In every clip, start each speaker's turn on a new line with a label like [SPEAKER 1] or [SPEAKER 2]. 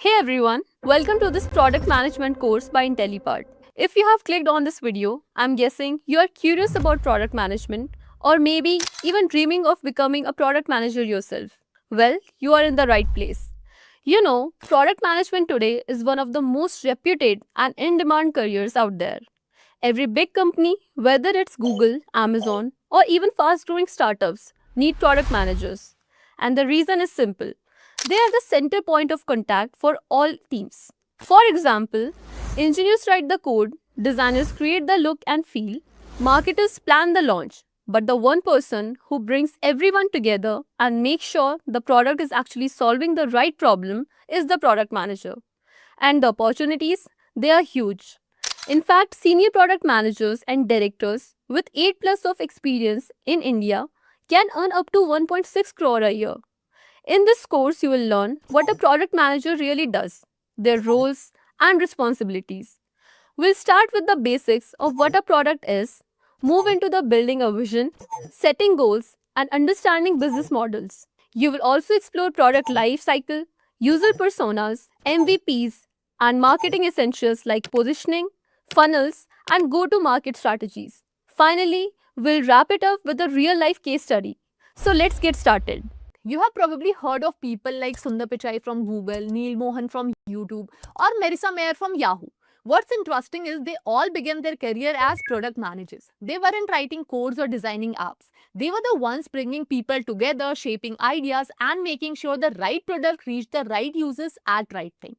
[SPEAKER 1] Hey everyone, welcome to this product management course by Intellipaat. If you have clicked on this video, I'm guessing you are curious about product management or maybe even dreaming of becoming a product manager yourself. Well, you are in the right place. Product management today is one of the most reputed and in-demand careers out there. Every big company, whether it's Google, Amazon, or even fast-growing startups, need product managers. And the reason is simple. They are the center point of contact for all teams. For example, engineers write the code, designers create the look and feel, marketers plan the launch. But the one person who brings everyone together and makes sure the product is actually solving the right problem is the product manager. And the opportunities, they are huge. In fact, senior product managers and directors with 8 plus of experience in India can earn up to 1.6 crore a year. In this course, you will learn what a product manager really does, their roles and responsibilities. We'll start with the basics of what a product is, move into the building a vision, setting goals, and understanding business models. You will also explore product life cycle, user personas, MVPs, and marketing essentials like positioning, funnels, and go-to-market strategies. Finally, we'll wrap it up with a real-life case study. So let's get started. You have probably heard of people like Sundar Pichai from Google, Neil Mohan from YouTube, or Marissa Mayer from Yahoo. What's interesting is they all began their career as product managers. They weren't writing codes or designing apps. They were the ones bringing people together, shaping ideas, and making sure the right product reached the right users at right time.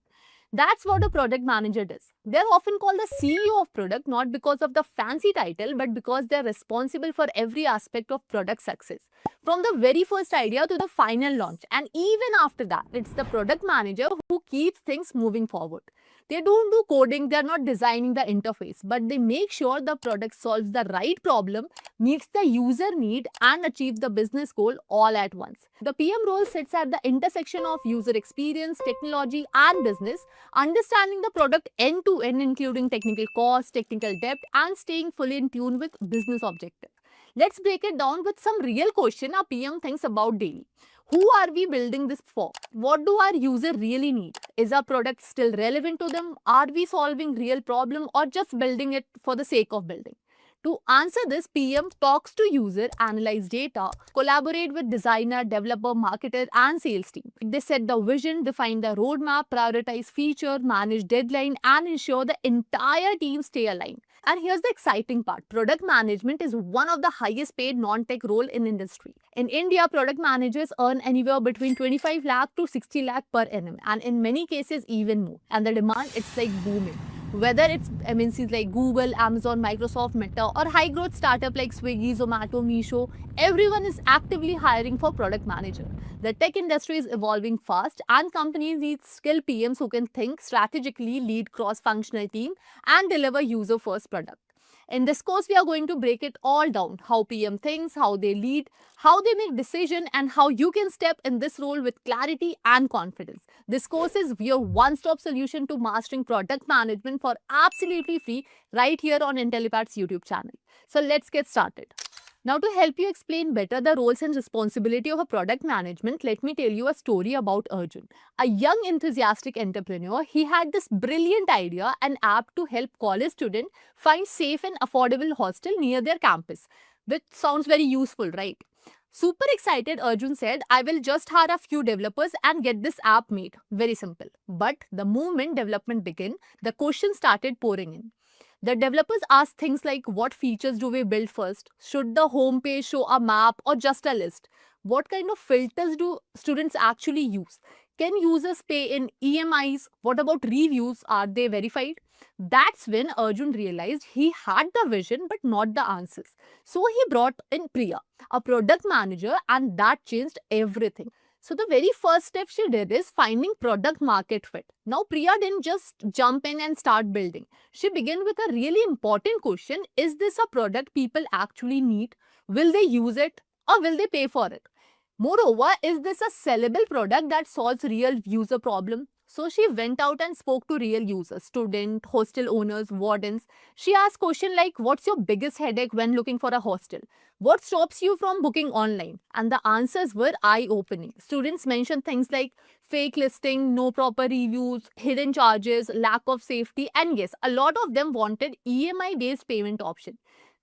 [SPEAKER 1] That's what a product manager does. They're often called the CEO of product not because of the fancy title but because they're responsible for every aspect of product success. From the very first idea to the final launch, and even after that, it's the product manager who keeps things moving forward. They don't do coding, they're not designing the interface, but they make sure the product solves the right problem, meets the user need, and achieves the business goal all at once. The PM role sits at the intersection of user experience, technology, and business, understanding the product end to end, including technical cost, technical depth, and staying fully in tune with business objectives. Let's break it down with some real question a PM thinks about daily. Who are we building this for? What do our user really need? Is our product still relevant to them? Are we solving real problem or just building it for the sake of building? To answer this, PM talks to user, analyze data, collaborate with designer, developer, marketer, and sales team. They set the vision, define the roadmap, prioritize feature, manage deadline, and ensure the entire team stay aligned. And here's the exciting part. Product management is one of the highest paid non-tech role in industry. In India, product managers earn anywhere between 25 lakh to 60 lakh per annum, and in many cases even more. And the demand, it's like booming. Whether it's MNCs like Google, Amazon, Microsoft, Meta, or high-growth startup like Swiggy, Zomato, Meesho, everyone is actively hiring for product manager. The tech industry is evolving fast, and companies need skilled PMs who can think strategically, lead cross-functional team, and deliver user-first product. In this course, we are going to break it all down. How PM thinks, how they lead, how they make decision, and how you can step in this role with clarity and confidence. This course is your one-stop solution to mastering product management for absolutely free right here on Intellipaat's YouTube channel. So let's get started. Now, to help you explain better the roles and responsibility of a product management, let me tell you a story about Arjun. A young enthusiastic entrepreneur, he had this brilliant idea, an app to help college students find safe and affordable hostel near their campus, which sounds very useful, right? Super excited, Arjun said, I will just hire a few developers and get this app made. Very simple. But the moment development began, the questions started pouring in. The developers asked things like, what features do we build first? Should the home page show a map or just a list? What kind of filters do students actually use? Can users pay in EMIs? What about reviews? Are they verified? That's when Arjun realized he had the vision but not the answers. So he brought in Priya, a product manager, and that changed everything. So the very first step she did is finding product market fit. Now Priya didn't just jump in and start building. She began with a really important question. Is this a product people actually need? Will they use it or will they pay for it? Moreover, is this a sellable product that solves real user problem? So she went out and spoke to real users, students, hostel owners, wardens. She asked questions like, what's your biggest headache when looking for a hostel? What stops you from booking online? And the answers were eye-opening. Students mentioned things like fake listing, no proper reviews, hidden charges, lack of safety, and yes, a lot of them wanted EMI-based payment option.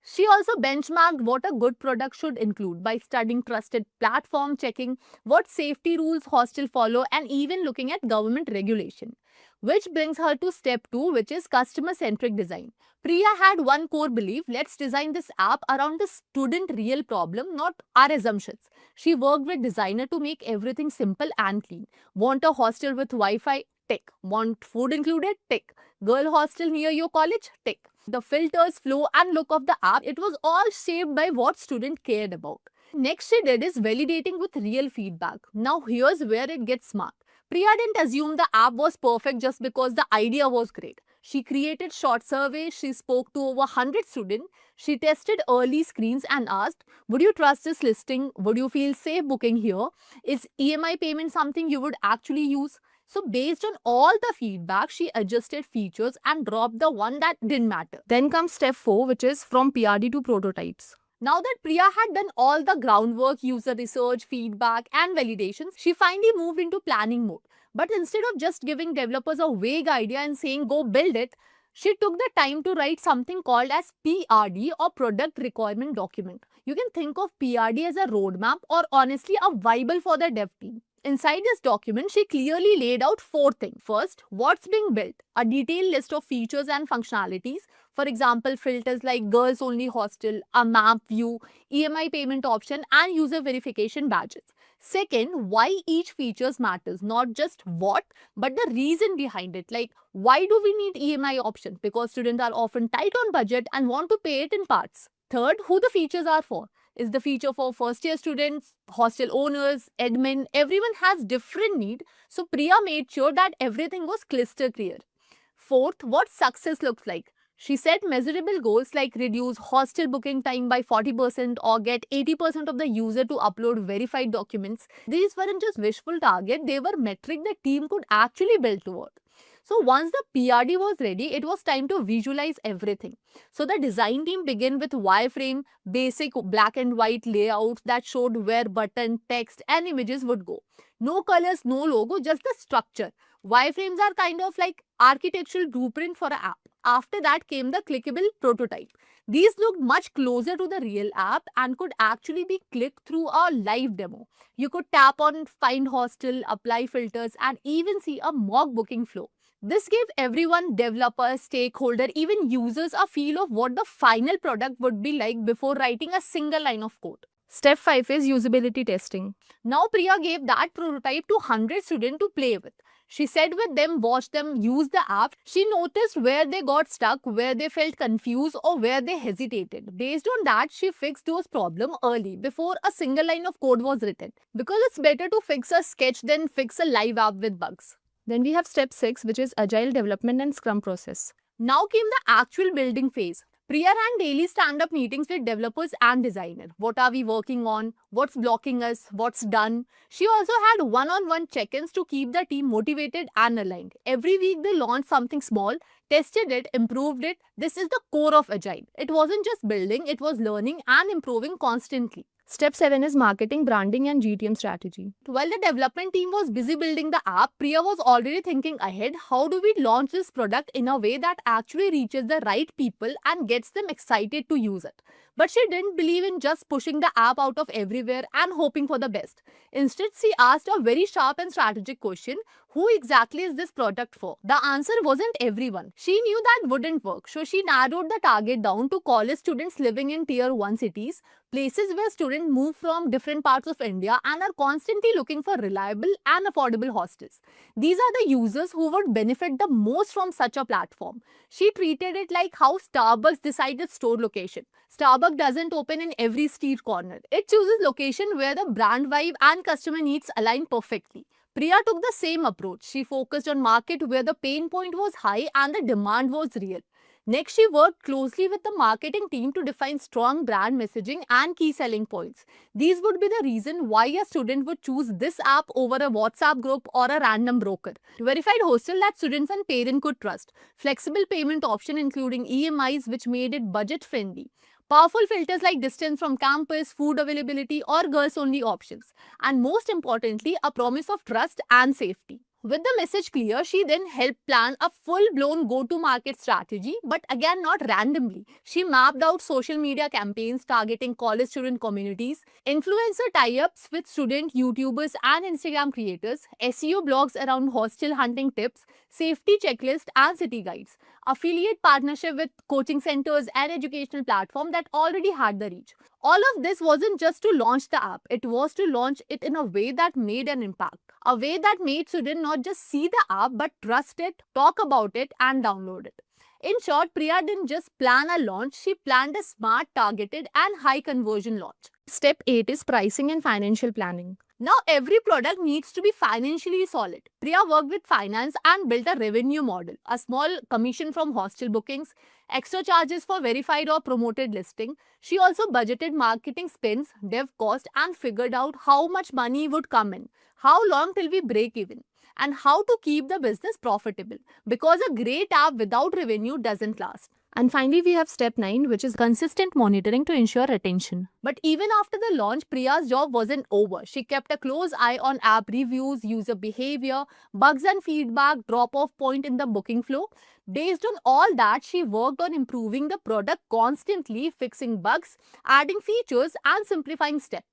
[SPEAKER 1] She also benchmarked what a good product should include by studying trusted platform, checking what safety rules hostel follow, and even looking at government regulation. Which brings her to step 2, which is customer-centric design. Priya had one core belief: let's design this app around the student real problem, not our assumptions. She worked with designer to make everything simple and clean. Want a hostel with Wi-Fi? Tick. Want food included? Tick. Girl hostel near your college? Tick. The filters, flow, and look of the app, it was all shaped by what student cared about. Next she did is validating with real feedback. Now here's where it gets smart. Priya didn't assume the app was perfect just because the idea was great. She created short surveys, she spoke to over 100 students, she tested early screens and asked, would you trust this listing? Would you feel safe booking here? Is EMI payment something you would actually use? So based on all the feedback, she adjusted features and dropped the one that didn't matter. Then comes step 4, which is from PRD to prototypes. Now that Priya had done all the groundwork, user research, feedback, and validations, she finally moved into planning mode. But instead of just giving developers a vague idea and saying go build it, she took the time to write something called as PRD, or Product Requirement Document. You can think of PRD as a roadmap or honestly a Bible for the dev team. Inside this document, she clearly laid out 4 things. First, what's being built? A detailed list of features and functionalities. For example, filters like girls only hostel, a map view, EMI payment option, and user verification badges. Second, why each feature matters. Not just what, but the reason behind it. Like, why do we need EMI option? Because students are often tight on budget and want to pay it in parts. Third, who the features are for. Is the feature for first year students, hostel owners, admin? Everyone has different need. So Priya made sure that everything was crystal clear. Fourth, what success looks like. She set measurable goals like reduce hostel booking time by 40% or get 80% of the user to upload verified documents. These weren't just wishful target, they were metric the team could actually build toward. So once the PRD was ready, it was time to visualize everything. So the design team began with wireframe, basic black and white layouts that showed where button, text and images would go. No colors, no logo, just the structure. Wireframes are kind of like architectural blueprint for an app. After that came the clickable prototype. These looked much closer to the real app and could actually be clicked through a live demo. You could tap on find hostel, apply filters and even see a mock booking flow. This gave everyone, developers, stakeholder, even users a feel of what the final product would be like before writing a single line of code. Step 5 is usability testing. Now Priya gave that prototype to 100 students to play with. She sat with them, watched them use the app. She noticed where they got stuck, where they felt confused or where they hesitated. Based on that, she fixed those problems early before a single line of code was written. Because it's better to fix a sketch than fix a live app with bugs. Then we have step 6, which is agile development and scrum process. Now came the actual building phase. Priya ran daily stand-up meetings with developers and designers. What are we working on? What's blocking us? What's done? She also had one-on-one check-ins to keep the team motivated and aligned. Every week they launched something small, tested it, improved it. This is the core of Agile. It wasn't just building, it was learning and improving constantly. Step 7 is marketing, branding and GTM strategy. While the development team was busy building the app, Priya was already thinking ahead. How do we launch this product in a way that actually reaches the right people and gets them excited to use it? But she didn't believe in just pushing the app out of everywhere and hoping for the best. Instead, she asked a very sharp and strategic question: who exactly is this product for? The answer wasn't everyone. She knew that wouldn't work, so she narrowed the target down to college students living in tier 1 cities, places where students move from different parts of India and are constantly looking for reliable and affordable hostels. These are the users who would benefit the most from such a platform. She treated it like how Starbucks decided store location. Starbucks doesn't open in every street corner. It chooses location where the brand vibe and customer needs align perfectly. Priya took the same approach. She focused on market where the pain point was high and the demand was real. Next, she worked closely with the marketing team to define strong brand messaging and key selling points. These would be the reason why a student would choose this app over a WhatsApp group or a random broker. Verified hostel that students and parents could trust. Flexible payment option including EMIs which made it budget friendly. Powerful filters like distance from campus, food availability or girls only options. And most importantly, a promise of trust and safety. With the message clear, she then helped plan a full-blown go-to-market strategy, but again not randomly. She mapped out social media campaigns targeting college student communities, influencer tie-ups with student YouTubers and Instagram creators, SEO blogs around hostel hunting tips, safety checklist and city guides, affiliate partnership with coaching centers and educational platform that already had the reach. All of this wasn't just to launch the app, it was to launch it in a way that made an impact. A way that made students not just see the app but trust it, talk about it and download it. In short, Priya didn't just plan a launch, she planned a smart, targeted and high conversion launch. Step 8 is pricing and financial planning. Now every product needs to be financially solid. Priya worked with finance and built a revenue model, a small commission from hostel bookings, extra charges for verified or promoted listing. She also budgeted marketing spends, dev cost and figured out how much money would come in, how long till we break even, and how to keep the business profitable. Because a great app without revenue doesn't last. And finally, we have step 9, which is consistent monitoring to ensure retention. But even after the launch, Priya's job wasn't over. She kept a close eye on app reviews, user behavior, bugs and feedback, drop-off point in the booking flow. Based on all that, she worked on improving the product constantly, fixing bugs, adding features and simplifying steps.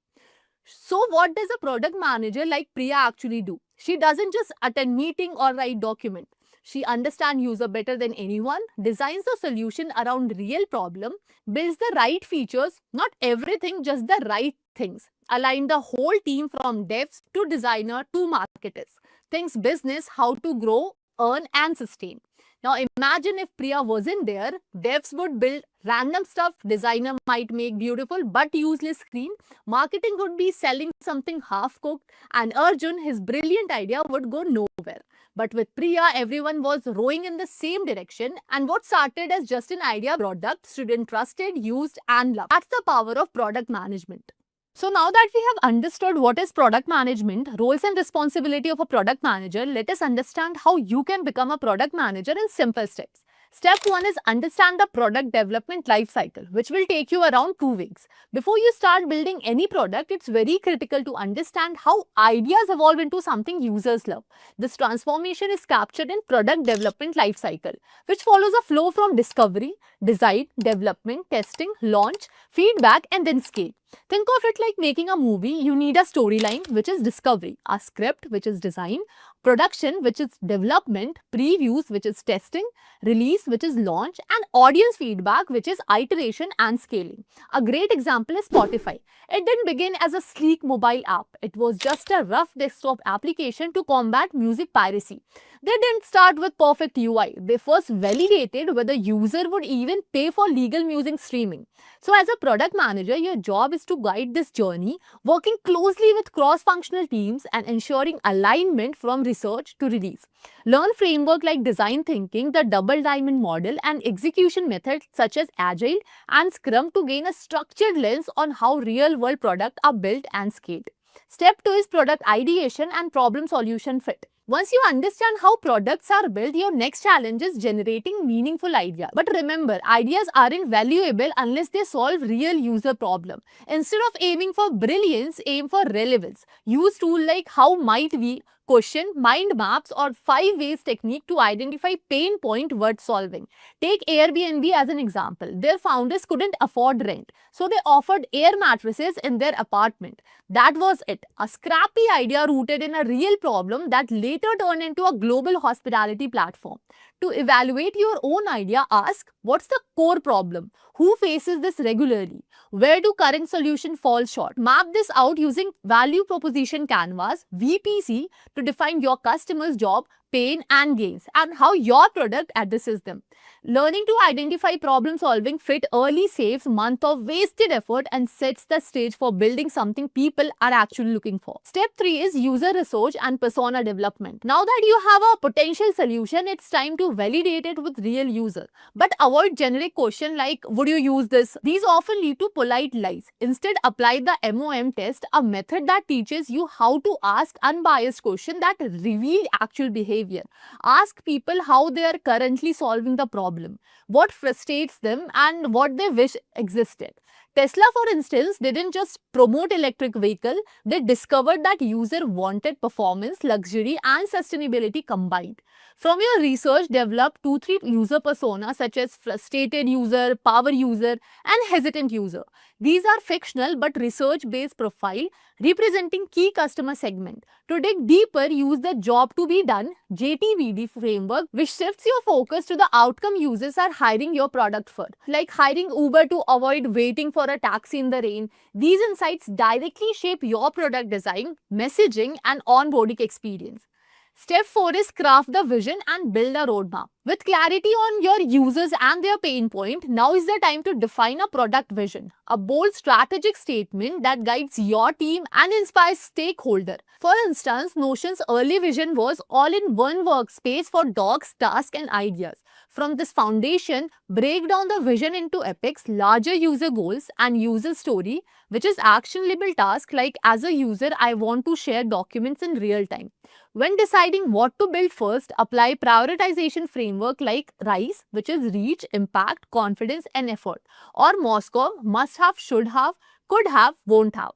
[SPEAKER 1] So what does a product manager like Priya actually do? She doesn't just attend meeting or write document. She understands user better than anyone, designs the solution around real problem, builds the right features, not everything, just the right things. Align the whole team from devs to designer to marketers. Thinks business, how to grow, earn and sustain. Now imagine if Priya wasn't there, devs would build random stuff, designer might make beautiful but useless screen, marketing would be selling something half-cooked and Arjun, his brilliant idea would go nowhere. But with Priya, everyone was rowing in the same direction and what started as just an idea product, student trusted, used and loved. That's the power of product management. So now that we have understood what is product management, roles and responsibility of a product manager, let us understand how you can become a product manager in simple steps. Step 1 is understand the product development life cycle, which will take you around 2 weeks. Before you start building any product, it's very critical to understand how ideas evolve into something users love. This transformation is captured in product development life cycle, which follows a flow from discovery, design, development, testing, launch, feedback and then scale. Think of it like making a movie. You need a storyline, which is discovery, a script, which is design, production, which is development, previews, which is testing, release, which is launch, and audience feedback, which is iteration and scaling. A great example is Spotify. It didn't begin as a sleek mobile app. It was just a rough desktop application to combat music piracy. They didn't start with perfect UI. They first validated whether user would even pay for legal music streaming. So as a product manager, your job is to guide this journey, working closely with cross-functional teams and ensuring alignment from research to release. Learn framework like design thinking, the double diamond model and execution methods such as Agile and Scrum to gain a structured lens on how real-world products are built and scaled. Step 2 is product ideation and problem solution fit. Once you understand how products are built, your next challenge is generating meaningful ideas. But remember, ideas aren't valuable unless they solve real user problem. Instead of aiming for brilliance, aim for relevance. Use tools like how might we, question, mind maps or 5 ways technique to identify pain point worth solving. Take Airbnb as an example. Their founders couldn't afford rent, so they offered air mattresses in their apartment. That was it. A scrappy idea rooted in a real problem that later turned into a global hospitality platform. To evaluate your own idea, ask, what's the core problem? Who faces this regularly? Where do current solutions fall short? Map this out using Value Proposition Canvas, VPC, to define your customer's job, pain, and gains, and how your product addresses them. Learning to identify problem solving fit early saves months of wasted effort and sets the stage for building something people are actually looking for. Step 3 is user research and persona development. Now that you have a potential solution, it's time to validate it with real user. But avoid generic questions like, would you use this? These often lead to polite lies. Instead, apply the MOM test, a method that teaches you how to ask unbiased questions that reveal actual behavior. Ask people how they are currently solving the problem, what frustrates them, and what they wish existed. Tesla, for instance, didn't just promote electric vehicle, they discovered that user wanted performance, luxury, and sustainability combined. From your research, develop 2-3 user personas such as frustrated user, power user, and hesitant user. These are fictional but research-based profile representing key customer segment. To dig deeper, use the job to be done JTBD framework, which shifts your focus to the outcome users are hiring your product for, like hiring Uber to avoid waiting for a taxi in the rain. These insights directly shape your product design, messaging, and onboarding experience. Step 4 is craft the vision and build a roadmap. With clarity on your users and their pain point, now is the time to define a product vision, a bold strategic statement that guides your team and inspires stakeholders. For instance, Notion's early vision was all-in-one workspace for docs, tasks, and ideas. From this foundation, break down the vision into epics, larger user goals, and user story, which is actionable task like, as a user, I want to share documents in real time. When deciding what to build first, apply prioritization framework like RISE, which is reach, impact, confidence, and effort, or Moscow, must have, should have, could have, won't have.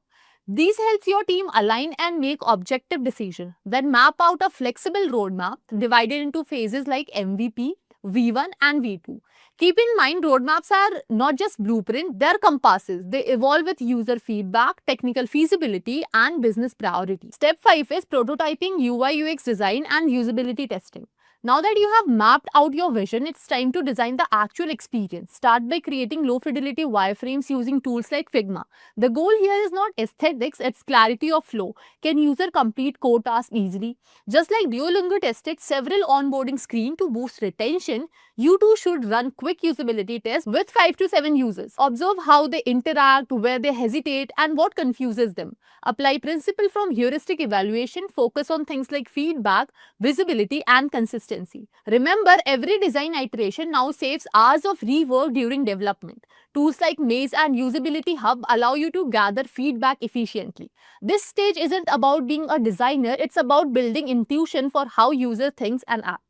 [SPEAKER 1] These helps your team align and make objective decisions. Then map out a flexible roadmap divided into phases like MVP, V1 and V2. Keep in mind, roadmaps are not just blueprint, they are compasses. They evolve with user feedback, technical feasibility, and business priority. Step 5 is prototyping, UI UX design, and usability testing. Now that you have mapped out your vision, it's time to design the actual experience. Start by creating low-fidelity wireframes using tools like Figma. The goal here is not aesthetics, it's clarity of flow. Can user complete core tasks easily? Just like Duolingo tested several onboarding screens to boost retention, you too should run quick usability tests with 5 to 7 users. Observe how they interact, where they hesitate, and what confuses them. Apply principle from heuristic evaluation, focus on things like feedback, visibility, and consistency. Remember, every design iteration now saves hours of rework during development. Tools like Maze and Usability Hub allow you to gather feedback efficiently. This stage isn't about being a designer, it's about building intuition for how user thinks and act.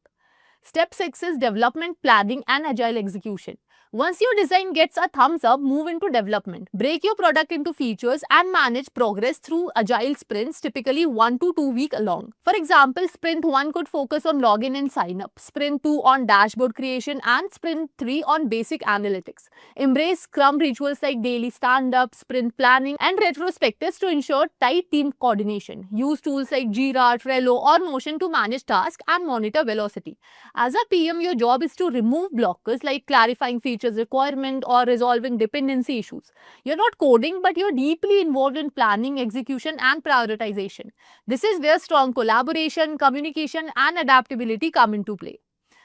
[SPEAKER 1] Step 6 is development planning and agile execution. Once your design gets a thumbs up, move into development. Break your product into features and manage progress through agile sprints, typically 1 to 2 weeks long. For example, sprint 1 could focus on login and sign up, sprint 2 on dashboard creation, and sprint 3 on basic analytics. Embrace Scrum rituals like daily stand-up, sprint planning, and retrospectives to ensure tight team coordination. Use tools like Jira, Trello, or Notion to manage tasks and monitor velocity. As a PM, your job is to remove blockers like clarifying features requirement or resolving dependency issues. You're not coding, but you're deeply involved in planning, execution, and prioritization. This is where strong collaboration, communication, and adaptability come into play.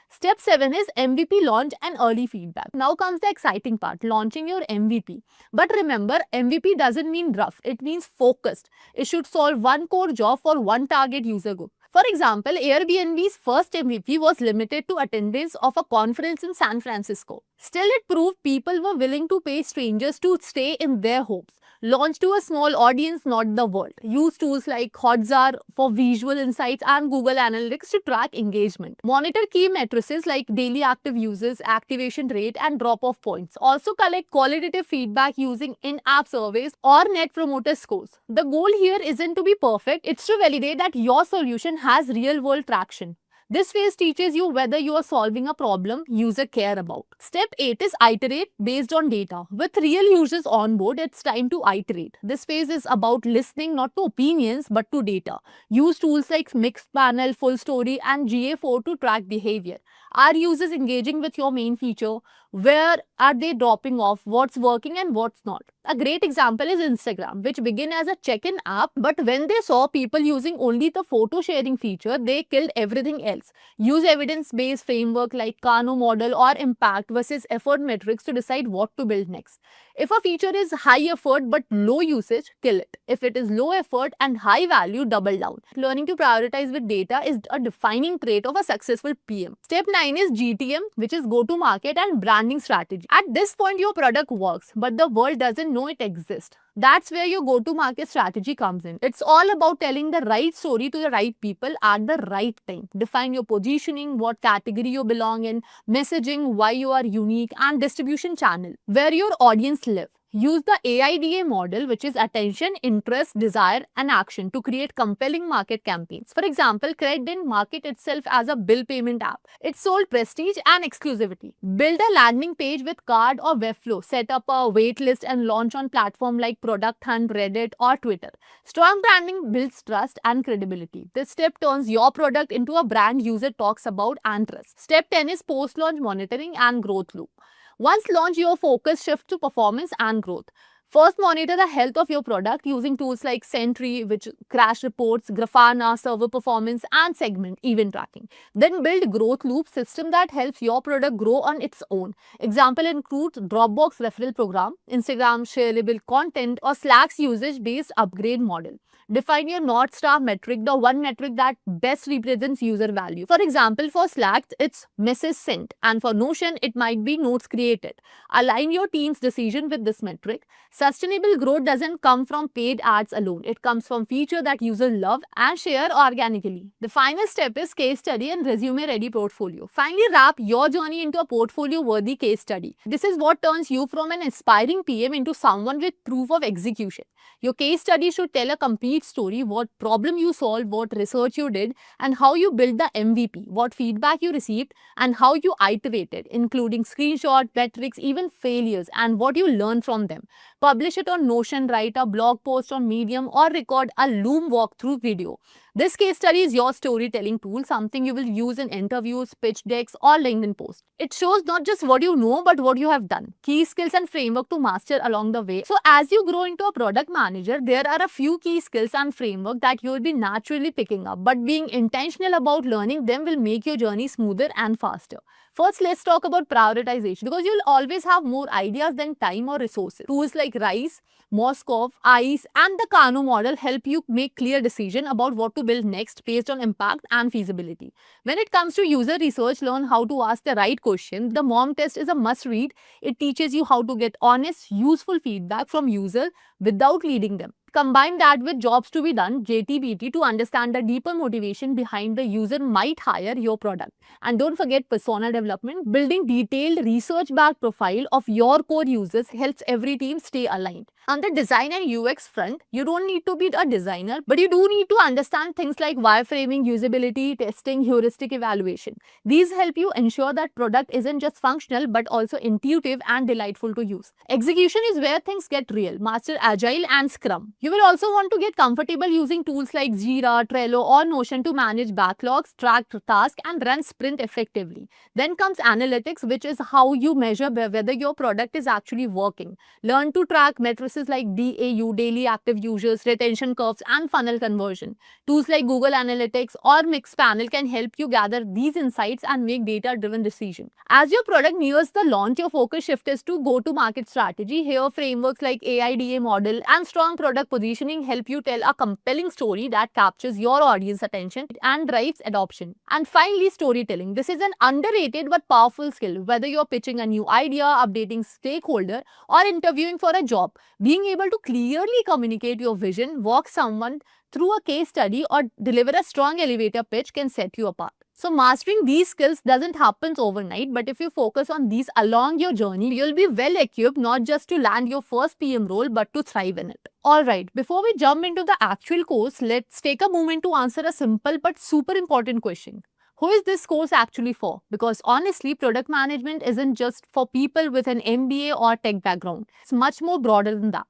[SPEAKER 1] Step 7 is MVP launch and early feedback. Now comes the exciting part, launching your MVP. But remember, MVP doesn't mean rough, it means focused. It should solve one core job for one target user group. For example, Airbnb's first MVP was limited to attendance of a conference in San Francisco. Still, it proved people were willing to pay strangers to stay in their homes. Launch to a small audience, not the world. Use tools like Hotjar for visual insights and Google Analytics to track engagement. Monitor key matrices like daily active users, activation rate, and drop-off points. Also collect qualitative feedback using in-app surveys or net promoter scores. The goal here isn't to be perfect, it's to validate that your solution has real-world traction. This phase teaches you whether you are solving a problem users care about. Step 8 is iterate based on data. With real users on board, it's time to iterate. This phase is about listening not to opinions but to data. Use tools like Mixed Panel, Full Story, and GA4 to track behavior. Are users engaging with your main feature? Where are they dropping off? What's working and what's not? A great example is Instagram, which began as a check-in app, but when they saw people using only the photo sharing feature, they killed everything else.
[SPEAKER 2] else. Use evidence-based framework like Kano model or impact versus effort metrics to decide what to build next. If a feature is high effort but low usage, kill it. If it is low effort and high value, double down. Learning to prioritize with data is a defining trait of a successful PM. Step 9 is GTM, which is go-to-market and branding strategy. At this point, your product works, but the world doesn't know it exists. That's where your go-to-market strategy comes in. It's all about telling the right story to the right people at the right time. Define your positioning, what category you belong in, messaging, why you are unique, and distribution channel, where your audience live. Use the AIDA model, which is attention, interest, desire, and action, to create compelling market campaigns. For example, Cred didn't market itself as a bill payment app. It sold prestige and exclusivity. Build a landing page with card or webflow. Set up a waitlist and launch on platforms like Product Hunt, Reddit, or Twitter. Strong branding builds trust and credibility. This step turns your product into a brand user talks about and trusts. Step 10 is post-launch monitoring and growth loop. Once launched, your focus shifts to performance and growth. First, monitor the health of your product using tools like Sentry, which crash reports, Grafana, server performance, and segment event tracking. Then build growth loop system that helps your product grow on its own. Example includes Dropbox referral program, Instagram shareable content, or Slack's usage-based upgrade model. Define your North Star metric, the one metric that best represents user value. For example, for Slack, it's message sent, and for Notion, it might be notes created. Align your team's decision with this metric. Sustainable growth doesn't come from paid ads alone. It comes from features that users love and share organically. The final step is case study and resume-ready portfolio. Finally, wrap your journey into a portfolio-worthy case study. This is what turns you from an aspiring PM into someone with proof of execution. Your case study should tell a complete story: what problem you solved, what research you did, and how you built the MVP, what feedback you received, and how you iterated, including screenshots, metrics, even failures, and what you learned from them. Publish it on Notion, write a blog post on Medium, or record a Loom walkthrough video. This case study is your storytelling tool, something you will use in interviews, pitch decks, or LinkedIn posts. It shows not just what you know, but what you have done, key skills and framework to master along the way. So as you grow into a product manager, there are a few key skills and framework that you will be naturally picking up, but being intentional about learning them will make your journey smoother and faster. First, let's talk about prioritization, because you'll always have more ideas than time or resources. Tools like RISE, Moscow, ICE, and the Kano model help you make clear decisions about what to build next based on impact and feasibility. When it comes to user research, learn how to ask the right question. The MOM test is a must-read. It teaches you how to get honest, useful feedback from users without leading them. Combine that with jobs to be done, JTBT, to understand the deeper motivation behind the user might hire your product. And don't forget persona development. Building detailed research-backed profile of your core users helps every team stay aligned. On the design and UX front, you don't need to be a designer, but you do need to understand things like wireframing, usability, testing, heuristic evaluation. These help you ensure that product isn't just functional, but also intuitive and delightful to use. Execution is where things get real. Master Agile and Scrum. You will also want to get comfortable using tools like Jira, Trello, or Notion to manage backlogs, track tasks, and run sprint effectively. Then comes analytics, which is how you measure whether your product is actually working. Learn to track metrics like DAU, daily active users, retention curves, and funnel conversion. Tools like Google Analytics or Mixpanel can help you gather these insights and make data-driven decisions. As your product nears the launch, your focus shift is to go-to-market strategy. Here, frameworks like AIDA model and strong product positioning help you tell a compelling story that captures your audience attention and drives adoption. And finally, storytelling. This is an underrated but powerful skill. Whether you're pitching a new idea, updating stakeholder, or interviewing for a job, being able to clearly communicate your vision, walk someone through a case study, or deliver a strong elevator pitch can set you apart. So mastering these skills doesn't happen overnight, but if you focus on these along your journey, you'll be well equipped not just to land your first PM role, but to thrive in it. Alright, before we jump into the actual course, let's take a moment to answer a simple but super important question. Who is this course actually for? Because honestly, product management isn't just for people with an MBA or tech background. It's much more broader than that.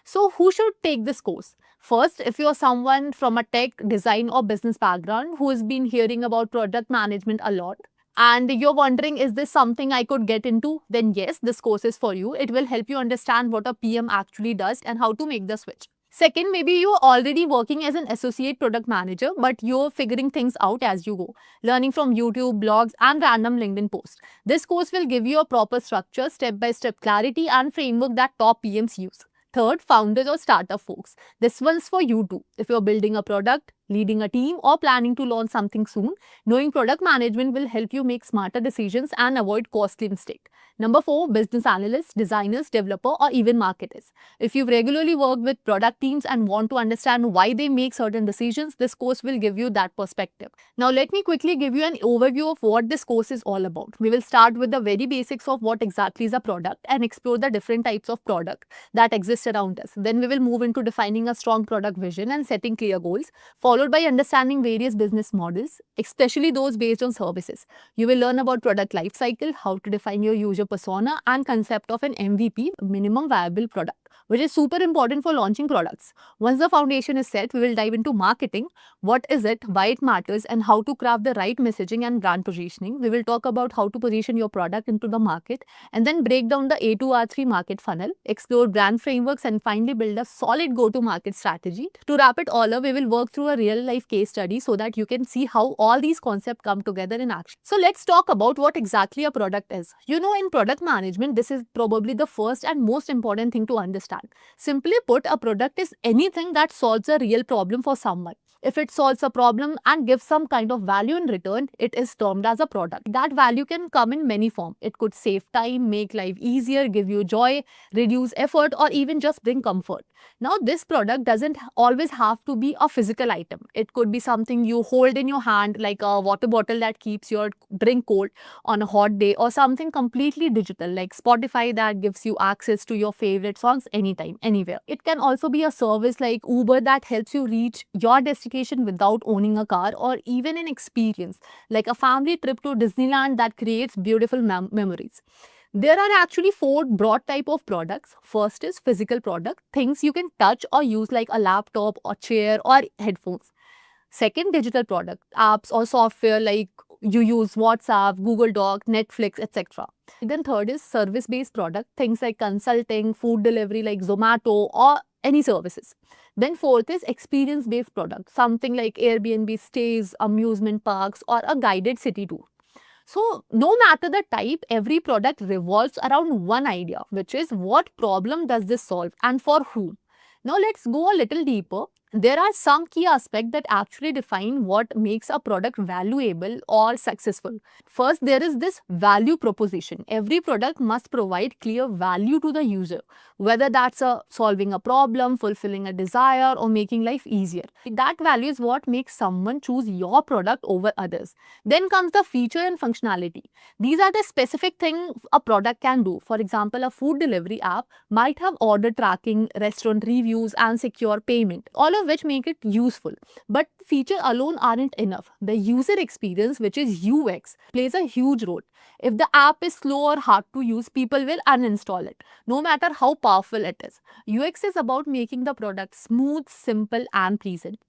[SPEAKER 2] So who should take this course? First, if you're someone from a tech, design, or business background who has been hearing about product management a lot, and you're wondering, is this something I could get into? Then yes, this course is for you. It will help you understand what a PM actually does and how to make the switch. Second, maybe you're already working as an associate product manager, but you're figuring things out as you go, learning from YouTube, blogs, and random LinkedIn posts. This course will give you a proper structure, step-by-step clarity, and framework that top PMs use. Third, founders or startup folks. This one's for you too. If you're building a product, leading a team, or planning to launch something soon, knowing product management will help you make smarter decisions and avoid costly mistakes. Number 4, business analysts, designers, developer, or even marketers. If you've regularly worked with product teams and want to understand why they make certain decisions, this course will give you that perspective. Now, let me quickly give you an overview of what this course is all about. We will start with the very basics of what exactly is a product and explore the different types of product that exist around us. Then we will move into defining a strong product vision and setting clear goals, followed by understanding various business models, especially those based on services. You will learn about product lifecycle, how to define your user persona, and concept of an MVP, minimum viable product, which is super important for launching products. Once the foundation is set, we will dive into marketing. What is it, why it matters, and how to craft the right messaging and brand positioning. We will talk about how to position your product into the market and then break down the A2R3 market funnel, explore brand frameworks, and finally build a solid go-to-market strategy. To wrap it all up, we will work through a real-life case study so that you can see how all these concepts come together in action. So let's talk about what exactly a product is. You know, in product management, this is probably the first and most important thing to understand. Simply put, a product is anything that solves a real problem for someone. If it solves a problem and gives some kind of value in return, it is termed as a product. That value can come in many forms. It could save time, make life easier, give you joy, reduce effort, or even just bring comfort. Now, this product doesn't always have to be a physical item. It could be something you hold in your hand, like a water bottle that keeps your drink cold on a hot day, or something completely digital like Spotify that gives you access to your favorite songs anytime, anywhere. It can also be a service like Uber that helps you reach your destination without owning a car, or even an experience like a family trip to Disneyland that creates beautiful memories. There are actually 4 broad type of products. First is physical product, things you can touch or use like a laptop or chair or headphones. Second, digital product, apps or software like you use WhatsApp, Google Doc, Netflix, etc. Then third is service-based product, things like consulting, food delivery like Zomato or any services. Then fourth is experience-based product, something like Airbnb stays, amusement parks, or a guided city tour. So no matter the type, every product revolves around one idea, which is what problem does this solve and for whom. Now let's go a little deeper. There are some key aspects that actually define what makes a product valuable or successful. First, there is this value proposition. Every product must provide clear value to the user, whether that's solving a problem, fulfilling a desire, or making life easier. That value is what makes someone choose your product over others. Then comes the feature and functionality. These are the specific things a product can do. For example, a food delivery app might have order tracking, restaurant reviews, and secure payment, all of which make it useful. But feature alone aren't enough. The user experience, which is UX, plays a huge role. If the app is slow or hard to use, people will uninstall it, no matter how powerful it is. UX is about making the product smooth, simple, and pleasant.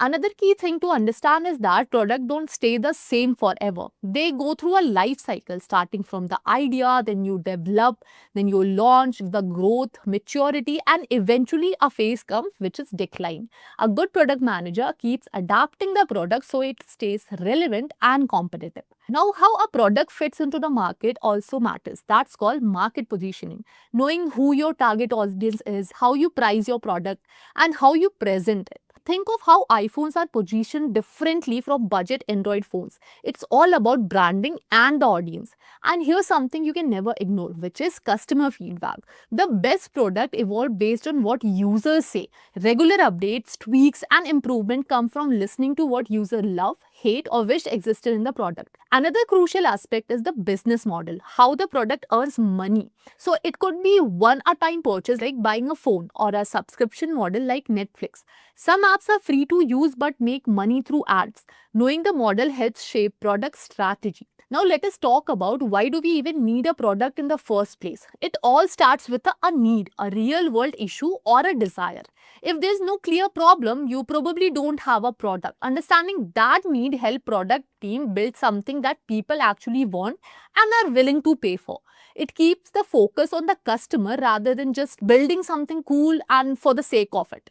[SPEAKER 2] Another key thing to understand is that products don't stay the same forever. They go through a life cycle, starting from the idea, then you develop, then you launch, the growth, maturity, and eventually a phase comes which is decline. A good product manager keeps adapting the product so it stays relevant and competitive. Now, how a product fits into the market also matters. That's called market positioning. Knowing who your target audience is, how you price your product, and how you present it. Think of how iPhones are positioned differently from budget Android phones. It's all about branding and the audience. And here's something you can never ignore, which is customer feedback. The best product evolved based on what users say. Regular updates, tweaks, and improvement come from listening to what users love, hate, or wish existed in the product. Another crucial aspect is the business model, how the product earns money. So it could be one-time purchase like buying a phone, or a subscription model like Netflix. Some apps are free to use but make money through ads. Knowing the model helps shape product strategy. Now let us talk about why do we even need a product in the first place. It all starts with a need, a real world issue or a desire. If there's no clear problem, you probably don't have a product. Understanding that need help product team build something that people actually want and are willing to pay for. It keeps the focus on the customer rather than just building something cool and for the sake of it.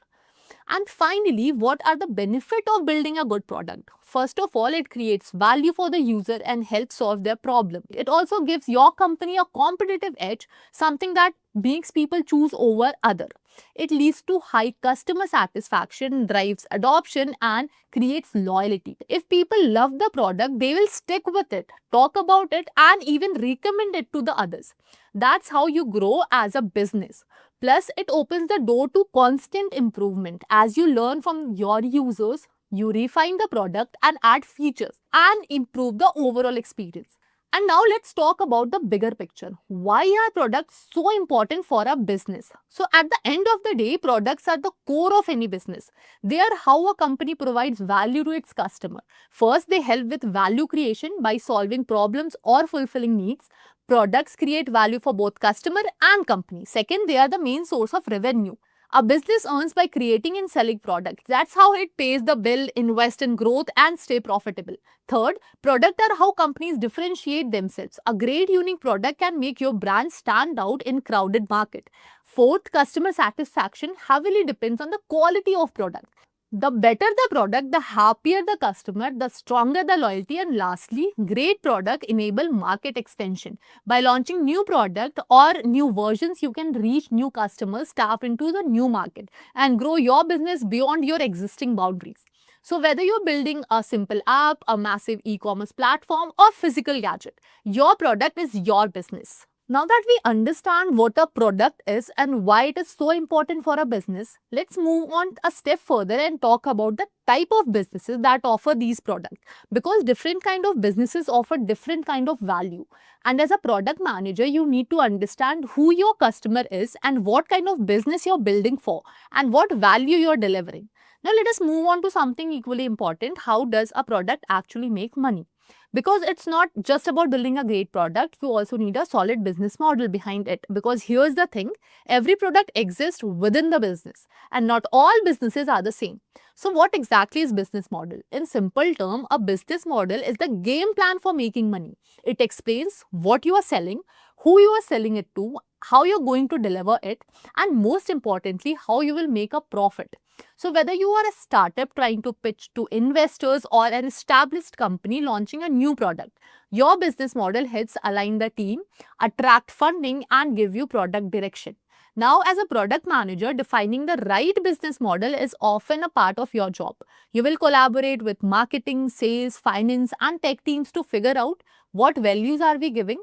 [SPEAKER 2] And finally, what are the benefits of building a good product? First of all, it creates value for the user and helps solve their problem. It also gives your company a competitive edge, something that makes people choose over other. It leads to high customer satisfaction, drives adoption, and creates loyalty. If people love the product, they will stick with it, talk about it, and even recommend it to the others. That's how you grow as a business. Plus, it opens the door to constant improvement. As you learn from your users, you refine the product and add features and improve the overall experience. And now let's talk about the bigger picture. Why are products so important for a business? So at the end of the day, products are the core of any business. They are how a company provides value to its customer. First, they help with value creation by solving problems or fulfilling needs. Products create value for both customer and company. Second, they are the main source of revenue. A business earns by creating and selling products. That's how it pays the bill, invest in growth, and stay profitable. Third, products are how companies differentiate themselves. A great unique product can make your brand stand out in crowded market. Fourth, customer satisfaction heavily depends on the quality of product. The better the product, the happier the customer, the stronger the loyalty, and lastly, great product enable market extension. By launching new product or new versions, you can reach new customers, tap into the new market, and grow your business beyond your existing boundaries. So whether you're building a simple app, a massive e-commerce platform, or physical gadget, your product is your business. Now that we understand what a product is and why it is so important for a business, let's move on a step further and talk about the type of businesses that offer these products. Because different kind of businesses offer different kind of value. And as a product manager, you need to understand who your customer is and what kind of business you're building for and what value you're delivering. Now let us move on to something equally important. How does a product actually make money? Because it's not just about building a great product, you also need a solid business model behind it. Because here's the thing, every product exists within the business and not all businesses are the same. So what exactly is business model? In simple term, a business model is the game plan for making money. It explains what you are selling, who you are selling it to, how you're going to deliver it, and most importantly, how you will make a profit. So whether you are a startup trying to pitch to investors or an established company launching a new product, your business model helps align the team, attract funding, and give you product direction. Now, as a product manager, defining the right business model is often a part of your job. You will collaborate with marketing, sales, finance, and tech teams to figure out what values are we giving,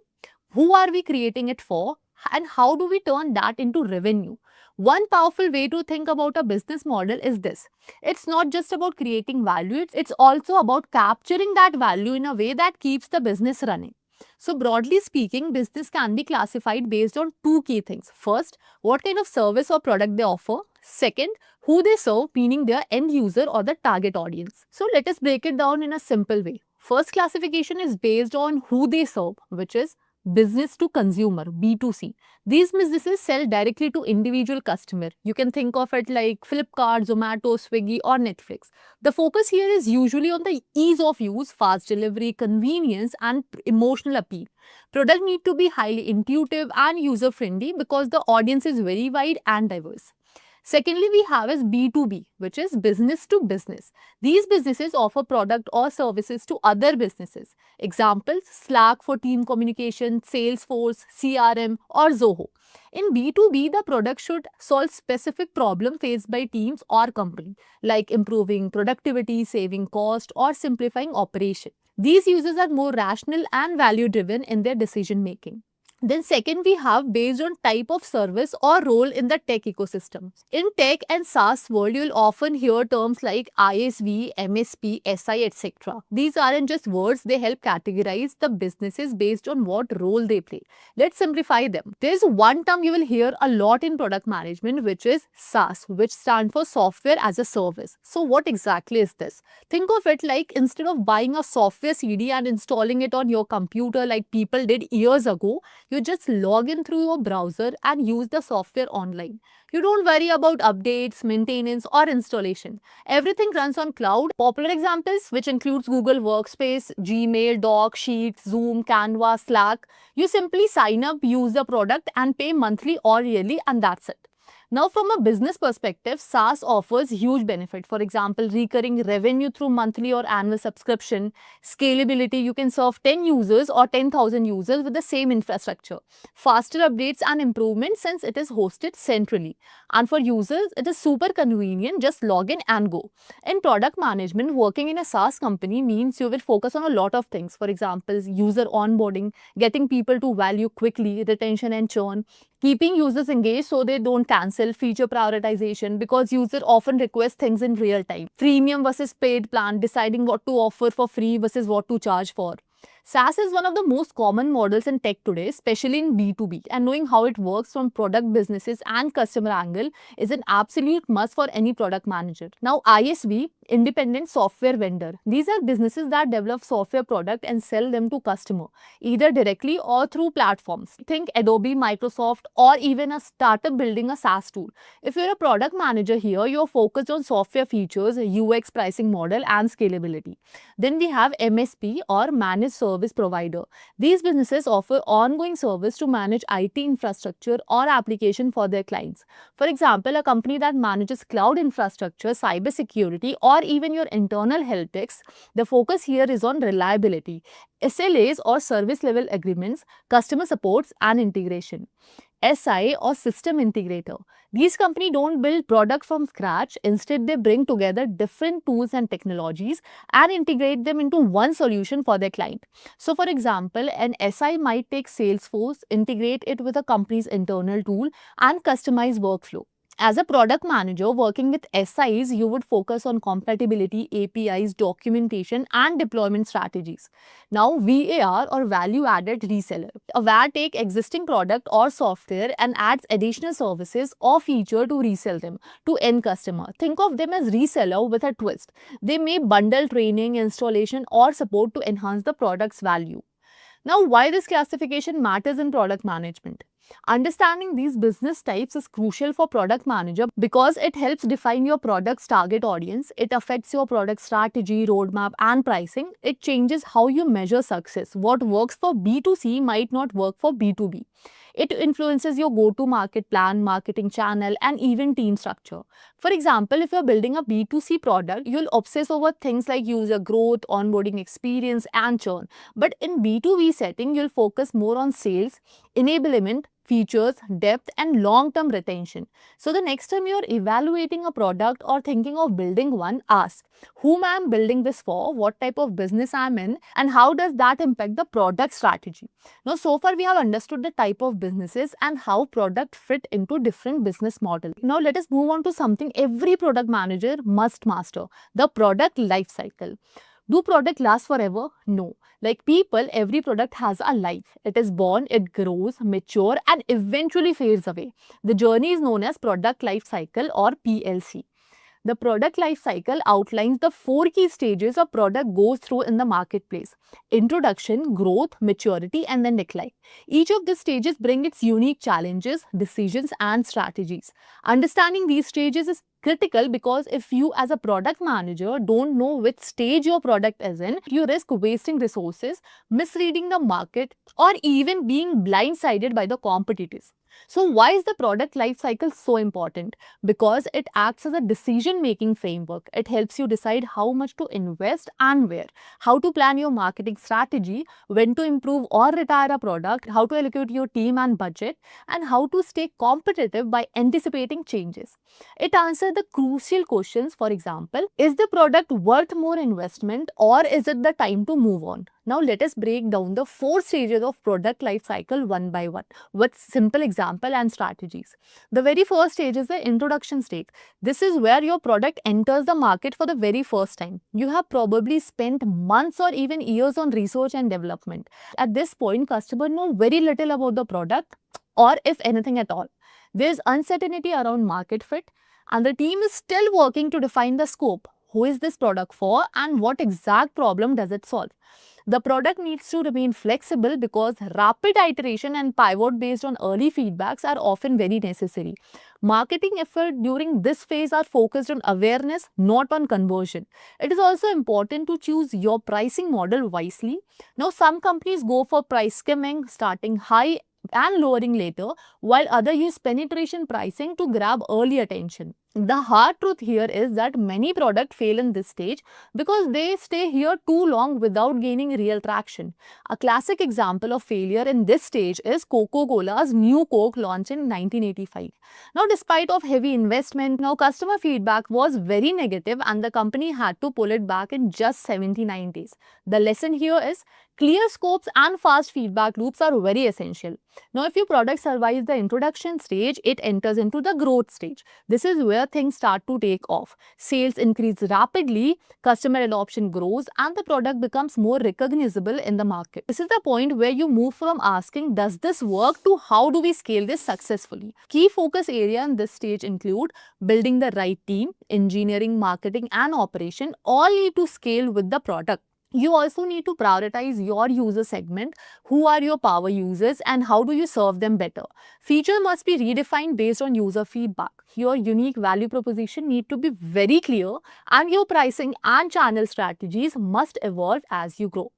[SPEAKER 2] who are we creating it for, and how do we turn that into revenue. One powerful way to think about a business model is this. It's not just about creating value, it's also about capturing that value in a way that keeps the business running. So broadly speaking, business can be classified based on two key things. First, what kind of service or product they offer. Second, who they serve, meaning their end user or the target audience. So let us break it down in a simple way. First classification is based on who they serve, which is business to consumer, B2C. These businesses sell directly to individual customer. You can think of it like Flipkart, Zomato, Swiggy or Netflix. The focus here is usually on the ease of use, fast delivery, convenience and emotional appeal. Product need to be highly intuitive and user friendly because the audience is very wide and diverse. Secondly, we have is B2B, which is business to business. These businesses offer product or services to other businesses. Examples, Slack for team communication, Salesforce, CRM or Zoho. In B2B, the product should solve specific problem faced by teams or company, like improving productivity, saving cost or simplifying operation. These users are more rational and value driven in their decision making. Then second, we have based on type of service or role in the tech ecosystem. In tech and SaaS world, you'll often hear terms like ISV, MSP, SI, etc. These aren't just words, they help categorize the businesses based on what role they play. Let's simplify them. There's one term you will hear a lot in product management, which is SaaS, which stands for software as a service. So what exactly is this? Think of it like instead of buying a software CD and installing it on your computer like people did years ago, you just log in through your browser and use the software online. You don't worry about updates, maintenance or installation. Everything runs on cloud. Popular examples, which includes Google Workspace, Gmail, Docs, Sheets, Zoom, Canva, Slack. You simply sign up, use the product and pay monthly or yearly and that's it. Now, from a business perspective, SaaS offers huge benefit. For example, recurring revenue through monthly or annual subscription, scalability, you can serve 10 users or 10,000 users with the same infrastructure, faster updates and improvements since it is hosted centrally. And for users, it is super convenient, just log in and go. In product management, working in a SaaS company means you will focus on a lot of things. For example, user onboarding, getting people to value quickly, retention and churn, keeping users engaged so they don't cancel, feature prioritization because users often request things in real time, freemium versus paid plan, deciding what to offer for free versus what to charge for. SaaS is one of the most common models in tech today, especially in B2B, and knowing how it works from product businesses and customer angle is an absolute must for any product manager. Now, ISV, independent software vendor. These are businesses that develop software product and sell them to customer, either directly or through platforms. Think Adobe, Microsoft, or even a startup building a SaaS tool. If you're a product manager here, you're focused on software features, UX, pricing model, and scalability. Then we have MSP or managed service provider. These businesses offer ongoing service to manage IT infrastructure or application for their clients. For example, a company that manages cloud infrastructure, cybersecurity, or even your internal help desk, the focus here is on reliability, SLAs or service level agreements, customer supports, and integration. SI or system integrator. These companies don't build product from scratch. Instead, they bring together different tools and technologies and integrate them into one solution for their client. So, for example, an SI might take Salesforce, integrate it with a company's internal tool, and customize workflow. As a product manager working with SIs, you would focus on compatibility, APIs, documentation, and deployment strategies. Now, VAR or value added reseller. A VAR take existing product or software and adds additional services or feature to resell them to end customer. Think of them as reseller with a twist. They may bundle training, installation, or support to enhance the product's value. Now, why this classification matters in product management? Understanding these business types is crucial for product manager because it helps define your product's target audience. It affects your product strategy, roadmap, and pricing. It changes how you measure success. What works for B2C might not work for B2B. It influences your go-to-market plan, marketing channel, and even team structure. For example, if you're building a B2C product, you'll obsess over things like user growth, onboarding experience, and churn. But in B2B setting, you'll focus more on sales, enablement, features, depth, and long-term retention. So the next time you're evaluating a product or thinking of building one, ask, whom I'm building this for, what type of business I'm in, and how does that impact the product strategy. Now, so far we have understood the type of businesses and how product fit into different business models. Now, let us move on to something every product manager must master, the product life cycle. Do product last forever? No. Like people, every product has a life. It is born, it grows, mature, and eventually fades away. The journey is known as product life cycle or PLC. The product life cycle outlines the 4 key stages a product goes through in the marketplace: introduction, growth, maturity, and then decline. Each of these stages bring its unique challenges, decisions, and strategies. Understanding these stages is critical because if you as a product manager don't know which stage your product is in, you risk wasting resources, misreading the market, or even being blindsided by the competitors. So why is the product life cycle so important? Because it acts as a decision-making framework. It helps you decide how much to invest and where, how to plan your marketing strategy, when to improve or retire a product, how to allocate your team and budget, and how to stay competitive by anticipating changes. It answers the crucial questions, for example, is the product worth more investment or is it the time to move on? Now let us break down the 4 stages of product life cycle one by one with simple example and strategies. The very first stage is the introduction stage. This is where your product enters the market for the very first time. You have probably spent months or even years on research and development. At this point, customers know very little about the product or if anything at all. There is uncertainty around market fit and the team is still working to define the scope. Who is this product for and what exact problem does it solve? The product needs to remain flexible because rapid iteration and pivot based on early feedbacks are often very necessary. Marketing efforts during this phase are focused on awareness, not on conversion. It is also important to choose your pricing model wisely. Now, some companies go for price skimming, starting high, and lowering later, while others use penetration pricing to grab early attention. The hard truth here is that many products fail in this stage because they stay here too long without gaining real traction. A classic example of failure in this stage is Coca-Cola's new Coke launch in 1985. Now, despite of heavy investment, now customer feedback was very negative and the company had to pull it back in just 79 days. The lesson here is clear scopes and fast feedback loops are very essential. Now, if your product survives the introduction stage, it enters into the growth stage. This is where things start to take off. Sales increase rapidly, customer adoption grows, and the product becomes more recognizable in the market. This is the point where you move from asking, does this work, to how do we scale this successfully? Key focus area in this stage include building the right team, engineering, marketing, and operation all need to scale with the product. You also need to prioritize your user segment, who are your power users and how do you serve them better. Feature must be redefined based on user feedback. Your unique value proposition need to be very clear and your pricing and channel strategies must evolve as you grow.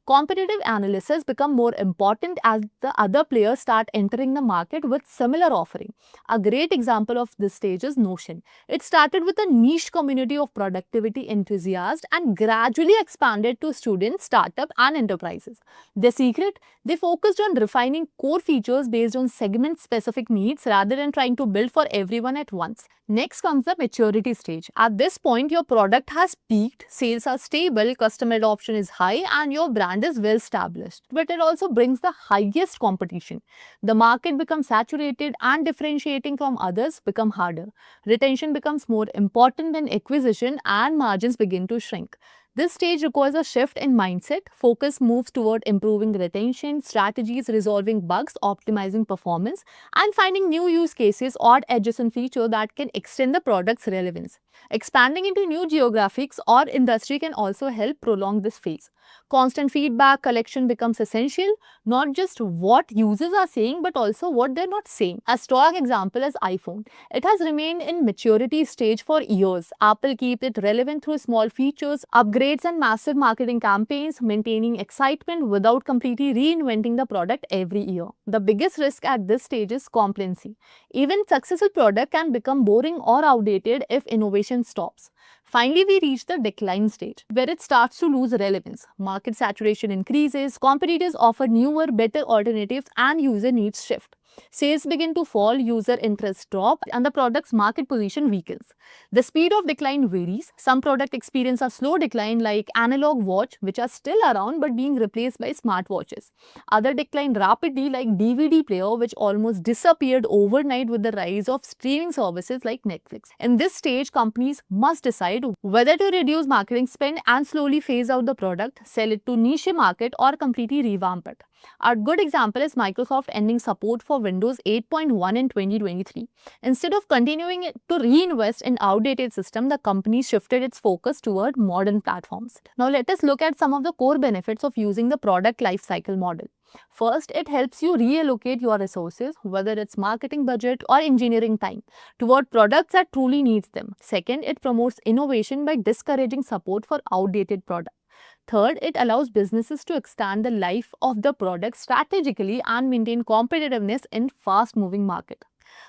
[SPEAKER 2] Competitive analysis become more important as the other players start entering the market with similar offering. A great example of this stage is Notion. It started with a niche community of productivity enthusiasts and gradually expanded to students, startup and enterprises. The secret? They focused on refining core features based on segment-specific needs rather than trying to build for everyone at once. Next comes the maturity stage. At this point, your product has peaked, sales are stable, customer adoption is high, and your brand is well established. But it also brings the highest competition. The market becomes saturated and differentiating from others become harder. Retention becomes more important than acquisition and margins begin to shrink. This stage requires a shift in mindset. Focus moves toward improving retention, strategies, resolving bugs, optimizing performance, and finding new use cases or adjacent features that can extend the product's relevance. Expanding into new geographies or industry can also help prolong this phase. Constant feedback collection becomes essential, not just what users are saying but also what they're not saying. A strong example is iPhone. It has remained in maturity stage for years. Apple keeps it relevant through small features, upgrades and massive marketing campaigns, maintaining excitement without completely reinventing the product every year. The biggest risk at this stage is complacency. Even successful product can become boring or outdated if innovation stops. Finally, we reach the decline stage, where it starts to lose relevance. Market saturation increases, competitors offer newer, better alternatives, and user needs shift. Sales begin to fall, user interest drop, and the product's market position weakens. The speed of decline varies. Some products experience a slow decline like analog watch, which are still around but being replaced by smartwatches. Other decline rapidly like DVD player, which almost disappeared overnight with the rise of streaming services like Netflix. In this stage, companies must decide whether to reduce marketing spend and slowly phase out the product, sell it to niche market, or completely revamp it. A good example is Microsoft ending support for Windows 8.1 in 2023. Instead of continuing to reinvest in outdated systems, the company shifted its focus toward modern platforms. Now let us look at some of the core benefits of using the product lifecycle model. First, it helps you reallocate your resources, whether it's marketing budget or engineering time, toward products that truly needs them. Second, it promotes innovation by discouraging support for outdated products. Third, it allows businesses to extend the life of the product strategically and maintain competitiveness in fast-moving market.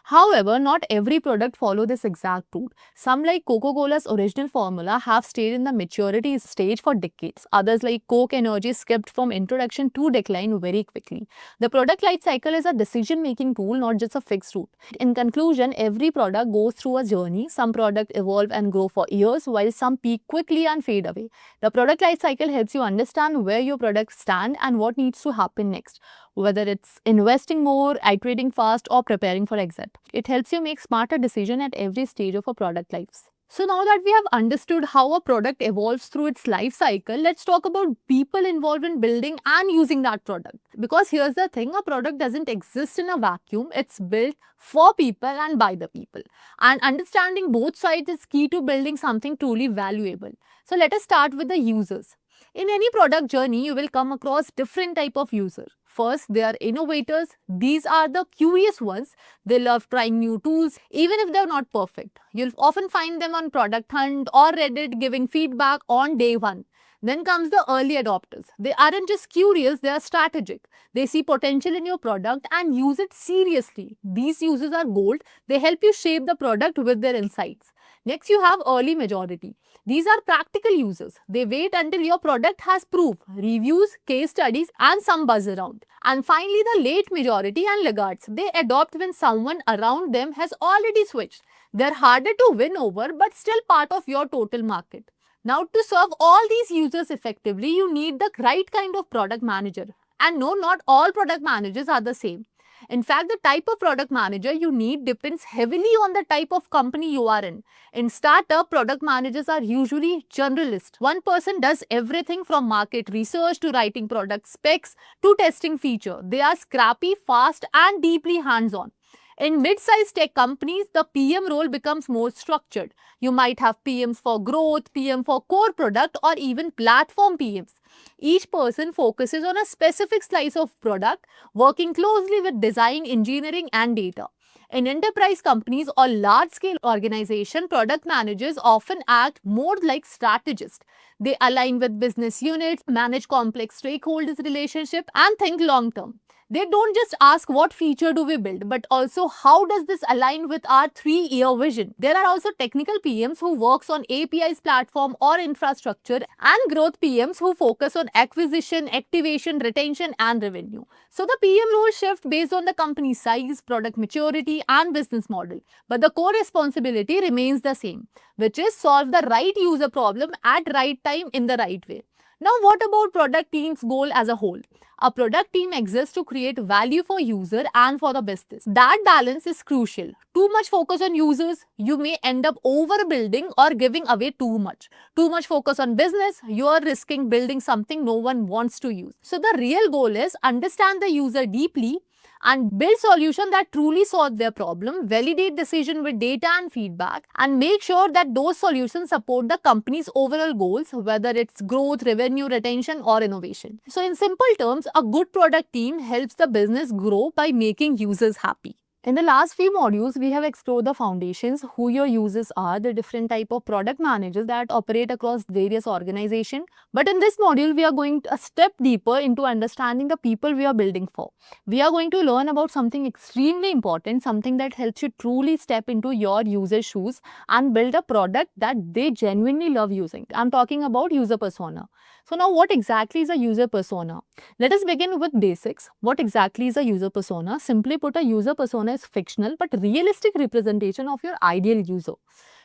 [SPEAKER 2] However, not every product follows this exact route. Some like Coca-Cola's original formula have stayed in the maturity stage for decades. Others like Coke Energy skipped from introduction to decline very quickly. The product life cycle is a decision-making tool, not just a fixed route. In conclusion, every product goes through a journey. Some products evolve and grow for years, while some peak quickly and fade away. The product life cycle helps you understand where your products stand and what needs to happen next, whether it's investing more, iterating fast, or preparing for exit. It helps you make smarter decisions at every stage of a product life. So now that we have understood how a product evolves through its life cycle, let's talk about people involved in building and using that product. Because here's the thing, a product doesn't exist in a vacuum. It's built for people and by the people. And understanding both sides is key to building something truly valuable. So let us start with the users. In any product journey, you will come across different type of user. First, they are innovators. These are the curious ones. They love trying new tools, even if they're not perfect. You'll often find them on Product Hunt or Reddit giving feedback on day one. Then comes the early adopters. They aren't just curious, they are strategic. They see potential in your product and use it seriously. These users are gold. They help you shape the product with their insights. Next, you have early majority. These are practical users. They wait until your product has proof, reviews, case studies, and some buzz around. And finally, the late majority and laggards. They adopt when someone around them has already switched. They're harder to win over, but still part of your total market. Now, to serve all these users effectively, you need the right kind of product manager. And no, not all product managers are the same. In fact, the type of product manager you need depends heavily on the type of company you are in. In startup, product managers are usually generalists. One person does everything from market research to writing product specs to testing feature. They are scrappy, fast, and deeply hands-on. In mid-sized tech companies, the PM role becomes more structured. You might have PMs for growth, PM for core product, or even platform PMs. Each person focuses on a specific slice of product, working closely with design, engineering, and data. In enterprise companies or large-scale organizations, product managers often act more like strategists. They align with business units, manage complex stakeholders relationship, and think long-term. They don't just ask what feature do we build, but also how does this align with our 3-year vision. There are also technical PMs who works on APIs platform or infrastructure, and growth PMs who focus on acquisition, activation, retention, and revenue. So the PM role shifts based on the company size, product maturity, and business model. But the core responsibility remains the same, which is solve the right user problem at right time in the right way. Now, what about product team's goal as a whole? A product team exists to create value for user and for the business. That balance is crucial. Too much focus on users, you may end up overbuilding or giving away too much. Too much focus on business, you are risking building something no one wants to use. So the real goal is understand the user deeply and build solutions that truly solve their problem, validate decision with data and feedback, and make sure that those solutions support the company's overall goals, whether it's growth, revenue, retention, or innovation. So in simple terms, a good product team helps the business grow by making users happy. In the last few modules, we have explored the foundations, who your users are, the different type of product managers that operate across various organizations. But in this module, we are going a step deeper into understanding the people we are building for. We are going to learn about something extremely important, something that helps you truly step into your user shoes and build a product that they genuinely love using. I'm talking about user persona. So now, what exactly is a user persona? Let us begin with basics. What exactly is a user persona? Simply put, a user persona is fictional but realistic representation of your ideal user.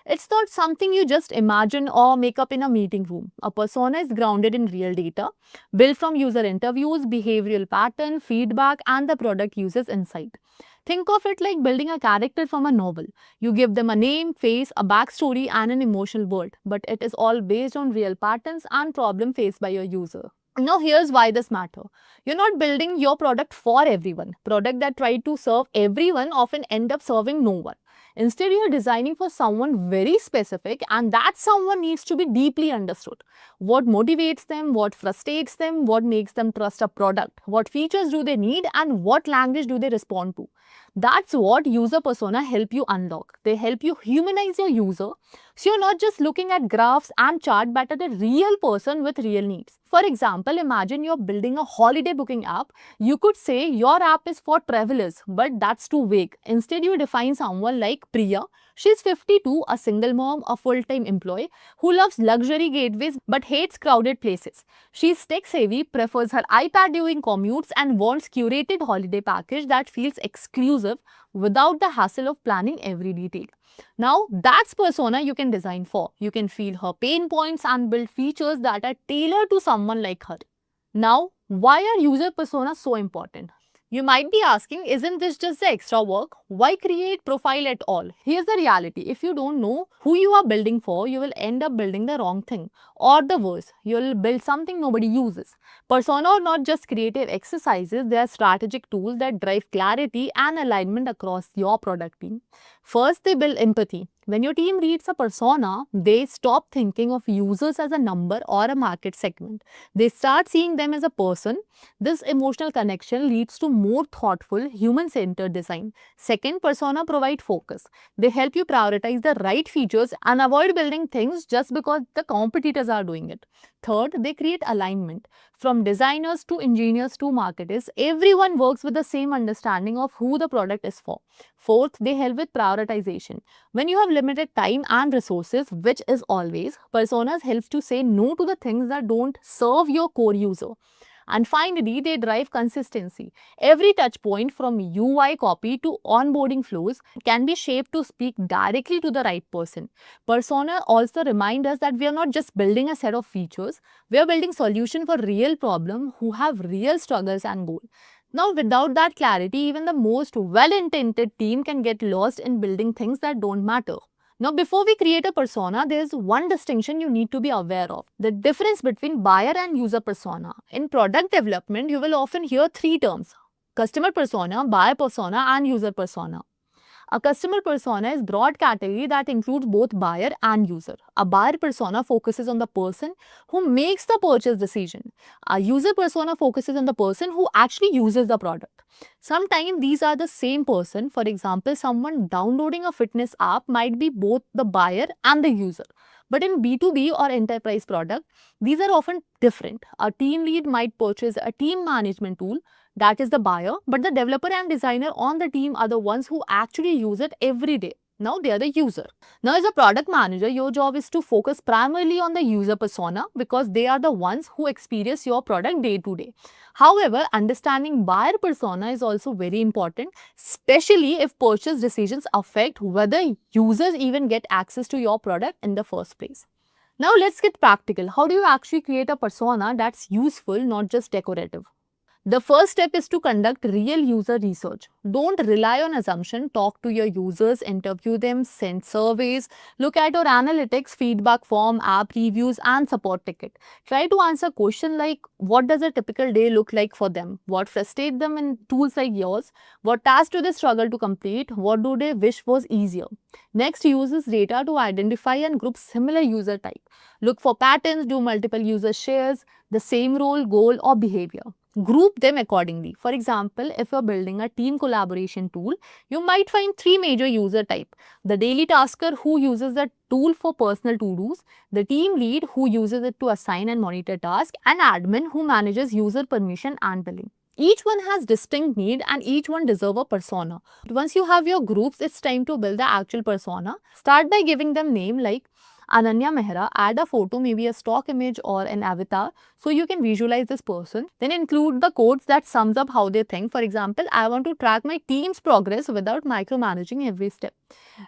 [SPEAKER 2] It's not something you just imagine or make up in a meeting room. A persona is grounded in real data, built from user interviews, behavioral pattern, feedback, and the product user's insight. Think of it like building a character from a novel. You give them a name, face, a backstory, and an emotional world, but it is all based on real patterns and problems faced by your user. Now, here's why this matters. You're not building your product for everyone. Products that try to serve everyone often end up serving no one. Instead, you're designing for someone very specific, and that someone needs to be deeply understood. What motivates them, what frustrates them, what makes them trust a product, what features do they need, and what language do they respond to. That's what user persona help you unlock. They help you humanize your user. So you're not just looking at graphs and chart, but at a real person with real needs. For example, imagine you're building a holiday booking app. You could say your app is for travelers, but that's too vague. Instead, you define someone like Priya. She's 52, a single mom, a full-time employee who loves luxury gateways but hates crowded places. She's tech-savvy, prefers her iPad during commutes, and wants curated holiday package that feels exclusive without the hassle of planning every detail. Now, that's persona you can design for. You can feel her pain points and build features that are tailored to someone like her. Now, why are user personas so important? You might be asking, isn't this just the extra work? Why create profile at all? Here's the reality. If you don't know who you are building for, you will end up building the wrong thing. Or the worse, you'll build something nobody uses. Persona are not just creative exercises, they are strategic tools that drive clarity and alignment across your product team. First, they build empathy. When your team reads a persona, they stop thinking of users as a number or a market segment. They start seeing them as a person. This emotional connection leads to more thoughtful, human-centered design. Second, persona provide focus. They help you prioritize the right features and avoid building things just because the competitors are doing it. Third, they create alignment. From designers to engineers to marketers, everyone works with the same understanding of who the product is for. Fourth, they help with prioritization. When you have limited time and resources, which is always, personas help to say no to the things that don't serve your core user. And finally, they drive consistency. Every touch point from UI copy to onboarding flows can be shaped to speak directly to the right person. Persona also remind us that we are not just building a set of features, we are building solution for real problems who have real struggles and goals. Now, without that clarity, even the most well-intended team can get lost in building things that don't matter. Now, before we create a persona, there's one distinction you need to be aware of: the difference between buyer and user persona. In product development, you will often hear three terms: customer persona, buyer persona, and user persona. A customer persona is broad category that includes both buyer and user. A buyer persona focuses on the person who makes the purchase decision. A user persona focuses on the person who actually uses the product. Sometimes these are the same person. For example, someone downloading a fitness app might be both the buyer and the user. But in B2B or enterprise product, these are often different. A team lead might purchase a team management tool, that is the buyer, but the developer and designer on the team are the ones who actually use it every day. Now they are the user. Now, as a product manager, your job is to focus primarily on the user persona because they are the ones who experience your product day to day. However, understanding buyer persona is also very important, especially if purchase decisions affect whether users even get access to your product in the first place. Now let's get practical. How do you actually create a persona that's useful, not just decorative? The first step is to conduct real user research. Don't rely on assumption. Talk to your users, interview them, send surveys, look at your analytics, feedback form, app reviews, and support ticket. Try to answer questions like what does a typical day look like for them? What frustrates them in tools like yours? What tasks do they struggle to complete? What do they wish was easier? Next, use this data to identify and group similar user type. Look for patterns. Do multiple user shares the same role, goal, or behavior? Group them accordingly. For example, if you're building a team collaboration tool, you might find three major user type: the daily tasker who uses the tool for personal to-dos, the team lead who uses it to assign and monitor tasks, and admin who manages user permission and billing. Each one has distinct need and each one deserve a persona. Once you have your groups, it's time to build the actual persona. Start by giving them name like Ananya Mehra. Add a photo, maybe a stock image or an avatar, so you can visualize this person. Then include the codes that sums up how they think. For example, I want to track my team's progress without micromanaging every step.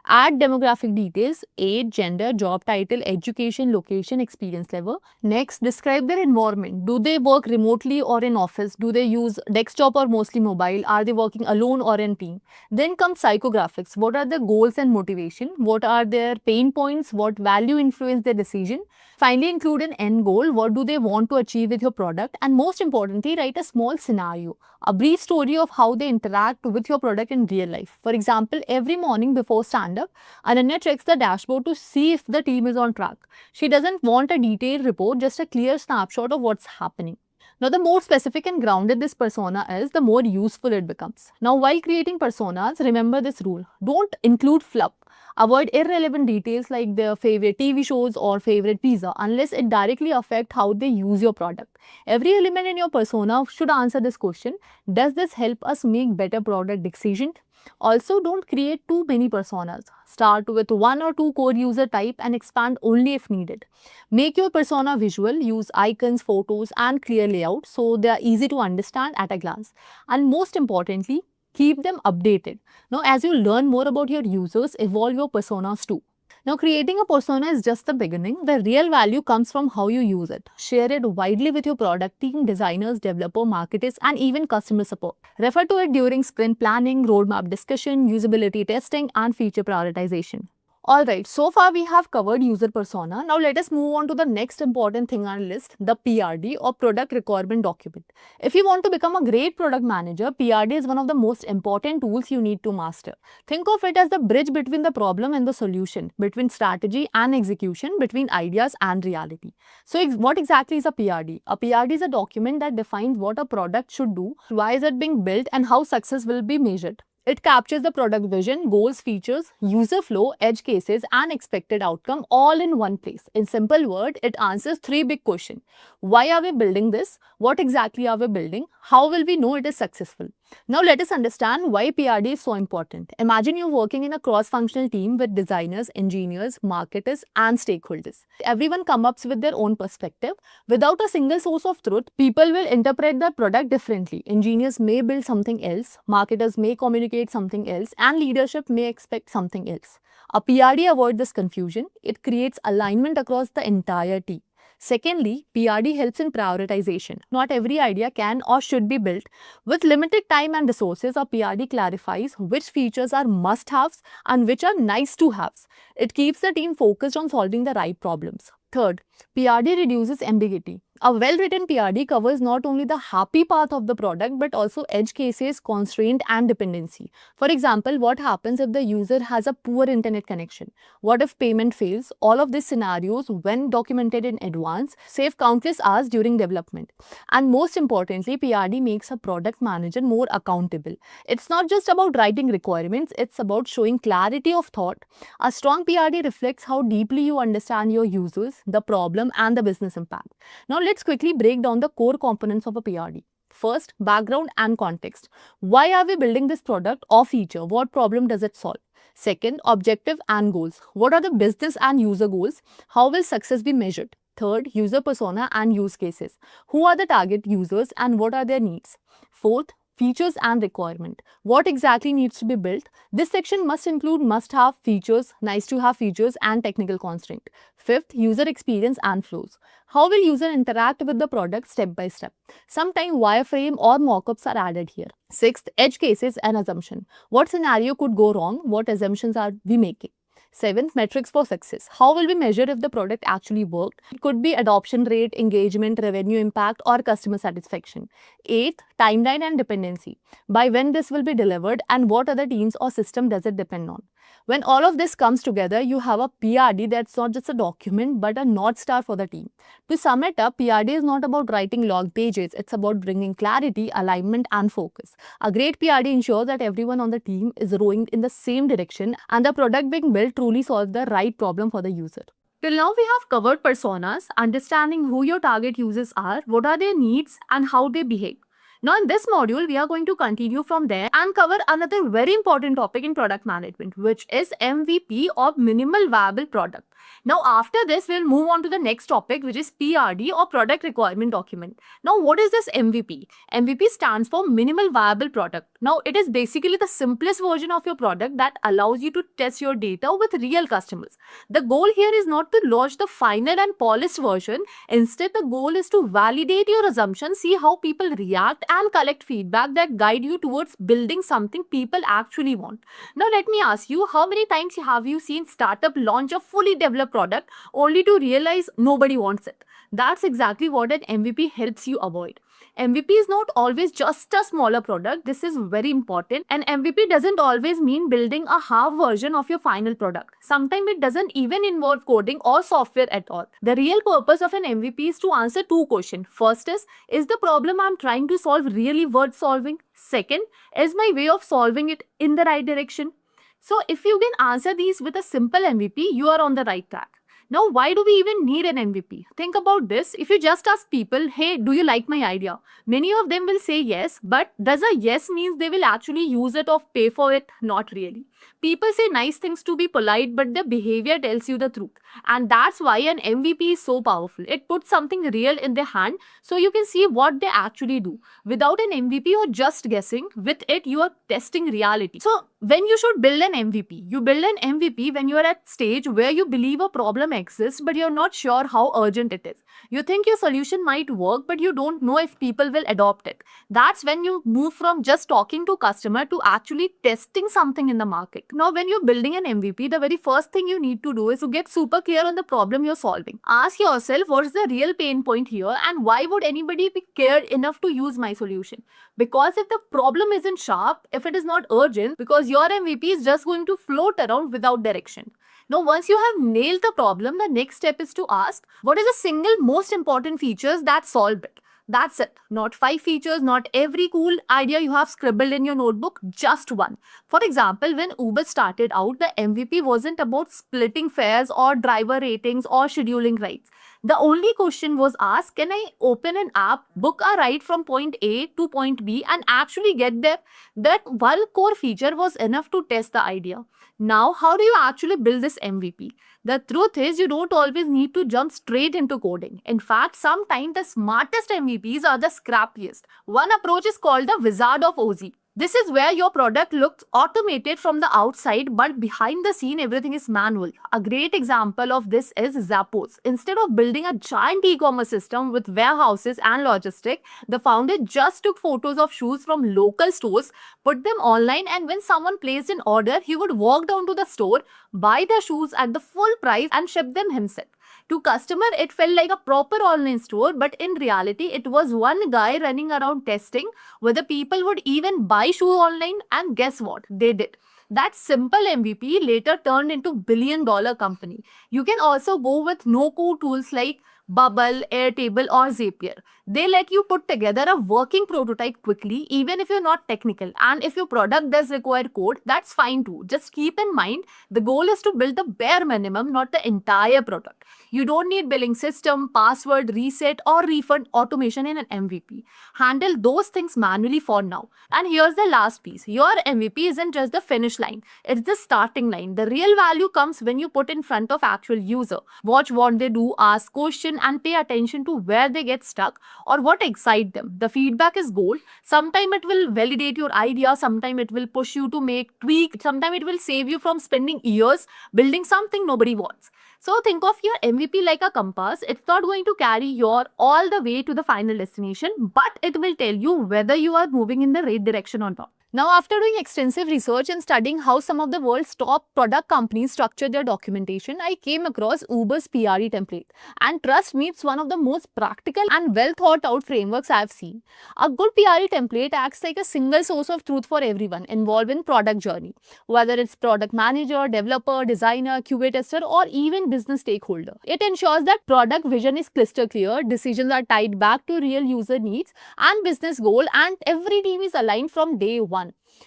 [SPEAKER 2] Add demographic details: age, gender, job title, education, location, experience level. Next, describe their environment. Do they work remotely or in office? Do they use desktop or mostly mobile? Are they working alone or in team? Then comes psychographics. What are their goals and motivation? What are their pain points? What value influence their decision? Finally, include an end goal. What do they want to achieve with your product? And most importantly, write a small scenario, a brief story of how they interact with your product in real life. For example, every morning before stand-up, Ananya checks the dashboard to see if the team is on track. She doesn't want a detailed report, just a clear snapshot of what's happening. Now, the more specific and grounded this persona is, the more useful it becomes. Now, while creating personas, remember this rule: don't include fluff. Avoid irrelevant details like their favorite TV shows or favorite pizza unless it directly affects how they use your product. Every element in your persona should answer this question: does this help us make better product decisions? Also, don't create too many personas. Start with one or two core user type and expand only if needed. Make your persona visual. Use icons, photos, and clear layout so they are easy to understand at a glance. And most importantly, keep them updated. Now, as you learn more about your users, evolve your personas too. Now, creating a persona is just the beginning. The real value comes from how you use it. Share it widely with your product team, designers, developer, marketers, and even customer support. Refer to it during sprint planning, roadmap discussion, usability testing, and feature prioritization. Alright, so far we have covered user persona. Now let us move on to the next important thing on our list, the PRD or product requirement document. If you want to become a great product manager, PRD is one of the most important tools you need to master. Think of it as the bridge between the problem and the solution, between strategy and execution, between ideas and reality. So what exactly is a PRD? A PRD is a document that defines what a product should do, why is it being built, and how success will be measured. It captures the product vision, goals, features, user flow, edge cases, and expected outcome all in one place. In simple words, it answers three big questions. Why are we building this? What exactly are we building? How will we know it is successful? Now let us understand why PRD is so important. Imagine you working in a cross-functional team with designers, engineers, marketers, and stakeholders. Everyone comes up with their own perspective. Without a single source of truth, people will interpret the product differently. Engineers may build something else, marketers may communicate something else, and leadership may expect something else. A PRD avoids this confusion. It creates alignment across the entire team. Secondly, PRD helps in prioritization. Not every idea can or should be built. With limited time and resources, a PRD clarifies which features are must-haves and which are nice-to-haves. It keeps the team focused on solving the right problems. Third, PRD reduces ambiguity. A well-written PRD covers not only the happy path of the product but also edge cases, constraint, and dependency. For example, what happens if the user has a poor internet connection? What if payment fails? All of these scenarios, when documented in advance, save countless hours during development. And most importantly, PRD makes a product manager more accountable. It's not just about writing requirements, it's about showing clarity of thought. A strong PRD reflects how deeply you understand your users, the problem, and the business impact. Now let's quickly break down the core components of a PRD. First, background and context. Why are we building this product or feature? What problem does it solve? Second, objective and goals. What are the business and user goals? How will success be measured? Third, user persona and use cases. Who are the target users and what are their needs? Fourth, features and requirement. What exactly needs to be built? This section must include must-have features, nice-to-have features, and technical constraint. Fifth, user experience and flows. How will user interact with the product step by step? Sometimes wireframe or mockups are added here. Sixth, edge cases and assumption. What scenario could go wrong? What assumptions are we making? Seventh, metrics for success. How will we measure if the product actually worked? It could be adoption rate, engagement, revenue impact, or customer satisfaction. Eighth, timeline and dependency. By when this will be delivered and what other teams or system does it depend on? When all of this comes together, you have a PRD that's not just a document but a North Star for the team. To sum it up, PRD is not about writing log pages, it's about bringing clarity, alignment, and focus. A great PRD ensures that everyone on the team is rowing in the same direction and the product being built truly solves the right problem for the user. Till now, we have covered personas, understanding who your target users are, what are their needs, and how they behave. Now, in this module, we are going to continue from there and cover another very important topic in product management, which is MVP or minimal viable product. Now, after this, we'll move on to the next topic, which is PRD or product requirement document. Now, what is this MVP? MVP stands for minimal viable product. Now, it is basically the simplest version of your product that allows you to test your data with real customers. The goal here is not to launch the final and polished version. Instead, the goal is to validate your assumptions, see how people react, and collect feedback that guide you towards building something people actually want. Now, let me ask you, how many times have you seen startup launch a fully developed product only to realize nobody wants it? That's exactly what an MVP helps you avoid. MVP is not always just a smaller product. This is very important. And MVP doesn't always mean building a half version of your final product. Sometimes it doesn't even involve coding or software at all. The real purpose of an MVP is to answer two questions. First is the problem I'm trying to solve really worth solving? Second, is my way of solving it in the right direction? So if you can answer these with a simple MVP, you are on the right track. Now, why do we even need an MVP? Think about this. If you just ask people, hey, do you like my idea? Many of them will say yes, but does a yes means they will actually use it or pay for it? Not really. People say nice things to be polite, but their behavior tells you the truth. And that's why an MVP is so powerful. It puts something real in their hand so you can see what they actually do. Without an MVP, you're just guessing. With it, you are testing reality. So, when you should build an MVP? You build an MVP when you are at stage where you believe a problem exists, but you're not sure how urgent it is. You think your solution might work, but you don't know if people will adopt it. That's when you move from just talking to customer to actually testing something in the market. kick. Now, when you're building an MVP, the very first thing you need to do is to get super clear on the problem you're solving. Ask yourself, what is the real pain point here and why would anybody be cared enough to use my solution? Because if the problem isn't sharp, if it is not urgent, because your MVP is just going to float around without direction. Now, once you have nailed the problem, the next step is to ask, what is the single most important features that solve it? That's it. Not 5 features, not every cool idea you have scribbled in your notebook, just one. For example, when Uber started out, the MVP wasn't about splitting fares or driver ratings or scheduling rides. The only question was asked, can I open an app, book a ride from point A to point B and actually get there? That one core feature was enough to test the idea. Now, how do you actually build this MVP? The truth is, you don't always need to jump straight into coding. In fact, sometimes the smartest MVPs are the scrappiest. One approach is called the Wizard of Oz. This is where your product looks automated from the outside, but behind the scene, everything is manual. A great example of this is Zappos. Instead of building a giant e-commerce system with warehouses and logistics, the founder just took photos of shoes from local stores, put them online, and when someone placed an order, he would walk down to the store, buy the shoes at the full price, and ship them himself. To customer, it felt like a proper online store, but in reality, it was one guy running around testing whether people would even buy shoe online, and guess what? They did. That simple MVP later turned into billion-dollar company. You can also go with no-code tools like Bubble, Airtable or Zapier. They let you put together a working prototype quickly even if you're not technical. And if your product does require code, that's fine too. Just keep in mind, the goal is to build the bare minimum, not the entire product. You don't need billing system, password, reset or refund automation in an MVP. Handle those things manually for now. And here's the last piece. Your MVP isn't just the finish line. It's the starting line. The real value comes when you put in front of actual user. Watch what they do, ask questions and pay attention to where they get stuck or what excites them. The feedback is gold. Sometimes it will validate your idea, sometimes it will push you to make tweaks, sometimes it will save you from spending years building something nobody wants. So think of your MVP like a compass. It's not going to carry you all the way to the final destination, but it will tell you whether you are moving in the right direction or not. Now, after doing extensive research and studying how some of the world's top product companies structure their documentation, I came across Uber's PRE template. And trust me, it's one of the most practical and well thought out frameworks I've seen. A good PRE template acts like a single source of truth for everyone involved in product journey, whether it's product manager, developer, designer, QA tester, or even business stakeholder. It ensures that product vision is crystal clear, decisions are tied back to real user needs and business goal, and every team is aligned from day one.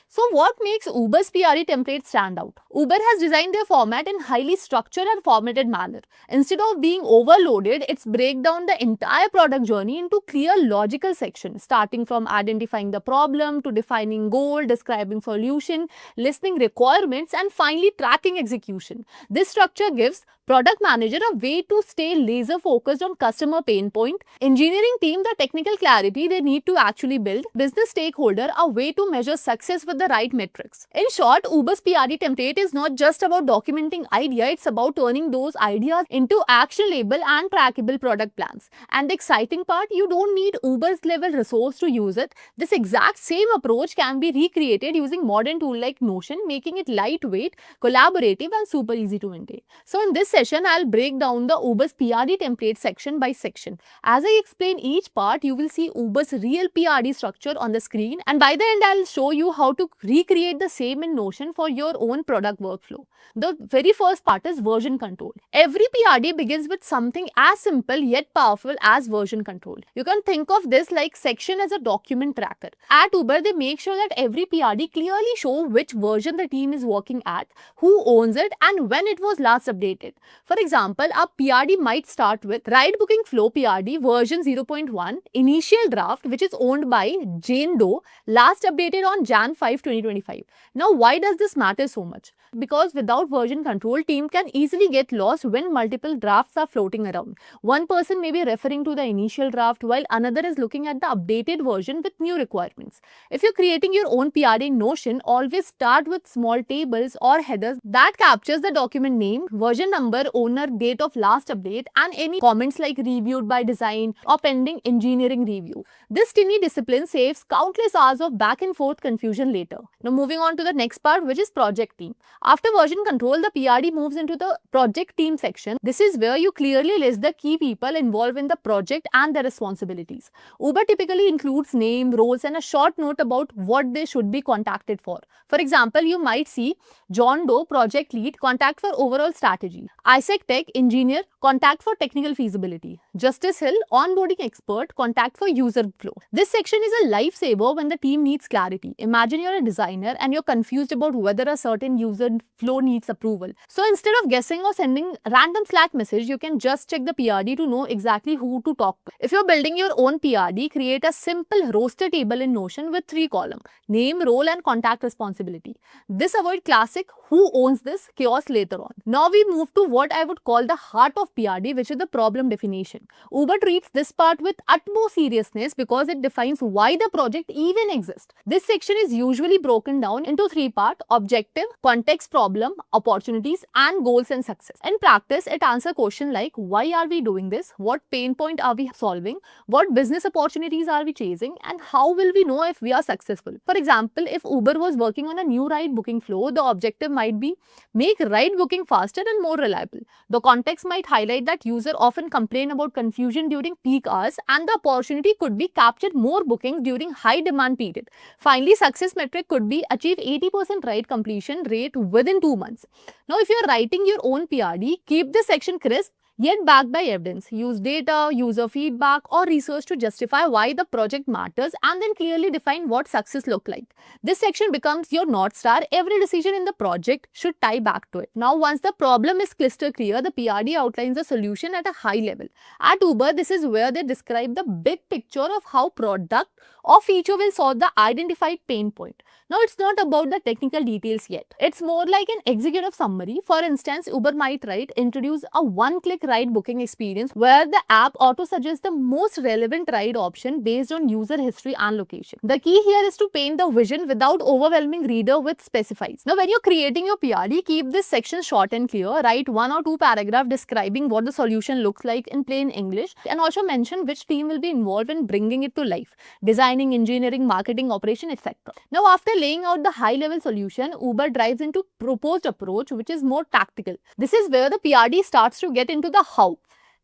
[SPEAKER 2] So what makes Uber's PRE template stand out? Uber has designed their format in highly structured and formatted manner. Instead of being overloaded, it's break down the entire product journey into clear logical sections, starting from identifying the problem to defining goal, describing solution, listening requirements, and finally tracking execution. This structure gives product manager a way to stay laser focused on customer pain point, engineering team the technical clarity they need to actually build, business stakeholder a way to measure success with the right metrics. In short, Uber's PRE template is not just about documenting idea, it's about turning those ideas into actionable and trackable product plans. And the exciting part, you don't need Uber's level resource to use it. This exact same approach can be recreated using modern tool like Notion, making it lightweight, collaborative and super easy to maintain. So in this session, I'll break down the Uber's PRE template section by section. As I explain each part, you will see Uber's real PRE structure on the screen, and by the end, I'll show you how to recreate the same in Notion for your own product workflow. The very first part is version control. Every PRD begins with something as simple yet powerful as version control. You can think of this like section as a document tracker. At Uber, they make sure that every PRD clearly show which version the team is working at, who owns it, and when it was last updated. For example, a PRD might start with Ride Booking Flow PRD version 0.1, initial draft, which is owned by Jane Doe, last updated on Jan 5, 2025. Now, why does this matter so much? because without version control, team can easily get lost when multiple drafts are floating around. One person may be referring to the initial draft while another is looking at the updated version with new requirements. If you're creating your own PRD in Notion, always start with small tables or headers that captures the document name, version number, owner, date of last update, and any comments like reviewed by design or pending engineering review. This tiny discipline saves countless hours of back and forth confusion later. Now moving on to the next part, which is project team. After version control, the PRD moves into the project team section. This is where you clearly list the key people involved in the project and their responsibilities. Uber typically includes name, roles, and a short note about what they should be contacted for. For example, you might see John Doe, project lead, contact for overall strategy. Isaac Tech, engineer, contact for technical feasibility. Justice Hill, onboarding expert, contact for user flow. This section is a lifesaver when the team needs clarity. Imagine you're a designer and you're confused about whether a certain user flow needs approval. So instead of guessing or sending random Slack message, you can just check the PRD to know exactly who to talk to. If you're building your own PRD, create a simple roster table in Notion with 3 columns: name, role, and contact responsibility. This avoids classic who owns this chaos later on. Now we move to what I would call the heart of PRD, which is the problem definition. Uber treats this part with utmost seriousness because it defines why the project even exists. This section is usually broken down into 3 parts: objective, context, problem, opportunities, and goals and success. In practice, it answers questions like why are we doing this, what pain point are we solving, what business opportunities are we chasing, and how will we know if we are successful. For example, if Uber was working on a new ride booking flow, the objective might be make ride booking faster and more reliable. The context might highlight that users often complain about confusion during peak hours, and the opportunity could be captured more bookings during high demand period. Finally, success metric could be achieve 80% ride completion rate within 2 months. Now, if you're writing your own PRD, keep this section crisp yet backed by evidence. Use data, user feedback, or research to justify why the project matters, and then clearly define what success looks like. This section becomes your North Star. Every decision in the project should tie back to it. Now, once the problem is crystal clear, the PRD outlines the solution at a high level. At Uber, this is where they describe the big picture of how product or feature will solve the identified pain point. Now, it's not about the technical details yet. It's more like an executive summary. For instance, Uber might write, introduce a one-click ride booking experience where the app auto-suggests the most relevant ride option based on user history and location. The key here is to paint the vision without overwhelming reader with specifies. Now, when you're creating your PRD, keep this section short and clear. Write 1 or 2 paragraphs describing what the solution looks like in plain English, and also mention which team will be involved in bringing it to life: designing, engineering, marketing, operation, etc. Now, after laying out the high-level solution, Uber drives into proposed approach, which is more tactical. This is where the PRD starts to get into the how.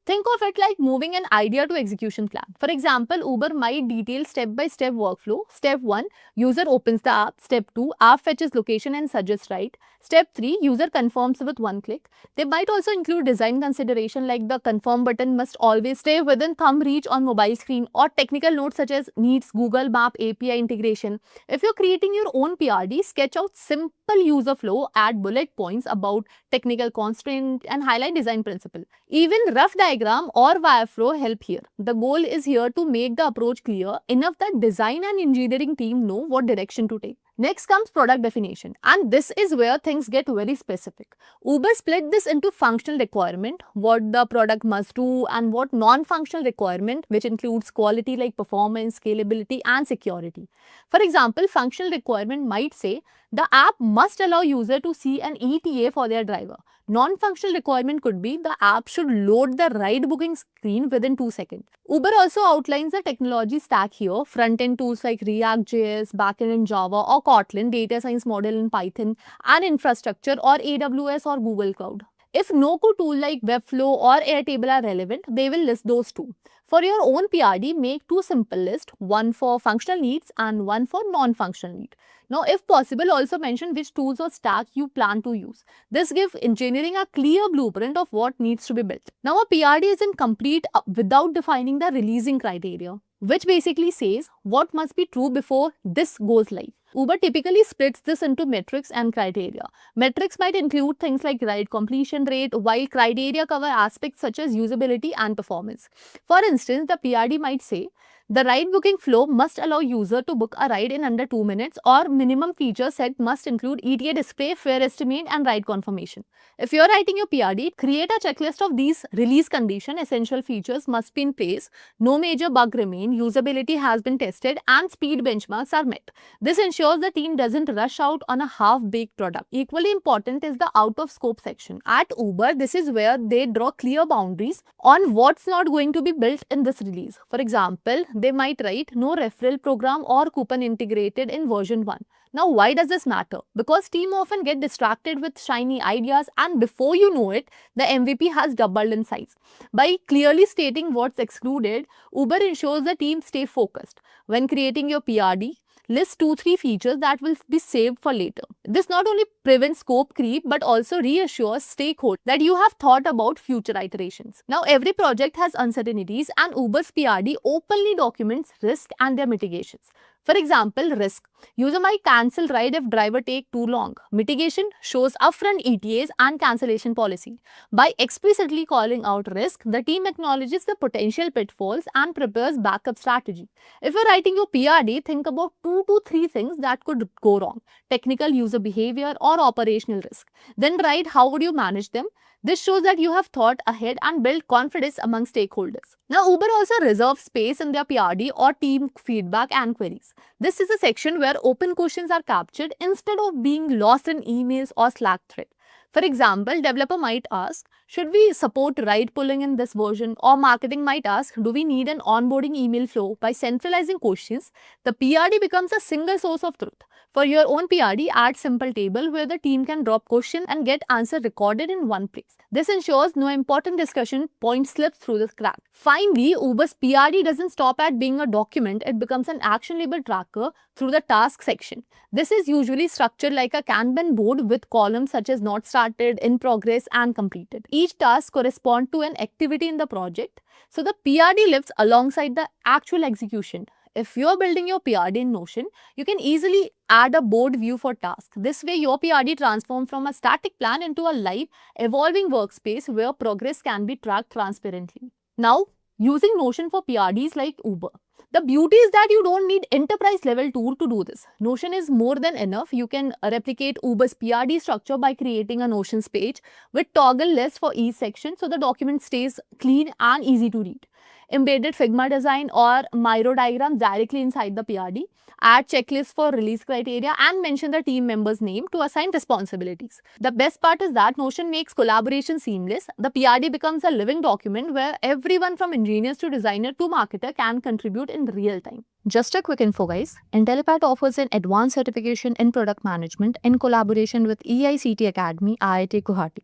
[SPEAKER 2] Think of it like moving an idea to execution plan. For example, Uber might detail step-by-step workflow. Step 1, user opens the app. Step 2, app fetches location and suggests ride. Step 3, user confirms with one click. They might also include design consideration like the confirm button must always stay within thumb reach on mobile screen, or technical notes such as needs Google Map API integration. If you're creating your own PRD, sketch out simple user flow, add bullet points about technical constraint, and highlight design principle. Even rough diagram or wireflow help here. The goal is here to make the approach clear enough that design and engineering team know what direction to take. Next comes product definition, and this is where things get very specific. Uber split this into functional requirement, what the product must do, and what non-functional requirement, which includes quality like performance, scalability, and security. For example, functional requirement might say the app must allow user to see an ETA for their driver. Non-functional requirement could be the app should load the ride booking screen within 2 seconds. Uber also outlines the technology stack here: front-end tools like React.js, backend in Java or Kotlin, data science model in Python, and infrastructure or AWS or Google Cloud. If no-code tool like Webflow or Airtable are relevant, they will list those too. For your own PRD, make 2 simple lists, one for functional needs and one for non-functional needs. Now, if possible, also mention which tools or stack you plan to use. This gives engineering a clear blueprint of what needs to be built. Now, a PRD isn't complete without defining the releasing criteria, which basically says what must be true before this goes live. Uber typically splits this into metrics and criteria. Metrics might include things like ride completion rate, while criteria cover aspects such as usability and performance. For instance, the PRD might say The ride booking flow must allow user to book a ride in under 2 minutes, or minimum feature set must include ETA display, fare estimate and ride confirmation. If you're writing your PRD, create a checklist of these release condition. Essential features must be in place, no major bug remain, usability has been tested and speed benchmarks are met. This ensures the team doesn't rush out on a half-baked product. Equally important is the out-of-scope section. At Uber, this is where they draw clear boundaries on what's not going to be built in this release. For example, they might write no referral program or coupon integrated in version 1. Now, why does this matter? Because team often get distracted with shiny ideas, and before you know it, the MVP has doubled in size. By clearly stating what's excluded, Uber ensures the team stay focused. When creating your PRD, list 2-3 features that will be saved for later. This not only prevents scope creep but also reassures stakeholders that you have thought about future iterations. Now, every project has uncertainties, and Uber's PRD openly documents risk and their mitigations. For example, risk. User might cancel ride if driver take too long. Mitigation shows upfront ETAs and cancellation policy. By explicitly calling out risk, the team acknowledges the potential pitfalls and prepares backup strategy. If you're writing your PRD, think about 2 to 3 things that could go wrong: technical, user behavior or operational risk. Then write how would you manage them. This shows that you have thought ahead and built confidence among stakeholders. Now, Uber also reserves space in their PRD or team feedback and queries. This is a section where open questions are captured instead of being lost in emails or Slack thread. For example, developer might ask, should we support ride pulling in this version? Or marketing might ask, do we need an onboarding email flow? By centralizing questions, the PRD becomes a single source of truth. For your own PRD, add simple table where the team can drop question and get answer recorded in one place. This ensures no important discussion point slips through the crack. Finally, Uber's PRD doesn't stop at being a document, it becomes an action label tracker through the task section. This is usually structured like a Kanban board with columns such as not started, in progress and completed. Each task corresponds to an activity in the project, so the PRD lives alongside the actual execution. If you're building your PRD in Notion, you can easily add a board view for tasks. This way, your PRD transforms from a static plan into a live, evolving workspace where progress can be tracked transparently. Now, using Notion for PRDs like Uber. The beauty is that you don't need enterprise level tool to do this. Notion is more than enough. You can replicate Uber's PRD structure by creating a Notions page with toggle lists for each section so the document stays clean and easy to read. Embedded Figma design or Miro diagram directly inside the PRD. Add checklists for release criteria and mention the team member's name to assign responsibilities. The best part is that Notion makes collaboration seamless. The PRD becomes a living document where everyone from engineers to designer to marketer can contribute in real time. Just a quick info guys, Intellipaat offers an advanced certification in product management in collaboration with EICT Academy, IIT Guwahati.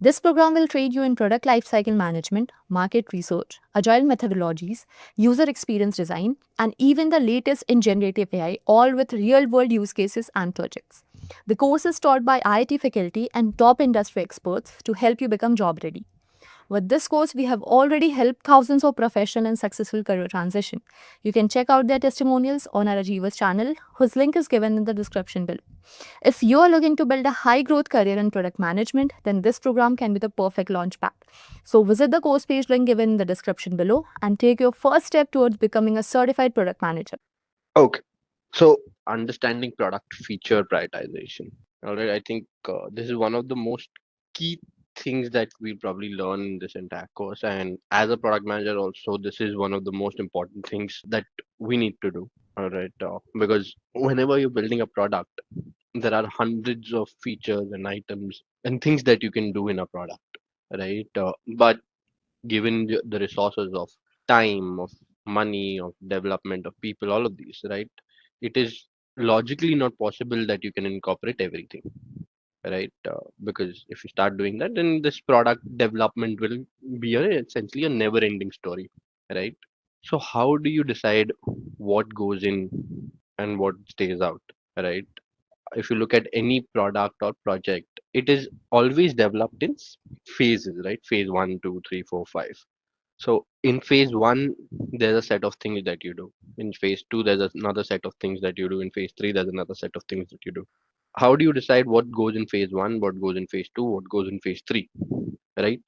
[SPEAKER 2] This program will train you in product lifecycle management, market research, agile methodologies, user experience design, and even the latest in generative AI, all with real-world use cases and projects. The course is taught by IIT faculty and top industry experts to help you become job ready. With this course, we have already helped thousands of professional and successful career transition. You can check out their testimonials on our Achievers channel, whose link is given in the description below. If you are looking to build a high growth career in product management, then this program can be the perfect launch pad. So visit the course page link given in the description below and take your first step towards becoming a certified product manager.
[SPEAKER 3] Okay, so understanding product feature prioritization. All right, I think this is one of the most key things that we'll probably learn in this entire course. And as a product manager, also, this is one of the most important things that we need to do. All right, because whenever you're building a product, there are hundreds of features and items and things that you can do in a product, right? But given the resources of time, of money, of development of people, all of these, right? It is logically not possible that you can incorporate everything, right? Because if you start doing that, then this product development will be essentially a never-ending story, right? So how do you decide what goes in and what stays out, right? If you look at any product or project, it is always developed in phases, right? Phase one, two, three, four, five. So in phase one, there's a set of things that you do. In phase two, there's another set of things that you do. In phase three, there's another set of things that you do. How do you decide what goes in phase one, what goes in phase two, what goes in phase three, right?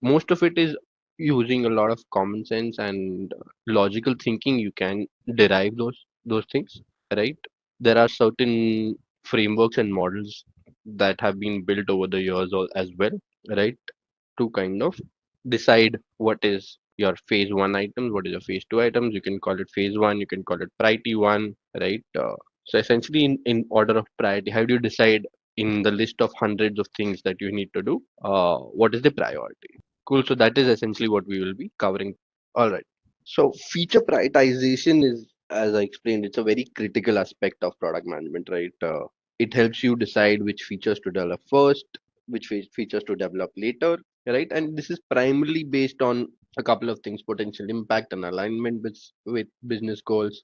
[SPEAKER 3] Most of it is using a lot of common sense and logical thinking, you can derive those things, right? There are certain frameworks and models that have been built over the years as well, right? To kind of decide what is your phase one items, what is your phase two items. You can call it phase one, you can call it priority one, right? So essentially, in order of priority, how do you decide in the list of hundreds of things that you need to do? What is the priority? Cool. So that is essentially what we will be covering. All right. So feature prioritization is, as I explained, it's a very critical aspect of product management, right? It helps you decide which features to develop first, which features to develop later, right? And this is primarily based on a couple of things: potential impact and alignment with business goals,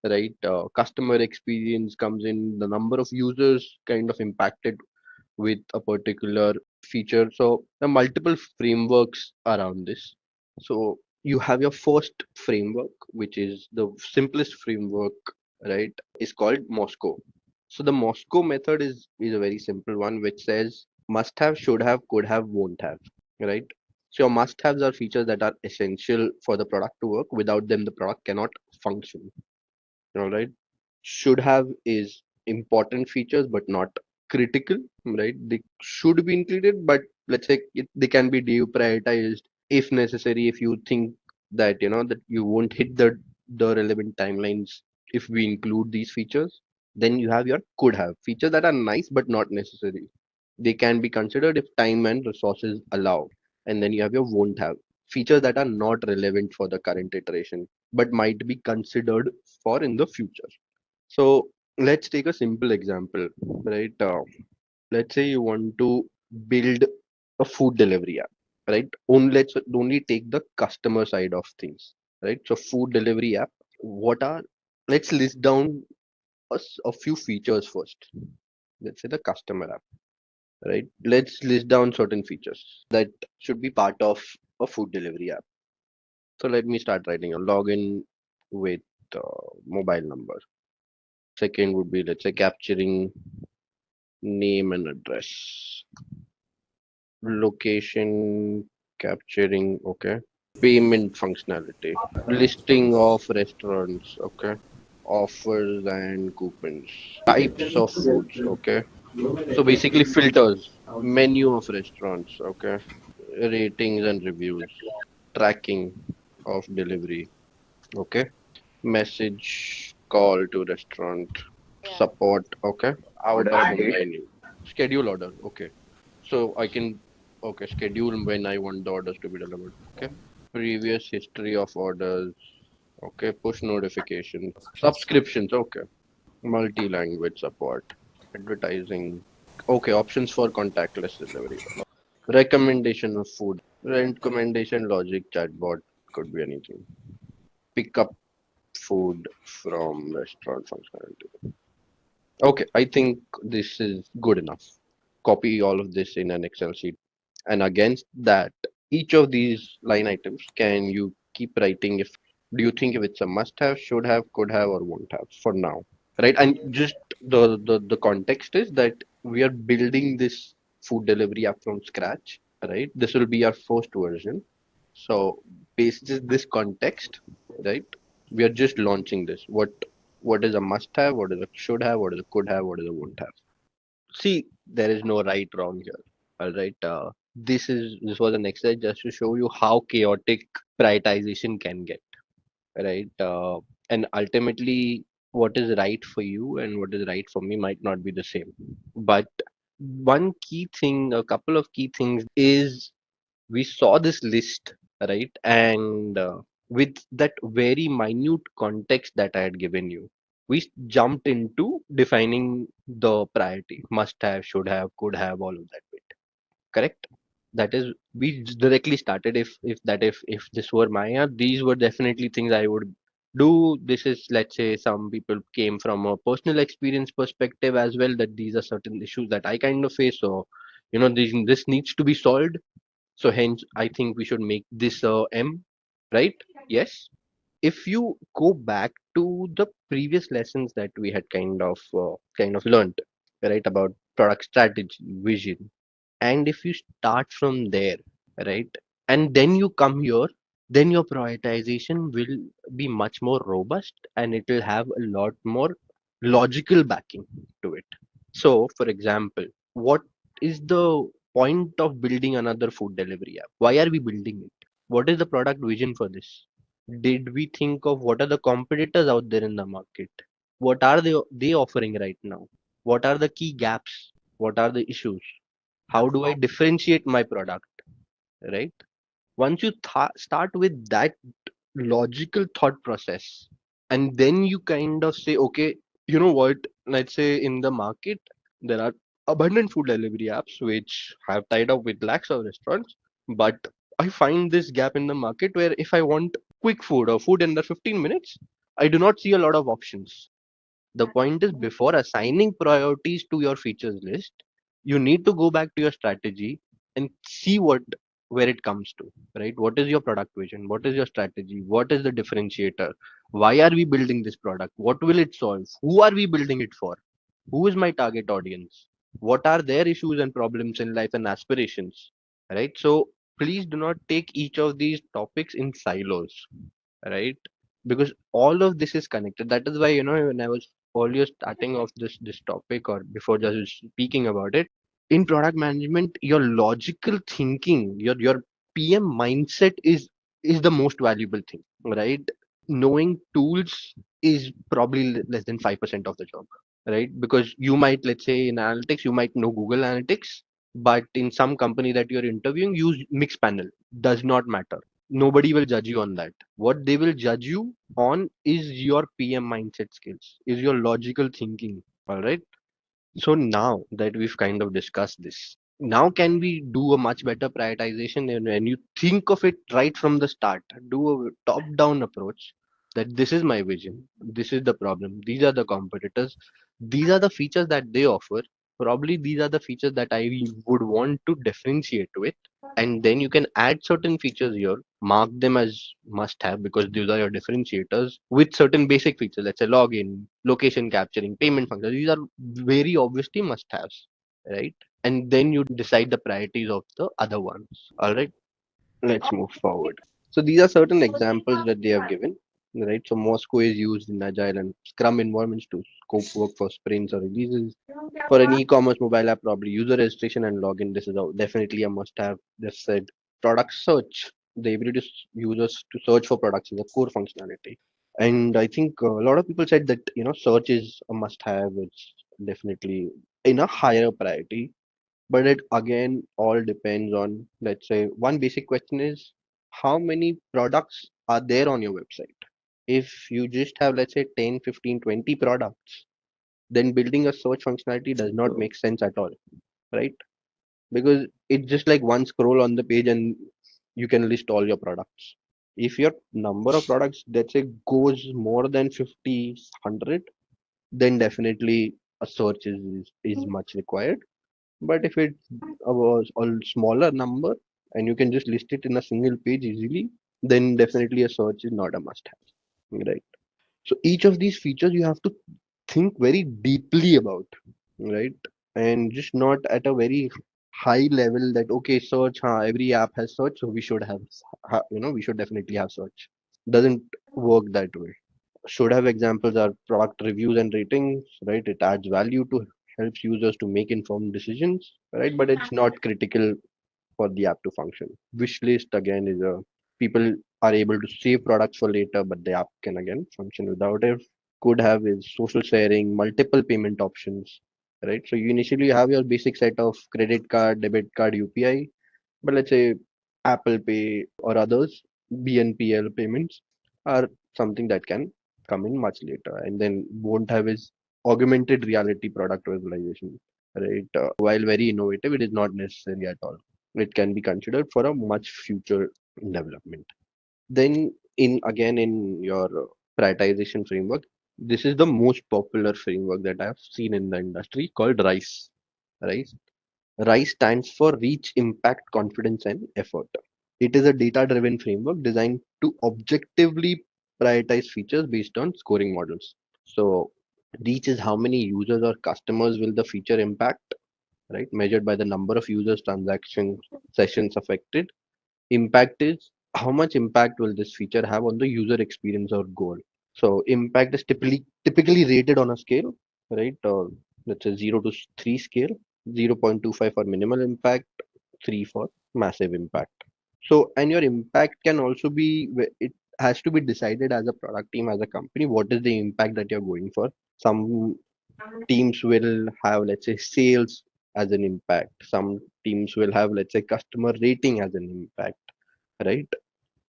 [SPEAKER 3] right? Customer experience comes in, the number of users kind of impacted with a particular feature. So there are multiple frameworks around this. So you have your first framework, which is the simplest framework, right? Is called Moscow. So the Moscow method is a very simple one, which says must have, should have, could have, won't have, right? So your must haves are features that are essential for the product to work. Without them, the product cannot function. All right. Should have is important features but not critical, right? They should be included, but let's say they can be deprioritized if necessary. If you think that that you won't hit the relevant timelines if we include these features, then you have your could have features that are nice but not necessary. They can be considered if time and resources allow. And then you have your won't have features that are not relevant for the current iteration but might be considered for in the future. So let's take a simple example, right? Let's say you want to build a food delivery app, right? Let's only take the customer side of things, right? So food delivery app, what are, let's list down a few features first. Let's say the customer app, right? Let's list down certain features that should be part of a food delivery app. So let me start writing a login with mobile number. Second would be, let's say, capturing name and address. Location capturing, okay. Payment functionality. Listing of restaurants, okay. Offers and coupons. Types of foods, okay. So basically filters. Menu of restaurants, okay. Ratings and reviews. Tracking of delivery, okay. Message call to restaurant. Support, okay. Order menu. Schedule order, okay. So I can, okay, schedule when I want the orders to be delivered. Okay. Previous history of orders. Okay. Push notifications. Subscriptions. Okay. Multi-language support. Advertising. Okay. Options for contactless delivery. Recommendation of food. Recommendation logic chatbot. Could be anything. Pick up food from restaurant functionality. Okay. I think this is good enough. Copy all of this in an Excel sheet. And against that, each of these line items, can you keep writing if do you think if it's a must have, should have, could have, or won't have for now, right? And just the context is that we are building this food delivery app from scratch, right? This will be our first version. So based on this context, right? We are just launching this. What is a must have? What is a should have? What is a could have? What is a won't have? See, there is no right wrong here. All right. This was an exercise just to show you how chaotic prioritization can get. Right. And ultimately, what is right for you and what is right for me might not be the same. But one key thing, a couple of key things is we saw this list, right? And with that very minute context that I had given you, we jumped into defining the priority: must have, should have, could have, all of that bit. Correct? That is, we directly started. If this were Maya, these were definitely things I would do. This is, let's say, some people came from a personal experience perspective as well, that these are certain issues that I kind of face. So, this needs to be solved, so hence, I think we should make this a M, right? Yes. If you go back to the previous lessons that we had kind of learned, right, about product strategy, vision, and if you start from there, right, and then you come here, then your prioritization will be much more robust and it will have a lot more logical backing to it. So, for example, what is the point of building another food delivery app? Why are we building it? What is the product vision for this? Did we think of what are the competitors out there in the market? What are they offering right now? What are the key gaps? What are the issues? How do I differentiate my product? Right? Once you start with that logical thought process, and then you kind of say, okay, you know what, let's say in the market there are abundant food delivery apps which have tied up with lakhs of restaurants, but I find this gap in the market where if I want quick food or food in the 15 minutes, I do not see a lot of options. The point is, before assigning priorities to your features list, you need to go back to your strategy and see where it comes to, right? What is your product vision? What is your strategy? What is the differentiator? Why are we building this product? What will it solve? Who are we building it for? Who is my target audience? What are their issues and problems in life and aspirations? Right? So please do not take each of these topics in silos, right? Because all of this is connected. That is why, when I was earlier starting off this topic, or before just speaking about it, in product management, your logical thinking, your PM mindset is the most valuable thing, right? Knowing tools is probably less than 5% of the job, right? Because you might, let's say in analytics, you might know Google Analytics, but in some company that you're interviewing, use mixed panel. Does not matter. Nobody will judge you on that. What they will judge you on is your PM mindset skills, is your logical thinking. All right. So now that we've kind of discussed this, now can we do a much better prioritization? And when you think of it right from the start, do a top-down approach that this is my vision, this is the problem, these are the competitors, these are the features that they offer. Probably these are the features that I would want to differentiate with, and then you can add certain features here, mark them as must have because these are your differentiators with certain basic features. Let's say login, location capturing, payment functions. These are very obviously must haves, right? And then you decide the priorities of the other ones. All right, let's move forward. So these are certain examples that they have given, right? So Moscow is used in agile and scrum environments to scope work for sprints or releases. For an e-commerce mobile app, probably user registration and login. This is definitely a must-have. They said product search, the ability to users to search for products is a core functionality. And I think a lot of people said that search is a must-have. It's definitely in a higher priority, but it again all depends on, let's say, one basic question is how many products are there on your website. If you just have, let's say, 10, 15, 20 products, then building a search functionality does not make sense at all, right? Because it's just like one scroll on the page and you can list all your products. If your number of products, let's say, goes more than 50, 100, then definitely a search is much required. But if it's a smaller number and you can just list it in a single page easily, then definitely a search is not a must have, right? So each of these features you have to think very deeply about, right? And just not at a very high level that okay, search, every app has search, so we should have, we should definitely have search. Doesn't work that way. Should have examples are product reviews and ratings, right? It adds value to helps users to make informed decisions, right? But it's not critical for the app to function. Wish list again is a people are able to save products for later, but the app can again function without it. Could have is social sharing, multiple payment options, right? So you initially have your basic set of credit card, debit card, UPI, but let's say Apple Pay or others, BNPL payments are something that can come in much later, and then won't have is augmented reality product visualization, right? While very innovative, it is not necessary at all. It can be considered for a much future development. Then in your prioritization framework, this is the most popular framework that I've seen in the industry called RICE. RICE. RICE stands for Reach, Impact, Confidence, and Effort. It is a data-driven framework designed to objectively prioritize features based on scoring models. So reach is how many users or customers will the feature impact, right? Measured by the number of users, transactions, sessions affected. Impact is how much impact will this feature have on the user experience or goal. So impact is typically rated on a scale, right? Let's say 0 to 3 scale. 0.25 for minimal impact, 3 for massive impact. So, and your impact can also be, it has to be decided as a product team, as a company, what is the impact that you're going for. Some teams will have, let's say, sales as an impact. Some teams will have, let's say, customer rating as an impact, right?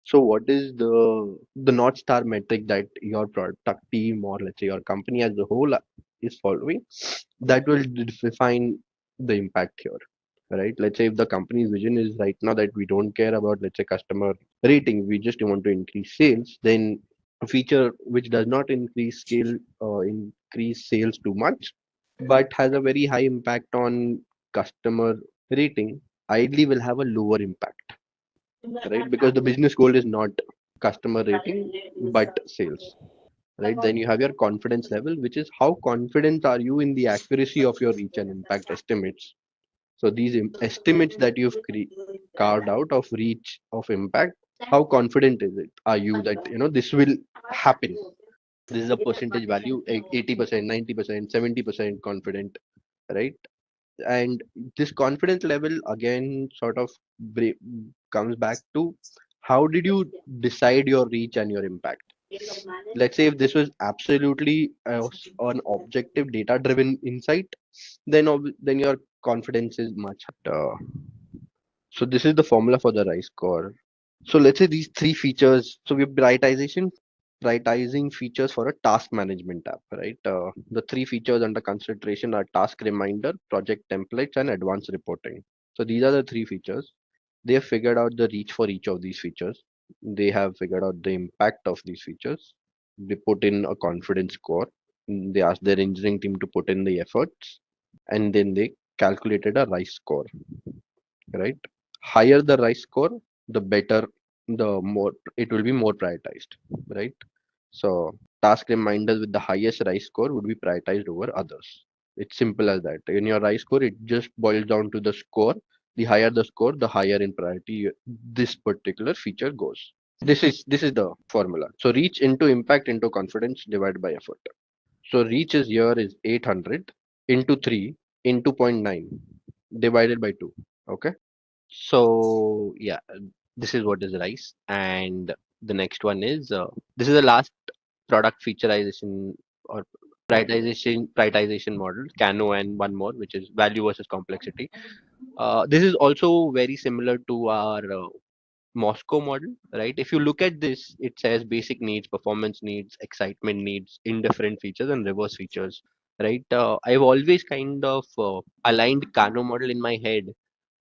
[SPEAKER 3] So what is the North Star metric that your product team, or let's say your company as a whole, is following, that will define the impact here, right? Let's say if the company's vision is right now that we don't care about, let's say, customer rating, we just want to increase sales, then a feature which does not increase sales too much, but has a very high impact on customer rating, ideally will have a lower impact, right? Because the business goal is not customer rating, but sales, right? Then you have your confidence level, which is how confident are you in the accuracy of your reach and impact estimates. So these estimates that you've carved out of reach of impact, how confident is it? Are you that this will happen? This is a percentage value, 80%, 90%, 70% confident, right? And this confidence level again sort of comes back to how did you decide your reach and your impact. Let's say if this was absolutely an objective data driven insight, then then your confidence is much so this is the formula for the rice score. So let's say these three features. So we have prioritizing features for a task management app, right? The three features under consideration are task reminder, project templates, and advanced reporting. So these are the three features. They have figured out the reach for each of these features. They have figured out the impact of these features. They put in a confidence score. They asked their engineering team to put in the efforts, and then they calculated a rice score, right? Higher the rice score, the better, the more it will be more prioritized, right? So task reminders with the highest rice score would be prioritized over others. It's simple as that. In your rice score, it just boils down to the score. The higher the score, the higher in priority this particular feature goes. This is the formula. So reach into impact into confidence divided by effort. So reach is here is 800 into 3 into 0.9 divided by 2. Okay. So yeah, this is what is rice, and the next one is this is the last product featureization or prioritization model, Cano, and one more, which is value versus complexity. This is also very similar to our Moscow model, right? If you look at this, it says basic needs, performance needs, excitement needs, indifferent features, and reverse features, right? I've always kind of aligned Kano model in my head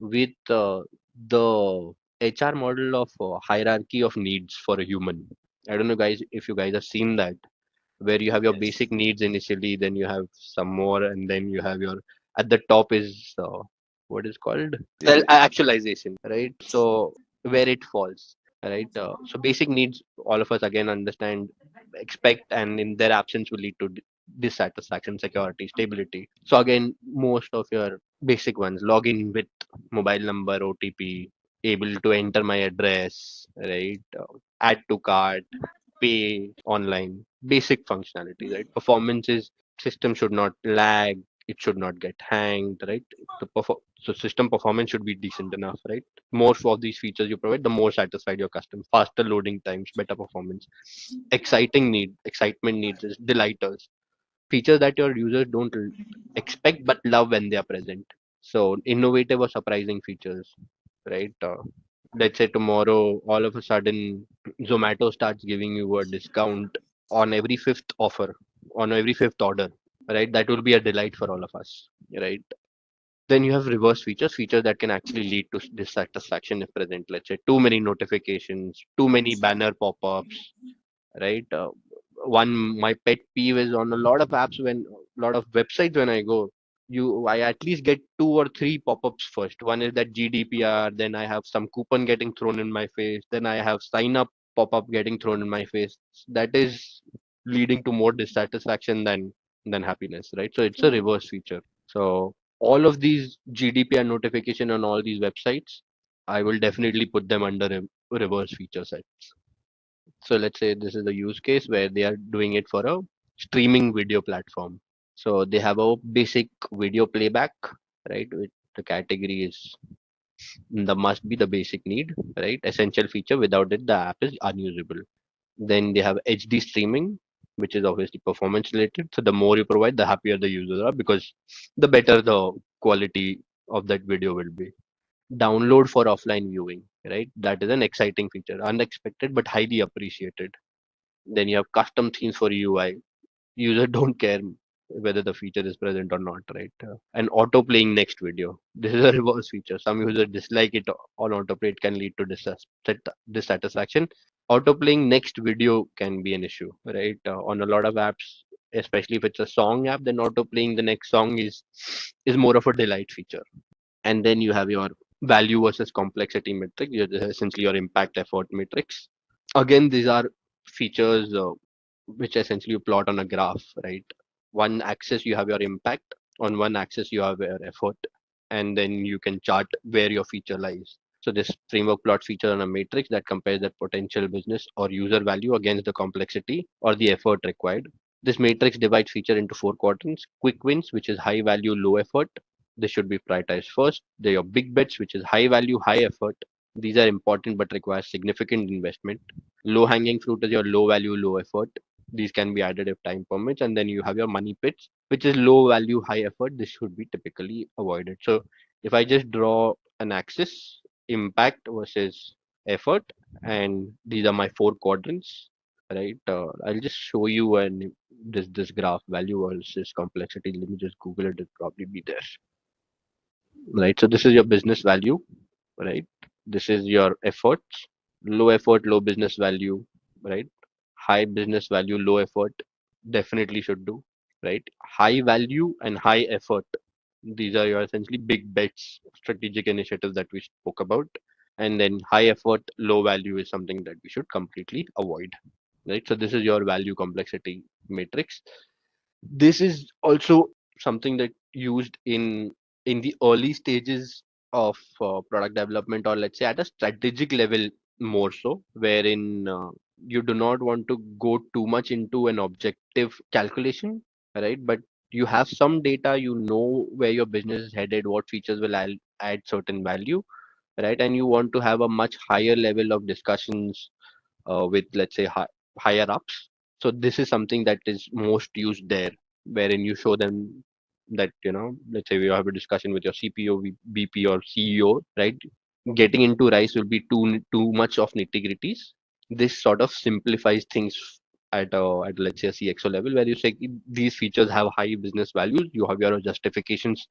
[SPEAKER 3] with the HR model of hierarchy of needs for a human. I don't know, guys, if you guys have seen that, where you have your basic needs initially, then you have some more, and then you have your at the top is what is called self actualization, right? So where it falls, right? So basic needs, all of us again understand, expect, and in their absence will lead to dissatisfaction, security, stability. So again, most of your basic ones: login with mobile number, OTP, able to enter my address, right? Add to cart, pay online, basic functionality, right? Performance is system should not lag, it should not get hanged, right? So system performance should be decent enough, right? More of these features you provide, the more satisfied your customer. Faster loading times, better performance. Excitement needs is delighters. Features that your users don't expect but love when they are present. So innovative or surprising features, right? Let's say tomorrow, all of a sudden, Zomato starts giving you a discount on every fifth offer, on every fifth order, right? That will be a delight for all of us, right? Then you have reverse features that can actually lead to dissatisfaction if present. Let's say too many notifications, too many banner pop-ups, right? One my pet peeve is on a lot of apps, when a lot of websites, when I go, I at least get two or three pop-ups first. One is that GDPR, then I have some coupon getting thrown in my face, then I have sign up pop-up getting thrown in my face. That is leading to more dissatisfaction than happiness, right? So it's a reverse feature. So all of these GDPR notification on all these websites I will definitely put them under reverse feature sets. So let's say this is a use case where they are doing it for a streaming video platform. So they have a basic video playback, right? Which the category is the must be the basic need, right? Essential feature. Without it, the app is unusable. Then they have HD streaming, which is obviously performance related. So the more you provide, the happier the users are because the better the quality of that video will be. Download for offline viewing, right? That is an exciting feature, unexpected but highly appreciated. Then you have custom themes for UI. User don't care whether the feature is present or not, right? And auto playing next video. This is a reverse feature. Some users dislike it on autoplay. It can lead to dissatisfaction. Auto playing next video can be an issue, right? On a lot of apps, especially if it's a song app, then auto playing the next song is more of a delight feature. And then you have your value versus complexity metric, essentially your impact effort matrix. Again, these are features which essentially you plot on a graph, right? One axis you have your impact, on one axis you have your effort, and then you can chart where your feature lies. So this framework plots feature on a matrix that compares that potential business or user value against the complexity or the effort required. This matrix divides feature into four quadrants: quick wins, which is high value, low effort. This should be prioritized first. They are your big bets, which is high value, high effort. These are important but require significant investment. Low hanging fruit is your low value, low effort. These can be added if time permits. And then you have your money pits, which is low value, high effort. This should be typically avoided. So if I just draw an axis, impact versus effort, and these are my four quadrants, right? I'll just show you this graph, value versus complexity. Let me just Google it. It'll probably be there, right? So this is your business value, right? This is your efforts, low effort, low business value, right? High business value, low effort, definitely should do, right? High value and high effort. These are your essentially big bets, strategic initiatives that we spoke about. And then high effort, low value is something that we should completely avoid, right? So this is your value complexity matrix. This is also something that used in the early stages of product development, or let's say at a strategic level more so, wherein you do not want to go too much into an objective calculation, right? But you have some data, you know where your business is headed, what features will add certain value, right? And you want to have a much higher level of discussions with, let's say, higher ups. So this is something that is most used there, wherein you show them that, let's say we have a discussion with your CPO, VP, or CEO, right? Getting into rice will be too much of nitty gritties. This sort of simplifies things at let's say a CXO level, where you say these features have high business values, you have your justifications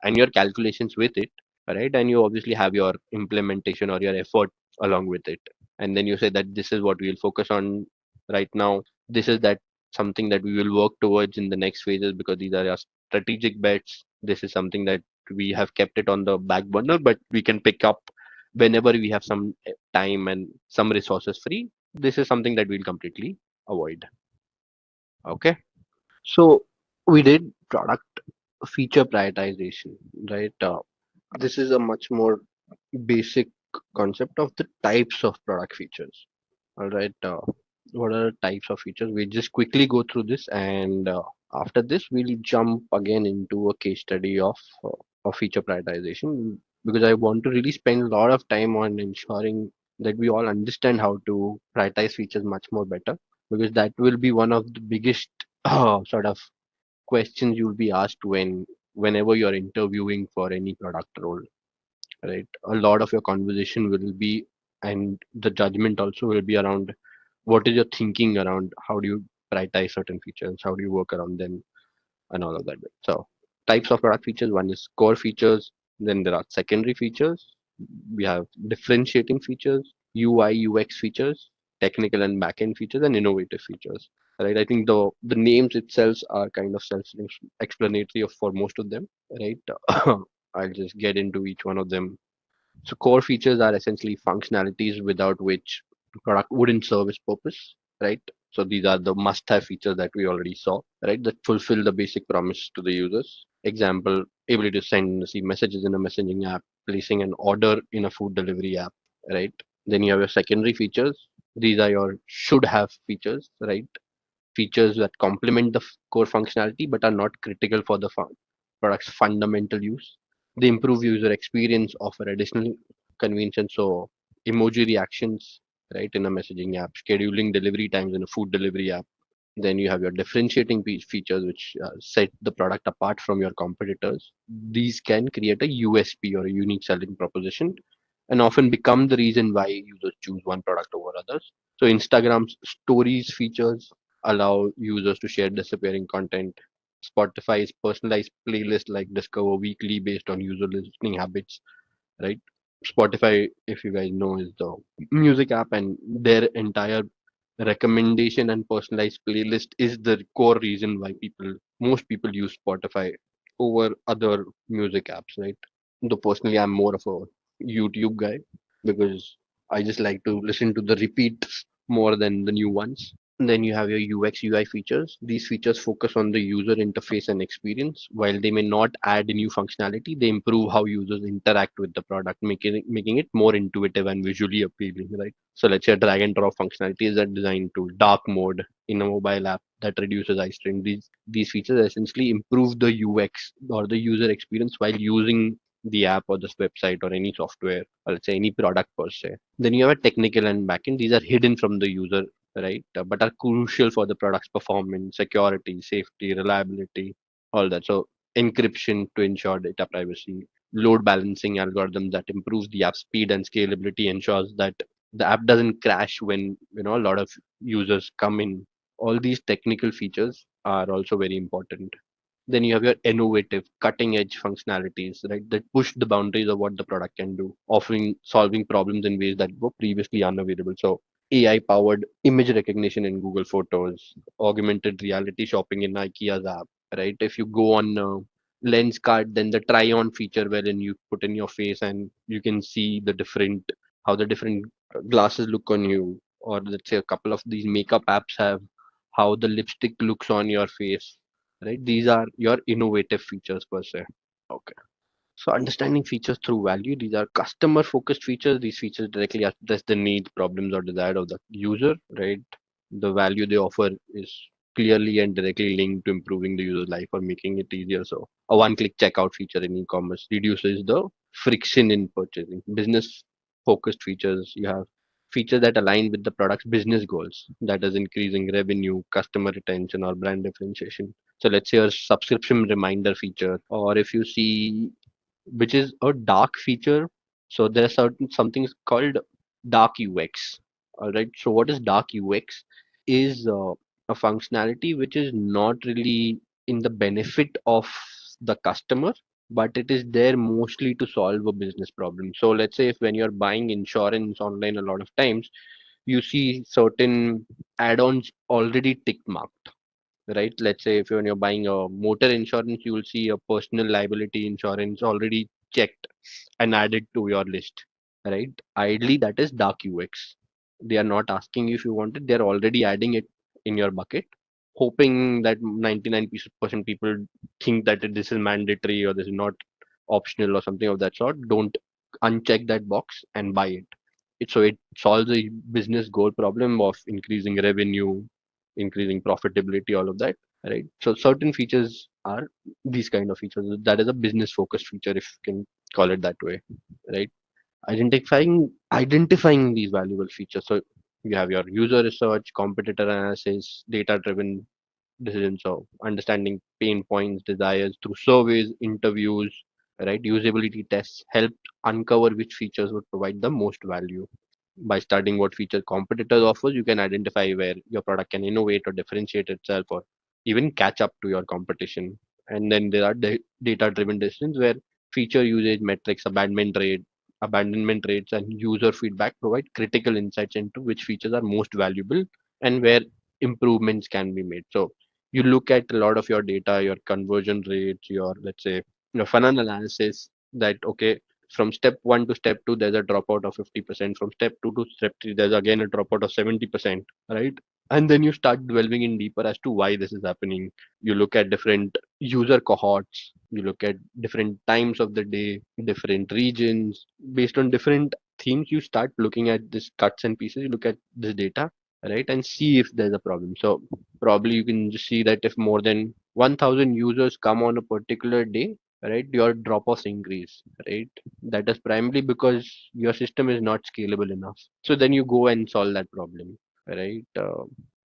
[SPEAKER 3] and your calculations with it, right? And you obviously have your implementation or your effort along with it. And then you say that this is what we will focus on right now. This is that something that we will work towards in the next phases because these are our strategic bets. This is something that we have kept it on the back burner, but we can pick up whenever we have some time and some resources free. This is something that we'll completely avoid. Okay. So we did product feature prioritization, right? This is a much more basic concept of the types of product features. All right. What are the types of features? We just quickly go through this, and after this, we'll jump again into a case study of feature prioritization because I want to really spend a lot of time on ensuring that we all understand how to prioritize features much more better, because that will be one of the biggest sort of questions you'll be asked whenever you're interviewing for any product role, right? A lot of your conversation will be, and the judgment also will be around what is your thinking around how do you prioritize certain features, how do you work around them, and all of that. So types of product features: one is core features, then there are secondary features, we have differentiating features, UI UX features, technical and backend features, and innovative features, right? I think the names itself are kind of self explanatory for most of them, right? I'll just get into each one of them. So core features are essentially functionalities without which product wouldn't serve its purpose, right? So these are the must-have features that we already saw, right? That fulfill the basic promise to the users. Example, ability to send and receive messages in a messaging app, placing an order in a food delivery app, right? Then you have your secondary features. These are your should have features, right? Features that complement the core functionality but are not critical for the product's fundamental use. They improve user experience, offer additional convenience, so emoji reactions, right, in a messaging app, scheduling delivery times in a food delivery app. Then you have your differentiating features which set the product apart from your competitors. These can create a USP or a unique selling proposition and often become the reason why users choose one product over others. So Instagram's stories features allow users to share disappearing content. Spotify's personalized playlist like Discover Weekly based on user listening habits, right? Spotify, if you guys know, is the music app, and their entire recommendation and personalized playlist is the core reason why most people use Spotify over other music apps, right? Though personally, I'm more of a YouTube guy because I just like to listen to the repeats more than the new ones. Then you have your UX UI features. These features focus on the user interface and experience. While they may not add new functionality, they improve how users interact with the product, making it more intuitive and visually appealing, right? So let's say a drag and drop functionality is designed to dark mode in a mobile app that reduces eye strain. These features essentially improve the UX or the user experience while using the app or this website or any software or let's say any product per se. Then you have a technical and backend. These are hidden from the user, right? But are crucial for the product's performance, security, safety, reliability, all that. So encryption to ensure data privacy, load balancing algorithms that improves the app speed and scalability ensures that the app doesn't crash when a lot of users come in. All these technical features are also very important. Then you have your innovative, cutting edge functionalities, right, that push the boundaries of what the product can do, offering solving problems in ways that were previously unavailable. So AI powered image recognition in Google Photos, augmented reality shopping in IKEA's app, right? If you go on Lens card, then the try on feature wherein you put in your face and you can see how the different glasses look on you, or let's say a couple of these makeup apps have how the lipstick looks on your face, right? These are your innovative features per se. Okay. So understanding features through value, these are customer focused features. These features directly address the needs, problems, or desire of the user, right? The value they offer is clearly and directly linked to improving the user's life or making it easier. So a one-click checkout feature in e-commerce reduces the friction in purchasing. Business focused features, you have features that align with the product's business goals, that is increasing revenue, customer retention, or brand differentiation. So let's say a subscription reminder feature, or if you see which is a dark feature. So there are some things called dark UX. All right. So what is dark UX? Is a functionality which is not really in the benefit of the customer, but it is there mostly to solve a business problem. So let's say if when you're buying insurance online, a lot of times you see certain add-ons already tick marked, right? Let's say if when you're buying a motor insurance, you will see a personal liability insurance already checked and added to your list, right? Ideally, that is dark UX. They are not asking you if you want it; they are already adding it in your bucket, hoping that 99% people think that this is mandatory or this is not optional or something of that sort. Don't uncheck that box and buy it. So it solves a business goal problem of increasing revenue, increasing profitability, all of that, right? So certain features are these kind of features. That is a business focused feature, if you can call it that way, right? Identifying these valuable features. So you have your user research, competitor analysis, data driven decisions. So understanding pain points, desires through surveys, interviews, right? Usability tests help uncover which features would provide the most value. By studying what feature competitors offers, you can identify where your product can innovate or differentiate itself or even catch up to your competition. And then there are data driven decisions where feature usage metrics, abandonment rates and user feedback provide critical insights into which features are most valuable and where improvements can be made. So you look at a lot of your data, your conversion rates, your let's say your funnel analysis, that okay, from step 1 to step 2 there's a dropout of 50%, from step 2 to step 3 there's again a dropout of 70%, right? And then you start delving in deeper as to why this is happening. You look at different user cohorts, You look at different times of the day, different regions. Based on different themes, you start looking at this cuts and pieces. You look at this data, right, and see if there's a problem. So probably you can just see that if more than 1000 users come on a particular day, right, your drop offs increase, right. That is primarily because your system is not scalable enough. So then you go and solve that problem, right.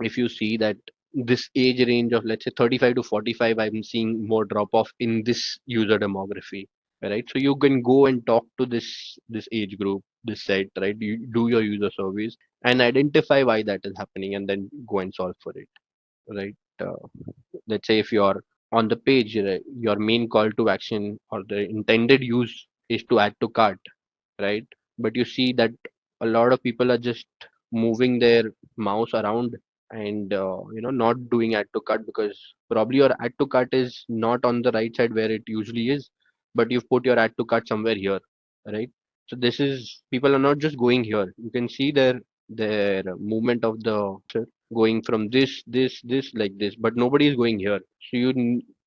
[SPEAKER 3] If you see that this age range of, let's say, 35 to 45, I'm seeing more drop off in this user demography, right. So you can go and talk to this age group, this set, right. You do your user surveys and identify why that is happening, and then go and solve for it, right. Let's say if you're on the page, right, your main call to action or the intended use is to add to cart, right? But you see that a lot of people are just moving their mouse around and not doing add to cart because probably your add to cart is not on the right side where it usually is, but you've put your add to cart somewhere here, right? So this is, people are not just going here. You can see their movement of the going from this like this, but nobody is going here. So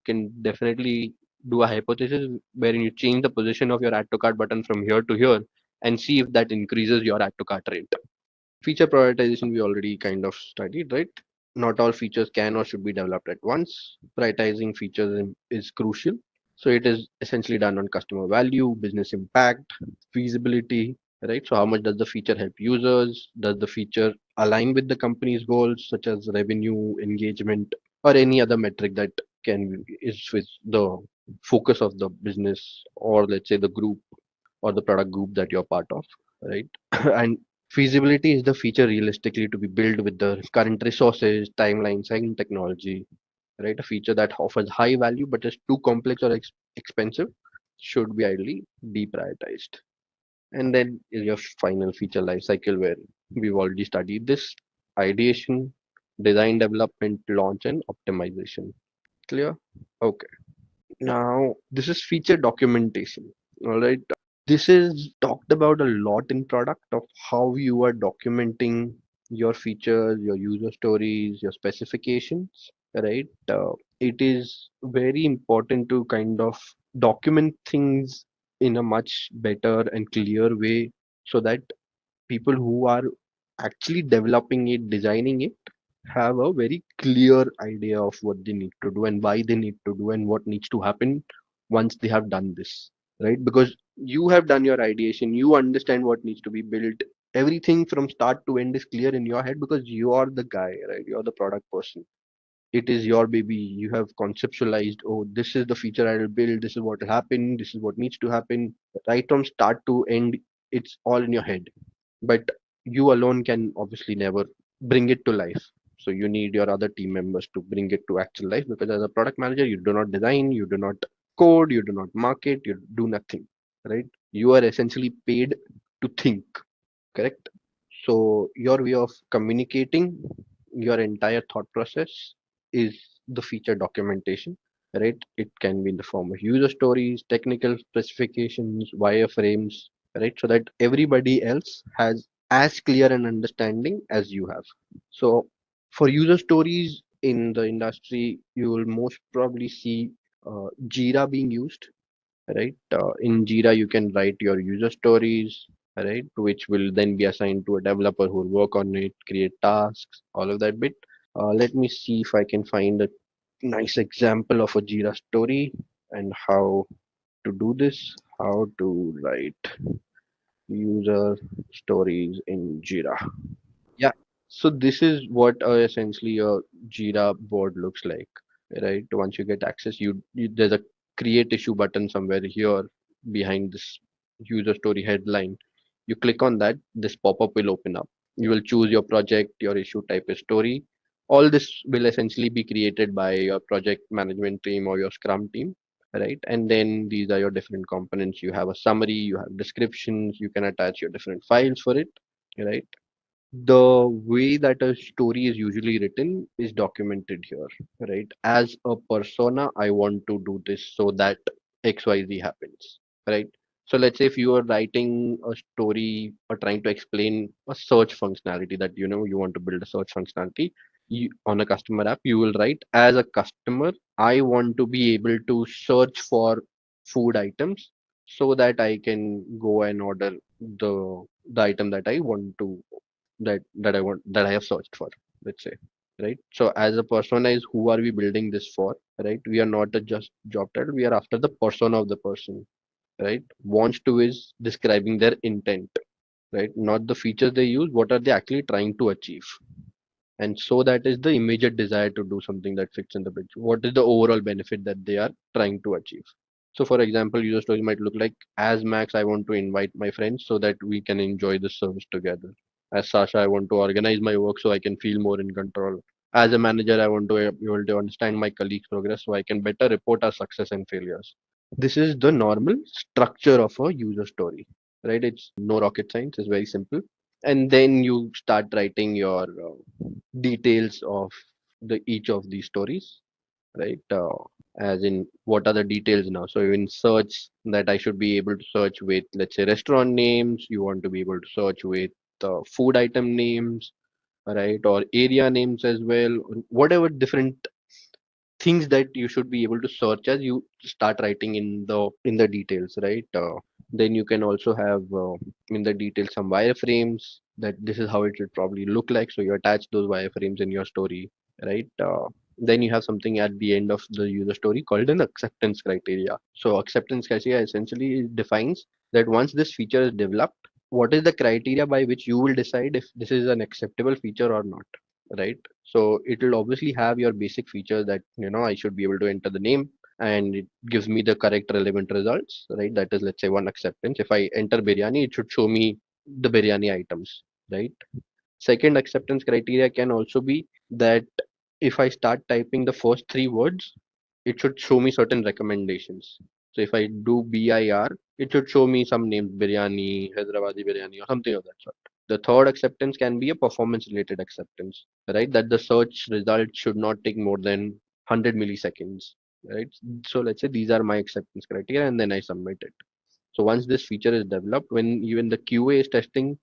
[SPEAKER 3] can definitely do a hypothesis wherein you change the position of your add to cart button from here to here and see if that increases your add to cart rate. Feature prioritization we already kind of studied, right? Not all features can or should be developed at once. Prioritizing features is crucial. So it is essentially done on customer value, business impact, feasibility, right? So how much does the feature help users? Does the feature align with the company's goals, such as revenue, engagement, or any other metric that is with the focus of the business, or let's say the group or the product group that you're part of, right? And feasibility is the feature realistically to be built with the current resources, timelines, and technology, right? A feature that offers high value but is too complex or expensive should be ideally deprioritized. And then is your final feature life cycle, where we've already studied this: ideation, design, development, launch, and optimization. Clear? Okay. Now, this is feature documentation. All right. This is talked about a lot in product of how you are documenting your features, your user stories, your specifications, right? It is very important to kind of document things in a much better and clear way so that people who are actually developing it, designing it, have a very clear idea of what they need to do and why they need to do and what needs to happen once they have done this, right? Because you have done your ideation, you understand what needs to be built. Everything from start to end is clear in your head because you are the guy, right? You're the product person. It is your baby. You have conceptualized, oh, this is the feature I will build, this is what will happen, this is what needs to happen. Right from start to end, it's all in your head, but you alone can obviously never bring it to life. So you need your other team members to bring it to actual life, because as a product manager, you do not design, you do not code, you do not market, you do nothing, right? You are essentially paid to think, correct? So your way of communicating your entire thought process is the feature documentation, right? It can be in the form of user stories, technical specifications, wireframes, right? So that everybody else has as clear an understanding as you have. So for user stories in the industry, you will most probably see Jira being used, right? In Jira, you can write your user stories, right? Which will then be assigned to a developer who will work on it, create tasks, all of that bit. Let me see if I can find a nice example of a Jira story and how to do this, how to write user stories in Jira. Yeah. So this is what essentially a Jira board looks like, right? Once you get access, there's a create issue button somewhere here behind this user story headline. You click on that, this pop-up will open up. You will choose your project, your issue type is story. All this will essentially be created by your project management team or your Scrum team, right? And then these are your different components. You have a summary, you have descriptions, you can attach your different files for it, right? The way that a story is usually written is documented here, right? As a persona, I want to do this so that XYZ happens, right? So let's say if you are writing a story or trying to explain a search functionality, that you want to build a search functionality, on a customer app, you will write, as a customer, I want to be able to search for food items so that I can go and order the item that I want to that I have searched for, let's say. Right. So as a personalized, who are we building this for? Right. We are not a just job title, we are after the persona of the person. Right. Wants to is describing their intent, right? Not the features they use, what are they actually trying to achieve? And so that is the immediate desire to do something that fits in the pitch. What is the overall benefit that they are trying to achieve? So, for example, user story might look like, as Max, I want to invite my friends so that we can enjoy the service together. As Sasha, I want to organize my work so I can feel more in control. As a manager, I want to be able to understand my colleagues' progress so I can better report our success and failures. This is the normal structure of a user story, right? It's no rocket science, it's very simple. And then you start writing your details of the each of these stories, right? As in, what are the details now? So in search, that I should be able to search with, let's say, restaurant names. You want to be able to search with food item names, right? Or area names as well. Whatever different things that you should be able to search as, you start writing in the details, right? Then you can also have in the details some wireframes, that this is how it should probably look like, so you attach those wireframes in your story, right? Then you have something at the end of the user story called an acceptance criteria. So acceptance criteria essentially defines that once this feature is developed, what is the criteria by which you will decide if this is an acceptable feature or not, right? So it will obviously have your basic features that, I should be able to enter the name and it gives me the correct relevant results, right? That is, let's say, one acceptance. If I enter biryani, it should show me the biryani items, right? Second acceptance criteria can also be that if I start typing the first three words, it should show me certain recommendations. So if I do BIR, it should show me some names, biryani, Hyderabadi biryani, or something of that sort. The third acceptance can be a performance related acceptance, right? That the search result should not take more than 100 milliseconds, right? So let's say these are my acceptance criteria, and then I submit it. So once this feature is developed, when even the QA is testing,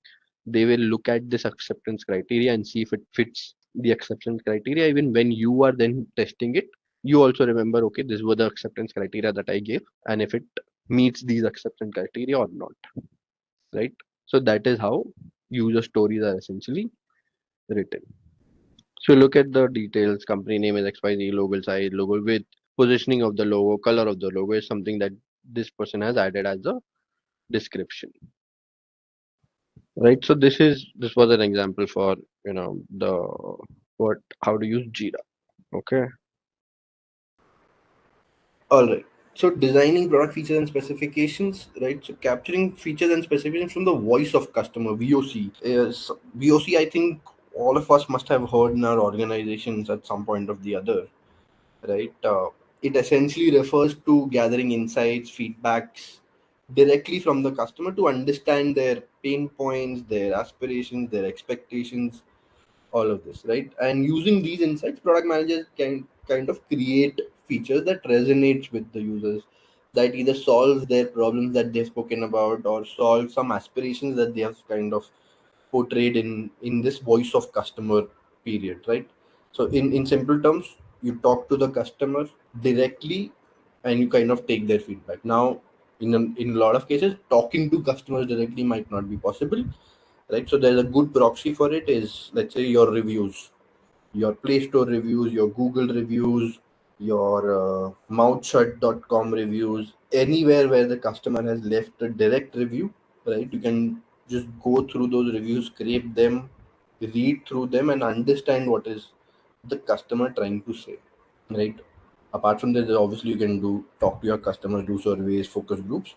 [SPEAKER 3] they will look at this acceptance criteria and see if it fits the acceptance criteria. Even when you are then testing it, you also remember, okay, this were the acceptance criteria that I gave, and if it meets these acceptance criteria or not, right? So that is how user stories are essentially written. So look at the details. Company name is XYZ, logo size, logo width, positioning of the logo, color of the logo is something that this person has added as a description. Right. So this was an example for, the what how to use Jira. Okay.
[SPEAKER 4] All right. So designing product features and specifications, right? So capturing features and specifications from the voice of customer, VOC. Is VOC, I think all of us must have heard in our organizations at some point of the other, right? It essentially refers to gathering insights, feedbacks directly from the customer to understand their pain points, their aspirations, their expectations, all of this, right? And using these insights, product managers can kind of create features that resonates with the users, that either solves their problems that they've spoken about or solve some aspirations that they have kind of portrayed in this voice of customer period, right? So in simple terms, you talk to the customer directly and you kind of take their feedback. Now in a lot of cases, talking to customers directly might not be possible, right? So there's a good proxy for it is, let's say, your reviews, your Play Store reviews, your Google reviews, your mouthshut.com reviews, anywhere where the customer has left a direct review, right? You can just go through those reviews, scrape them, read through them, and understand what is the customer trying to say, right? Apart from that, obviously you can do talk to your customers, do surveys, focus groups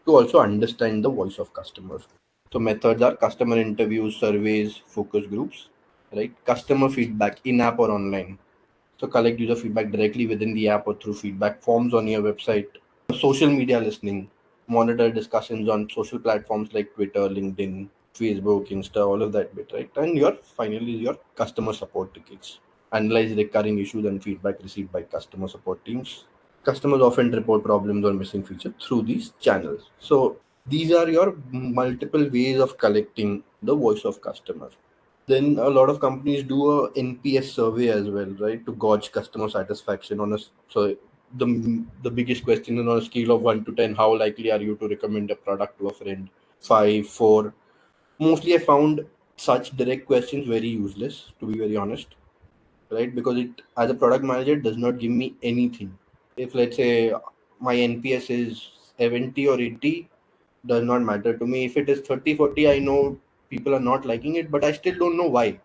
[SPEAKER 4] to also understand the voice of customers. So methods are customer interviews, surveys, focus groups, right? Customer feedback in app or online. So collect user feedback directly within the app or through feedback forms on your website. Social media listening, monitor discussions on social platforms like Twitter, LinkedIn, Facebook, Insta, all of that bit, right? And your finally your customer support tickets. Analyze recurring issues and feedback received by customer support teams. Customers often report problems or missing features through these channels. So these are your multiple ways of collecting the voice of customer. Then a lot of companies do a NPS survey as well, right, to gauge customer satisfaction on a so the biggest question is on a scale of 1 to 10, how likely are you to recommend a product to a friend? 5, 4. Mostly, I found such direct questions very useless, to be very honest, right? Because it, as a product manager, it does not give me anything. If let's say my NPS is 70 or 80, does not matter to me. If it is 30, 40, I know people are not liking it, but I still don't know why.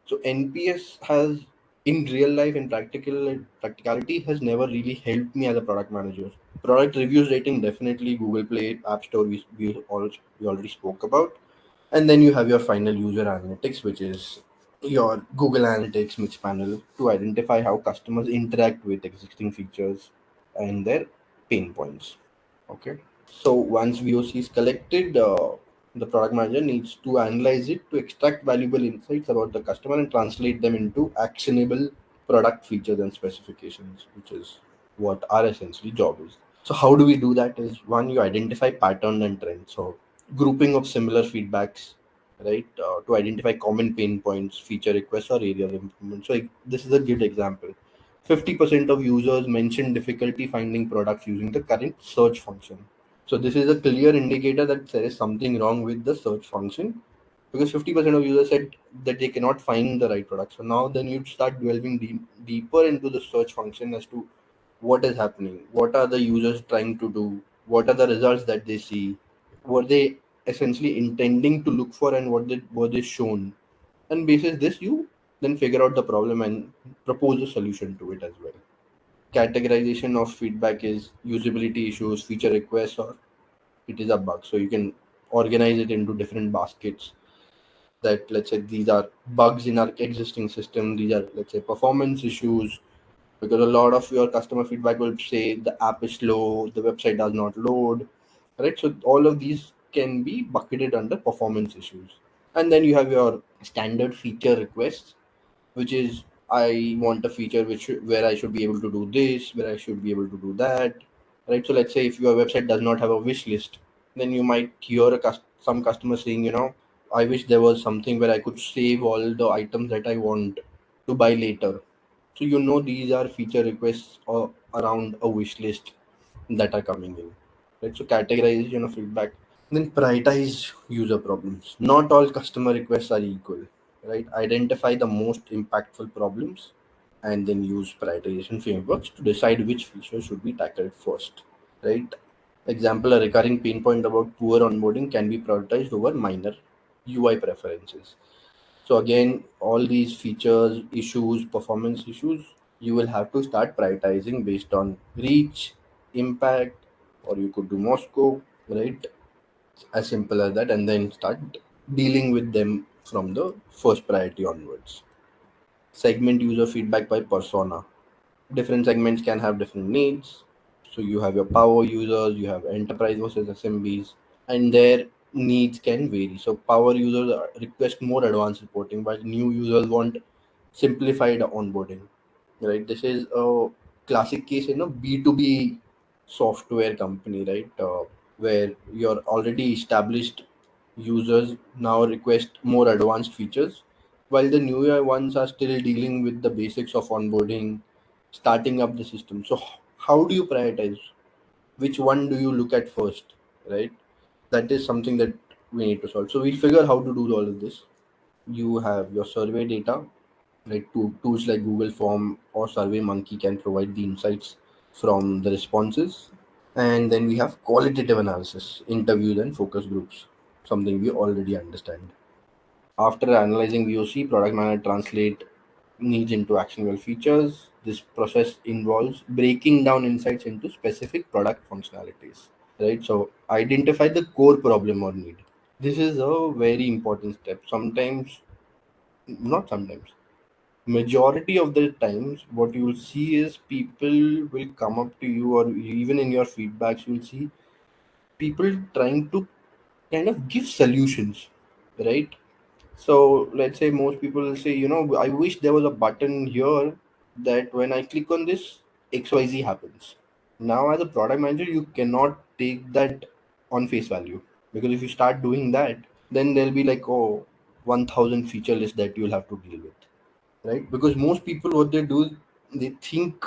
[SPEAKER 4] So NPS has, in real life, in practicality, has never really helped me as a product manager. Product reviews rating, definitely Google Play, App Store, we already spoke about. And then you have your final user analytics, which is your Google Analytics mix panel to identify how customers interact with existing features and their pain points. Okay. So once VOC is collected, the product manager needs to analyze it to extract valuable insights about the customer and translate them into actionable product features and specifications, which is what our essentially job is. So how do we do that? Is one, you identify pattern and trend. So grouping of similar feedbacks, right, to identify common pain points, feature requests, or area of improvement. So this is a good example. 50% of users mention difficulty finding products using the current search function. So this is a clear indicator that there is something wrong with the search function, because 50% of users said that they cannot find the right product. So now then you start delving deeper into the search function as to what is happening, what are the users trying to do, what are the results that they see, were they essentially intending to look for, and what were they shown. And basis this, you then figure out the problem and propose a solution to it as well. Categorization of feedback is usability issues, feature requests, or it is a bug. So you can organize it into different baskets, that let's say these are bugs in our existing system, these are, let's say, performance issues, because a lot of your customer feedback will say the app is slow, the website does not load, right? So all of these can be bucketed under performance issues. And then you have your standard feature requests, which is, I want a feature where I should be able to do this, where I should be able to do that, right? So let's say if your website does not have a wish list, then you might hear some customer saying, I wish there was something where I could save all the items that I want to buy later. So these are feature requests or around a wish list that are coming in, right? So categorization of feedback. Then prioritize user problems. Not all customer requests are equal, right? Identify the most impactful problems and then use prioritization frameworks to decide which features should be tackled first, right? Example, a recurring pain point about poor onboarding can be prioritized over minor UI preferences. So again, all these features, issues, performance issues, you will have to start prioritizing based on reach, impact, or you could do Moscow, right? As simple as that, and then start dealing with them from the first priority onwards. Segment user feedback by persona. Different segments can have different needs. So you have your power users, you have enterprise versus SMBs, and their needs can vary. So power users request more advanced reporting, while new users want simplified onboarding. Right? This is a classic case in a B2B software company, right? Where your already established users now request more advanced features, while the newer ones are still dealing with the basics of onboarding, starting up the system. So how do you prioritize? Which one do you look at first, right? That is something that we need to solve. So we'll figure how to do all of this. You have your survey data, right? Tools like Google Form or Survey Monkey can provide the insights from the responses. And then we have qualitative analysis, interviews and focus groups, something we already understand. After analyzing VOC, product manager translate needs into actionable features. This process involves breaking down insights into specific product functionalities, right? So identify the core problem or need. This is a very important step. Not sometimes, majority of the times, what you will see is people will come up to you, or even in your feedbacks, you will see people trying to kind of give solutions, right? So let's say most people will say, I wish there was a button here that when I click on this, XYZ happens. Now, as a product manager, you cannot take that on face value, because if you start doing that, then they'll be like, oh, 1,000 feature list that you'll have to deal with, right? Because most people, what they do, they think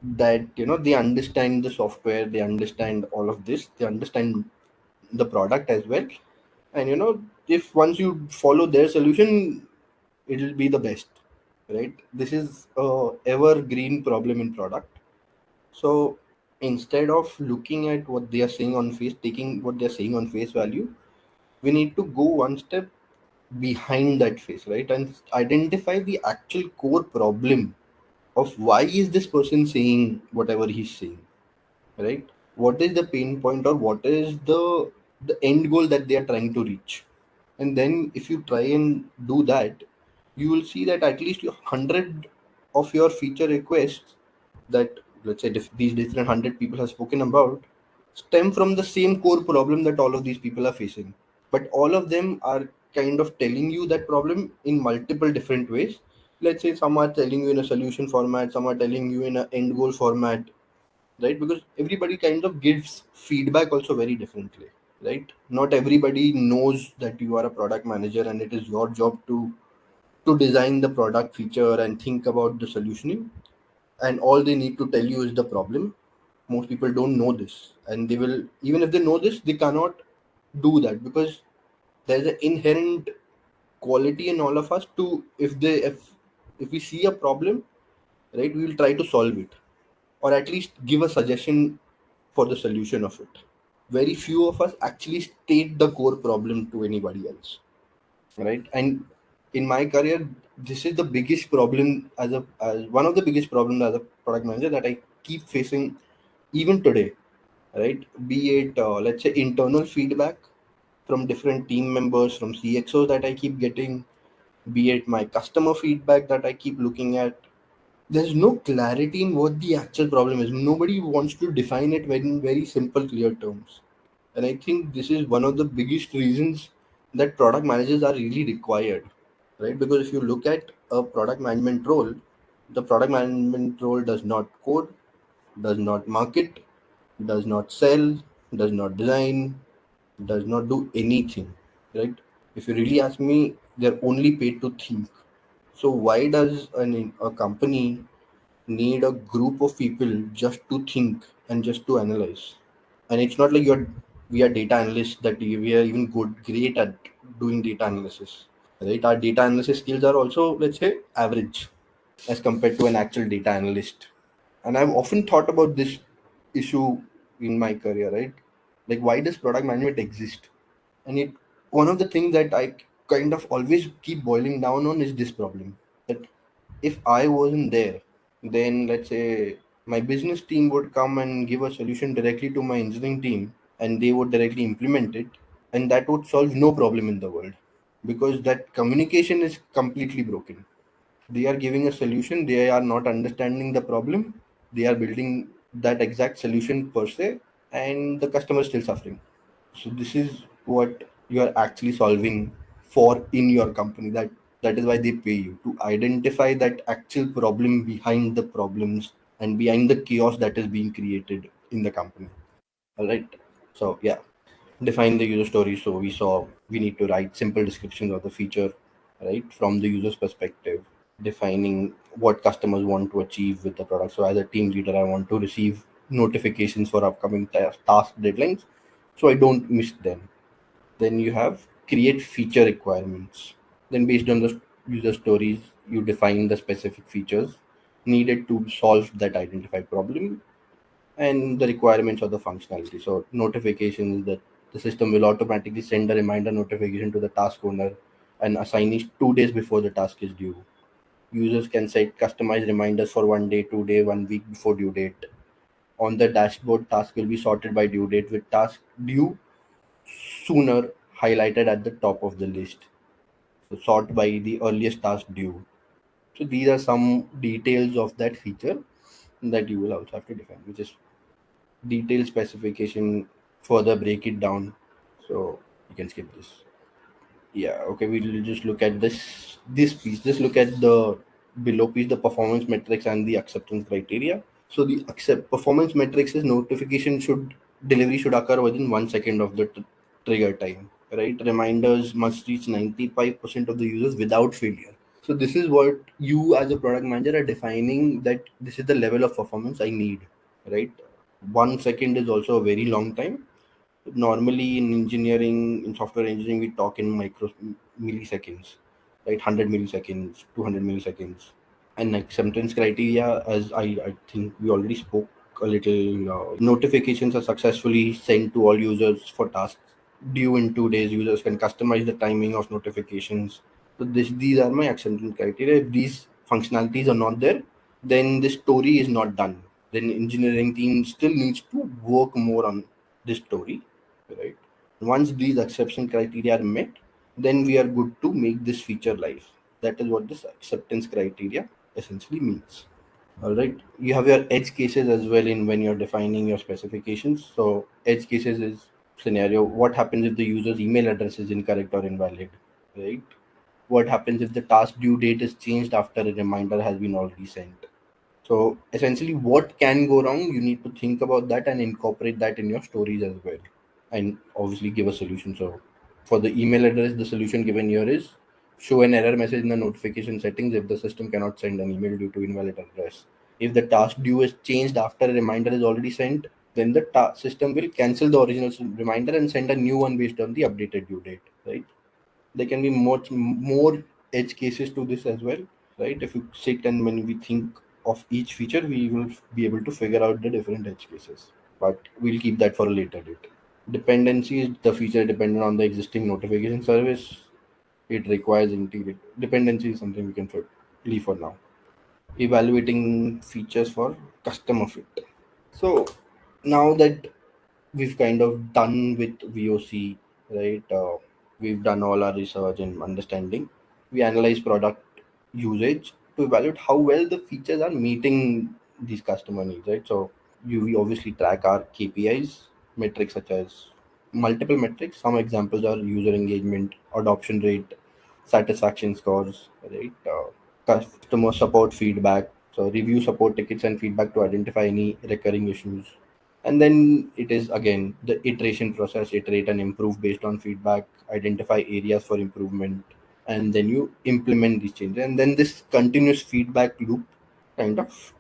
[SPEAKER 4] that, they understand the software, they understand all of this, they understand the product as well. And, if once you follow their solution, it'll be the best, right? This is a evergreen problem in product. So instead of looking at what they are saying on face, taking what they're saying on face value, we need to go one step behind that face, right? And identify the actual core problem of why is this person saying whatever he's saying, right? What is the pain point, or what is the end goal that they are trying to reach? And then if you try and do that, you will see that at least 100 of your feature requests that, let's say, these different 100 people have spoken about, stem from the same core problem that all of these people are facing. But all of them are kind of telling you that problem in multiple different ways. Let's say some are telling you in a solution format, some are telling you in an end goal format, right? Because everybody kind of gives feedback also very differently, right? Not everybody knows that you are a product manager and it is your job to design the product feature and think about the solutioning, and all they need to tell you is the problem. Most people don't know this, and they will, even if they know this, they cannot do that, because there's an inherent quality in all of us to, if we see a problem, right, we will try to solve it, or at least give a suggestion for the solution of it. Very few of us actually state the core problem to anybody else, right? And in my career, this is the biggest problem, as one of the biggest problems as a product manager that I keep facing even today, right? Be it, let's say, internal feedback from different team members, from CXOs that I keep getting, be it my customer feedback that I keep looking at. There's no clarity in what the actual problem is. Nobody wants to define it in very simple, clear terms. And I think this is one of the biggest reasons that product managers are really required, right? Because if you look at a product management role, the product management role does not code, does not market, does not sell, does not design, does not do anything, right? If you really ask me, they're only paid to think. So why does a company need a group of people just to think and just to analyze? And it's not like we are data analysts that we are even great at doing data analysis, right? Our data analysis skills are also, let's say, average as compared to an actual data analyst. And I've often thought about this issue in my career, right? Like, why does product management exist? And it one of the things that I kind of always keep boiling down on is this problem, that if I wasn't there, then, let's say, my business team would come and give a solution directly to my engineering team, and they would directly implement it, and that would solve no problem in the world, because that communication is completely broken. They are giving a solution, they are not understanding the problem, they are building that exact solution per se, and the customer is still suffering. So this is what you are actually solving for in your company. That is why they pay you, to identify that actual problem behind the problems and behind the chaos that is being created in the company. All right. So yeah, define the user story. So we need to write simple descriptions of the feature, right, from the user's perspective, defining what customers want to achieve with the product. So as a team leader, I want to receive notifications for upcoming task deadlines so I don't miss them. Then you have create feature requirements. Then based on the user stories, you define the specific features needed to solve that identified problem and the requirements of the functionality. So notifications, that the system will automatically send a reminder notification to the task owner and assignees 2 days before the task is due. Users can set customized reminders for 1 day, 2 day, 1 week before due date. On the dashboard, task will be sorted by due date, with task due sooner highlighted at the top of the list. So sort by the earliest task due. So these are some details of that feature that you will also have to define, which is detailed specification. Further break it down. So you can skip this. Yeah, okay, we'll just look at this piece. Just look at the below piece, the performance metrics and the acceptance criteria. So the accept performance metrics is notification should delivery should occur within 1 second of the trigger time. right? Reminders must reach 95% of the users without failure. So this is what you as a product manager are defining, that this is the level of performance I need, right? 1 second is also a very long time. Normally in engineering, in software engineering, we talk in milliseconds, right? 100 milliseconds, 200 milliseconds. And acceptance criteria, as I think we already spoke a little, notifications are successfully sent to all users for tasks due in 2 days. Users can customize the timing of notifications. So these are my acceptance criteria. If these functionalities are not there, then the story is not done. Then engineering team still needs to work more on this story, right? Once these acceptance criteria are met, then we are good to make this feature live. That is what this acceptance criteria essentially means. All right, you have your edge cases as well in when you're defining your specifications. So edge cases is scenario: what happens if the user's email address is incorrect or invalid, right? What happens if the task due date is changed after a reminder has been already sent? So essentially, what can go wrong? You need to think about that and incorporate that in your stories as well, and obviously give a solution. So for the email address, the solution given here is show an error message in the notification settings if the system cannot send an email due to invalid address. If the task due is changed after a reminder is already sent, then the system will cancel the original reminder and send a new one based on the updated due date. Right? There can be much more edge cases to this as well, right? If you sit and when we think of each feature, we will be able to figure out the different edge cases, but we'll keep that for a later date. Dependency is the feature dependent on the existing notification service. It requires integrate. Dependency is something we can leave for now. Evaluating features for customer fit. So now that we've kind of done with VOC, right? We've done all our research and understanding. We analyze product usage to evaluate how well the features are meeting these customer needs, right? So we obviously track our KPIs, metrics such as multiple metrics. Some examples are user engagement, adoption rate, satisfaction scores, right? Customer support feedback. So review support tickets and feedback to identify any recurring issues. And then it is again the iteration process: iterate and improve based on feedback, identify areas for improvement, and then you implement these changes. And then this continuous feedback loop kind of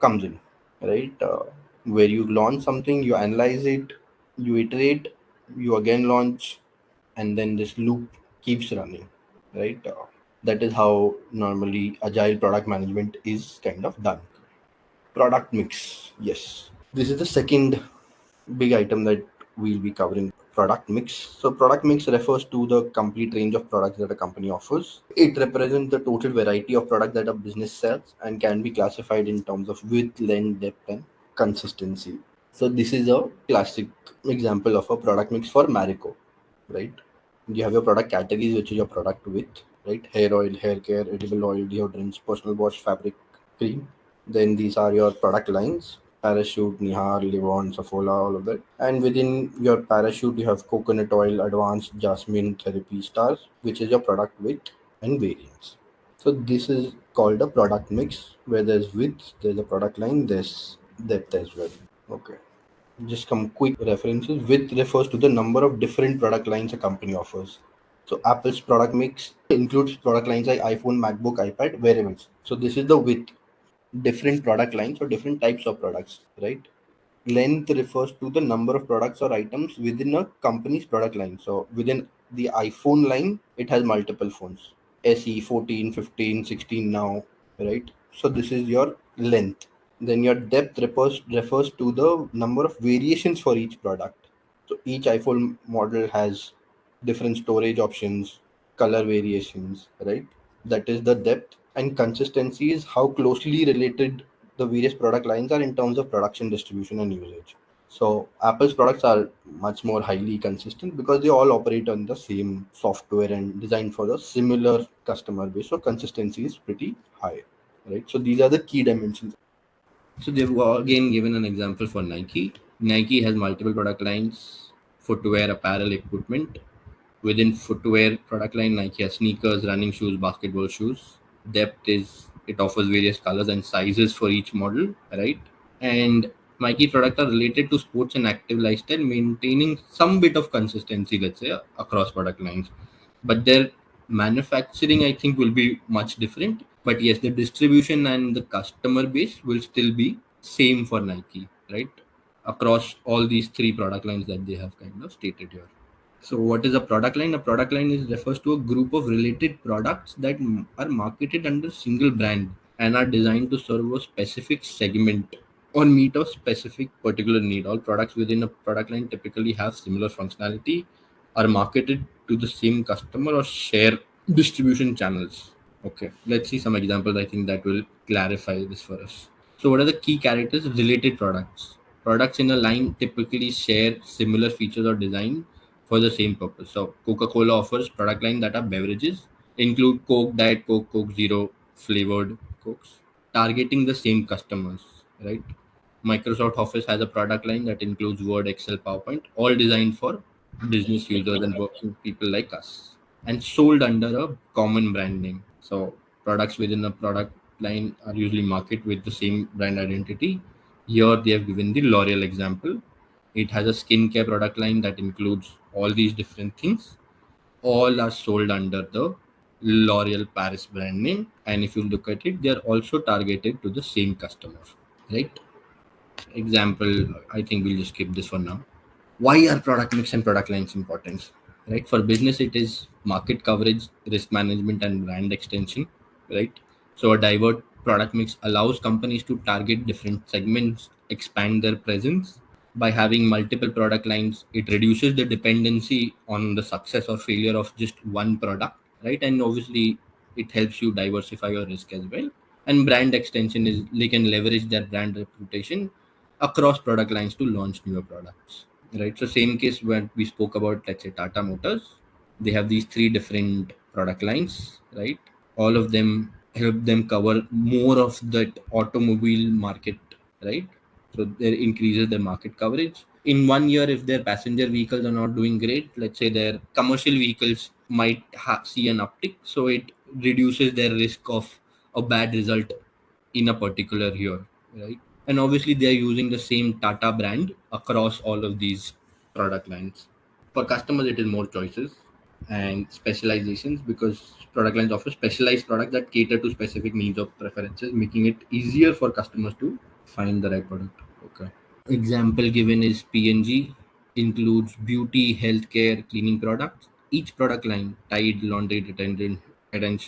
[SPEAKER 4] comes in, right? Where you launch something, you analyze it, you iterate, you again launch, and then this loop keeps running, right? That is how normally agile product management is kind of done. Product mix, yes, this is the second big item that we'll be covering. Product mix. So product mix refers to the complete range of products that a company offers. It represents the total variety of products that a business sells and can be classified in terms of width, length, depth, and consistency. So this is a classic example of a product mix for Marico, right? You have your product categories, which is your product width, right? Hair oil, hair care, edible oil, deodorants, personal wash, fabric, cream. Then these are your product lines: Parachute, Nihar, Livon, Safola, all of that. And within your Parachute, you have coconut oil, advanced, jasmine, therapy, stars, which is your product width and variants. So this is called a product mix, where there's width, there's a product line, there's depth as well. Okay. Just some quick references. Width refers to the number of different product lines a company offers. So Apple's product mix includes product lines like iPhone, MacBook, iPad, wearables. So this is the width. Different product lines or different types of products, right? Length refers to the number of products or items within a company's product line. So within the iPhone line, it has multiple phones: SE, 14, 15, 16 now, right? So this is your length. Then your depth refers to the number of variations for each product. So each iPhone model has different storage options, color variations, right? That is the depth. And consistency is how closely related the various product lines are in terms of production, distribution, and usage. So Apple's products are much more highly consistent because they all operate on the same software and designed for the similar customer base. So consistency is pretty high, right? So these are the key dimensions. So they've again given an example for Nike. Nike has multiple product lines: footwear, apparel, equipment. Within footwear product line, Nike has sneakers, running shoes, basketball shoes. Depth is it offers various colors and sizes for each model, right? And My key products are related to sports and active lifestyle, maintaining some bit of consistency, let's say, across product lines. But their manufacturing, I think, will be much different. But yes, the distribution and the customer base will still be same for Nike, right? Across all these three product lines that they have kind of stated here. So, what is a product line? A product line refers to a group of related products that are marketed under single brand and are designed to serve a specific segment or meet a specific particular need. All products within a product line typically have similar functionality, are marketed to the same customer, or share distribution channels. Okay, let's see some examples. I think that will clarify this for us. So, what are the key characters of related products? Products in a line typically share similar features or design for the same purpose. So, Coca-Cola offers product line that are beverages, include Coke, Diet Coke, Coke Zero, flavored Cokes, targeting the same customers, right? Microsoft Office has a product line that includes Word, Excel, PowerPoint, all designed for business users and working people like us, and sold under a common brand name. So products within a product line are usually marketed with the same brand identity. Here they have given the L'Oreal example. It has a skincare product line that includes all these different things. All are sold under the L'Oreal Paris brand name. And if you look at it, they are also targeted to the same customer, right? Example, I think we'll just skip this for now. Why are product mix and product lines important? Right, for business it is market coverage, risk management, and brand extension, right? So a diverse product mix allows companies to target different segments, expand their presence. By having multiple product lines, it reduces the dependency on the success or failure of just one product, right? And obviously it helps you diversify your risk as well. And brand extension is they can leverage their brand reputation across product lines to launch newer products, right? So same case when we spoke about, let's say, Tata Motors, they have these three different product lines, right? All of them help them cover more of that automobile market, right? So there increases their market coverage. In 1 year, if their passenger vehicles are not doing great, let's say their commercial vehicles might see an uptick, so it reduces their risk of a bad result in a particular year, right? And obviously, they are using the same Tata brand across all of these product lines. For customers, it is more choices and specializations because product lines offer specialized products that cater to specific needs or preferences, making it easier for customers to find the right product. Okay. Example given is PNG, includes beauty, healthcare, cleaning products. Each product line, Tide, laundry detergent, head and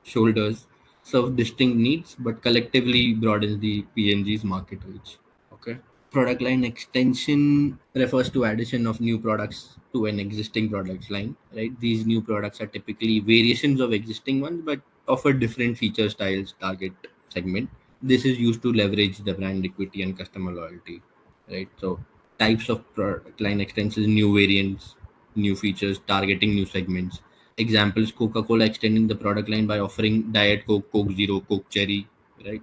[SPEAKER 4] shoulders, serve distinct needs, but collectively broadens the PNG's market reach. Okay. Product line extension refers to addition of new products to an existing product line, right? These new products are typically variations of existing ones, but offer different feature styles, target segment. This is used to leverage the brand equity and customer loyalty, right? So types of product line extensions, new variants, new features, targeting new segments. Examples: Coca-Cola extending the product line by offering Diet Coke, Coke Zero, Coke Cherry, right?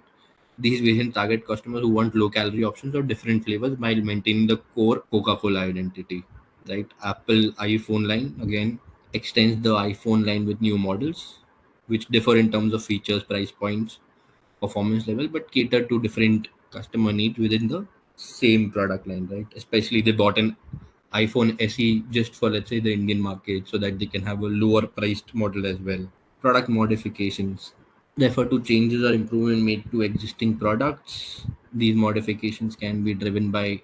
[SPEAKER 4] These variants target customers who want low calorie options or different flavors while maintaining the core Coca-Cola identity, right? Apple iPhone line again extends the iPhone line with new models, which differ in terms of features, price points, performance level, but cater to different customer needs within the same product line, right? Especially they bought an iPhone SE just for, let's say, the Indian market so that they can have a lower priced model as well. Product modifications refer to changes or improvement made to existing products. These modifications can be driven by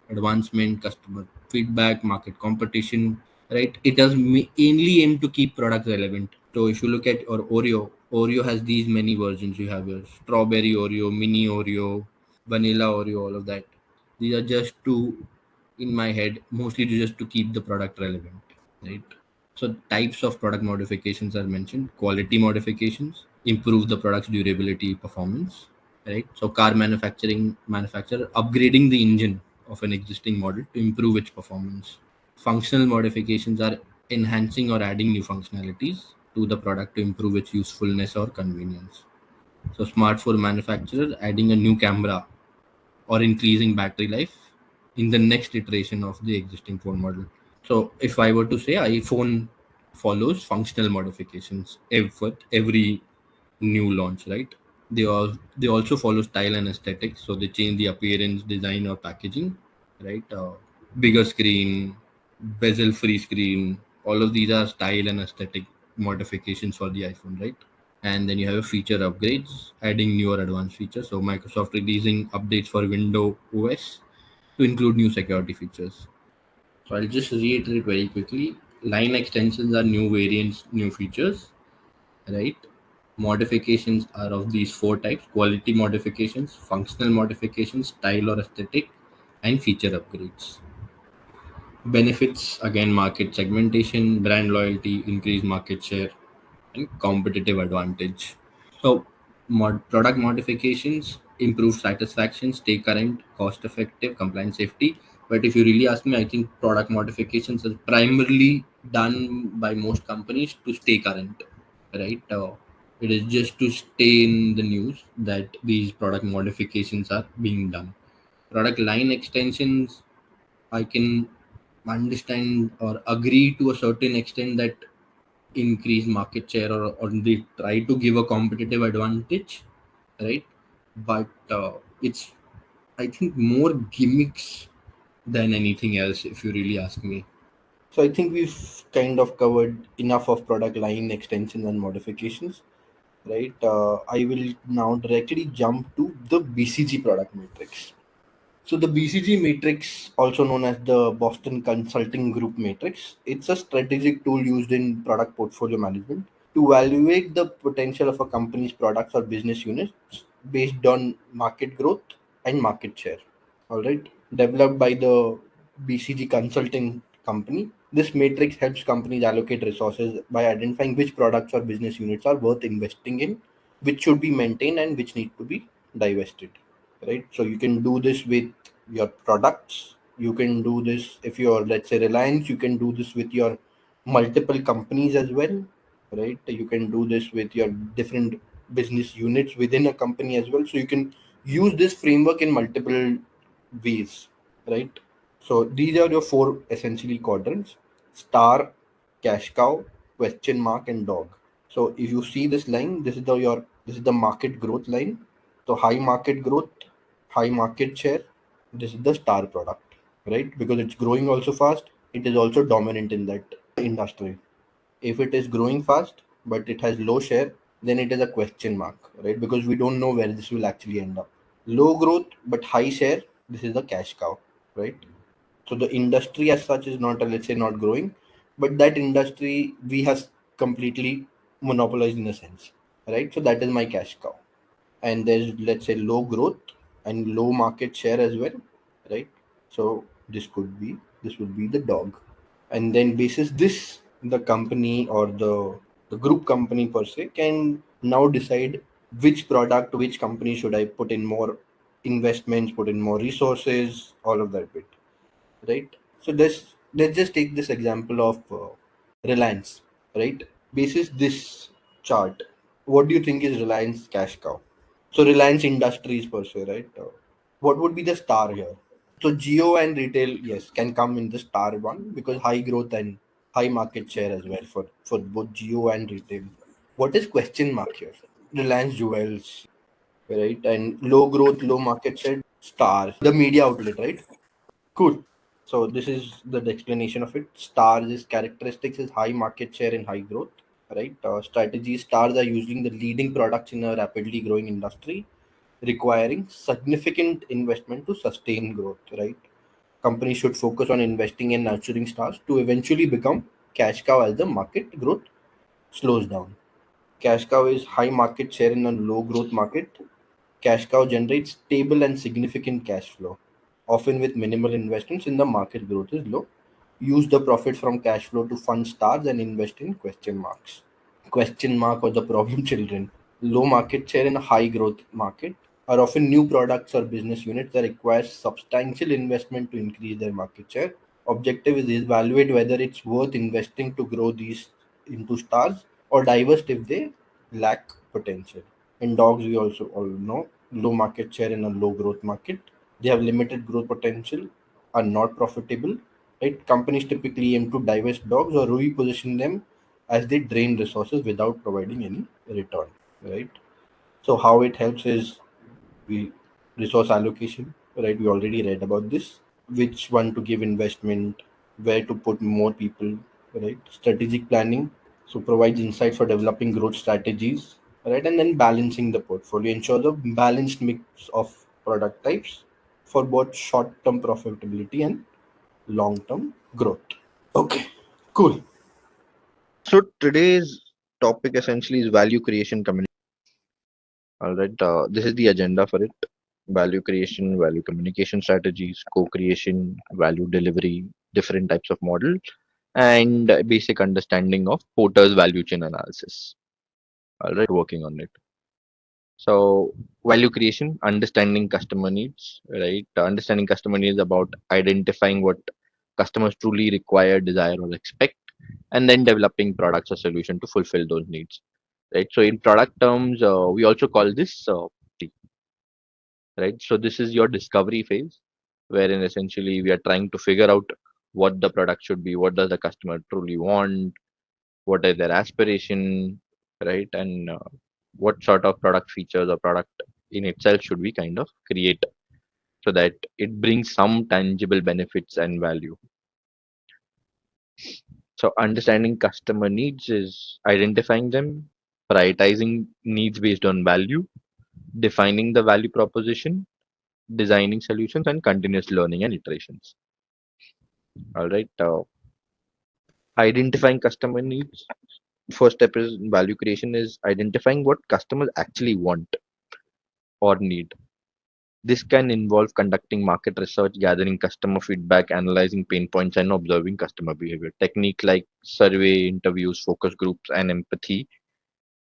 [SPEAKER 4] advancement, customer feedback, market competition, right? It does mainly aim to keep products relevant. So if you look at or Oreo has these many versions. You have your strawberry Oreo, mini Oreo, vanilla Oreo, all of that. These are just to, in my head, mostly just to keep the product relevant, right? So types of product modifications are mentioned. Quality modifications improve the product's durability, performance, right? So car manufacturer upgrading the engine of an existing model to improve its performance. Functional modifications are enhancing or adding new functionalities to the product to improve its usefulness or convenience. So smartphone manufacturer adding a new camera or increasing battery life in the next iteration of the existing phone model. So if I were to say, iPhone follows functional modifications every new launch, right?
[SPEAKER 5] They also follow style and aesthetics, so they change the appearance, design, or packaging, right? Bigger screen, bezel-free screen. All of these are style and aesthetic modifications for the iPhone, right? And then you have feature upgrades, adding newer advanced features. So Microsoft releasing updates for Windows OS to include new security features. So I'll just reiterate very quickly. Line extensions are new variants, new features, right? Modifications are of these four types: quality modifications, functional modifications, style or aesthetic, and feature upgrades. Benefits again: market segmentation, brand loyalty, increased market share, and competitive advantage. So, product modifications improve satisfaction, stay current, cost effective, compliance, safety. But if you really ask me, I think product modifications are primarily done by most companies to stay current, right? It is just to stay in the news that these product modifications are being done. Product line extensions, I can understand or agree to a certain extent that increase market share, or they try to give a competitive advantage, right? But it's, I think, more gimmicks than anything else, if you really ask me.
[SPEAKER 4] So I think we've kind of covered enough of product line extensions and modifications, right? I will now directly jump to the BCG product matrix. So the BCG matrix, also known as the Boston Consulting Group matrix, it's a strategic tool used in product portfolio management to evaluate the potential of a company's products or business units based on market growth and market share. All right, developed by the BCG Consulting Company. This matrix helps companies allocate resources by identifying which products or business units are worth investing in, which should be maintained, and which need to be divested. Right. So you can do this with your products. You can do this if you're, let's say, Reliance. You can do this with your multiple companies as well. Right. You can do this with your different business units within a company as well. So you can use this framework in multiple ways, right? So these are your four essentially quadrants: star, cash cow, question mark, and dog. So if you see this line, this is the market growth line. So high market growth, high market share. This is the star product, right? Because it's growing also fast. It is also dominant in that industry. If it is growing fast but it has low share, then it is a question mark, right? Because we don't know where this will actually end up. Low growth but high share, this is the cash cow, right? So the industry as such is not, let's say, not growing, but that industry we has completely monopolized in a sense, right? So that is my cash cow. And there's, let's say, low growth and low market share as well, right? So this would be the dog. And then basis this, the company or the group company per se can now decide which product, which company should I put in more investments, put in more resources, all of that bit, right? So let's just take this example of Reliance, right? Basis this chart, what do you think is Reliance cash cow? So Reliance Industries per se, right? What would be the star here? So Geo and retail, yes, can come in the star one because high growth and high market share as well for both Geo and retail. What is question mark here? Reliance Jewels, right? And low growth, low market share, star, the media outlet, right? Cool. So this is the explanation of it. Stars is characteristics is high market share and high growth, right? Strategy stars are using the leading products in a rapidly growing industry, requiring significant investment to sustain growth, right? Companies should focus on investing in nurturing stars to eventually become cash cow as the market growth slows down. Cash cow is high market share in a low growth market. Cash cow generates stable and significant cash flow, often with minimal investments in the market growth is low. Use the profits from cash flow to fund stars and invest in question marks. Question mark or the problem children. Low market share in a high growth market are often new products or business units that require substantial investment to increase their market share. Objective is evaluate whether it's worth investing to grow these into stars or divest if they lack potential. In dogs, we also all know low market share in a low growth market. They have limited growth potential, are not profitable. Right? Companies typically aim to divest dogs or reposition them as they drain resources without providing any return. Right? So how it helps is we resource allocation, right? We already read about this. Which one to give investment, where to put more people, right? Strategic planning, so provides insight for developing growth strategies, right? And then balancing the portfolio, ensure the balanced mix of product types for both short-term profitability and long-term growth. Okay, cool.
[SPEAKER 3] So today's topic essentially is value creation communication. All right, this is the agenda for it: value creation, value communication strategies, co-creation, value delivery, different types of model, and basic understanding of Porter's value chain analysis. All right, working on it. So value creation, understanding customer needs, right? Understanding customer needs about identifying what customers truly require, desire, or expect, and then developing products or solution to fulfill those needs, right? So in product terms, we also call this right? So this is your discovery phase, wherein essentially we are trying to figure out what the product should be, what does the customer truly want, what are their aspiration, right? And what sort of product features or product in itself should we kind of create so that it brings some tangible benefits and value. So understanding customer needs is identifying them, prioritizing needs based on value, defining the value proposition, designing solutions, and continuous learning and iterations. All right. Identifying customer needs. First step is value creation is identifying what customers actually want or need. This can involve conducting market research, gathering customer feedback, analyzing pain points, and observing customer behavior. Techniques like survey, interviews, focus groups, and empathy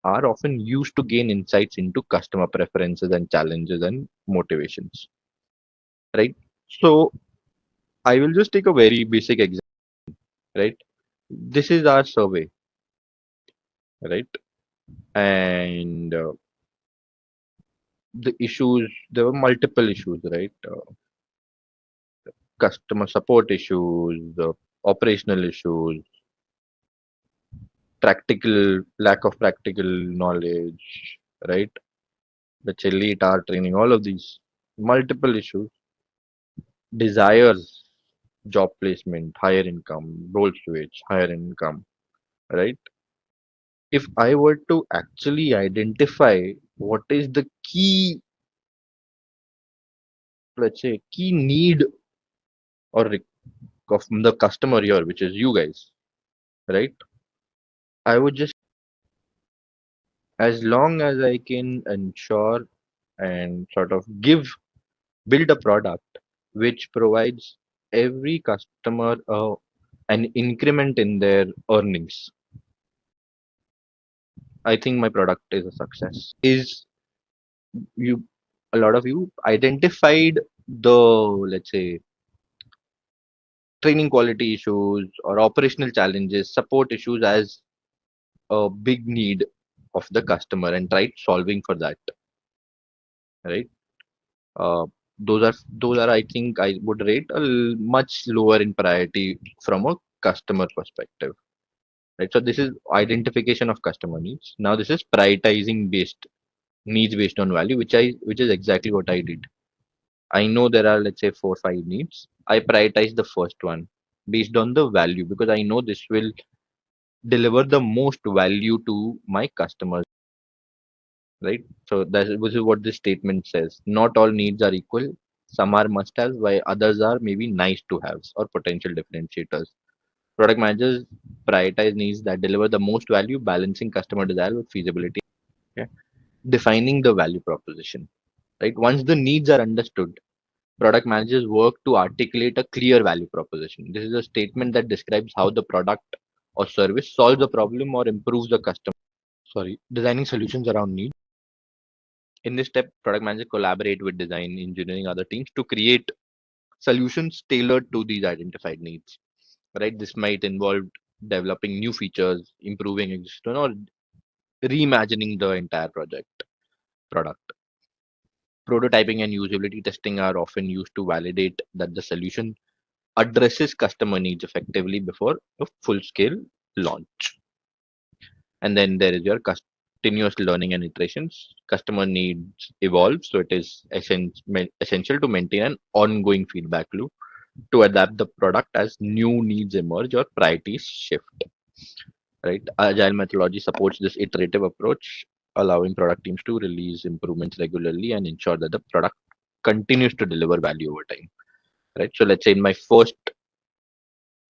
[SPEAKER 3] are often used to gain insights into customer preferences and challenges and motivations. Right. So I will just take a very basic example. Right. This is our survey. Right. And the issues, there were multiple issues, right? Customer support issues, operational issues, practical lack of practical knowledge, right? The elite R training, all of these multiple issues, desires, job placement, higher income, role switch, higher income, right? If I were to actually identify what is the key, let's say, key need or of the customer here, which is you guys, right? I would just, as long as I can ensure and sort of build a product which provides every customer an increment in their earnings, I think my product is a success. Is you, a lot of you identified the, let's say, training quality issues or operational challenges, support issues as a big need of the customer and tried solving for that, right? Uh, those are I think I would rate much lower in priority from a customer perspective, right? So this is identification of customer needs. Now this is prioritizing based needs based on value, which is exactly what I did. I know there are, let's say, 4 or 5 needs. I prioritize the first one based on the value because I know this will deliver the most value to my customers, right? So this is what this statement says. Not all needs are equal. Some are must-haves, while others are maybe nice-to-haves or potential differentiators. Product managers prioritize needs that deliver the most value, balancing customer desire with feasibility. Okay? Defining the value proposition. Right. Once the needs are understood, product managers work to articulate a clear value proposition. This is a statement that describes how the product or service solves a problem or improves the customer. Sorry, designing solutions around needs. In this step, product managers collaborate with design, engineering, other teams to create solutions tailored to these identified needs. Right? This might involve developing new features, improving existing, or reimagining the entire product. Prototyping and usability testing are often used to validate that the solution addresses customer needs effectively before a full-scale launch. And then there is your continuous learning and iterations. Customer needs evolve, so it is essential to maintain an ongoing feedback loop to adapt the product as new needs emerge or priorities shift. Right? Agile methodology supports this iterative approach, allowing product teams to release improvements regularly and ensure that the product continues to deliver value over time. Right? So let's say in my first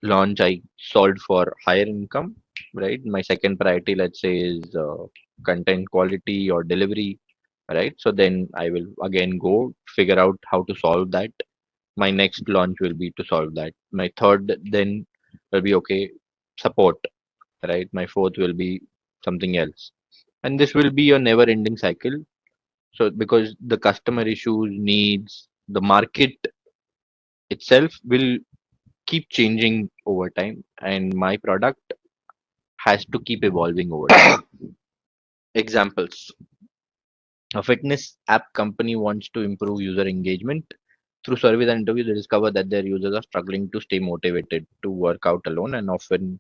[SPEAKER 3] launch, I solved for higher income. Right? My second priority, let's say, is content quality or delivery. Right? So then I will again go figure out how to solve that. My next launch will be to solve that. My third then will be okay, support, right? My fourth will be something else. And this will be a never ending cycle. So because the customer issues, needs, the market itself will keep changing over time, and my product has to keep evolving over time. Examples. A fitness app company wants to improve user engagement. Through surveys and interviews, they discover that their users are struggling to stay motivated to work out alone and often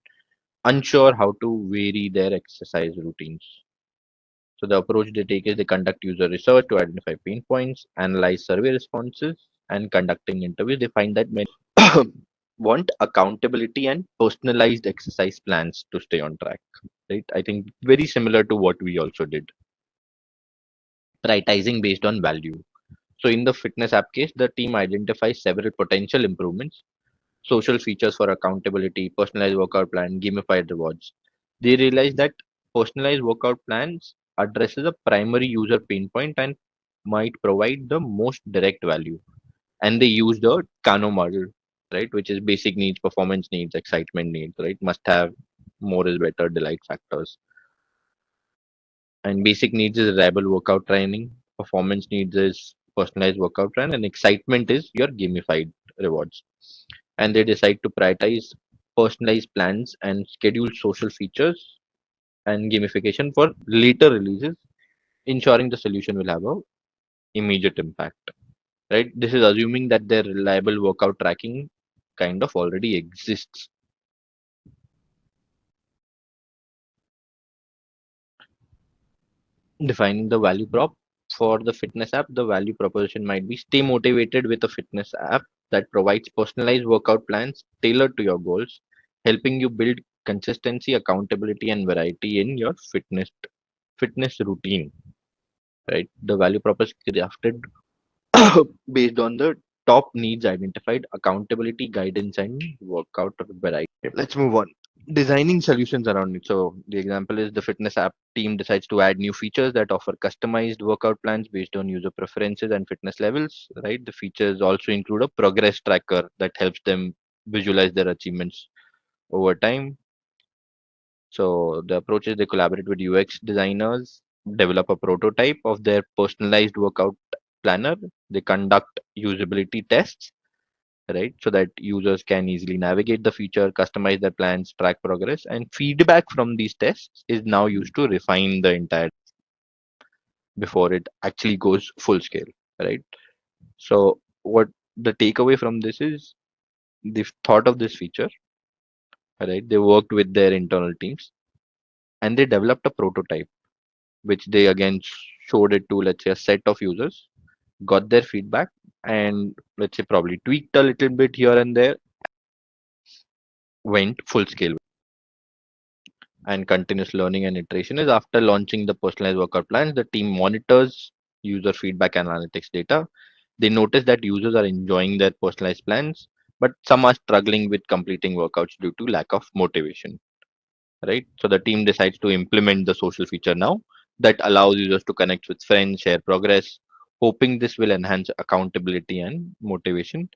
[SPEAKER 3] unsure how to vary their exercise routines. So the approach they take is they conduct user research to identify pain points, analyze survey responses, and conducting interviews. They find that many want accountability and personalized exercise plans to stay on track. Right? I think very similar to what we also did. Prioritizing based on value. So in the fitness app case, the team identifies several potential improvements: social features for accountability, personalized workout plan, gamified rewards. They realize that personalized workout plans addresses a primary user pain point and might provide the most direct value. And they use the Kano model, right, which is basic needs, performance needs, excitement needs, right, must have, more is better, delight factors. And basic needs is reliable workout training, performance needs is personalized workout plan, and excitement is your gamified rewards. And they decide to prioritize personalized plans and schedule social features and gamification for later releases, ensuring the solution will have a immediate impact. Right? This is assuming that their reliable workout tracking kind of already exists. Defining the value prop for the fitness app, the value proposition might be stay motivated with a fitness app that provides personalized workout plans tailored to your goals, helping you build consistency, accountability, and variety in your fitness routine. Right? The value proposition is crafted based on the top needs identified: accountability, guidance, and workout variety. Let's move on. Designing solutions around it. So the example is the fitness app team decides to add new features that offer customized workout plans based on user preferences and fitness levels. Right. The features also include a progress tracker that helps them visualize their achievements over time. So the approach is they collaborate with UX designers, develop a prototype of their personalized workout planner. They conduct usability tests, right? So that users can easily navigate the feature, customize their plans, track progress, and feedback from these tests is now used to refine the entire before it actually goes full scale, right? So what the takeaway from this is they've thought of this feature, right? They worked with their internal teams and they developed a prototype, which they again showed it to, let's say, a set of users, got their feedback, and let's say probably tweaked a little bit here and there, went full scale. And continuous learning and iteration is after launching the personalized workout plans, the team monitors user feedback analytics data. They notice that users are enjoying their personalized plans, but some are struggling with completing workouts due to lack of motivation. Right? So the team decides to implement the social feature now that allows users to connect with friends, share progress, hoping this will enhance accountability and motivation.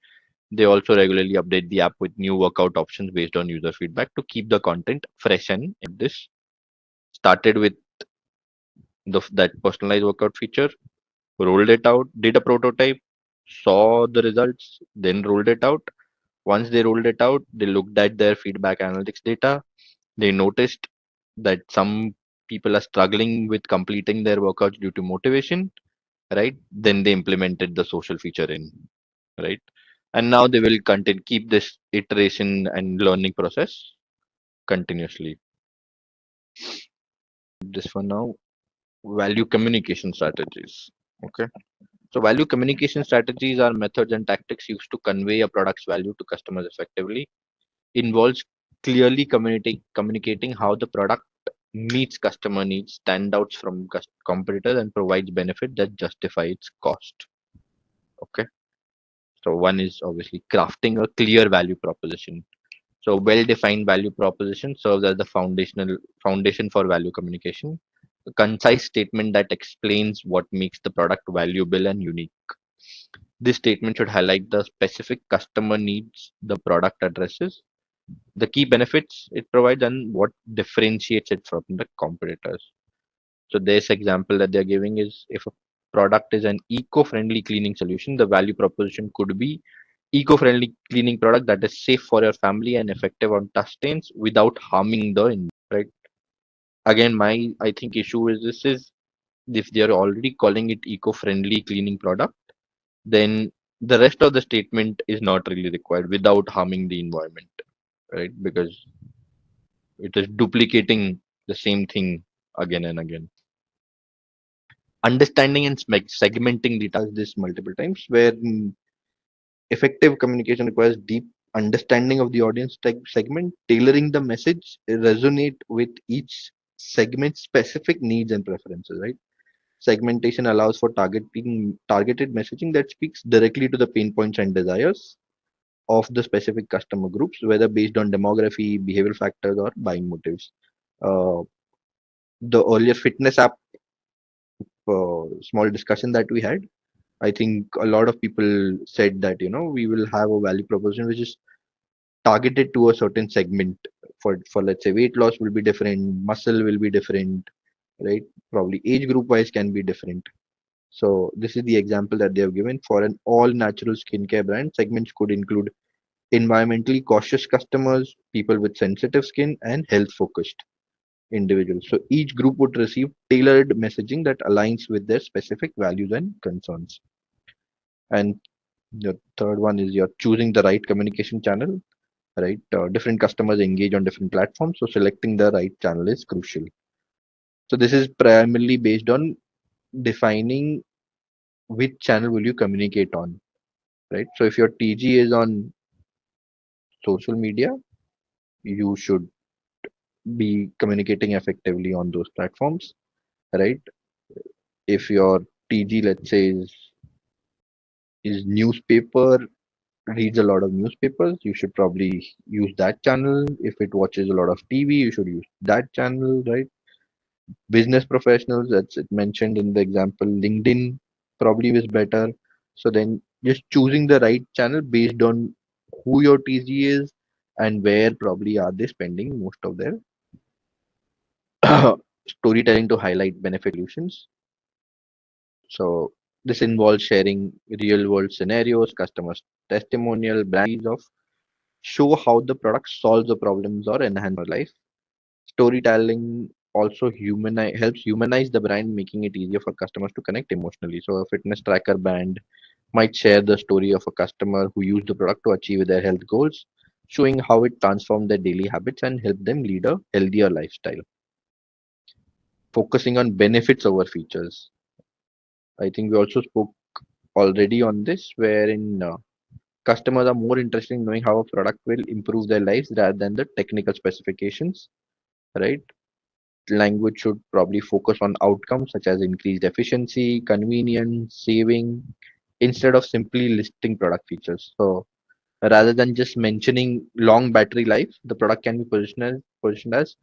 [SPEAKER 3] They also regularly update the app with new workout options based on user feedback to keep the content fresh. And this started with that personalized workout feature, rolled it out, did a prototype, saw the results, then rolled it out. Once they rolled it out, they looked at their feedback analytics data. They noticed that some people are struggling with completing their workouts due to motivation, right? Then they implemented the social feature in, right? And now they will continue keep this iteration and learning process continuously. This for now. value communication strategies. Okay. So value communication strategies are methods and tactics used to convey a product's value to customers effectively. Involves clearly communicating how the product meets customer needs, standouts from competitors, and provides benefit that justify its cost. Okay. So one is obviously crafting a clear value proposition. So well-defined value proposition serves as the foundation for value communication. A concise statement that explains what makes the product valuable and unique. This statement should highlight the specific customer needs the product addresses, the key benefits it provides, and what differentiates it from the competitors. So this example that they're giving is if a product is an eco-friendly cleaning solution, the value proposition could be eco-friendly cleaning product that is safe for your family and effective on touch stains without harming the environment. Right. Again, my I think issue is this is if they are already calling it eco-friendly cleaning product, then the rest of the statement is not really required without harming the environment, right? Because it is duplicating the same thing again and again. Understanding and segmenting the task this multiple times, where effective communication requires deep understanding of the audience segment, tailoring the message resonate with each segment's specific needs and preferences, right? Segmentation allows for targeted messaging that speaks directly to the pain points and desires of the specific customer groups, whether based on demography, behavioral factors, or buying motives. Uh, the earlier fitness app small discussion that we had, I think a lot of people said that we will have a value proposition which is targeted to a certain segment. For let's say weight loss will be different, muscle will be different, right? Probably age group wise can be different. So this is the example that they have given for an all natural skincare brand. Segments could include environmentally cautious customers, people with sensitive skin, and health focused individuals. So each group would receive tailored messaging that aligns with their specific values and concerns. And the third one is you're choosing the right communication channel, right? Different customers engage on different platforms, so selecting the right channel is crucial. So this is primarily based on defining which channel will you communicate on, right? So if your TG is on social media, you should be communicating effectively on those platforms, right? If your TG, let's say, is newspaper, reads a lot of newspapers, you should probably use that channel. If it watches a lot of TV, you should use that channel, right? Business professionals, that's it mentioned in the example, LinkedIn probably is better. So then just choosing the right channel based on who your TG is and where probably are they spending most of their storytelling to highlight benefit solutions. So this involves sharing real world scenarios, customer testimonial, brands of show how the product solves the problems or enhance our life. Storytelling also helps humanize the brand, making it easier for customers to connect emotionally. So a fitness tracker brand might share the story of a customer who used the product to achieve their health goals, showing how it transformed their daily habits and helped them lead a healthier lifestyle. Focusing on benefits over features. I think we also spoke already on this, wherein customers are more interested in knowing how a product will improve their lives rather than the technical specifications, right? Language should probably focus on outcomes such as increased efficiency, convenience, saving, instead of simply listing product features. So rather than just mentioning long battery life, the product can be positioned as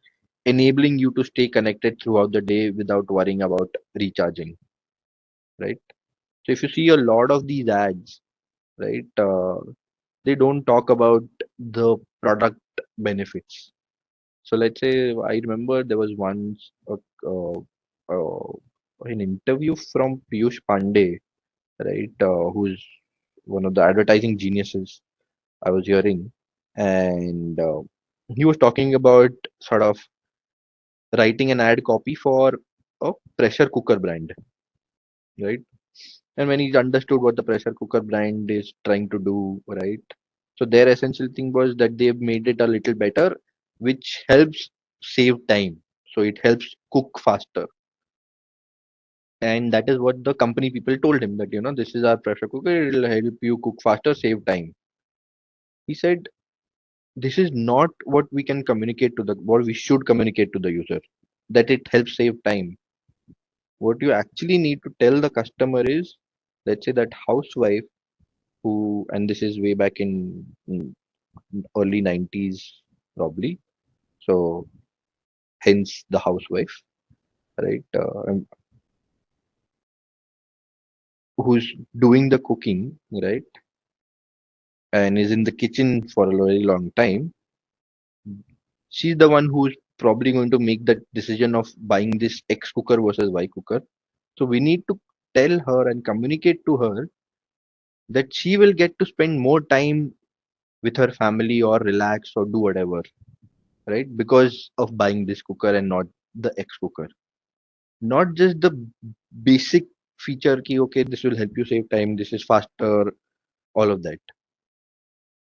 [SPEAKER 3] enabling you to stay connected throughout the day without worrying about recharging, right? So if you see a lot of these ads, right, they don't talk about the product benefits. So let's say I remember there was once an interview from Piyush Pandey, right, who's one of the advertising geniuses I was hearing, and he was talking about sort of writing an ad copy for a pressure cooker brand, right? And when he understood what the pressure cooker brand is trying to do, right? So their essential thing was that they've made it a little better, which helps save time. So it helps cook faster. And that is what the company people told him, that this is our pressure cooker, it'll help you cook faster, save time. He said, this is not what we can communicate to the what we should communicate to the user, that it helps save time. What you actually need to tell the customer is, let's say that housewife who, and this is way back in early 90s probably, so hence the housewife, right, who's doing the cooking, right, and is in the kitchen for a very long time. She's the one who's probably going to make that decision of buying this X cooker versus Y cooker. So we need to tell her and communicate to her that she will get to spend more time with her family or relax or do whatever, right? Because of buying this cooker and not the X cooker. Not just the basic feature ki okay, this will help you save time, this is faster, all of that.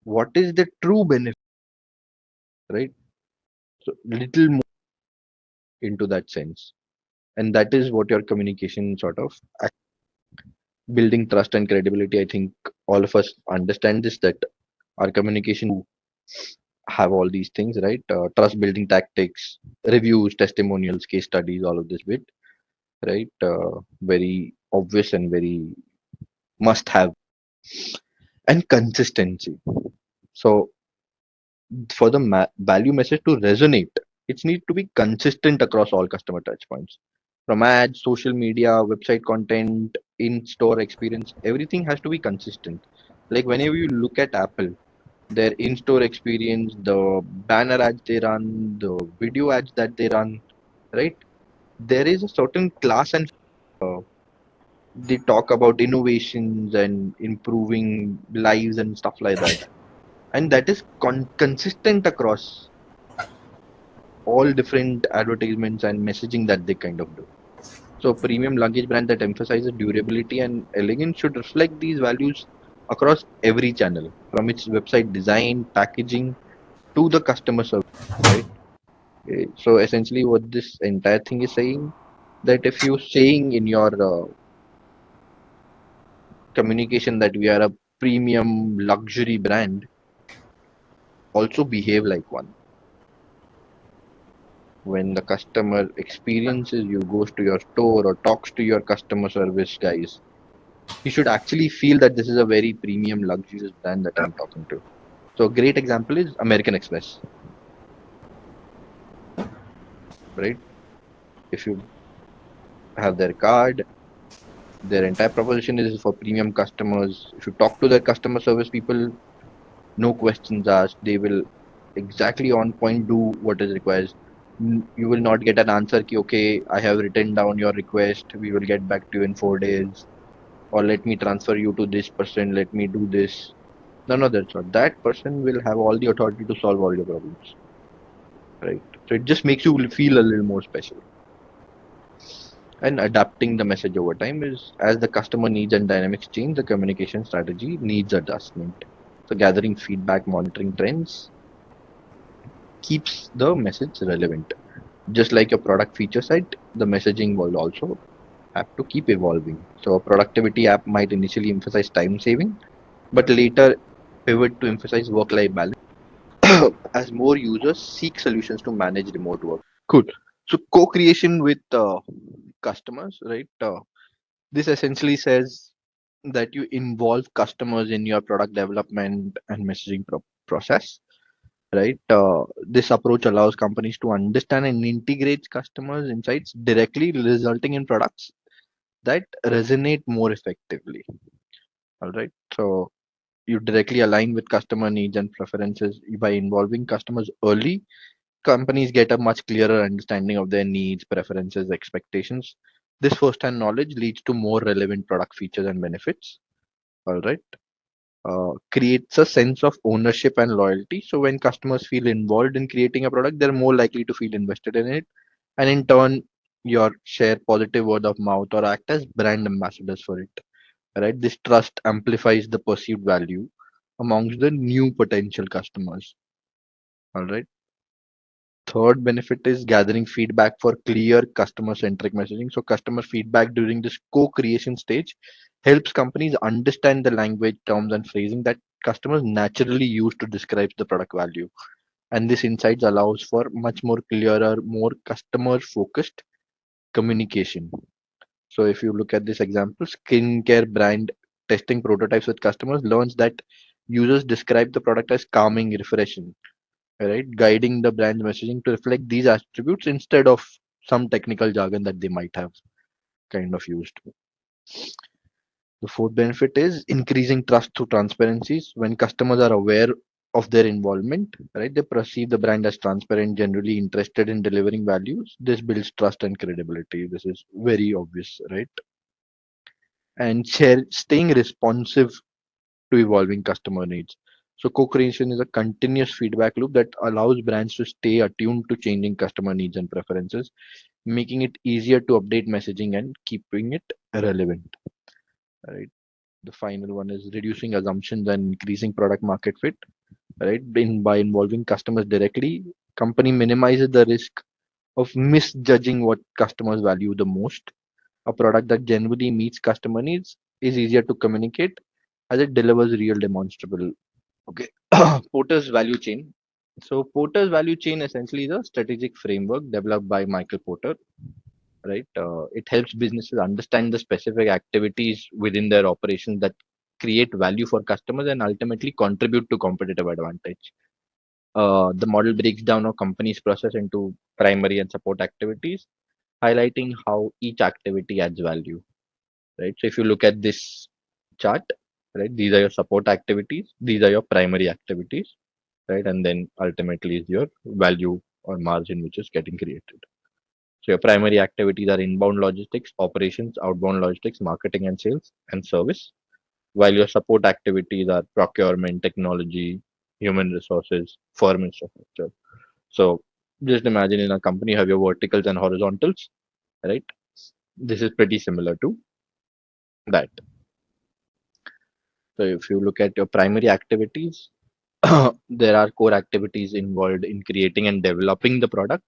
[SPEAKER 3] What is the true benefit, right? So little more into that sense. And that is what your communication sort of building trust and credibility. I think all of us understand this, that our communication have all these things, right? Trust building tactics, reviews, testimonials, case studies, all of this bit, right? Very obvious and very must have. And consistency. So for the value message to resonate, it needs to be consistent across all customer touch points. From ads, social media, website content, in-store experience, everything has to be consistent. Like whenever you look at Apple, their in-store experience, the banner ads they run, the video ads that they run, right? There is a certain class, and they talk about innovations and improving lives and stuff like that. And that is consistent across all different advertisements and messaging that they kind of do. So premium luggage brand that emphasizes durability and elegance should reflect these values across every channel, from its website design, packaging to the customer service, right? So essentially what this entire thing is saying, that if you're saying in your communication that we are a premium luxury brand, also behave like one. When the customer experiences you, goes to your store or talks to your customer service guys, he should actually feel that this is a very premium luxurious brand that I'm talking to. So a great example is American Express, right? If you have their card, their entire proposition is for premium customers. If you talk to their customer service people, no questions asked, they will exactly on point do what is required. You will not get an answer ki okay, I have written down your request, we will get back to you in 4 days, or let me transfer you to this person, let me do this. None of that sort. That person will have all the authority to solve all your problems, right? So it just makes you feel a little more special. And adapting the message over time is, as the customer needs and dynamics change, the communication strategy needs adjustment. So gathering feedback, monitoring trends keeps the message relevant. Just like your product feature site, the messaging will also have to keep evolving. So a productivity app might initially emphasize time saving, but later pivot to emphasize work-life balance as more users seek solutions to manage remote work. Cool. So co-creation with customers, right? This essentially says that you involve customers in your product development and messaging process, right? This approach allows companies to understand and integrate customers' insights directly, resulting in products that resonate more effectively. All right. So you directly align with customer needs and preferences by involving customers early. Companies get a much clearer understanding of their needs, preferences, expectations. This first-hand knowledge leads to more relevant product features and benefits. All right. Creates a sense of ownership and loyalty. So when customers feel involved in creating a product, they're more likely to feel invested in it, and in turn, your share positive word of mouth or act as brand ambassadors for it. Right? This trust amplifies the perceived value amongst the new potential customers. All right.
[SPEAKER 6] third benefit is gathering feedback for clear customer centric messaging. So, customer feedback during this co creation stage helps companies understand the language, terms, and phrasing that customers naturally use to describe the product value. And this insights allows for much more clearer, more customer focused communication. So, if you look at this example, skincare brand testing prototypes with customers learns that users describe the product as calming, refreshing, right? Guiding the brand messaging to reflect these attributes instead of some technical jargon that they might have kind of used. The fourth benefit is increasing trust through transparencies. When customers are aware of their involvement, right, they perceive the brand as transparent, generally interested in delivering values. This builds trust and credibility. This is very obvious, right? And staying responsive to evolving customer needs. So co-creation is a continuous feedback loop that allows brands to stay attuned to changing customer needs and preferences, making it easier to update messaging and keeping it relevant. Right. The final one is reducing assumptions and increasing product market fit. Right. By involving customers directly, company minimizes the risk of misjudging what customers value the most. A product that genuinely meets customer needs is easier to communicate as it delivers real demonstrable. Okay. Porter's value chain. So Porter's value chain essentially is a strategic framework developed by Michael Porter, right? It helps businesses understand the specific activities within their operations that create value for customers and ultimately contribute to competitive advantage. The model breaks down a company's process into primary and support activities, highlighting how each activity adds value, right? So if you look at this chart, right, these are your support activities, these are your primary activities, right? And then ultimately is your value or margin which is getting created. So your primary activities are inbound logistics, operations, outbound logistics, marketing and sales, and service. While your support activities are procurement, technology, human resources, firm infrastructure. So just imagine in a company you have your verticals and horizontals, right? This is pretty similar to that. So if you look at your primary activities, there are core activities involved in creating and developing the product,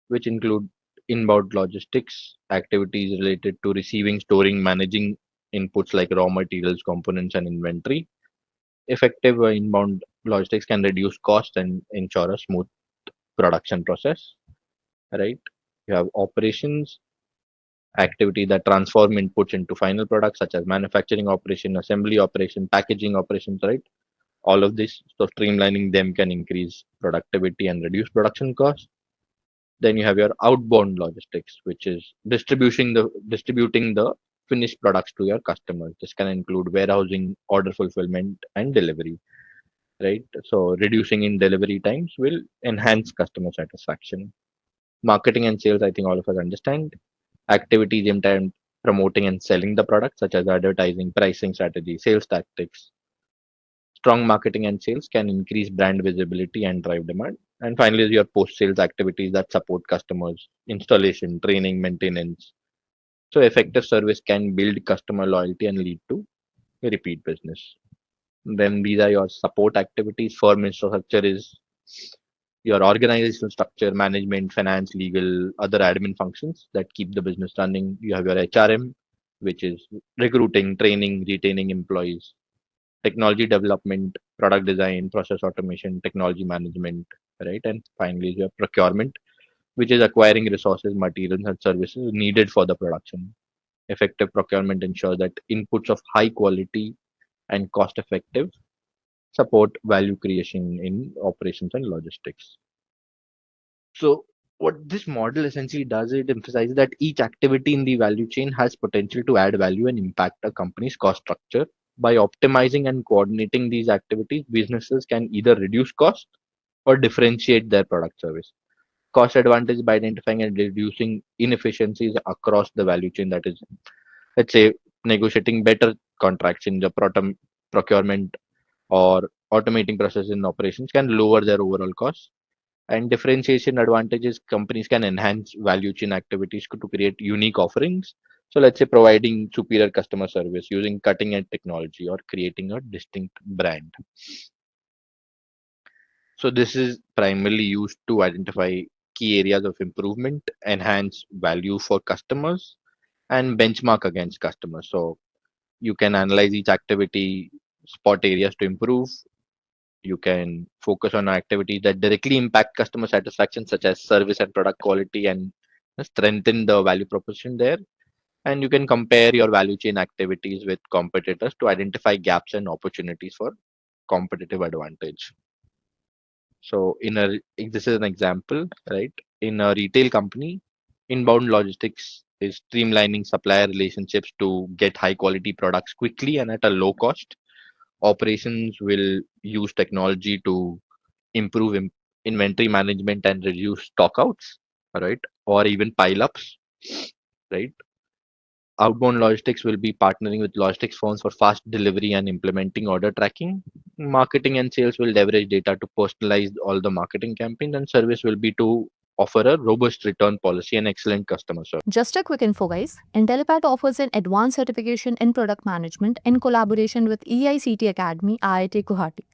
[SPEAKER 6] which include inbound logistics, activities related to receiving, storing, managing inputs like raw materials, components, and inventory. Effective inbound logistics can reduce cost and ensure a smooth production process, right? You have operations, activity that transform inputs into final products such as manufacturing operation, assembly operation, packaging operations, right? All of this, so streamlining them can increase productivity and reduce production costs. Then you have your outbound logistics, which is distributing the finished products to your customers. This can include warehousing, order fulfillment, and delivery, right? So reducing in delivery times will enhance customer satisfaction. Marketing and sales, I think all of us understand. Activities aimed at promoting and selling the product, such as advertising, pricing strategy, sales tactics. Strong marketing and sales can increase brand visibility and drive demand. And finally, is your post-sales activities that support customers, installation, training, maintenance. So effective service can build customer loyalty and lead to repeat business. Then these are your support activities. Firm infrastructure is your organizational structure, management, finance, legal, other admin functions that keep the business running. You have your HRM, which is recruiting, training, retaining employees, technology development, product design, process automation, technology management, right? And finally, your procurement, which is acquiring resources, materials, and services needed for the production. Effective procurement ensures that inputs of high quality and cost effective support value creation in operations and logistics. So, what this model essentially does, it emphasizes that each activity in the value chain has potential to add value and impact a company's cost structure. By optimizing and coordinating these activities, businesses can either reduce cost or differentiate their product service. Cost advantage by identifying and reducing inefficiencies across the value chain. That is, let's say, negotiating better contracts in the procurement or automating processes in operations can lower their overall costs. And differentiation advantages, companies can enhance value chain activities to create unique offerings. So let's say providing superior customer service using cutting edge technology or creating a distinct brand. So this is primarily used to identify key areas of improvement, enhance value for customers, and benchmark against customers. So you can analyze each activity, spot areas to improve. You can focus on activities that directly impact customer satisfaction, such as service and product quality, and strengthen the value proposition there. And you can compare your value chain activities with competitors to identify gaps and opportunities for competitive advantage. So this is an example, right? In a retail company, inbound logistics is streamlining supplier relationships to get high quality products quickly and at a low cost. Operations will use technology to improve inventory management and reduce stockouts, right? Or even pile ups, right? Outbound logistics will be partnering with logistics firms for fast delivery and implementing order tracking. Marketing and sales will leverage data to personalize all the marketing campaigns, and service will be to offer a robust return policy and excellent customer service.
[SPEAKER 2] Just a quick info, guys. Intellipaat offers an advanced certification in product management in collaboration with EICT Academy, IIT Guwahati.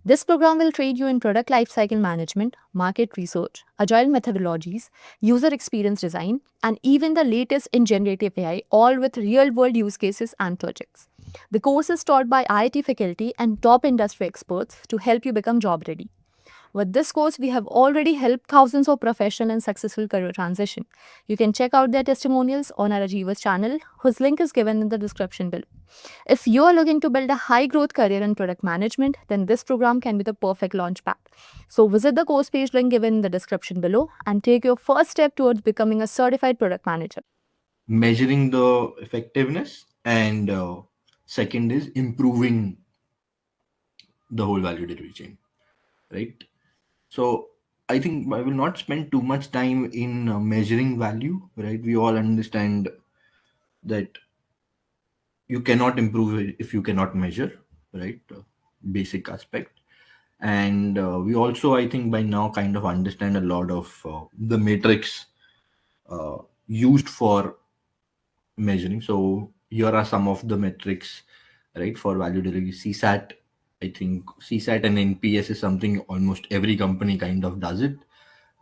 [SPEAKER 2] This program will train you in product lifecycle management, market research, agile methodologies, user experience design, and even the latest in generative AI, all with real world use cases and projects. The course is taught by IIT faculty and top industry experts to help you become job ready. With this course, we have already helped thousands of professional and successful career transition. You can check out their testimonials on our Achievers channel, whose link is given in the description below. If you are looking to build a high growth career in product management, then this program can be the perfect launchpad. So visit the course page link given in the description below and take your first step towards becoming a certified product manager.
[SPEAKER 4] Measuring the effectiveness, and second is improving the whole value delivery chain, right? So I think I will not spend too much time in measuring value, right? We all understand that you cannot improve it if you cannot measure, right? Basic aspect. And we also, I think, by now kind of understand a lot of the matrix uh, used for measuring. So here are some of the metrics, right, for value delivery. CSAT, I think CSAT and NPS is something almost every company kind of does it,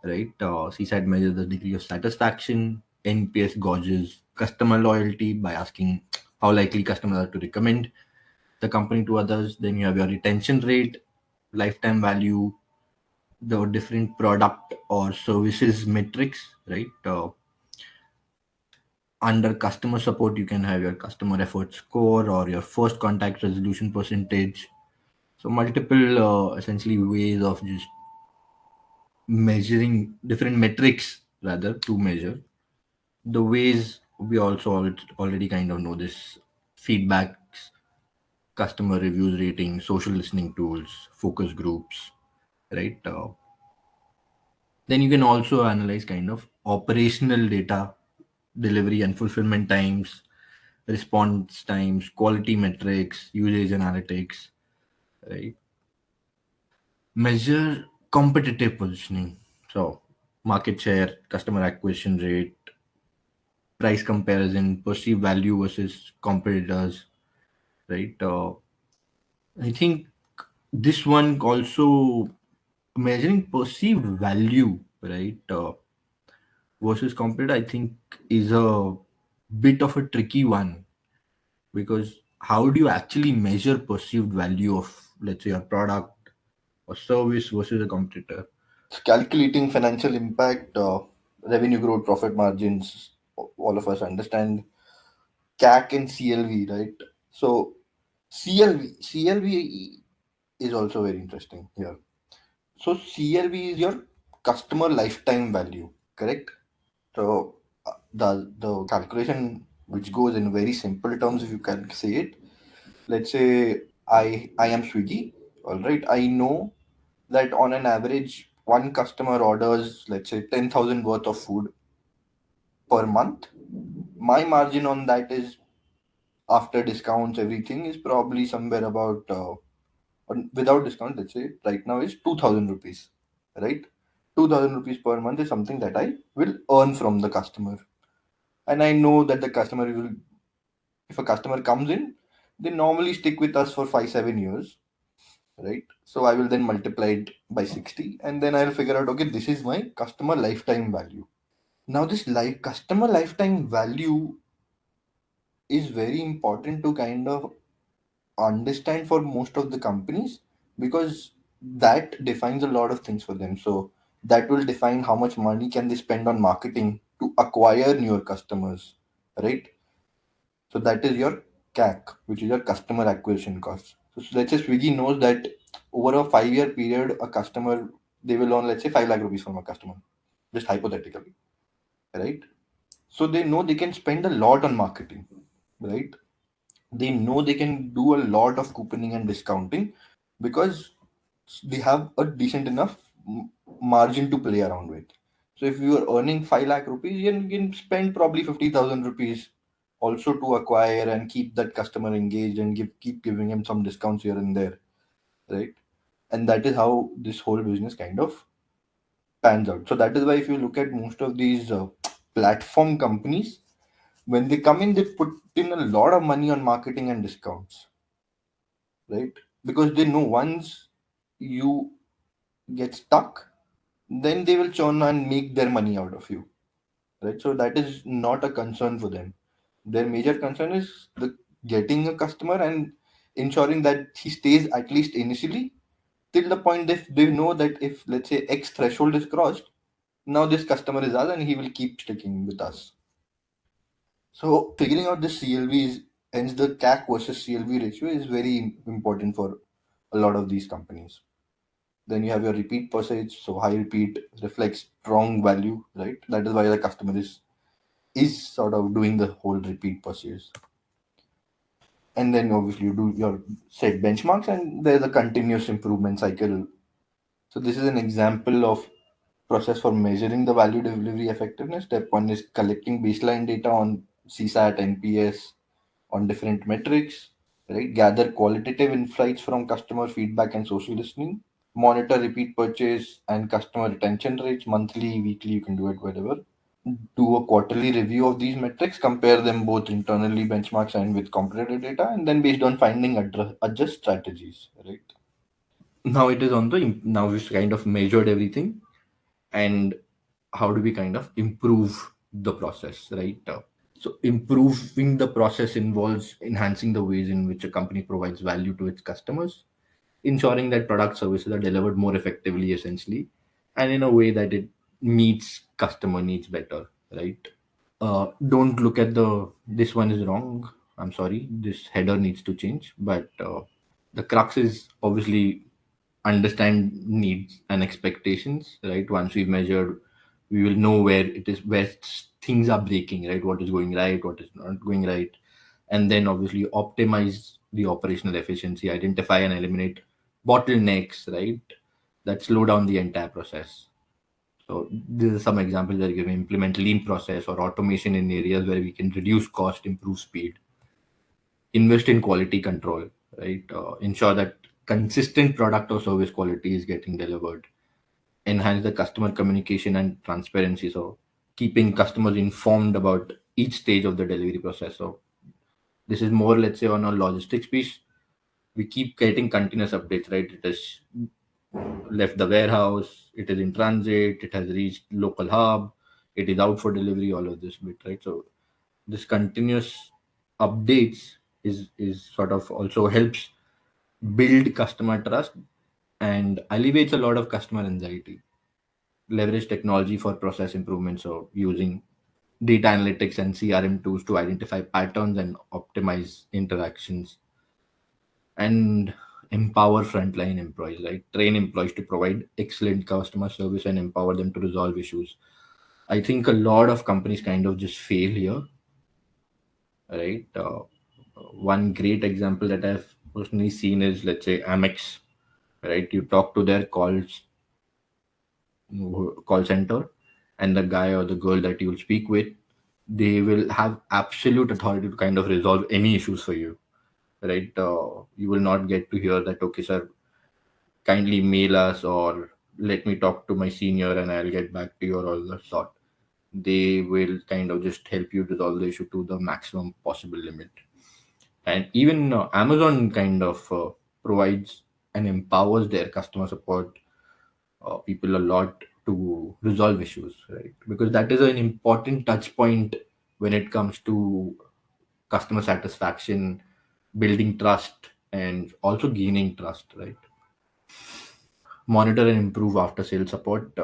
[SPEAKER 4] right? CSAT measures the degree of satisfaction. NPS gauges customer loyalty by asking how likely customers are to recommend the company to others. Then you have your retention rate, lifetime value, the different product or services metrics, right? Under customer support, you can have your customer effort score or your first contact resolution percentage. So multiple essentially ways of just measuring different metrics rather to measure the ways. We also already kind of know this: feedbacks, customer reviews, ratings, social listening tools, focus groups, right? Then you can also analyze kind of operational data, delivery and fulfillment times, response times, quality metrics, usage analytics, right? Measure competitive positioning. So market share, customer acquisition rate, price comparison, perceived value versus competitors, right? I think this one also, measuring perceived value, right, versus competitor, I think is a bit of a tricky one, because how do you actually measure perceived value of, let's say, a product or service versus a competitor? Calculating financial impact, revenue growth, profit margins, all of us understand CAC and CLV, right? So CLV is also very interesting here. So CLV is your customer lifetime value, correct? So the calculation, which goes in very simple terms, if you can say it, let's say I am Swiggy, all right. I know that on an average, one customer orders, let's say, 10,000 worth of food per month. My margin on that is, after discounts, everything is probably somewhere about, without discount, let's say right now is 2,000 rupees, right? 2,000 rupees per month is something that I will earn from the customer. And I know that the customer will, if a customer comes in, they normally stick with us for 5 7 years, right? So I will then multiply it by 60, and then I'll figure out, okay, this is my customer lifetime value. Now this customer lifetime value is very important to kind of understand for most of the companies, because that defines a lot of things for them. So that will define how much money can they spend on marketing to acquire newer customers, right? So that is your CAC, which is your customer acquisition cost. So let's say Swiggy knows that over a 5 year period, a customer, they will earn, let's say, 5 lakh rupees from a customer, just hypothetically, right? So they know they can spend a lot on marketing, right? They know they can do a lot of couponing and discounting, because they have a decent enough margin to play around with. So if you are earning 5 lakh rupees, you can spend probably 50,000 rupees also to acquire and keep that customer engaged and keep giving him some discounts here and there, right? And that is how this whole business kind of pans out. So that is why if you look at most of these platform companies, when they come in, they put in a lot of money on marketing and discounts, right? Because they know once you get stuck, then they will churn and make their money out of you, right? So that is not a concern for them. Their major concern is the getting a customer and ensuring that he stays at least initially till the point they know that if, let's say, X threshold is crossed, now this customer is us and he will keep sticking with us. So figuring out the CLV is, hence the CAC versus CLV ratio is very important for a lot of these companies. Then you have your repeat percentage. So high repeat reflects strong value, right? That is why the customer is sort of doing the whole repeat purchase. And then obviously you do your set benchmarks, and there's a continuous improvement cycle. So this is an example of process for measuring the value delivery effectiveness. Step one is collecting baseline data on CSAT, NPS, on different metrics, right? Gather qualitative insights from customer feedback and social listening. Monitor repeat purchase and customer retention rates monthly, weekly, you can do it whatever. Do a quarterly review of these metrics, compare them both internally, benchmarks, and with competitive data, and then based on finding, adjust strategies, right?
[SPEAKER 5] Now it is on the now we've kind of measured everything, and how do we kind of improve the process, right? So improving the process involves enhancing the ways in which a company provides value to its customers, ensuring that product services are delivered more effectively, essentially, and in a way that it meets customer needs better, right? Don't look at this one is wrong. I'm sorry, this header needs to change. But the crux is obviously understand needs and expectations, right? Once we've measured, we will know where things are breaking, right? What is going right, what is not going right, and then obviously optimize the operational efficiency, identify and eliminate bottlenecks, right? That slow down the entire process. So these are some examples that give implement lean process or automation in areas where we can reduce cost, improve speed, invest in quality control, right? Ensure that consistent product or service quality is getting delivered, enhance the customer communication and transparency. So keeping customers informed about each stage of the delivery process. So this is more, let's say, on a logistics piece. We keep getting continuous updates, right? It has left the warehouse, it is in transit, it has reached local hub, it is out for delivery, all of this bit, right? So this continuous updates is sort of also helps build customer trust and alleviates a lot of customer anxiety. Leverage technology for process improvement, so using data analytics and CRM tools to identify patterns and optimize interactions, and empower frontline employees, right? Train employees to provide excellent customer service and empower them to resolve issues. I think a lot of companies kind of just fail here, right? One great example that I've personally seen is, let's say, Amex, right? You talk to their call center, and the guy or the girl that you'll speak with, they will have absolute authority to kind of resolve any issues for you, right? You will not get to hear that, okay, sir, kindly mail us, or let me talk to my senior and I'll get back to you, or all that sort. They will kind of just help you resolve the issue to the maximum possible limit. And even Amazon kind of provides and empowers their customer support people a lot to resolve issues, right? Because that is an important touch point when it comes to customer satisfaction, building trust, and also gaining trust, right? Monitor and improve after sales support.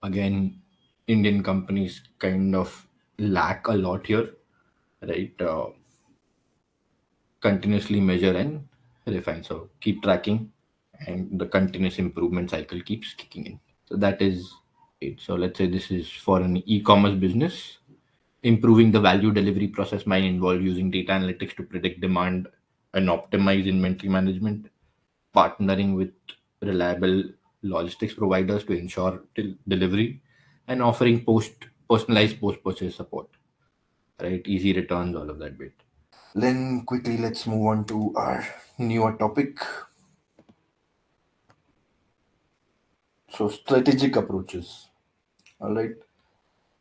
[SPEAKER 5] Again, Indian companies kind of lack a lot here, right? Continuously measure and refine. So keep tracking, and the continuous improvement cycle keeps kicking in. So that is it. So let's say this is for an e-commerce business. Improving the value delivery process might involve using data analytics to predict demand and optimize inventory management, partnering with reliable logistics providers to ensure delivery, and offering personalized post purchase support, right? Easy returns, all of that bit.
[SPEAKER 4] Then quickly let's move on to our newer topic. So strategic approaches. All right.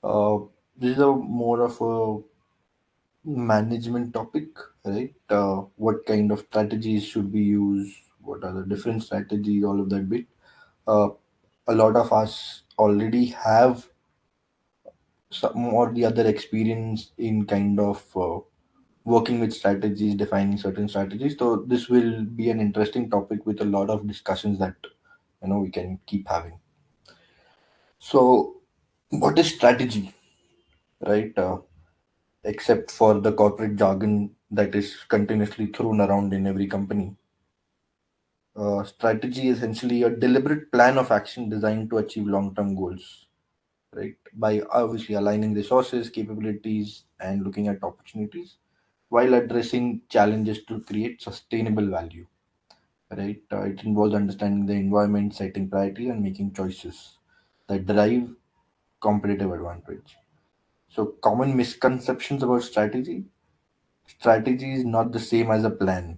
[SPEAKER 4] Uh, this is a more of a management topic, right? What kind of strategies should be used? What are the different strategies? All of that bit. Uh, a lot of us already have some or the other experience in kind of working with strategies, defining certain strategies. So this will be an interesting topic with a lot of discussions that we can keep having. So, what is strategy, right? Except for the corporate jargon that is continuously thrown around in every company. Strategy is essentially a deliberate plan of action designed to achieve long-term goals, right? By obviously aligning resources, capabilities, and looking at opportunities while addressing challenges to create sustainable value, right? It involves understanding the environment, setting priorities, and making choices that drive competitive advantage. So, common misconceptions about strategy: strategy is not the same as a plan,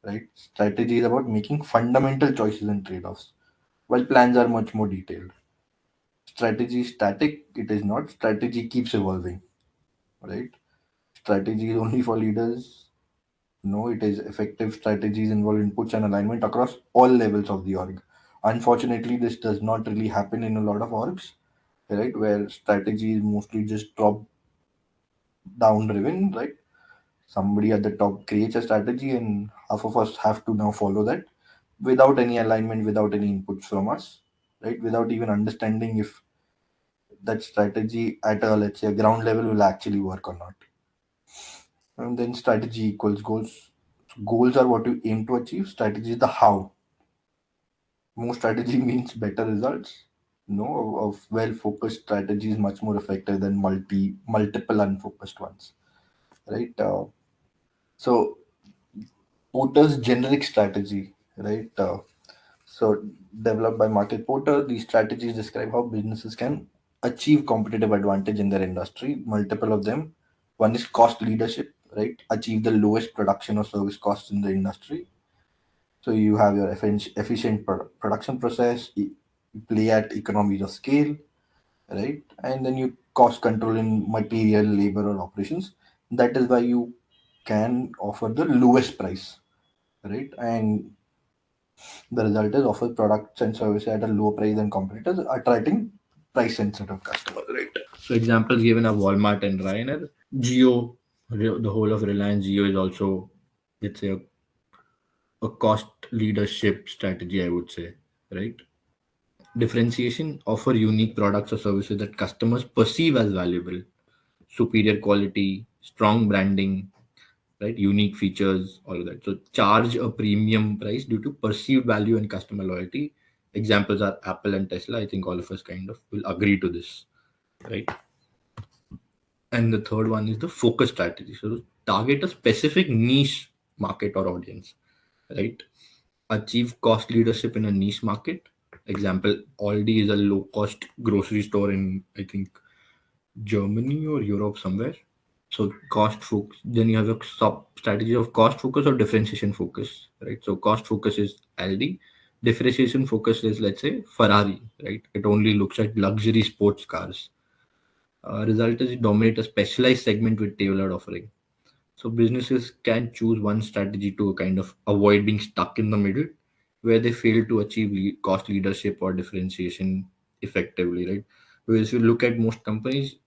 [SPEAKER 4] right? Strategy is about making fundamental choices and trade offs, while plans are much more detailed. Strategy is static, it is not. Strategy keeps evolving, right? Strategy is only for leaders. No, it is effective strategies involve inputs and alignment across all levels of the org. Unfortunately, this does not really happen in a lot of orgs, right? Where strategy is mostly just top down driven, right? Somebody at the top creates a strategy, and half of us have to now follow that without any alignment, without any inputs from us, right? Without even understanding if that strategy at a, let's say, a ground level will actually work or not. And then strategy equals goals. Goals are what you aim to achieve. Strategy is the how. More strategy means better results. No, of well focused strategy is much more effective than multiple unfocused ones, right? So Porter's generic strategy, right? So developed by Market Porter, these strategies describe how businesses can achieve competitive advantage in their industry. Multiple of them. One is cost leadership, right? Achieve the lowest production or service costs in the industry. So you have your efficient production process, you play at economies of scale, right? And then you cost control in material, labor, or operations. That is why you can offer the lowest price, right? And the result is offer products and services at a lower price than competitors, attracting price sensitive customers, right?
[SPEAKER 5] So examples given are Walmart and Ryanair. Geo, the whole of Reliance Geo is also, let's say, a cost leadership strategy, I would say, right? Differentiation, offer unique products or services that customers perceive as valuable, superior quality, strong branding, right? Unique features, all of that. So charge a premium price due to perceived value and customer loyalty. Examples are Apple and Tesla. I think all of us kind of will agree to this, right? And the third one is the focus strategy. So target a specific niche market or audience, right? Achieve cost leadership in a niche market. Example, Aldi is a low cost grocery store in, I think, Germany or Europe somewhere. So cost focus. Then you have a sub strategy of cost focus or differentiation focus, right? So cost focus is Aldi. Differentiation focus is, let's say, Ferrari, right? It only looks at luxury sports cars. Result is you dominate a specialized segment with tailored offering. So businesses can choose one strategy to kind of avoid being stuck in the middle, where they fail to achieve cost leadership or differentiation effectively, right? Because if you look at most companies,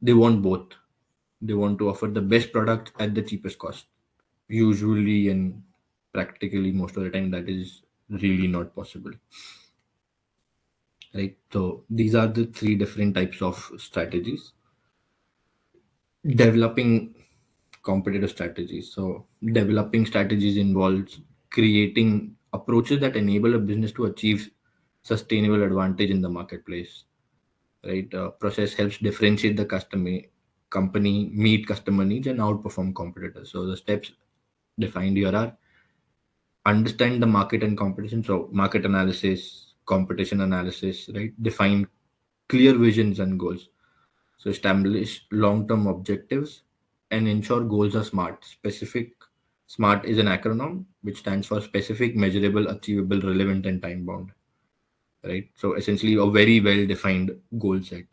[SPEAKER 5] they want both. They want to offer the best product at the cheapest cost. Usually and practically most of the time, that is really not possible, right? So these are the three different types of strategies. Developing competitive strategies. So developing strategies involves creating approaches that enable a business to achieve sustainable advantage in the marketplace, right? Process helps differentiate the customer company, meet customer needs, and outperform competitors. So the steps defined here are: understand the market and competition. So market analysis, competition analysis, right? Define clear visions and goals. So establish long-term objectives and ensure goals are SMART. Specific. SMART is an acronym which stands for specific, measurable, achievable, relevant, and time bound. Right. So essentially, a very well-defined goal set.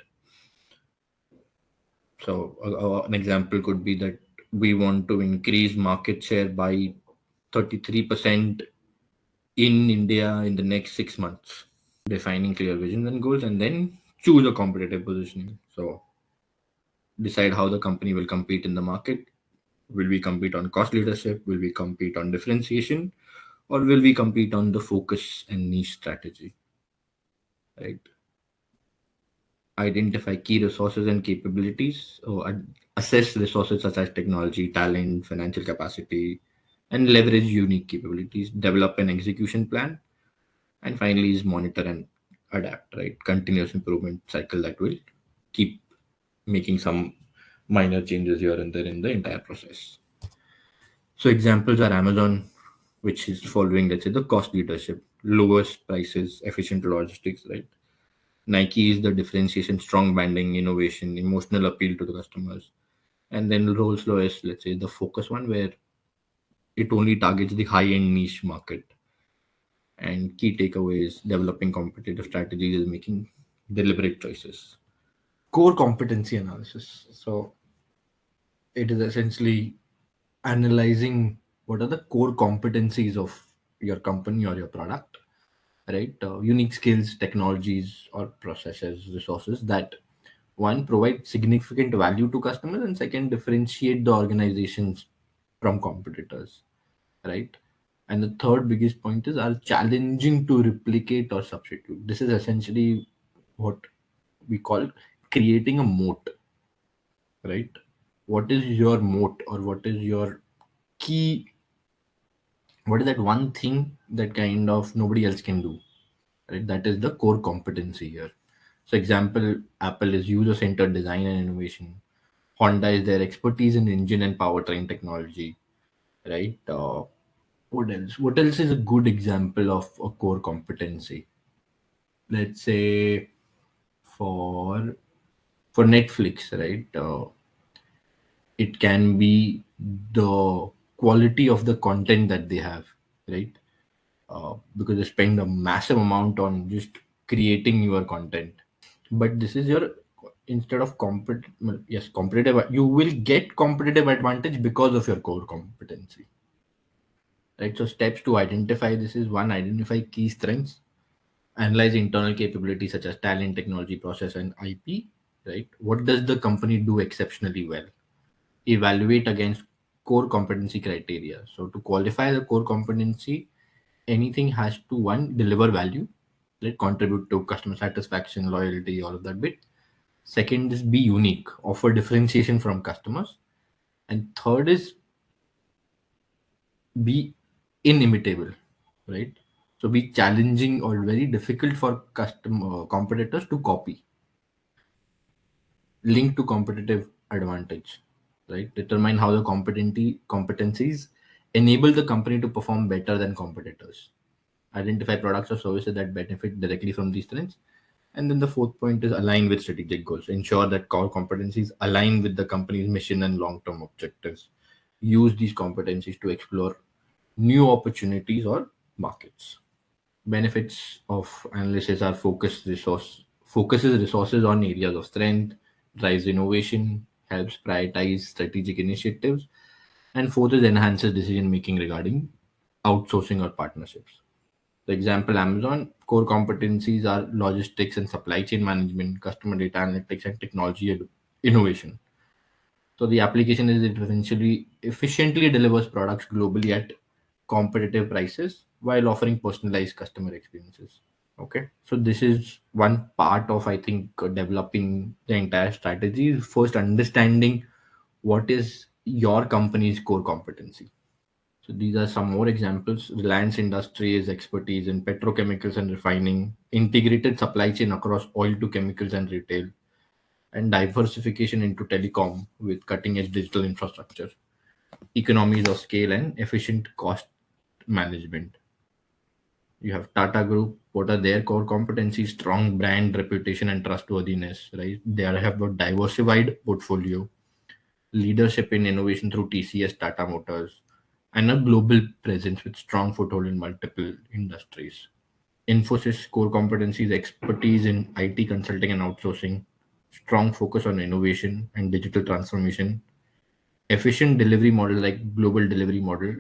[SPEAKER 5] So an example could be that we want to increase market share by 33% in India in the next 6 months. Defining clear visions and goals, and then choose a competitive positioning. So decide how the company will compete in the market. Will we compete on cost leadership? Will we compete on differentiation? Or will we compete on the focus and niche strategy? Right? Identify key resources and capabilities. So assess resources such as technology, talent, financial capacity, and leverage unique capabilities. Develop an execution plan. And finally is monitor and adapt, right? Continuous improvement cycle that will keep making some minor changes here and there in the entire process. So examples are Amazon, which is following, let's say, the cost leadership, lowest prices, efficient logistics, right? Nike is the differentiation, strong branding, innovation, emotional appeal to the customers. And then Rolls Royce, let's say, the focus one, where it only targets the high-end niche market. And key takeaways: developing competitive strategies is making deliberate choices. Core competency analysis. So it is essentially analyzing what are the core competencies of your company or your product, right? Unique skills, technologies, or processes, resources that one provide significant value to customers, and second differentiate the organizations from competitors, right? And the third biggest point is are challenging to replicate or substitute. This is essentially what we call creating a moat, right? What is your moat, or what is your key, what is that one thing that kind of nobody else can do, right? That is the core competency here. So example, Apple is user centered design and innovation. Honda is their expertise in engine and powertrain technology, right? What else is a good example of a core competency? Let's say for Netflix, right? It can be the quality of the content that they have, right? Because they spend a massive amount on just creating your content. But this is your, instead of competitive, you will get competitive advantage because of your core competency, right? So steps to identify this is: one, identify key strengths, analyze internal capabilities such as talent, technology, process, and IP, right? What does the company do exceptionally well? Evaluate against core competency criteria. So to qualify the core competency, anything has to, one, deliver value, right? Contribute to customer satisfaction, loyalty, all of that bit. Second is be unique, offer differentiation from customers. And third is be inimitable, right? So be challenging or very difficult for customer competitors to copy. Link to competitive advantage, right? Determine how the competencies enable the company to perform better than competitors. Identify products or services that benefit directly from these trends. And then the fourth point is align with strategic goals. Ensure that core competencies align with the company's mission and long-term objectives. Use these competencies to explore new opportunities or markets. Benefits of analysis are focuses resources on areas of strength, drives innovation, helps prioritize strategic initiatives, And fourth is enhances decision making regarding outsourcing or partnerships. For example, Amazon core competencies are logistics and supply chain management, customer data analytics, and technology innovation. So the application is it essentially efficiently delivers products globally at competitive prices while offering personalized customer experiences. Okay, so this is one part of, I think, developing the entire strategy. Is first understanding what is your company's core competency. So these are some more examples. Reliance Industries expertise in petrochemicals and refining, integrated supply chain across oil to chemicals and retail, and diversification into telecom with cutting edge digital infrastructure, economies of scale, and efficient cost management. You have Tata Group. What are their core competencies? Strong brand reputation and trustworthiness, right? They have a diversified portfolio, leadership in innovation through TCS, Tata Motors, and a global presence with strong foothold in multiple industries. Infosys core competencies, expertise in IT consulting and outsourcing, strong focus on innovation and digital transformation, efficient delivery model like global delivery model,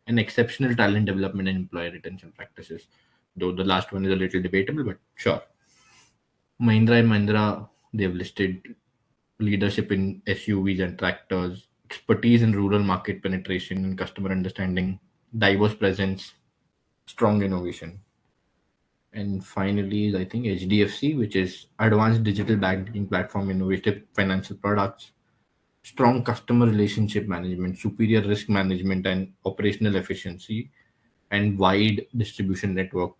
[SPEAKER 5] and exceptional talent development and employee retention practices. Though the last one is a little debatable, but sure. Mahindra and Mahindra, they've listed leadership in SUVs and tractors, expertise in rural market penetration and customer understanding, diverse presence, strong innovation. And finally, I think HDFC, which is advanced digital banking platform, innovative financial products, strong customer relationship management, superior risk management and operational efficiency, and wide distribution network.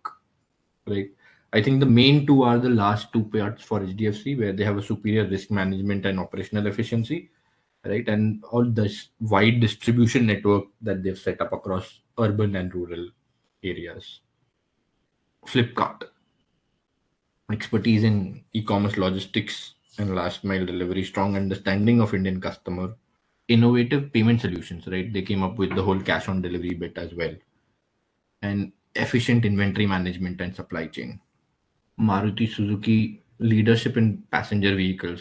[SPEAKER 5] Right. I think the main two are the last two parts for HDFC, where they have a superior risk management and operational efficiency, right? And all this wide distribution network that they've set up across urban and rural areas. Flipkart, expertise in e-commerce logistics and last mile delivery, strong understanding of Indian customer, innovative payment solutions, right? They came up with the whole cash on delivery bit as well, and efficient inventory management and supply chain. Maruti Suzuki, leadership in passenger vehicles,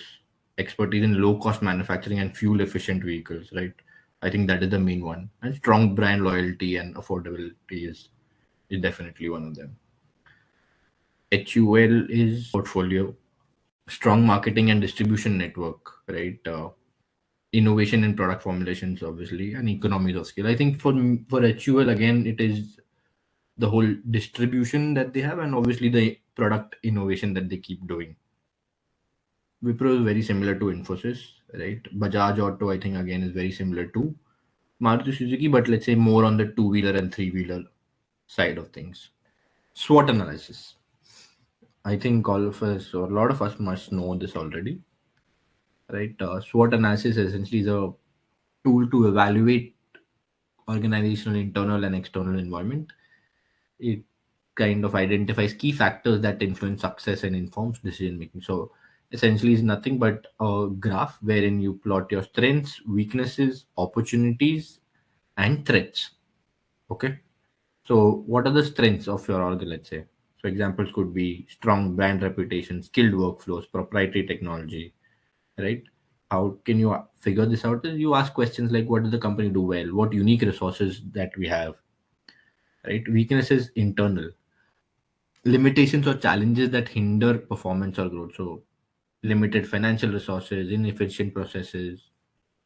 [SPEAKER 5] expertise in low cost manufacturing and fuel efficient vehicles, right? I think that is the main one. And strong brand loyalty and affordability is definitely one of them. HUL is portfolio, strong marketing and distribution network, right? Innovation in product formulations, obviously, and economies of scale. I think for HUL again, it is the whole distribution that they have, and obviously the product innovation that they keep doing. Wipro is very similar to Infosys, right? Bajaj Auto, I think, again, is very similar to Maruti Suzuki, but let's say more on the two wheeler and three wheeler side of things. SWOT analysis. I think all of us, or a lot of us, must know this already, right? SWOT analysis essentially is a tool to evaluate organizational internal and external environment. It kind of identifies key factors that influence success and informs decision making. So essentially is nothing but a graph wherein you plot your strengths, weaknesses, opportunities, and threats. Okay. So what are the strengths of your org, let's say? So examples could be strong brand reputation, skilled workflows, proprietary technology, right? How can you figure this out? Is you ask questions like what does the company do well? What unique resources that we have, right? Weaknesses internal, limitations or challenges that hinder performance or growth. So, limited financial resources, inefficient processes,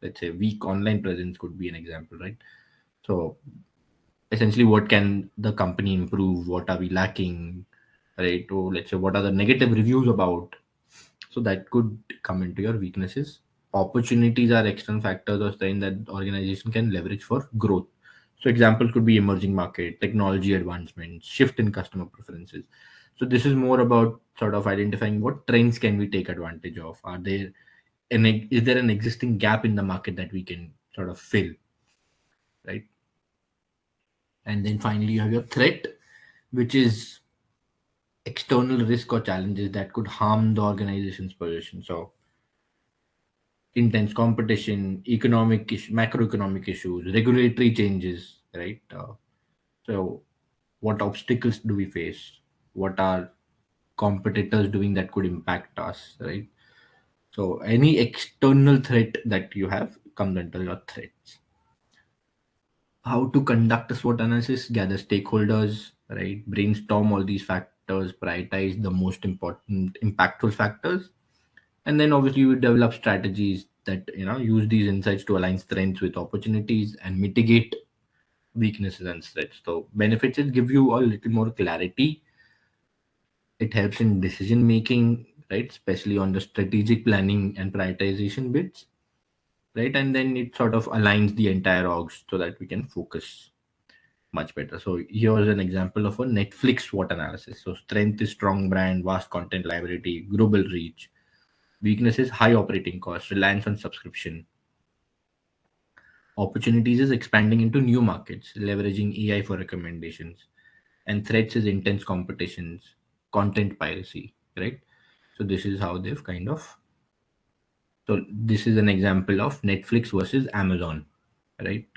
[SPEAKER 5] let's say weak online presence could be an example, right? So, essentially, what can the company improve? What are we lacking, right? Or let's say, what are the negative reviews about? So, that could come into your weaknesses. Opportunities are external factors or strength that the organization can leverage for growth. So examples could be emerging market, technology advancements, shift in customer preferences. So this is more about sort of identifying what trends can we take advantage of. Are there is there an existing gap in the market that we can sort of fill, right? And then finally you have your threat, which is external risk or challenges that could harm the organization's position. So intense competition, macroeconomic issues, regulatory changes, right? So, what obstacles do we face? What are competitors doing that could impact us, right? So, any external threat that you have comes under your threats. how to conduct a SWOT analysis, gather stakeholders, right? Brainstorm all these factors, prioritize the most important, impactful factors, and then obviously you develop strategies that use these insights to align strengths with opportunities and mitigate weaknesses and threats. So benefits it give you a little more clarity. It helps in decision making, right? Especially on the strategic planning and prioritization bits, right? And then it sort of aligns the entire orgs so that we can focus much better. So here's an example of a Netflix SWOT analysis. So strength is strong brand, vast content library, global reach. Weakness is high operating cost, reliance on subscription. Opportunities is expanding into new markets, leveraging AI for recommendations. And threats is intense competitions, content piracy, right? So this is how they've kind of. So this is an example of Netflix versus Amazon, right?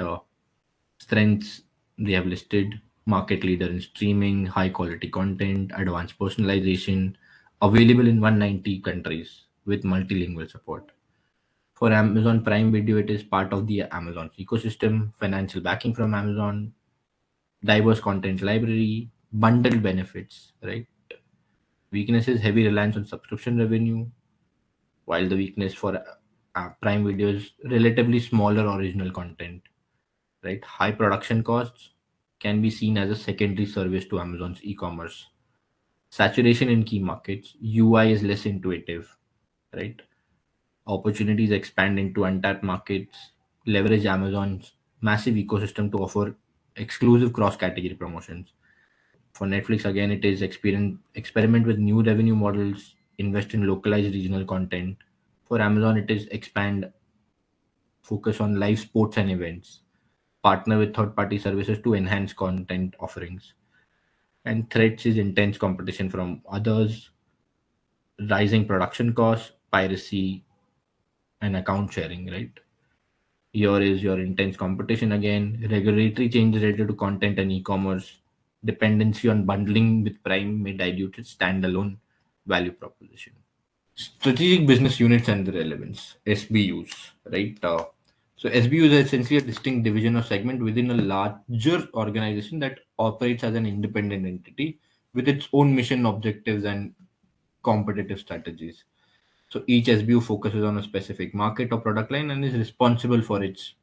[SPEAKER 5] Strengths they have listed: market leader in streaming, high quality content, advanced personalization, available in 190 countries with multilingual support. For Amazon Prime Video, it is part of the Amazon's ecosystem, financial backing from Amazon, diverse content library, bundled benefits, right? Weakness is heavy reliance on subscription revenue, while the weakness for Prime Video is relatively smaller original content, right? High production costs can be seen as a secondary service to Amazon's e-commerce. Saturation in key markets, UI is less intuitive, right? Opportunities expand into untapped markets, leverage Amazon's massive ecosystem to offer exclusive cross-category promotions. For Netflix, again, it is experiment with new revenue models, invest in localized regional content. For Amazon, it is expand, focus on live sports and events, partner with third-party services to enhance content offerings. And threats is intense competition from others, rising production costs, piracy, and account sharing, right? Here is your intense competition again, regulatory changes related to content and e-commerce, dependency on bundling with Prime may dilute its standalone value proposition. Strategic business units and the relevance, SBUs, right? So SBU is essentially a distinct division or segment within a larger organization that operates as an independent entity with its own mission, objectives, and competitive strategies. So each SBU focuses on a specific market or product line and is responsible for its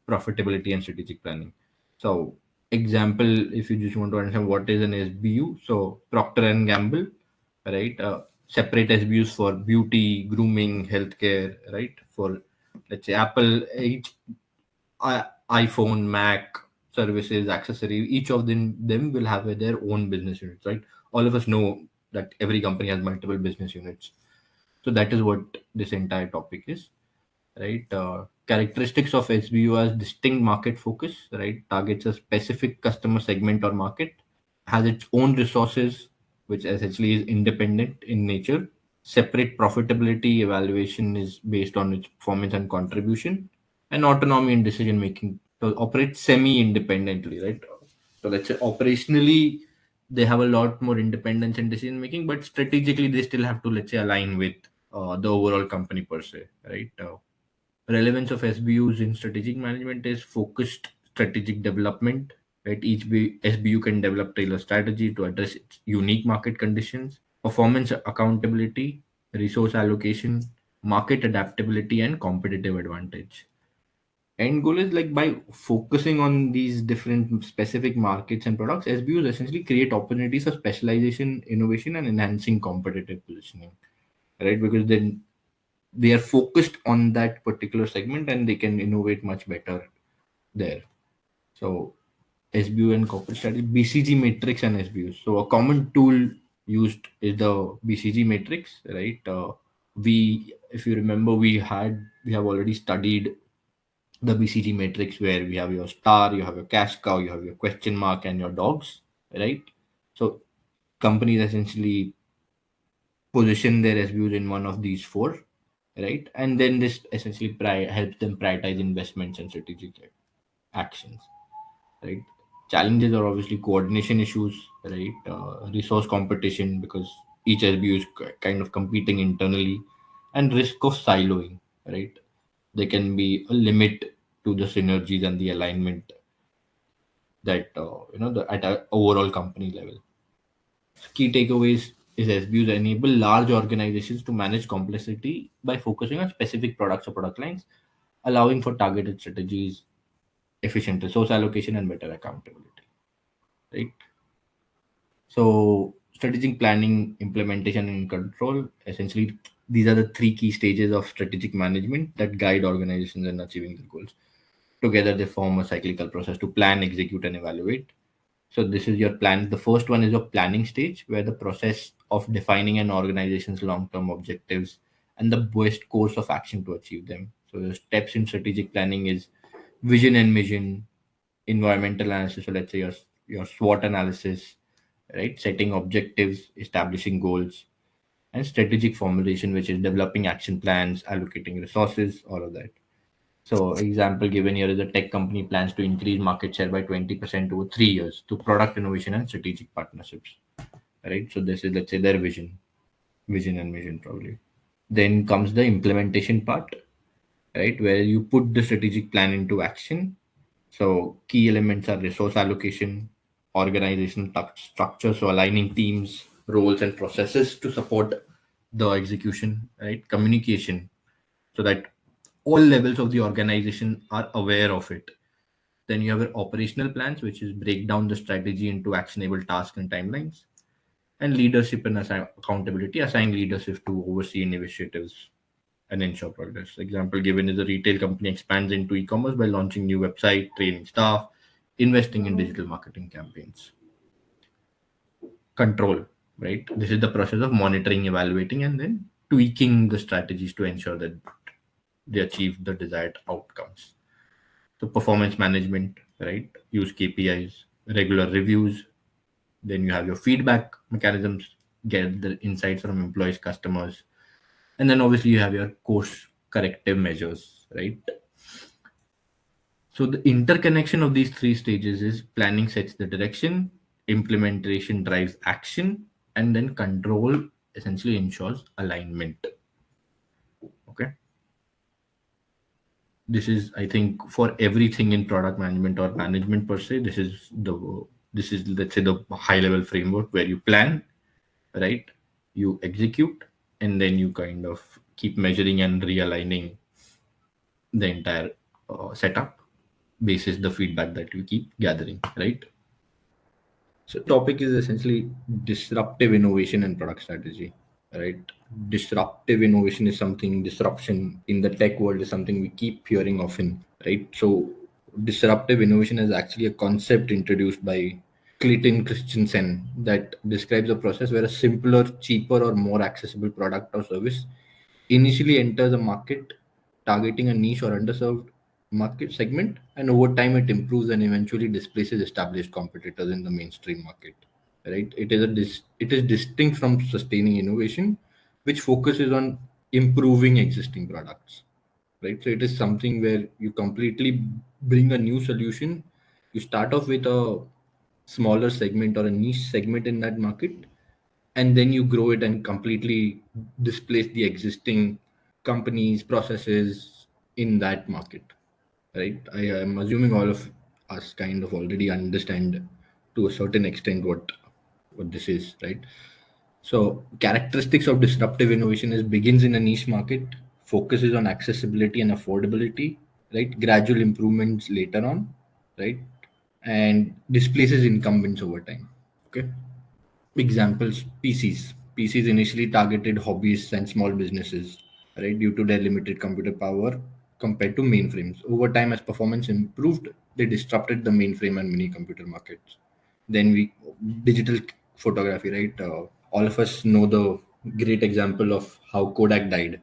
[SPEAKER 5] profitability and strategic planning. So, example, if you just want to understand what is an SBU, so Procter and Gamble, right? Separate SBUs for beauty, grooming, healthcare, right? For let's say Apple, each iPhone, Mac services, accessory, each of them will have their own business units, right? All of us know that every company has multiple business units. So that is what this entire topic is, right? Characteristics of SBU as distinct market focus, right? Targets a specific customer segment or market, has its own resources, which essentially is independent in nature. Separate profitability evaluation is based on its performance and contribution, and autonomy in decision making. So operate semi-independently, right? So let's say operationally they have a lot more independence in decision making, but strategically they still have to, let's say, align with the overall company per se, right? Relevance of SBUs in strategic management is focused strategic development, right? SBU can develop tailored strategy to address its unique market conditions, performance accountability, resource allocation, market adaptability, and competitive advantage. End goal is like by focusing on these different specific markets and products, SBUs essentially create opportunities for specialization, innovation, and enhancing competitive positioning, right? Because then they are focused on that particular segment and they can innovate much better there. So SBU and corporate strategy, BCG Matrix and SBU. So a common tool used is the BCG Matrix, right? If you remember, we have already studied the BCG Matrix where we have your star, you have your cash cow, you have your question mark, and your dogs, right? So companies essentially position their SBUs in one of these four, right? And then this essentially helps them prioritize investments and strategic actions, right? Challenges are obviously coordination issues, right? Resource competition because each SBU is kind of competing internally, and risk of siloing, right? There can be a limit to the synergies and the alignment, that at a overall company level. Key takeaways is SBUs enable large organizations to manage complexity by focusing on specific products or product lines, allowing for targeted strategies, efficient resource allocation, and better accountability. Right. So, strategic planning, implementation, and control, essentially, these are the three key stages of strategic management that guide organizations in achieving their goals. Together, they form a cyclical process to plan, execute, and evaluate. So, this is your plan. The first one is your planning stage, where the process of defining an organization's long term objectives and the best course of action to achieve them. So, the steps in strategic planning is vision and mission, environmental analysis, so let's say your SWOT analysis, right? Setting objectives, establishing goals, and strategic formulation, which is developing action plans, allocating resources, all of that. So, example given here is a tech company plans to increase market share by 20% over 3 years through product innovation and strategic partnerships, right? So, this is, let's say, their vision and mission probably. Then comes the implementation part, right? Where you put the strategic plan into action. So key elements are resource allocation, organizational structure, so aligning teams, roles, and processes to support the execution, right? Communication, so that all levels of the organization are aware of it. Then you have your operational plans, which is break down the strategy into actionable tasks and timelines. And leadership and accountability, assign leadership to oversee initiatives and ensure progress. Example given is a retail company expands into e-commerce by launching new website, training staff, investing in digital marketing campaigns. Control, right? This is the process of monitoring, evaluating, and then tweaking the strategies to ensure that they achieve the desired outcomes. So performance management, right? Use KPIs, regular reviews. Then you have your feedback mechanisms, get the insights from employees, customers, and then obviously you have your course corrective measures, right? So the interconnection of these three stages is planning sets the direction, implementation drives action, and then control essentially ensures alignment. Okay. This is, I think, for everything in product management or management per se, this is, let's say, the high level framework where you plan, right? You execute, and then you kind of keep measuring and realigning the entire setup basis the feedback that you keep gathering, right? So topic is essentially disruptive innovation and product strategy, right? Disruptive innovation is something, disruption in the tech world is something we keep hearing often, right? So disruptive innovation is actually a concept introduced by Clayton Christensen that describes a process where a simpler, cheaper, or more accessible product or service initially enters a market targeting a niche or underserved market segment, and over time it improves and eventually displaces established competitors in the mainstream market. Right? It is distinct from sustaining innovation, which focuses on improving existing products. Right? So it is something where you completely bring a new solution. You start off with a smaller segment or a niche segment in that market, and then you grow it and completely displace the existing companies processes in that market, right? I am assuming all of us kind of already understand to a certain extent what this is, right? So characteristics of disruptive innovation is begins in a niche market, focuses on accessibility and affordability, right? Gradual improvements later on, right? And displaces incumbents over time. Okay. Examples: PCs. PCs initially targeted hobbyists and small businesses, right, due to their limited computer power compared to mainframes. Over time, as performance improved, they disrupted the mainframe and mini computer markets. Then we digital photography, right? All of us know the great example of how Kodak died.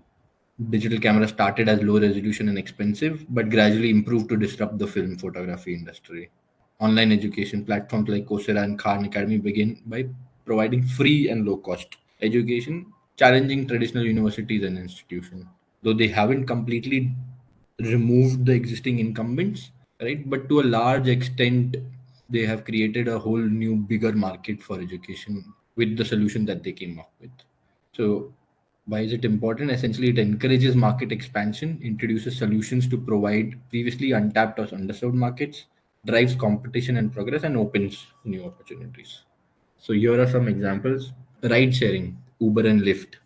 [SPEAKER 5] Digital camera started as low resolution and expensive, but gradually improved to disrupt the film photography industry. Online education platforms like Coursera and Khan Academy begin by providing free and low cost education, challenging traditional universities and institutions. Though they haven't completely removed the existing incumbents, right? But to a large extent, they have created a whole new, bigger market for education with the solution that they came up with. So, why is it important? Essentially, it encourages market expansion, introduces solutions to provide previously untapped or underserved markets, drives competition and progress, and opens new opportunities. So here are some examples. Ride sharing, Uber and Lyft.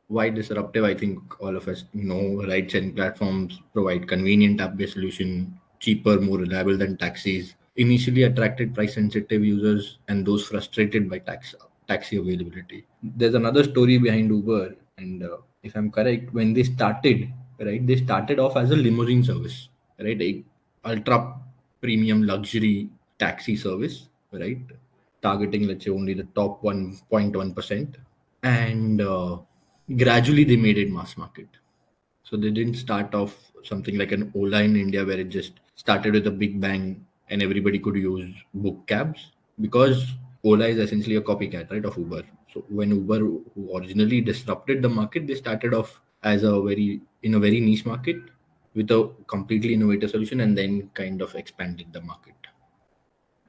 [SPEAKER 5] Why disruptive? I think all of us know ride sharing platforms provide convenient app-based solution, cheaper, more reliable than taxis. Initially attracted price sensitive users and those frustrated by taxi availability. There's another story behind Uber, and if I'm correct, when they started, right, they started off as a limousine service, right, a ultra premium luxury taxi service, right, targeting, let's say, only the top 1.1%, and gradually they made it mass market. So they didn't start off something like an Ola in India where it just started with a big bang and everybody could use book cabs, because Ola is essentially a copycat, right, of Uber. So when Uber, who originally disrupted the market, they started off as a very niche market with a completely innovative solution and then kind of expanded the market.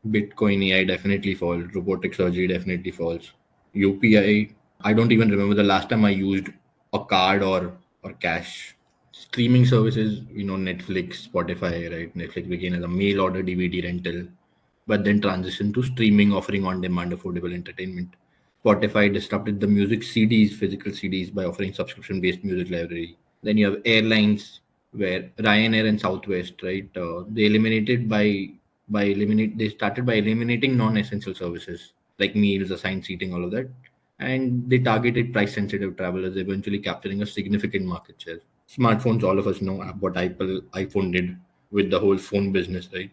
[SPEAKER 5] Bitcoin AI definitely falls. Robotic surgery definitely falls. UPI, I don't even remember the last time I used a card or cash. Streaming services, Netflix, Spotify, right? Netflix began as a mail order DVD rental, but then transitioned to streaming, offering on demand affordable entertainment. Spotify disrupted the music CDs, physical CDs, by offering subscription based music library. Then you have airlines where Ryanair and Southwest, right? They started by eliminating non-essential services like meals, assigned seating, all of that, and they targeted price sensitive travelers, eventually capturing a significant market share. Smartphones, all of us know what iPhone did with the whole phone business, right?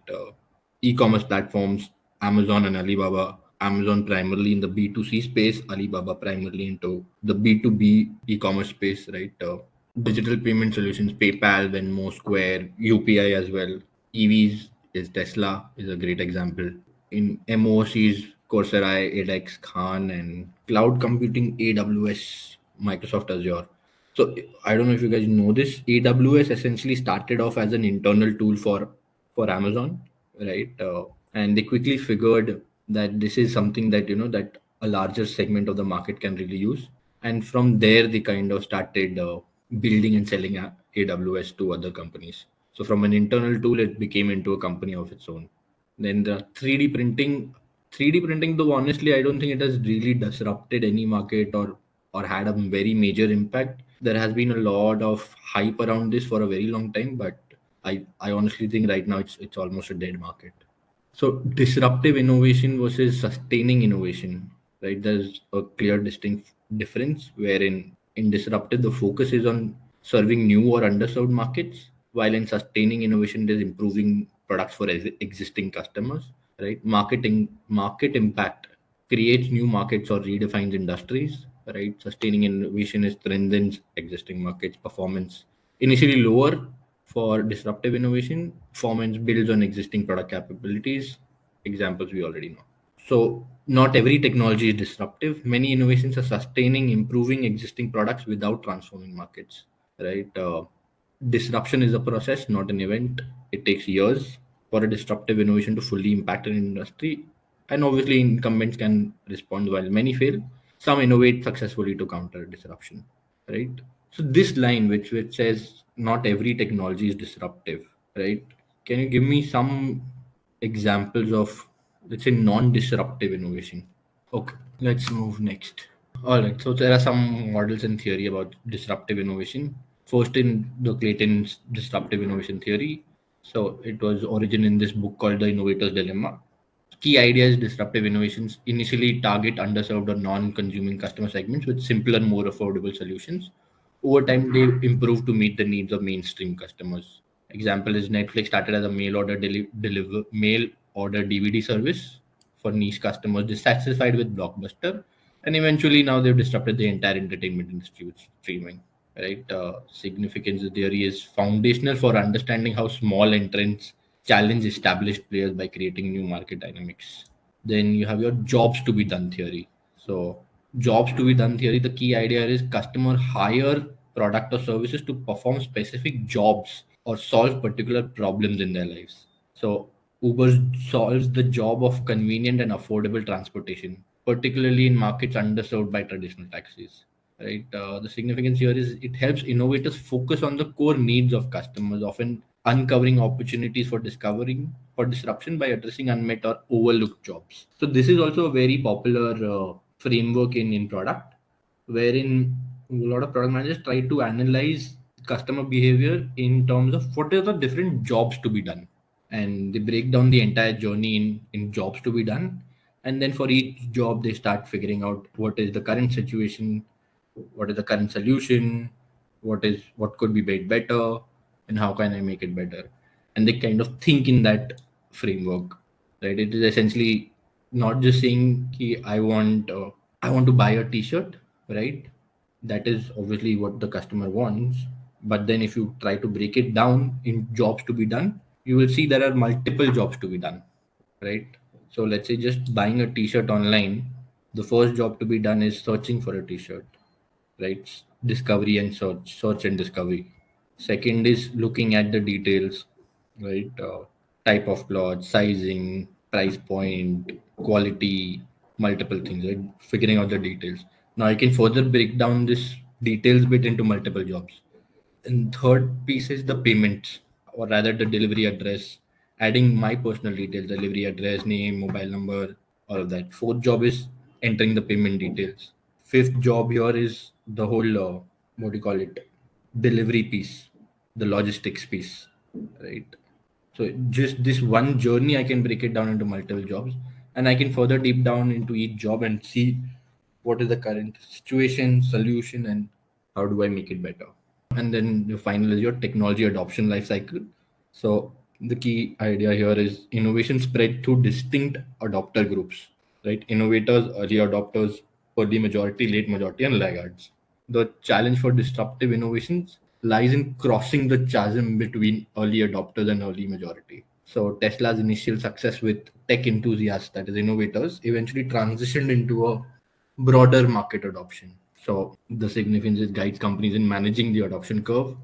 [SPEAKER 5] E-commerce platforms, Amazon and Alibaba. Amazon primarily in the B2C space, Alibaba primarily into the B2B e-commerce space, right? Digital payment solutions, PayPal, Venmo, Square, UPI as well. EVs is Tesla is a great example. In MOCs, Coursera, edX, Khan, and cloud computing, AWS, Microsoft Azure. So I don't know if you guys know this. AWS essentially started off as an internal tool for Amazon, right? And they quickly figured that this is something that that a larger segment of the market can really use, and from there they kind of started building and selling AWS to other companies. So from an internal tool, it became into a company of its own. Then the 3D printing, 3D printing, though honestly, I don't think it has really disrupted any market or had a very major impact. There has been a lot of hype around this for a very long time, but I honestly think right now it's almost a dead market. So disruptive innovation versus sustaining innovation, right? There's a clear distinct difference wherein in disruptive the focus is on serving new or underserved markets, while in sustaining innovation there's improving products for existing customers, right? Market impact creates new markets or redefines industries, right? Sustaining innovation is strengthens existing markets performance. Initially lower for disruptive innovation, performance builds on existing product capabilities. Examples we already know. So not every technology is disruptive. Many innovations are sustaining, improving existing products without transforming markets. Right? Disruption is a process, not an event. It takes years for a disruptive innovation to fully impact an industry. And obviously, incumbents can respond while many fail. Some innovate successfully to counter disruption. Right? So this line, which says not every technology is disruptive, right? Can you give me some examples of, let's say, non-disruptive innovation? Okay, let's move next. All right, so there are some models in theory about disruptive innovation. First, in the Clayton's disruptive innovation theory. So it was origin in this book called The Innovator's Dilemma. Key idea is disruptive innovations initially target underserved or non-consuming customer segments with simpler, more affordable solutions. Over time, they improve to meet the needs of mainstream customers. Example is Netflix started as a mail order DVD service for niche customers dissatisfied with Blockbuster, and eventually now they've disrupted the entire entertainment industry with streaming. Right, significance theory is foundational for understanding how small entrants challenge established players by creating new market dynamics. Then you have your jobs to be done theory. So jobs to be done theory, the key idea is customer hire product or services to perform specific jobs or solve particular problems in their lives. So Uber solves the job of convenient and affordable transportation, particularly in markets underserved by traditional taxis. Right. The significance here is it helps innovators focus on the core needs of customers, often uncovering opportunities for for disruption by addressing unmet or overlooked jobs. So this is also a very popular framework in product, wherein a lot of product managers try to analyze customer behavior in terms of what are the different jobs to be done, and they break down the entire journey in jobs to be done, and then for each job they start figuring out what is the current situation, what is the current solution, what could be made better, and how can I make it better, and they kind of think in that framework, right? It is essentially not just saying ki, I want to buy a t-shirt, right? That is obviously what the customer wants, but then if you try to break it down in jobs to be done, you will see there are multiple jobs to be done, right? So let's say just buying a t-shirt online, the first job to be done is searching for a t-shirt, right? Discovery and search and discovery. Second is looking at the details, right? Type of cloth, sizing, price point, quality, multiple things, right? Figuring out the details. Now I can further break down this details bit into multiple jobs. And third piece is the payments, or rather the delivery address, adding my personal details, delivery address, name, mobile number, all of that. Fourth job is entering the payment details. Fifth job here is the whole, what do you call it, delivery piece, the logistics piece, right? So just this one journey, I can break it down into multiple jobs, and I can further deep down into each job and see what is the current situation, solution, and how do I make it better. And then the final is your technology adoption life cycle. So the key idea here is innovation spread through distinct adopter groups, right? Innovators, early adopters, early majority, late majority, and laggards. The challenge for disruptive innovations lies in crossing the chasm between early adopters and early majority. So Tesla's initial success with tech enthusiasts, that is innovators, eventually transitioned into a broader market adoption. So the significance is guides companies in managing the adoption curve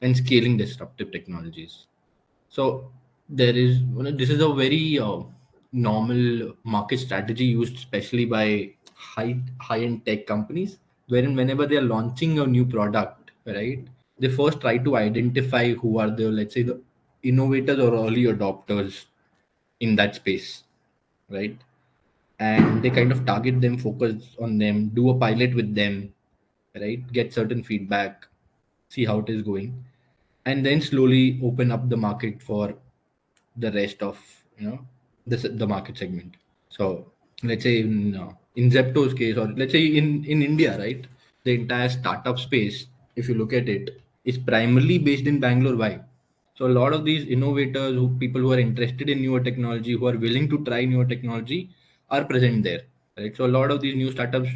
[SPEAKER 5] and scaling disruptive technologies. So there is this is a very normal market strategy used especially by high end tech companies, wherein whenever they are launching a new product, right, they first try to identify who are the, let's say, the innovators or early adopters in that space, right? And they kind of target them, focus on them, do a pilot with them, right? Get certain feedback, see how it is going, and then slowly open up the market for the rest of the market segment. So let's say in Zepto's case, or let's say in India, right, the entire startup space, if you look at it, is primarily based in Bangalore. Why? So a lot of these innovators, people who are interested in newer technology, who are willing to try newer technology, are present there, right? So a lot of these new startups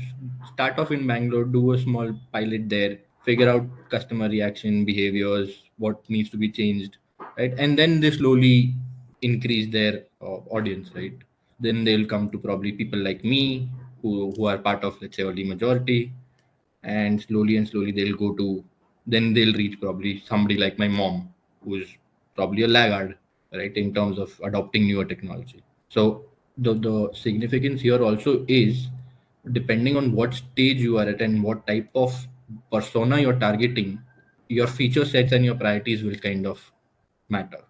[SPEAKER 5] start off in Bangalore, do a small pilot there, figure out customer reaction, behaviors, what needs to be changed, right? And then they slowly increase their audience, right? Then they'll come to probably people like me, who are part of, let's say, early majority, and slowly they'll go to, then they'll reach probably somebody like my mom, who's probably a laggard, right, in terms of adopting newer technology. So the significance here also is, depending on what stage you are at and what type of persona you're targeting, your feature sets and your priorities will kind of matter,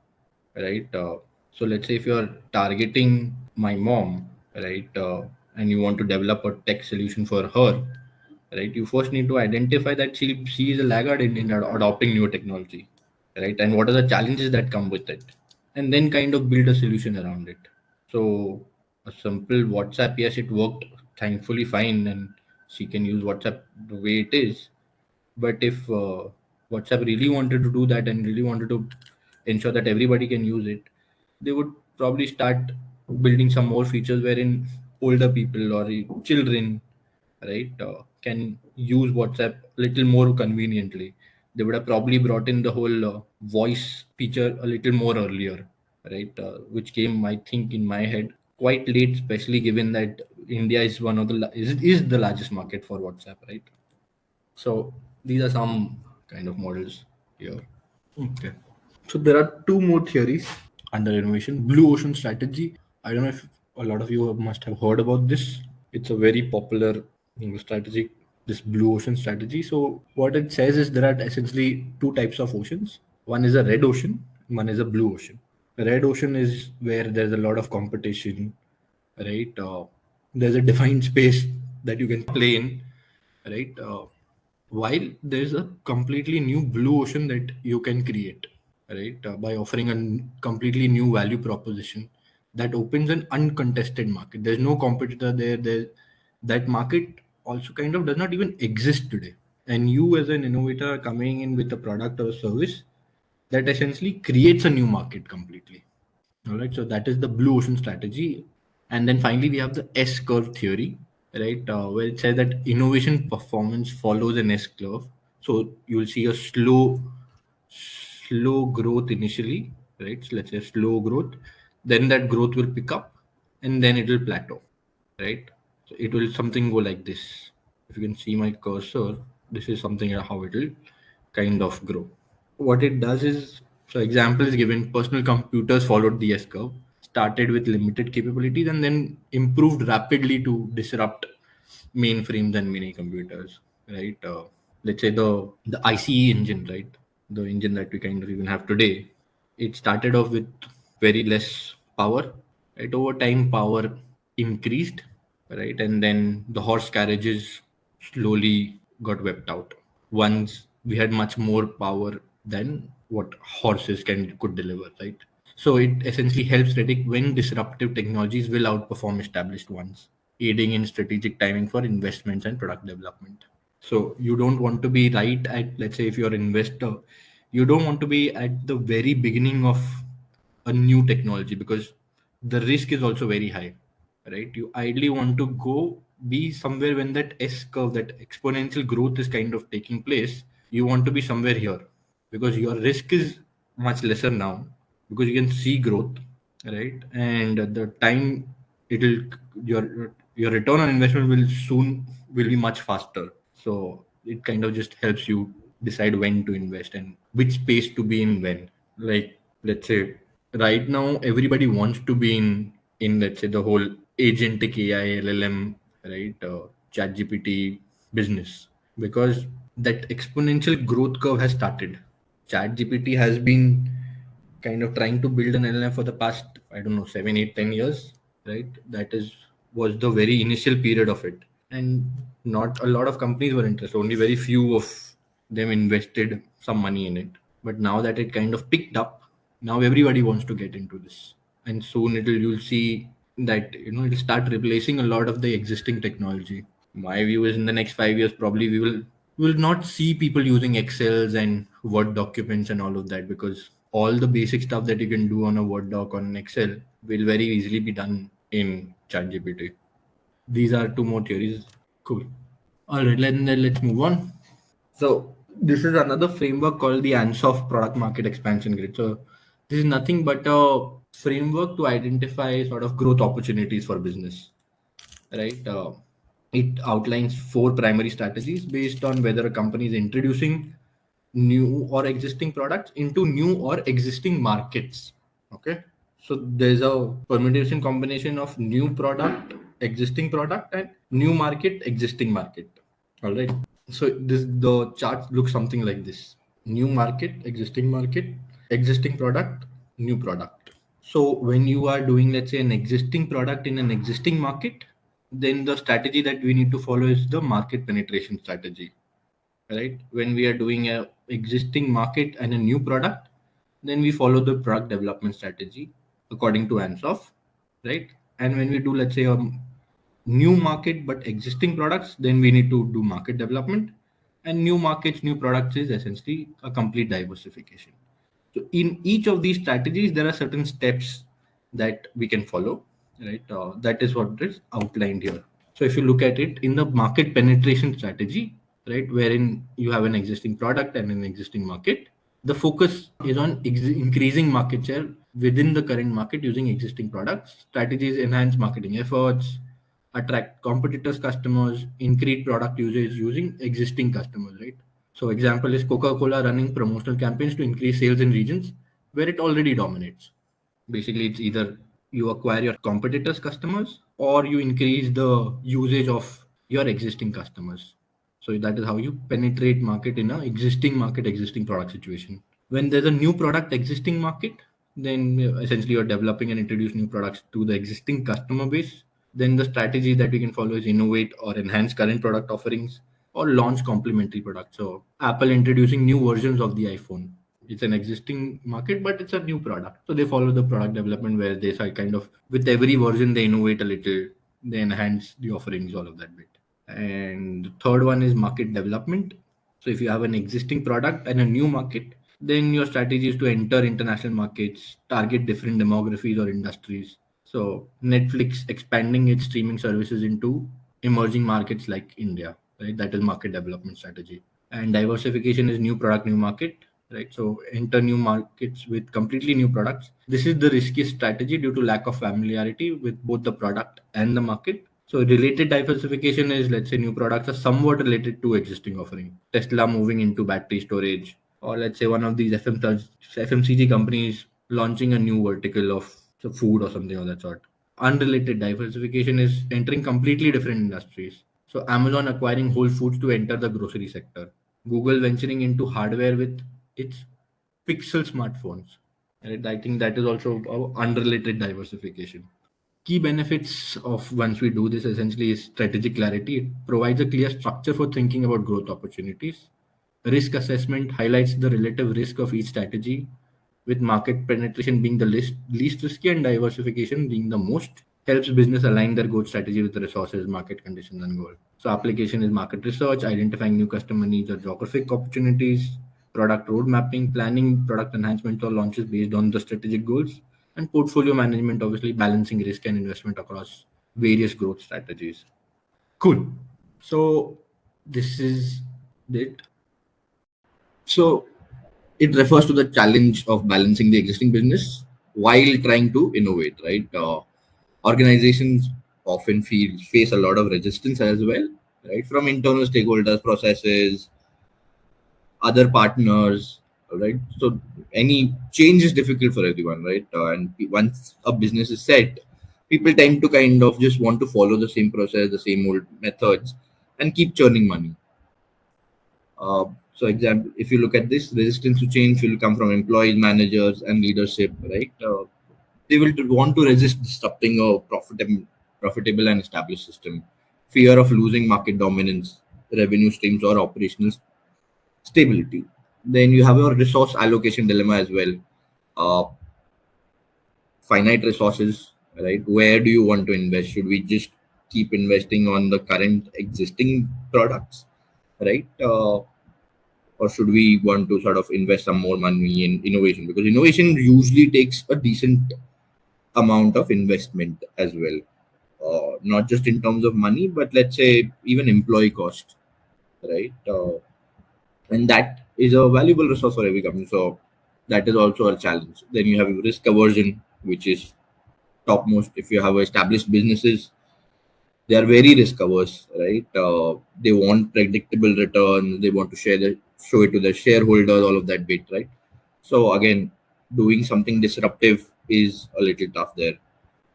[SPEAKER 5] right? So let's say if you're targeting my mom, right, and you want to develop a tech solution for her, right, you first need to identify that she is a laggard in adopting new technology, right, and what are the challenges that come with it, and then kind of build a solution around it. So a simple WhatsApp, yes, it worked thankfully fine, and she can use WhatsApp the way it is. But if WhatsApp really wanted to do that and really wanted to ensure that everybody can use it, they would probably start building some more features wherein older people or children, right, can use WhatsApp a little more conveniently. They would have probably brought in the whole voice feature a little more earlier, right? Which came, I think, in my head quite late, especially given that India is one of the is the largest market for WhatsApp, right? So these are some kind of models here. Okay. So there are two more theories under innovation. Blue ocean strategy. I don't know if a lot of you must have heard about this. It's a very popular strategy, this blue ocean strategy. So what it says is there are essentially two types of oceans. One is a red ocean, one is a blue ocean. Red ocean is where there's a lot of competition, right? There's a defined space that you can play in, right? While there's a completely new blue ocean that you can create, right? By offering a completely new value proposition that opens an uncontested market. There's no competitor there. That market also kind of does not even exist today. And you, as an innovator, are coming in with a product or service that essentially creates a new market completely. All right, so that is the blue ocean strategy. And then finally, we have the S curve theory, right? Where it says that innovation performance follows an S curve. So you will see a slow growth initially, right? So let's say slow growth, then that growth will pick up and then it will plateau, right? So it will something go like this. If you can see my cursor, this is something how it will kind of grow. What it does is, so example is given, personal computers followed the S curve, started with limited capabilities and then improved rapidly to disrupt mainframes and mini computers, right? Let's say the ICE engine, right? The engine that we kind of even have today, it started off with very less power, right? Over time, power increased, right? And then the horse carriages slowly got wept out. Once we had much more power than what horses can could deliver, right? So it essentially helps predict when disruptive technologies will outperform established ones, aiding in strategic timing for investments and product development. So you don't want to be right at, let's say, if you're an investor, you don't want to be at the very beginning of a new technology because the risk is also very high, right? You ideally want to go be somewhere when that S curve, that exponential growth is kind of taking place. You want to be somewhere here because your risk is much lesser now because you can see growth, right? And the time it'll your return on investment will be much faster. So it kind of just helps you decide when to invest and which space to be in when. Like, let's say right now everybody wants to be in let's say the whole agentic AI LLM, right? Chat GPT business, because that exponential growth curve has started. Chat GPT has been kind of trying to build an LLM for the past, I don't know, 7, 8, 10 years, right? That is was the very initial period of it. And not a lot of companies were interested. Only very few of them invested some money in it. But now that it kind of picked up, now everybody wants to get into this. And soon you'll see that it'll start replacing a lot of the existing technology. My view is in the next 5 years probably we will not see people using Excels and Word documents and all of that, because all the basic stuff that you can do on a Word doc on an Excel will very easily be done in ChatGPT. These are two more theories. Cool. All right, let's move on. So this is another framework called the Ansoff product market expansion grid. So this is nothing but a framework to identify sort of growth opportunities for business, right? It outlines 4 primary strategies based on whether a company is introducing new or existing products into new or existing markets. Okay, so there's a permutation combination of new product, existing product, and new market, existing market. All right. So this the chart looks something like this: new market, existing product, new product. So when you are doing, let's say, an existing product in an existing market, then the strategy that we need to follow is the market penetration strategy, right? When we are doing a existing market and a new product, then we follow the product development strategy according to Ansoff, right? And when we do, let's say, a new market but existing products, then we need to do market development. And new markets, new products is essentially a complete diversification. So in each of these strategies, there are certain steps that we can follow, right? That is what is outlined here. So if you look at it in the market penetration strategy, right, wherein you have an existing product and an existing market, the focus is on increasing market share within the current market using existing products. Strategies enhance marketing efforts, attract competitors' customers, increase product usage using existing customers, right? So example is Coca-Cola running promotional campaigns to increase sales in regions where it already dominates. Basically, it's either you acquire your competitors' customers or you increase the usage of your existing customers. So that is how you penetrate market in a existing market, existing product situation. When there's a new product, existing market, then essentially you're developing and introduce new products to the existing customer base. Then the strategy that we can follow is innovate or enhance current product offerings or launch complementary products. So Apple introducing new versions of the iPhone. It's an existing market, but it's a new product. So they follow the product development where they say kind of with every version they innovate a little, they enhance the offerings, all of that bit. And the third one is market development. So if you have an existing product and a new market, then your strategy is to enter international markets, target different demographies or industries. So Netflix expanding its streaming services into emerging markets like India, right? That is market development strategy. And diversification is new product, new market, right? So enter new markets with completely new products. This is the riskiest strategy due to lack of familiarity with both the product and the market. So related diversification is, let's say, new products are somewhat related to existing offering. Tesla moving into battery storage, or let's say one of these FMCG companies launching a new vertical of food or something of that sort. Unrelated diversification is entering completely different industries. So Amazon acquiring Whole Foods to enter the grocery sector. Google venturing into hardware with its Pixel smartphones. Right? I think that is also a unrelated diversification. Key benefits of once we do this essentially is strategic clarity. It provides a clear structure for thinking about growth opportunities. Risk assessment highlights the relative risk of each strategy, with market penetration being the least risky and diversification being the most. Helps business align their growth strategy with the resources, market conditions, and goal. So application is market research, identifying new customer needs or geographic opportunities, product road mapping, planning product enhancement or launches based on the strategic goals, and portfolio management, obviously balancing risk and investment across various growth strategies. Cool. So this is it. So it refers to the challenge of balancing the existing business while trying to innovate, right? Organizations often face a lot of resistance as well, right? From internal stakeholders, processes, other partners, right? So any change is difficult for everyone, right? And once a business is set, people tend to kind of just want to follow the same process, the same old methods, and keep churning money. So, example, if you look at this, resistance to change will come from employees, managers, and leadership, right? They will want to resist disrupting a profitable and established system. Fear of losing market dominance, revenue streams, or operational stability. Then you have your resource allocation dilemma as well. Uh, Finite resources, right? Where do you want to invest? Should we just keep investing on the current existing products, right? Or should we want to sort of invest some more money in innovation? Because innovation usually takes a decent amount of investment as well, not just in terms of money, but let's say even employee cost, right? And that is a valuable resource for every company. So that is also a challenge. Then you have risk aversion, which is topmost. If you have established businesses, they are very risk averse, right? They want predictable returns. They want to show it to their shareholders, all of that bit, right? So again, doing something disruptive is a little tough there.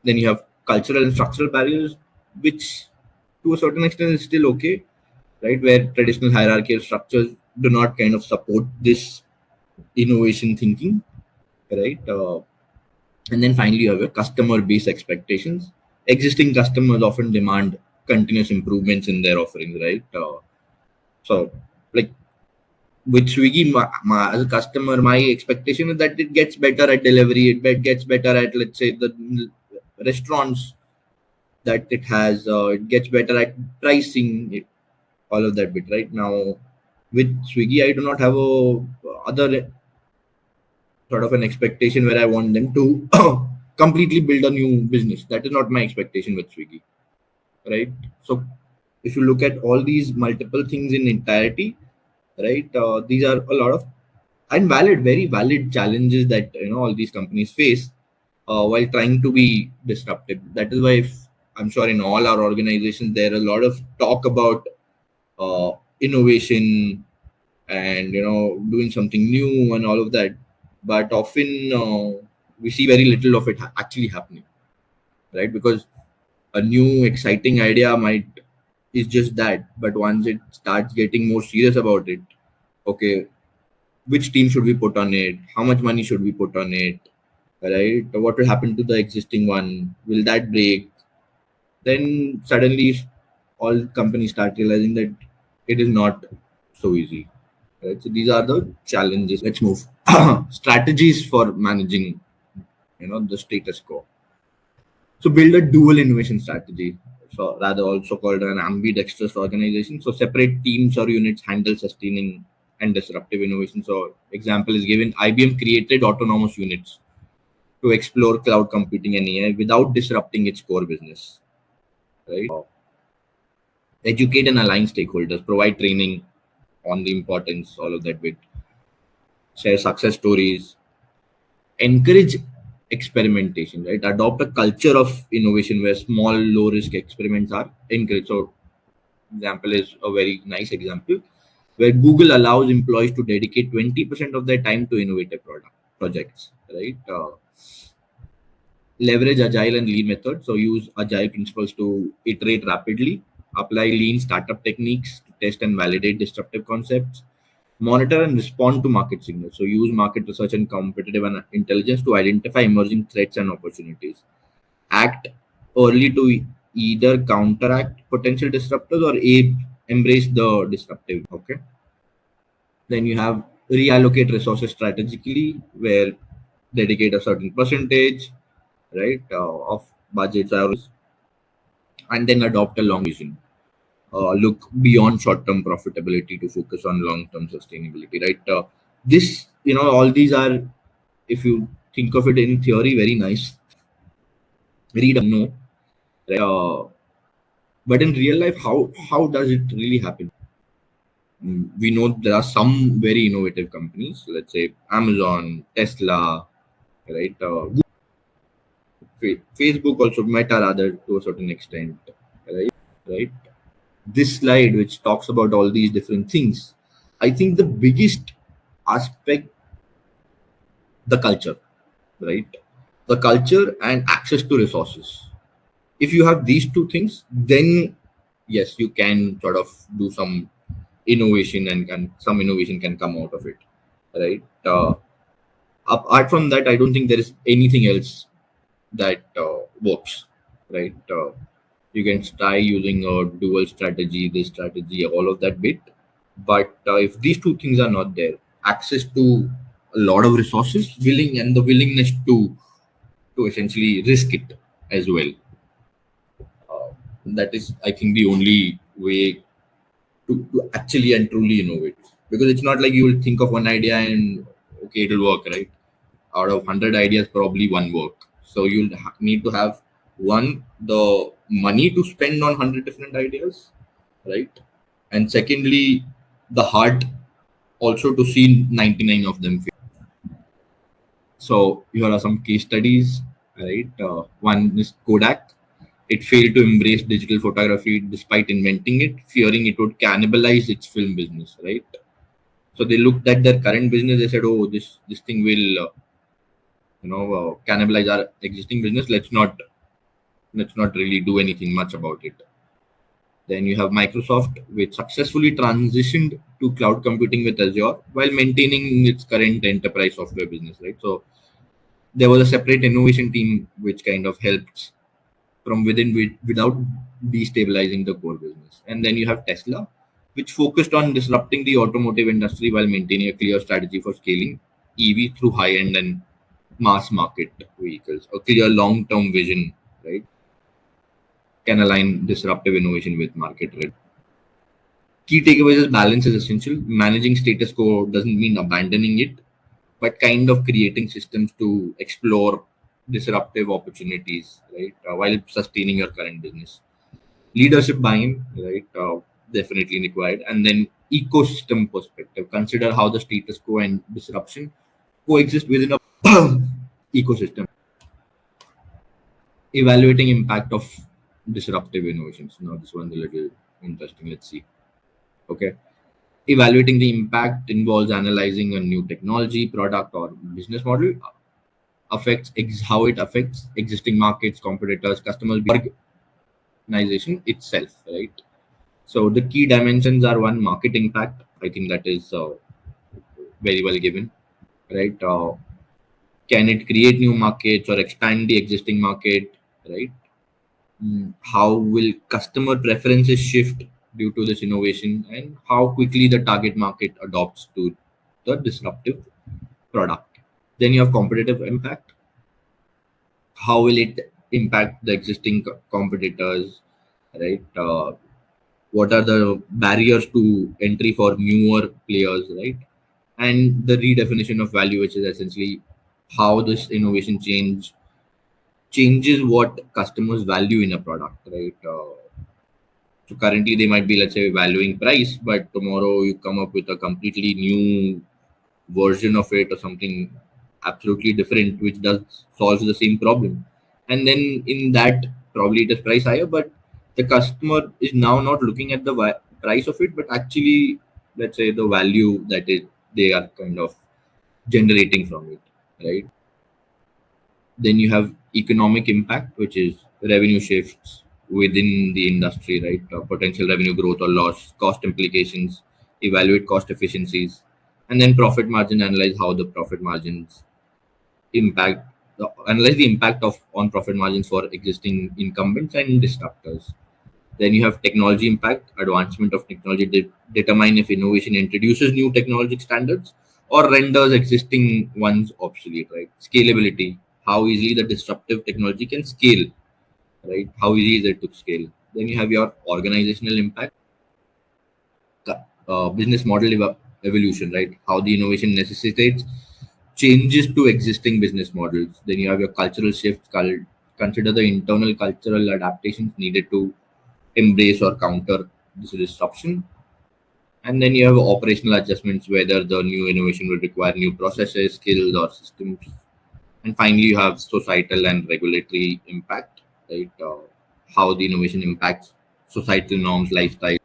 [SPEAKER 5] Then you have cultural and structural barriers, which to a certain extent is still okay, right? Where traditional hierarchical structures do not kind of support this innovation thinking, right? And then finally, you have your customer base expectations. Existing customers often demand continuous improvements in their offerings, right? So, like with Swiggy, as a customer, my expectation is that it gets better at delivery, gets better at, let's say, the restaurants that it has, it gets better at pricing, all of that bit, right? Now, with Swiggy, I do not have a other sort of an expectation where I want them to completely build a new business. That is not my expectation with Swiggy, right? So if you look at all these multiple things in entirety, right, these are a lot of very valid challenges that all these companies face while trying to be disruptive. That is why I'm sure in all our organizations there are a lot of talk about innovation and doing something new and all of that, but often we see very little of it actually happening, right? Because a new exciting idea might is just that, but once it starts getting more serious about it, okay, which team should we put on it, how much money should we put on it, right? What will happen to the existing one? Will that break? Then suddenly all companies start realizing that it is not so easy, right? So these are the challenges. Let's move. Strategies for managing, the status quo. So build a dual innovation strategy. So rather also called an ambidextrous organization. So separate teams or units handle sustaining and disruptive innovation. So example is given. IBM created autonomous units to explore cloud computing and AI without disrupting its core business. Right. Educate and align stakeholders. Provide training on the importance, all of that bit. Share success stories. Encourage experimentation, right? Adopt a culture of innovation where small, low risk experiments are encouraged. So example is a very nice example where Google allows employees to dedicate 20% of their time to innovative product projects, right? Leverage agile and lean methods. So use agile principles to iterate rapidly, apply lean startup techniques to test and validate disruptive concepts, monitor and respond to market signals. So use market research and competitive intelligence to identify emerging threats and opportunities. Act early to either counteract potential disruptors or embrace the disruptive. Okay. Then you have reallocate resources strategically, where dedicate a certain percentage, right, of budgets, and then adopt a long vision. Look beyond short-term profitability to focus on long-term sustainability, right? This, all these are, if you think of it in theory, very nice. Read, no, right? But in real life, how does it really happen? We know there are some very innovative companies, let's say Amazon, Tesla, right? Facebook also, Meta rather, to a certain extent, right? Right. This slide, which talks about all these different things, I think the biggest aspect, the culture, right? The culture and access to resources. If you have these two things, then yes, you can sort of do some innovation, and some innovation can come out of it, right? Apart from that, I don't think there is anything else that works, right? You can try using a dual strategy, this strategy, all of that bit. But if these two things are not there, access to a lot of resources, and the willingness to essentially risk it as well. That is, I think, the only way to actually and truly innovate. Because it's not like you will think of one idea and okay, it'll work, right? Out of 100 ideas, probably one work. So you'll need to have one, the money to spend on 100 different ideas, right? And secondly, the heart also to see 99 of them fail. So here are some case studies, right? One is Kodak. It failed to embrace digital photography despite inventing it, fearing it would cannibalize its film business, right? So they looked at their current business. They said, "Oh, this thing will, cannibalize our existing business. Let's not really do anything much about it." Then you have Microsoft, which successfully transitioned to cloud computing with Azure while maintaining its current enterprise software business, right? So there was a separate innovation team which kind of helped from within without destabilizing the core business. And then you have Tesla, which focused on disrupting the automotive industry while maintaining a clear strategy for scaling EV through high-end and mass market vehicles. A clear long-term vision, right, can align disruptive innovation with market trend. Key takeaways is balance is essential. Managing status quo doesn't mean abandoning it, but kind of creating systems to explore disruptive opportunities, right, while sustaining your current business. Leadership buy-in, right, definitely required. And then ecosystem perspective. Consider how the status quo and disruption coexist within a ecosystem. Evaluating impact of disruptive innovations. Now this one's a little interesting. Let's see. Okay. Evaluating the impact involves analyzing a new technology, product, or business model how it affects existing markets, competitors, customers, organization itself, right? So the key dimensions are: one, market impact. I think that is very well given, right? Can it create new markets or expand the existing market, right? How will customer preferences shift due to this innovation, and how quickly the target market adopts to the disruptive product. Then you have competitive impact. How will it impact the existing competitors, right? What are the barriers to entry for newer players, right? And the redefinition of value, which is essentially how this innovation changes what customers value in a product, right? So currently they might be, let's say, valuing price, but tomorrow you come up with a completely new version of it or something absolutely different, which does solves the same problem. And then in that, probably it is price higher, but the customer is now not looking at the price of it, but actually, let's say, the value that they are kind of generating from it, right? Then you have economic impact, which is revenue shifts within the industry, right? Potential revenue growth or loss, cost implications, evaluate cost efficiencies, and then profit margin, analyze how the profit margins impact, analyze the impact of on profit margins for existing incumbents and disruptors. Then you have technology impact, advancement of technology, determine if innovation introduces new technology standards or renders existing ones obsolete, right? Scalability, how easily the disruptive technology can scale, right? How easy is it to scale? Then you have your organizational impact, business model evolution, right? How the innovation necessitates changes to existing business models. Then you have your cultural shifts, consider the internal cultural adaptations needed to embrace or counter this disruption. And then you have operational adjustments, whether the new innovation will require new processes, skills, or systems. And finally, you have societal and regulatory impact, right? How the innovation impacts societal norms, lifestyle.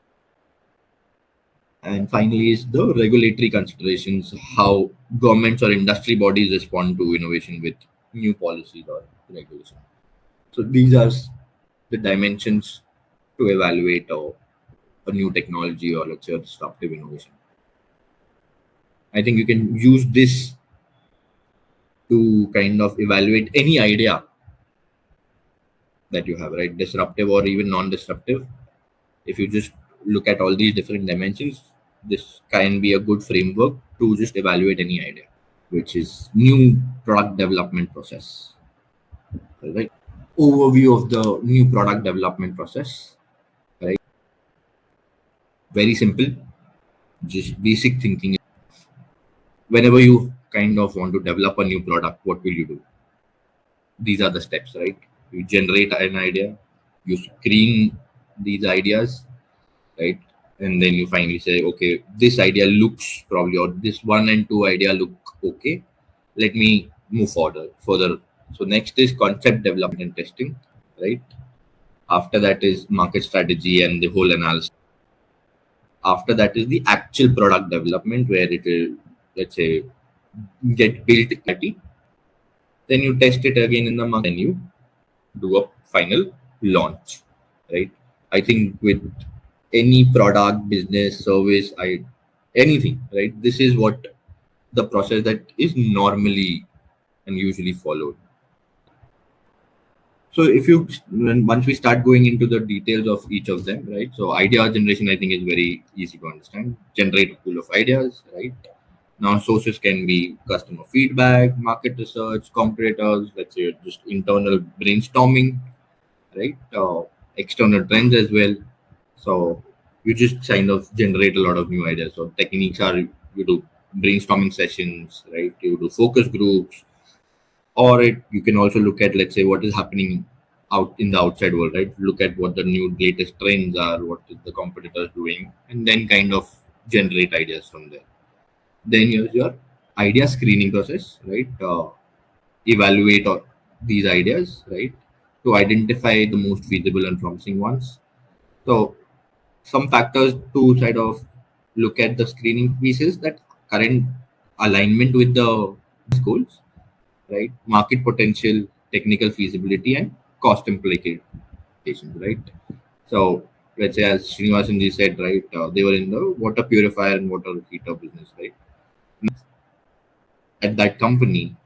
[SPEAKER 5] And finally, is the regulatory considerations, how governments or industry bodies respond to innovation with new policies or regulation. So these are the dimensions to evaluate a new technology or, let's say, a disruptive innovation. I think you can use this to kind of evaluate any idea that you have, right? Disruptive or even non-disruptive. If you just look at all these different dimensions, this can be a good framework to just evaluate any idea, which is new product development process, right? Overview of the new product development process, right? Very simple, just basic thinking. Whenever you kind of want to develop a new product, what will you do? These are the steps, right? You generate an idea, you screen these ideas, right? And then you finally say, okay, this idea looks probably, or this one and two idea look okay. Let me move further. So next is concept development and testing, right? After that is market strategy and the whole analysis. After that is the actual product development, where it will, let's say, get built quickly. Then you test it again in the market, and you do a final launch, right? I think with any product, business, service, anything, right? This is what the process that is normally and usually followed. So if you once we start going into the details of each of them, right? So idea generation, I think, is very easy to understand. Generate a pool of ideas, right? Now sources can be customer feedback, market research, competitors, let's say just internal brainstorming, right? External trends as well. So you just kind of generate a lot of new ideas. So techniques are, you do brainstorming sessions, right? You do focus groups, or you can also look at, let's say, what is happening out in the outside world, right? Look at what the new latest trends are, what is the competitors doing, and then kind of generate ideas from there. Then here's your idea screening process, right? Evaluate these ideas, right? To identify the most feasible and promising ones. So some factors to sort of look at the screening pieces, that current alignment with the goals, right? Market potential, technical feasibility, and cost implications, right? So let's say, as Srinivasan ji said, right, they were in the water purifier and water heater business, right? At that company,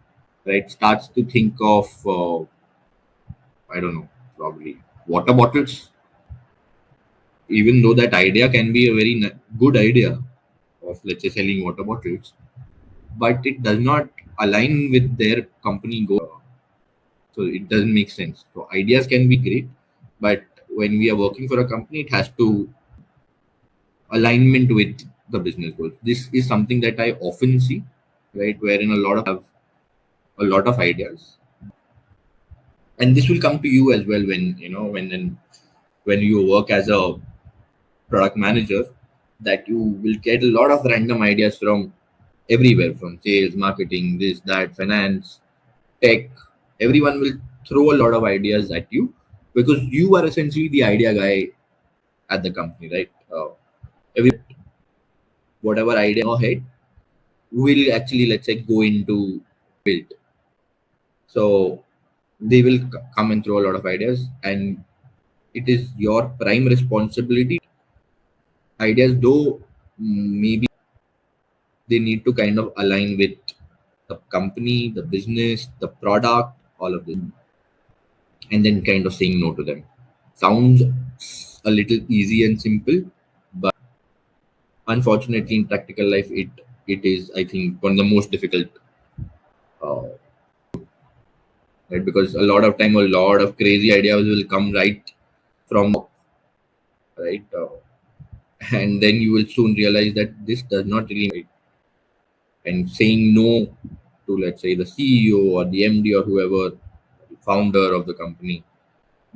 [SPEAKER 5] right, starts to think of, I don't know, probably water bottles, even though that idea can be a very good idea of, let's say, selling water bottles, but it does not align with their company goal. So it doesn't make sense. So ideas can be great, but when we are working for a company, it has to alignment with the business goals. This is something that I often see, right, wherein a lot of ideas, and this will come to you as well when when you work as a product manager, that you will get a lot of random ideas from everywhere, from sales, marketing, this, that, finance, tech. Everyone will throw a lot of ideas at you because you are essentially the idea guy at the company, right? Every whatever idea in your head will actually, let's say, go into build. So they will come and throw a lot of ideas, and it is your prime responsibility. Ideas, though, maybe they need to kind of align with the company, the business, the product, all of this, and then kind of saying no to them. Sounds a little easy and simple, but unfortunately, in practical life, it is, I think, one of the most difficult to do, right? Because a lot of time, a lot of crazy ideas will come right from, right, and then you will soon realize that this does not really make. And saying no to, let's say, the CEO or the MD or whoever, the founder of the company,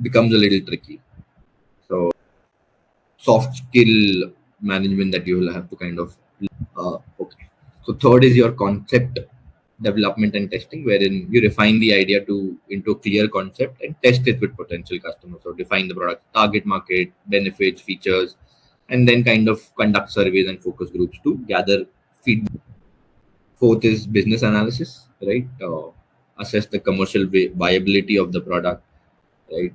[SPEAKER 5] becomes a little tricky. So soft skill management that you will have to kind of okay. So third is your concept development and testing, wherein you refine the idea to into a clear concept and test it with potential customers. So define the product target market, benefits, features, and then kind of conduct surveys and focus groups to gather feedback. Fourth is business analysis, right? Assess the commercial viability of the product, right?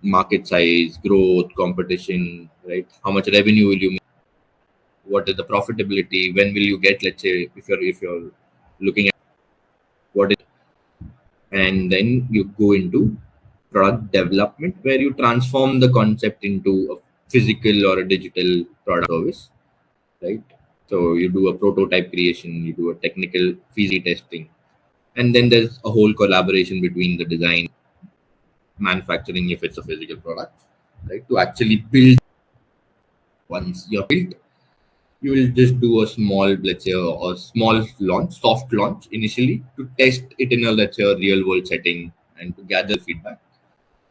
[SPEAKER 5] Market size, growth, competition, right? How much revenue will you make? What is the profitability? When will you get? Let's say if you're looking at what is, and then you go into product development where you transform the concept into a physical or a digital product service, right? So you do a prototype creation, you do a technical feasibility testing, and then there's a whole collaboration between the design, manufacturing if it's a physical product, right, to actually build. Once you're built, you will just do a small, let's say, a small launch, soft launch initially, to test it in a, let's say, a real world setting and to gather feedback,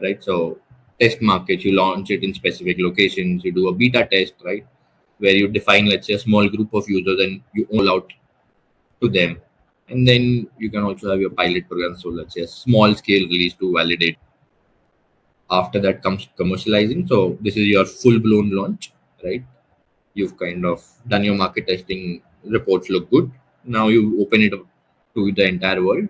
[SPEAKER 5] right? So test markets, you launch it in specific locations, you do a beta test, right, where you define, let's say, a small group of users and you roll out to them. And then you can also have your pilot program. So let's say a small scale release to validate. After that comes commercializing. So this is your full blown launch, right? You've kind of done your market testing, reports look good. Now you open it up to the entire world,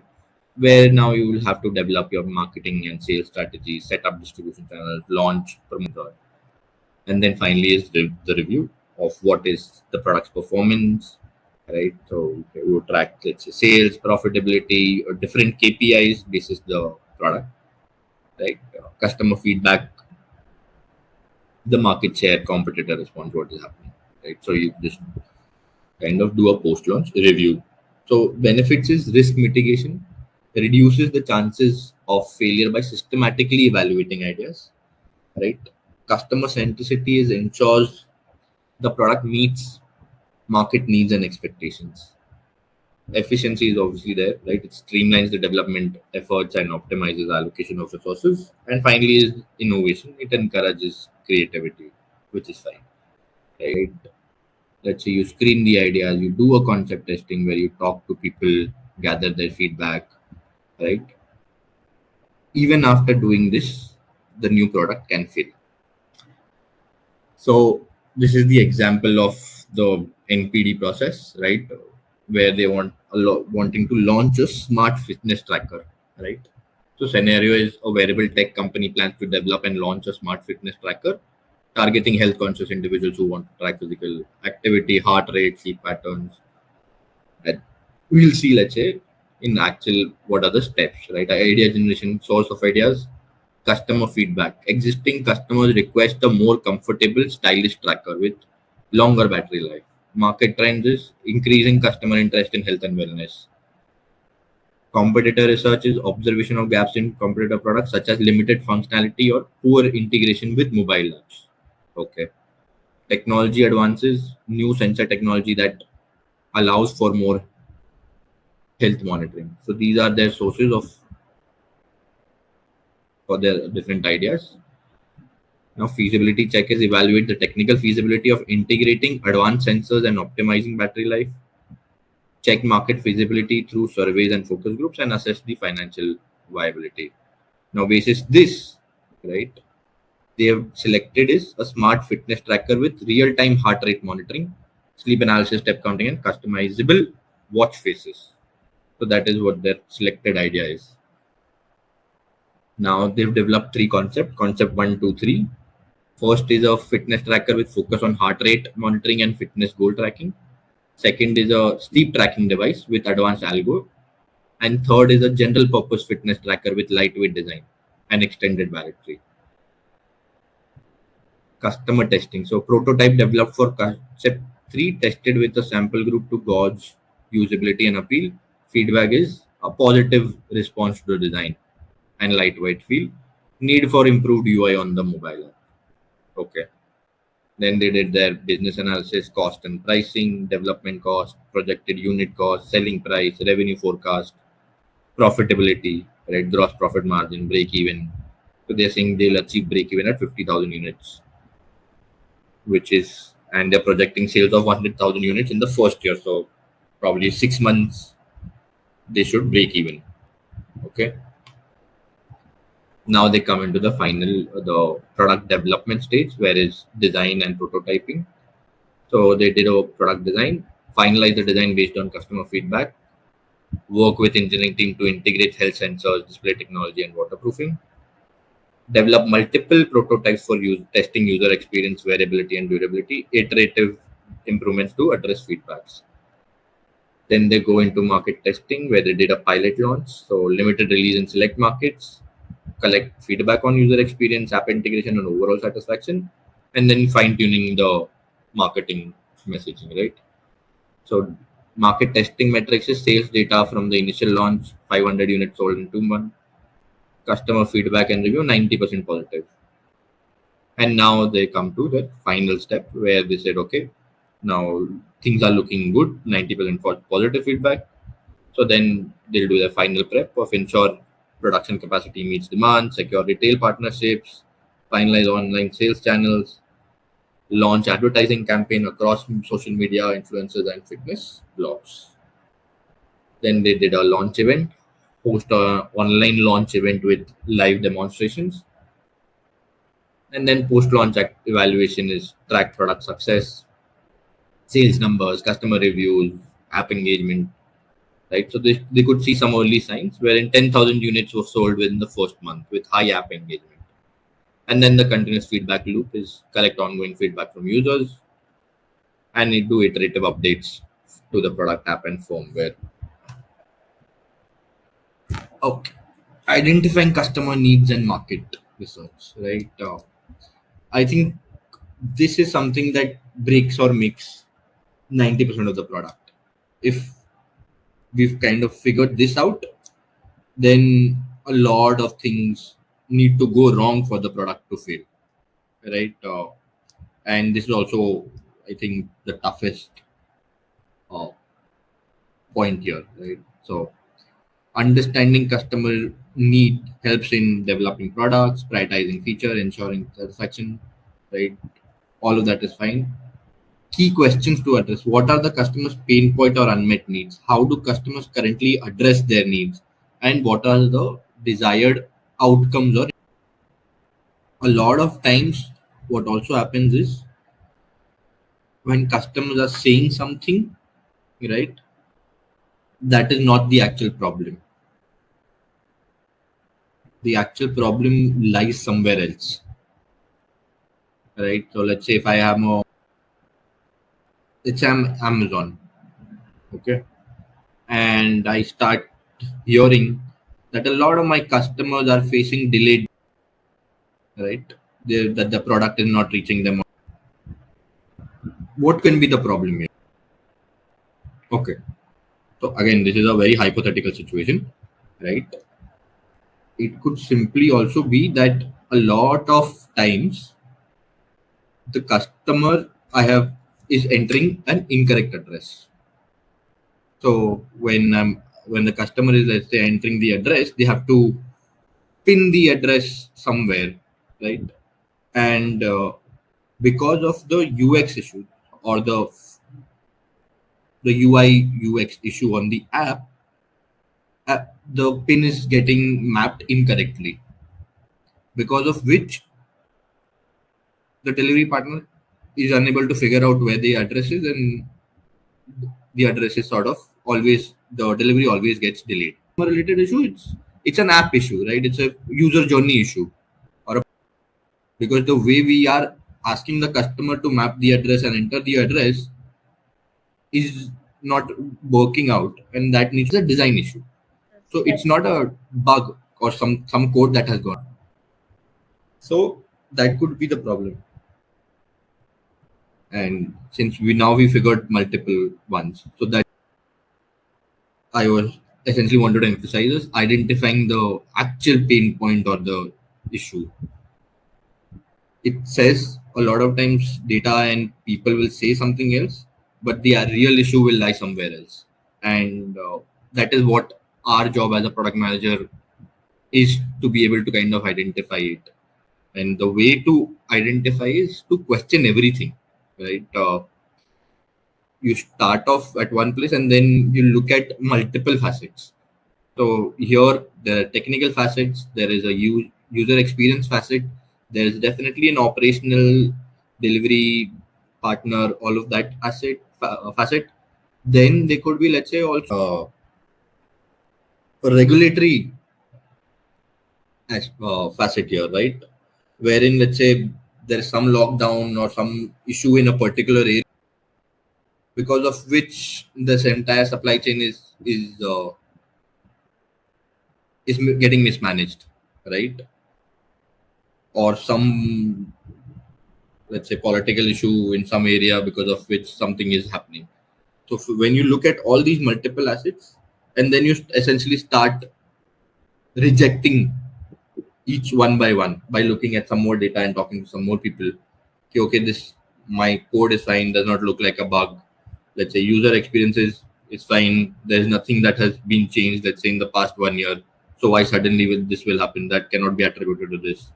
[SPEAKER 5] where now you will have to develop your marketing and sales strategy, set up distribution channels, launch, promote, and then finally is the review of what is the product's performance, right? So you track, let's say, sales, profitability, or different KPIs basis the product, right? Customer feedback, the market share, competitor response, what is happening, right? So you just kind of do a post launch review. So benefits is risk mitigation, reduces the chances of failure by systematically evaluating ideas, right? Customer centricity is ensures the product meets market needs and expectations. Efficiency is obviously there, right? It streamlines the development efforts and optimizes allocation of resources. And finally is innovation. It encourages creativity, which is fine, right? Let's say you screen the ideas, you do a concept testing where you talk to people, gather their feedback, right? Even after doing this, the new product can fail. So this is the example of the NPD process, right? Where they wanting to launch a smart fitness tracker, right? So scenario is a wearable tech company plans to develop and launch a smart fitness tracker targeting health conscious individuals who want to track physical activity, heart rate, sleep patterns. And we'll see, let's say, in actual what are the steps, right? Idea generation, source of ideas, customer feedback. Existing customers request a more comfortable, stylish tracker with longer battery life. Market trends is increasing customer interest in health and wellness. Competitor research is observation of gaps in competitor products such as limited functionality or poor integration with mobile apps. Okay. Technology advances, new sensor technology that allows for more health monitoring. So these are their sources of for their different ideas. Now, feasibility check is evaluate the technical feasibility of integrating advanced sensors and optimizing battery life. Check market feasibility through surveys and focus groups and assess the financial viability. Now, basis this, right, they have selected is a smart fitness tracker with real-time heart rate monitoring, sleep analysis, step counting, and customizable watch faces. So that is what their selected idea is. Now they've developed three concepts. Concept 1, 2, 3. First is a fitness tracker with focus on heart rate monitoring and fitness goal tracking. Second is a sleep tracking device with advanced algo. And third is a general purpose fitness tracker with lightweight design and extended battery. Customer testing. So prototype developed for concept 3 tested with a sample group to gauge usability and appeal. Feedback is a positive response to the design and lightweight feel. Need for improved UI on the mobile app. Okay. Then they did their business analysis, cost and pricing, development cost, projected unit cost, selling price, revenue forecast, profitability, right? Gross profit margin, break even. So they're saying they'll achieve break even at 50,000 units, which is, and they're projecting sales of 100,000 units in the first year. So probably 6 months they should break even. Okay. Now they come into the final, the product development stage, where is design and prototyping. So they did a product design, finalize the design based on customer feedback, work with engineering team to integrate health sensors, display technology, and waterproofing. Develop multiple prototypes for testing user experience, variability, and durability. Iterative improvements to address feedbacks. Then they go into market testing, where they did a pilot launch, so limited release in select markets, collect feedback on user experience, app integration, and overall satisfaction, and then fine tuning the marketing messaging, right? So market testing metrics is sales data from the initial launch, 500 units sold in 2 months, customer feedback and review 90% positive. And now they come to the final step where they said, okay, now things are looking good, 90% for positive feedback. So then they'll do the final prep of ensure production capacity meets demand, secure retail partnerships, finalize online sales channels, launch advertising campaign across social media, influencers, and fitness blogs. Then they did a launch event, host a online launch event with live demonstrations, and then post-launch evaluation is track product success, sales numbers, customer reviews, app engagement, right? So they could see some early signs wherein 10,000 units were sold within the first month with high app engagement. And then the continuous feedback loop is collect ongoing feedback from users and do iterative updates to the product app and firmware. Okay. Identifying customer needs and market research, right? I think this is something that breaks or makes 90% of the product. If we've kind of figured this out, then a lot of things need to go wrong for the product to fail, right? And this is also, I think, the toughest uh, point here, right? So understanding customer need helps in developing products, prioritizing feature, ensuring satisfaction, right? All of that is fine. Key questions to address: what are the customers' pain point or unmet needs? How do customers currently address their needs? And what are the desired outcomes? Or a lot of times, what also happens is when customers are saying something, right, that is not the actual problem. The actual problem lies somewhere else, right? So let's say if I am it's Amazon, okay, and I start hearing that a lot of my customers are facing delayed, right? That the product is not reaching them. What can be the problem here? Okay. So again, this is a very hypothetical situation, right? It could simply also be that a lot of times the customer I have is entering an incorrect address. So when the customer is, let's say, entering the address, they have to pin the address somewhere, right? And because of the UX issue or the UI UX issue on the app, the pin is getting mapped incorrectly, because of which the delivery partner is unable to figure out where the address is, and the address is sort of always, the delivery always gets delayed. A related issue, it's an app issue, right? It's a user journey issue, or because the way we are asking the customer to map the address and enter the address is not working out, and that needs a design issue. So it's not a bug or some code that has gone. So that could be the problem. And since we figured multiple ones, so that I was essentially wanted to emphasize is identifying the actual pain point or the issue. It says a lot of times data and people will say something else, but the real issue will lie somewhere else. And that is what our job as a product manager is, to be able to kind of identify it. And the way to identify is to question everything, right? You start off at one place and then you look at multiple facets. So here there are technical facets, there is a user experience facet, there is definitely an operational delivery partner, all of that facet. Then there could be, let's say, also a regulatory facet here, right? Wherein, let's say, there is some lockdown or some issue in a particular area, because of which this entire supply chain is getting mismanaged, right? Or some, let's say, political issue in some area because of which something is happening. So when you look at all these multiple assets, and then you essentially start rejecting each one by looking at some more data and talking to some more people. Okay, this, my code is fine, does not look like a bug. Let's say user experience is fine. There's nothing that has been changed, let's say, in the past 1 year. So why suddenly this will happen? That cannot be attributed to this.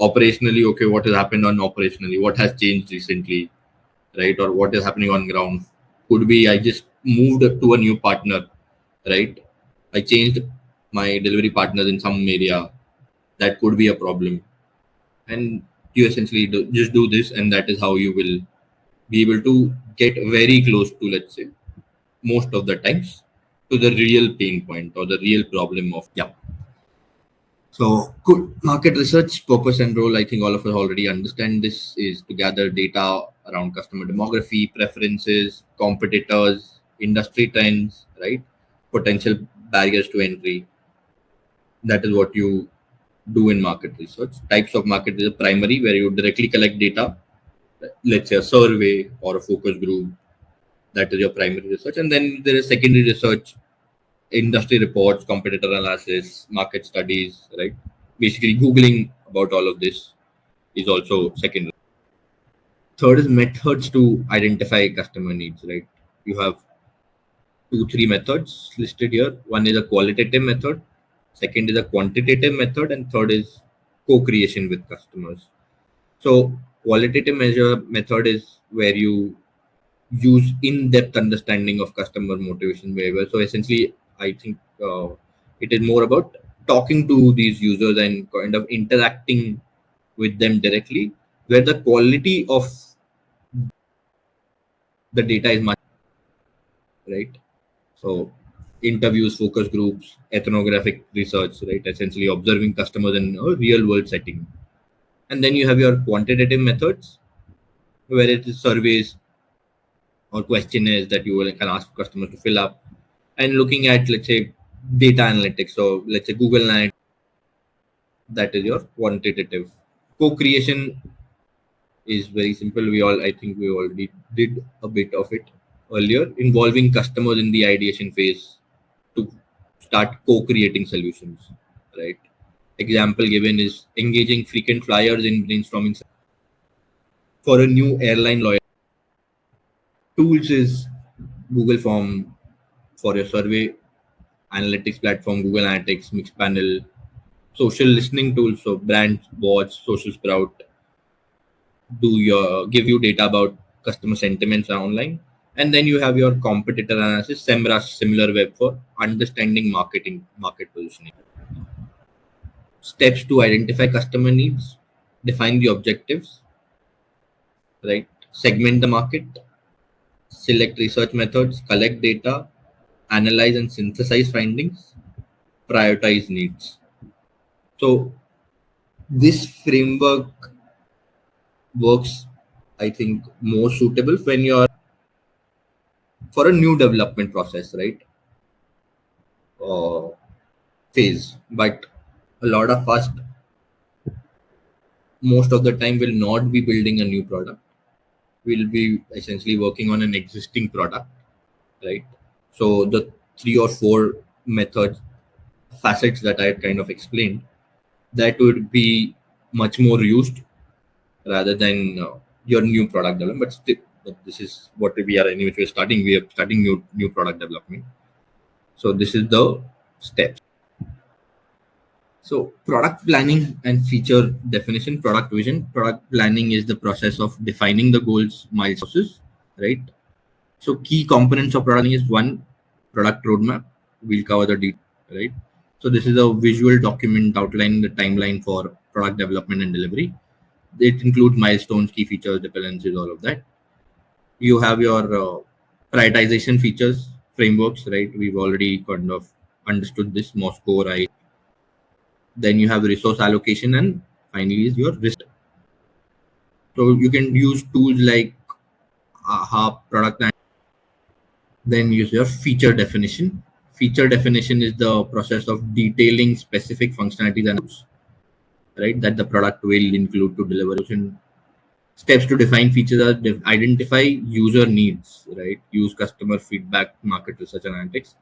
[SPEAKER 5] Operationally, okay, what has happened on operationally? What has changed recently, right? Or what is happening on ground? Could be I just moved to a new partner, right? I changed my delivery partners in some area. That could be a problem. And you essentially just do this, and that is how you will be able to get very close to, let's say, most of the times, to the real pain point or the real problem of, yeah. So, good market research purpose and role. I think all of us already understand this is to gather data around customer demography, preferences, competitors, industry trends, right? Potential barriers to entry. That is what you do in market research. Types of market research: primary, where you directly collect data, let's say a survey or a focus group. That is your primary research. And then there is secondary research: industry reports, competitor analysis, market studies, right? Basically, Googling about all of this is also secondary. Third is methods to identify customer needs, right? You have three methods listed here. One is a qualitative method, second is a quantitative method, and third is co-creation with customers. So qualitative measure method is where you use in-depth understanding of customer motivation behavior. So essentially, I think it is more about talking to these users and kind of interacting with them directly, where the quality of the data is much, right. So interviews, focus groups, ethnographic research, right, essentially observing customers in a real world setting. And then you have your quantitative methods, where it is surveys or questionnaires that you can ask customers to fill up, and looking at, let's say, data analytics. So let's say Google Analytics, that is your quantitative. Co-creation is very simple. I think we already did a bit of it earlier, involving customers in the ideation phase to start co-creating solutions, right? Example given is engaging frequent flyers in brainstorming for a new airline lawyer. Tools is Google Form for your survey, analytics platform, Google Analytics, Mixpanel, social listening tools, so Brand Watch, Social Sprout, give you data about customer sentiments online. And then you have your competitor analysis, SEMrush, similar web for understanding market positioning. Steps to identify customer needs, define the objectives, right? Segment the market, select research methods, collect data, analyze and synthesize findings, prioritize needs. So this framework works, I think, more suitable when you're for a new development process, right? Uh, Phase. But a lot of us, most of the time, will not be building a new product. We'll be essentially working on an existing product, right? So the three or four methods, facets that I kind of explained, that would be much more used rather than your new product development. But still, but this is what we are anyway. We're starting. We are starting new product development. So this is the steps. So product planning and feature definition, product vision. Product planning is the process of defining the goals, milestones, right? So key components of product is one, product roadmap. We'll cover the detail, right? So this is a visual document outlining the timeline for product development and delivery. It includes milestones, key features, dependencies, all of that. You have your prioritization features, frameworks, right? We've already kind of understood this, Moscow, right? Then you have resource allocation, and finally is your risk. So you can use tools like AHA, product, and then use your feature definition. Feature definition is the process of detailing specific functionalities and right that the product will include to deliver. Steps to define features are identify user needs, right? Use customer feedback, market research analytics,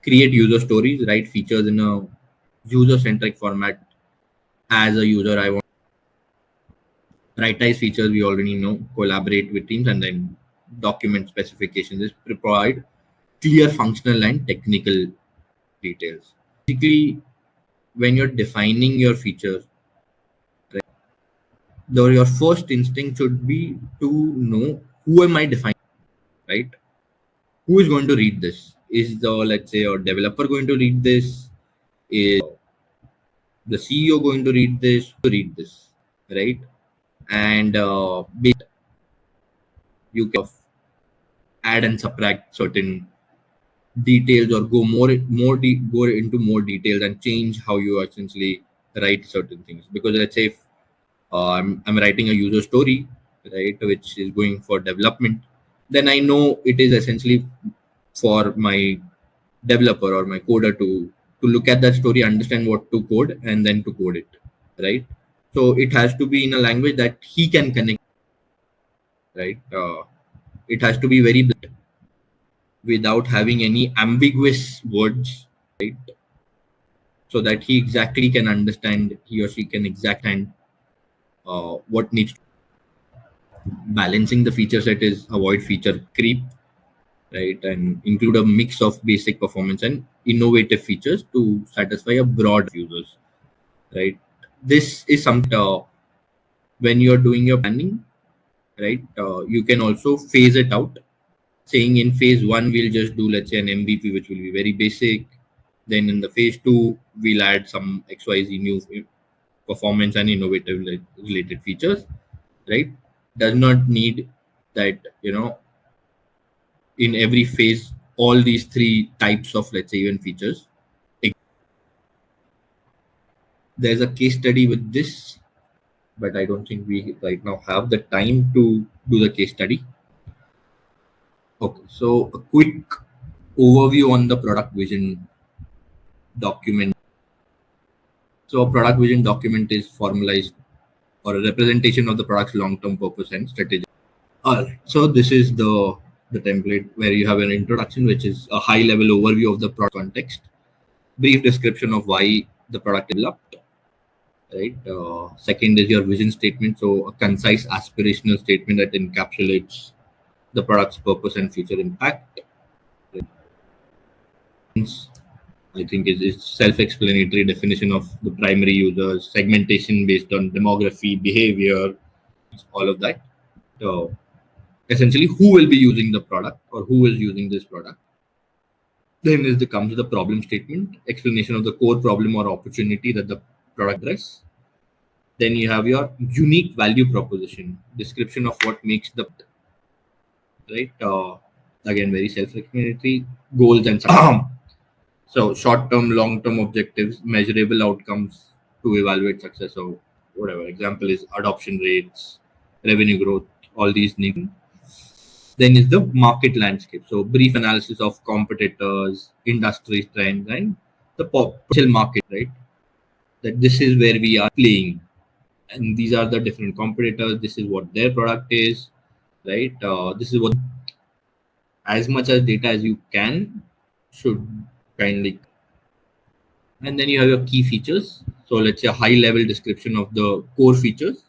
[SPEAKER 5] create user stories, write features in a user centric format. As a user, I want prioritize features, we already know, collaborate with teams, and then document specifications is provide clear functional and technical details. Basically, when you're defining your features, right, your first instinct should be to know who am I defining, right? Who is going to read this? Is the, let's say, a developer going to read this? Is the CEO going to read this? Right? And you can add and subtract certain details or go into more details and change how you essentially write certain things. Because let's say if I'm writing a user story, right, which is going for development, then I know it is essentially for my developer or my coder to look at that story, understand what to code, and then to code it, right? So it has to be in a language that he can connect, right? It has to be very blunt without having any ambiguous words, right? So that he exactly can understand, he or she can exactly understand what needs. Balancing the feature set is avoid feature creep, right, and include a mix of basic performance and innovative features to satisfy a broad users, right? This is something when you're doing your planning, right, you can also phase it out, saying in phase one we'll just do, let's say, an MVP which will be very basic. Then in the phase two we'll add some xyz new performance and innovative related features, right? Does not need that, in every phase all these three types of, let's say, even features. There's a case study with this, but I don't think we right now have the time to do the case study. Okay, so a quick overview on the product vision. document. So a product vision document is formalized or a representation of the product's long-term purpose and strategy. All right. So this is the template where you have an introduction, which is a high-level overview of the product context, brief description of why the product developed. Right. Second is your vision statement, so a concise aspirational statement that encapsulates the product's purpose and future impact. I think is self-explanatory definition of the primary users, segmentation based on demography, behavior, all of that. So essentially, who will be using the product or who is using this product. Then comes the problem statement, explanation of the core problem or opportunity that the product address. Then you have your unique value proposition, description of what makes the right. Again, very self-explanatory goals and so short-term, long-term objectives, measurable outcomes to evaluate success. So whatever example is adoption rates, revenue growth, all these things. Then is the market landscape. So brief analysis of competitors, industry trends, and the potential market. Right, that this is where we are playing, and these are the different competitors. This is what their product is. Right. This is what as much as data as you can should kindly. And then you have your key features. So let's say a high level description of the core features.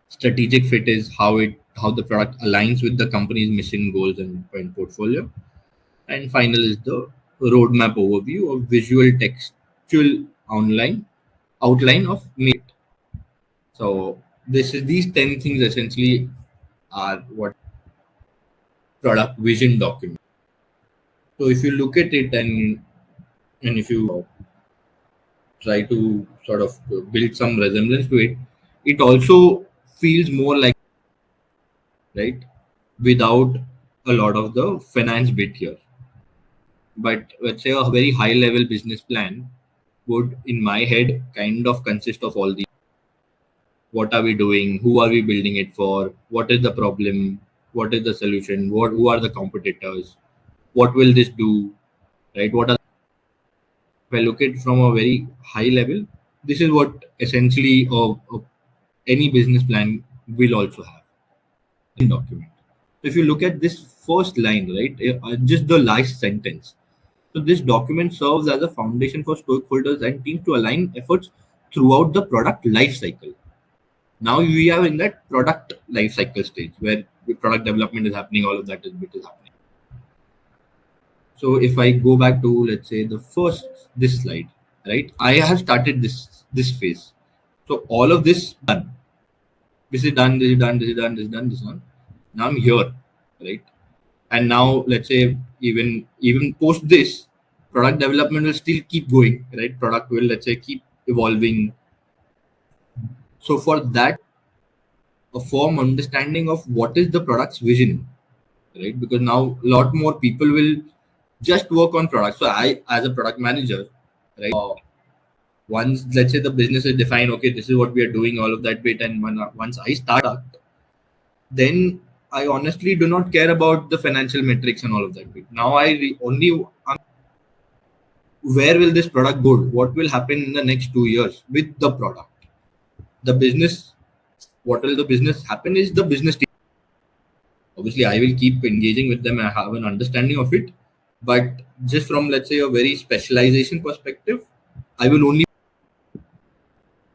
[SPEAKER 5] Strategic fit is how the product aligns with the company's mission, goals, and portfolio. And final is the roadmap overview of visual textual online outline of mate. So these 10 things essentially are what product vision document. So if you look at it and if you try to sort of build some resemblance to it, it also feels more like right without a lot of the finance bit here. But let's say a very high level business plan would, in my head, kind of consist of all these. What are we doing? Who are we building it for? What is the problem? What is the solution? Who are the competitors? What will this do? Right? If I look at it from a very high level, this is what essentially any business plan will also have in document. So if you look at this first line, right, just the last sentence. So this document serves as a foundation for stakeholders and teams to align efforts throughout the product life cycle. Now we are in that product life cycle stage where the product development is happening, all of that is happening. So if I go back to let's say this slide, right? I have started this phase. So all of this done. This is done, this is done, this is done, this is done, this is done. Now I'm here, right? And now let's say even post this, product development will still keep going, right? Product will let's say keep evolving. So for that, a firm understanding of what is the product's vision, right? Because now a lot more people will just work on products. So I, as a product manager, right? Once let's say the business is defined, okay, this is what we are doing, all of that bit, and once I start, then I honestly do not care about the financial metrics and all of that bit. Now where will this product go? What will happen in the next 2 years with the product? The business, what will the business happen is the business team. Obviously, I will keep engaging with them. I have an understanding of it, but just from let's say a very specialization perspective, I will only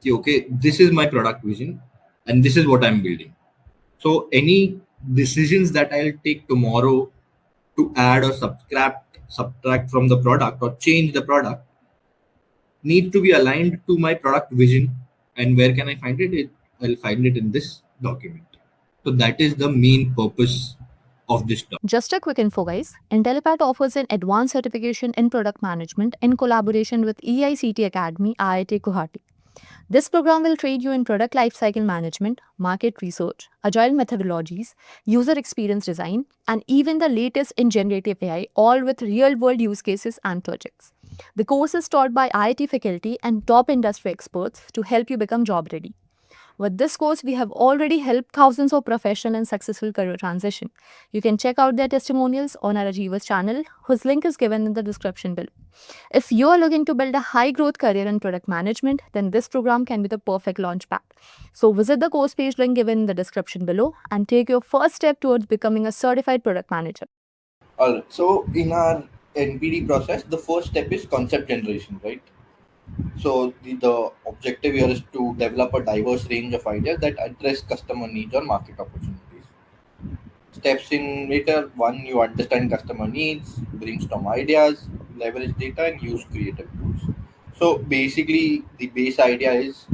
[SPEAKER 5] say, okay, this is my product vision, and this is what I'm building. So any decisions that I'll take tomorrow to add or subtract from the product or change the product need to be aligned to my product vision. And where can I find it? I'll find it in this document. So that is the main purpose of this document.
[SPEAKER 2] Just a quick info, guys. Intellipaat offers an advanced certification in product management in collaboration with EICT Academy, IIT Guwahati. This program will train you in product lifecycle management, market research, agile methodologies, user experience design, and even the latest in generative AI, all with real world use cases and projects. The course is taught by IIT faculty and top industry experts to help you become job ready. With this course, we have already helped thousands of professional and successful career transition. You can check out their testimonials on our Achievers channel, whose link is given in the description below. If you are looking to build a high growth career in product management, then this program can be the perfect launch pad. So visit the course page link given in the description below and take your first step towards becoming a certified product manager.
[SPEAKER 4] All right. So in our NPD process, the first step is concept generation, right? So the objective here is to develop a diverse range of ideas that address customer needs or market opportunities. Steps in it are: one, you understand customer needs, brainstorm ideas, leverage data, and use creative tools. So basically, the base idea is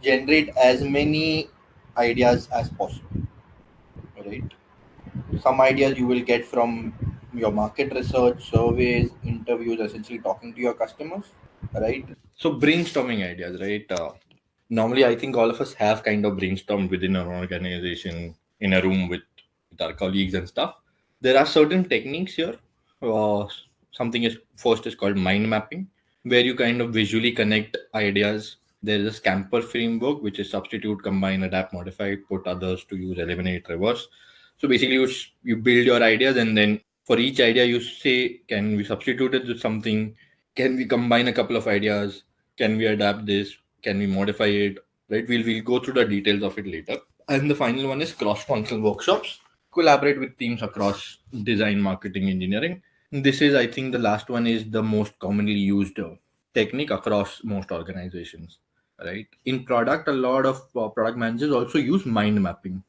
[SPEAKER 4] generate as many ideas as possible, right? Some ideas you will get from your market research, surveys, interviews, essentially talking to your customers, right?
[SPEAKER 5] So brainstorming ideas, right? Normally, I think all of us have kind of brainstormed within our organization in a room with our colleagues and stuff. There are certain techniques here. Uh, Something is first is called mind mapping, where you kind of visually connect ideas. There is a Scamper framework, which is substitute, combine, adapt, modify, put others to use, eliminate, reverse. So basically, you build your ideas, and then for each idea, you say, can we substitute it with something? Can we combine a couple of ideas? Can we adapt this? Can we modify it? Right? We'll go through the details of it later. And the final one is cross-functional workshops. Collaborate with teams across design, marketing, engineering. This is, I think, the last one is the most commonly used technique across most organizations. Right? In product, a lot of product managers also use mind mapping.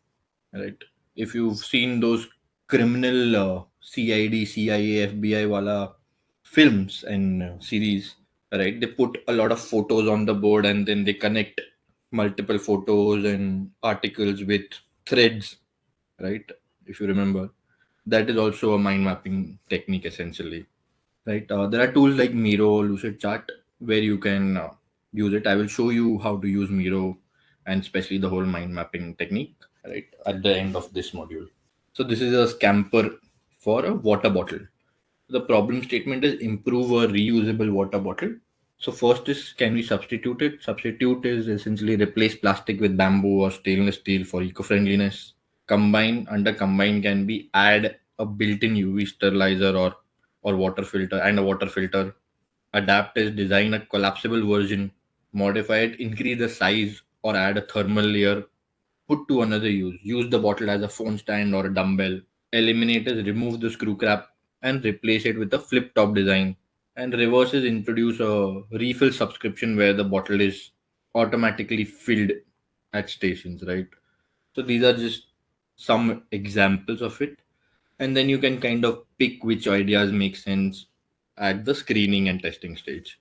[SPEAKER 5] Right? If you've seen those criminal CID, CIA, FBI wala films and series, right? They put a lot of photos on the board and then they connect multiple photos and articles with threads, right? If you remember, that is also a mind mapping technique essentially, right? There are tools like Miro, Lucid Chart, where you can use it. I will show you how to use Miro and especially the whole mind mapping technique, right, at the end of this module. So this is a scamper for a water bottle. The problem statement is improve a reusable water bottle. So first is, can we substitute it? Substitute is essentially replace plastic with bamboo or stainless steel for eco-friendliness. Combine, under combine can be add a built-in UV sterilizer or water filter and a water filter. Adapt is design a collapsible version, modify it, increase the size or add a thermal layer. Put to another use. Use the bottle as a phone stand or a dumbbell. Eliminate is remove the screw cap and replace it with a flip top design. And reverse is introduce a refill subscription where the bottle is automatically filled at stations, right? So these are just some examples of it. And then you can kind of pick which ideas make sense at the screening and testing stage.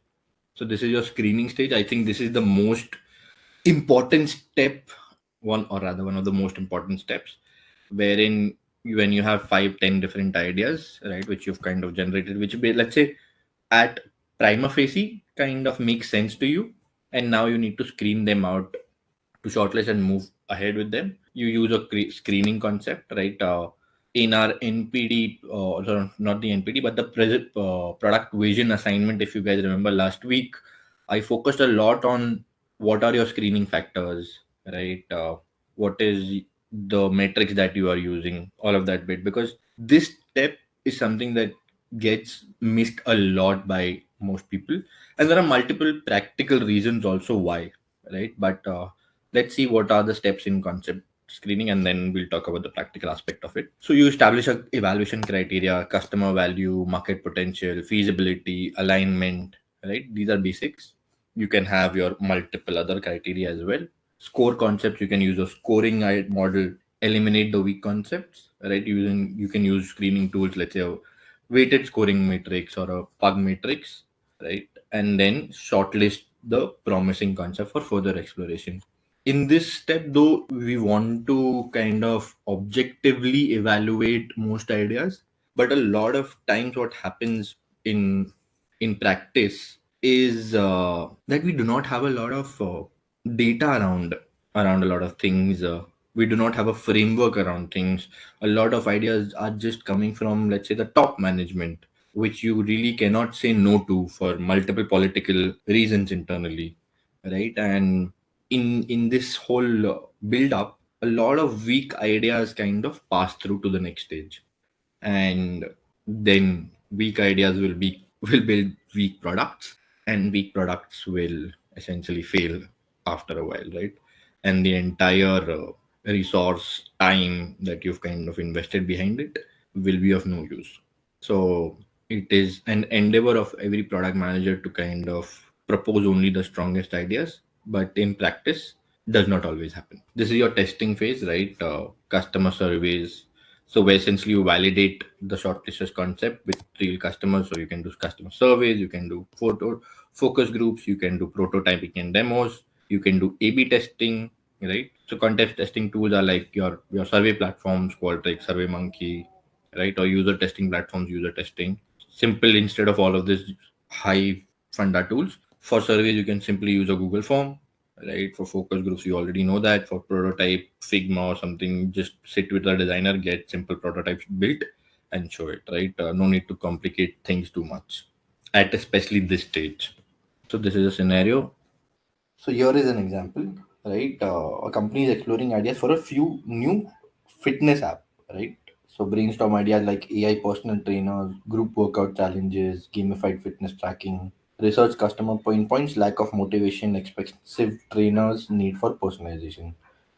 [SPEAKER 5] So this is your screening stage. I think this is the most important step, one or rather one of the most important steps, wherein when you have 5, 10 different ideas, right, which you've kind of generated, which be, let's say, at prima facie kind of makes sense to you, and now you need to screen them out to shortlist and move ahead with them. You use a screening concept, right? In our NPD, sorry, not the NPD, but the product vision assignment, if you guys remember last week, I focused a lot on what are your screening factors, right? What is the metrics that you are using, all of that bit, because this step is something that gets missed a lot by most people, and there are multiple practical reasons also why, right? But let's see what are the steps in concept screening and then we'll talk about the practical aspect of it. So you establish a evaluation criteria: customer value, market potential, feasibility, alignment, right? These are basics. You can have your multiple other criteria as well. Score concepts, you can use a scoring model, eliminate the weak concepts, right? Using, you can use screening tools, let's say a weighted scoring matrix or a pug matrix, right? And then shortlist the promising concept for further exploration. In this step, though, we want to kind of objectively evaluate most ideas, but a lot of times what happens in practice is that we do not have a lot of data around a lot of things. We do not have a framework around things. A lot of ideas are just coming from, let's say, the top management, which you really cannot say no to for multiple political reasons internally, right? And in this whole build up, a lot of weak ideas kind of pass through to the next stage, and then weak ideas will be will build weak products, and weak products will essentially fail after a while, right? And the entire resource time that you've kind of invested behind it will be of no use. So it is an endeavor of every product manager to kind of propose only the strongest ideas, but in practice does not always happen. This is your testing phase, right? Customer surveys. So where essentially you validate the shortlisted concept with real customers. So you can do customer surveys, you can do photo focus groups, you can do prototyping and demos, you can do A/B testing, right? So context testing tools are like your survey platforms, Qualtrics, SurveyMonkey, right? Or user testing platforms, user testing. Simple instead of all of this high funda tools. For surveys, you can simply use a Google form, right? For focus groups, you already know that. For prototype, Figma or something, just sit with a designer, get simple prototypes built, and show it, right? No need to complicate things too much at especially this stage. So this is a scenario.
[SPEAKER 4] So here is an example, right? A company is exploring ideas for a few new fitness app, right? So brainstorm ideas like AI personal trainers, group workout challenges, gamified fitness tracking, research customer pain points, lack of motivation, expensive trainers, need for personalization.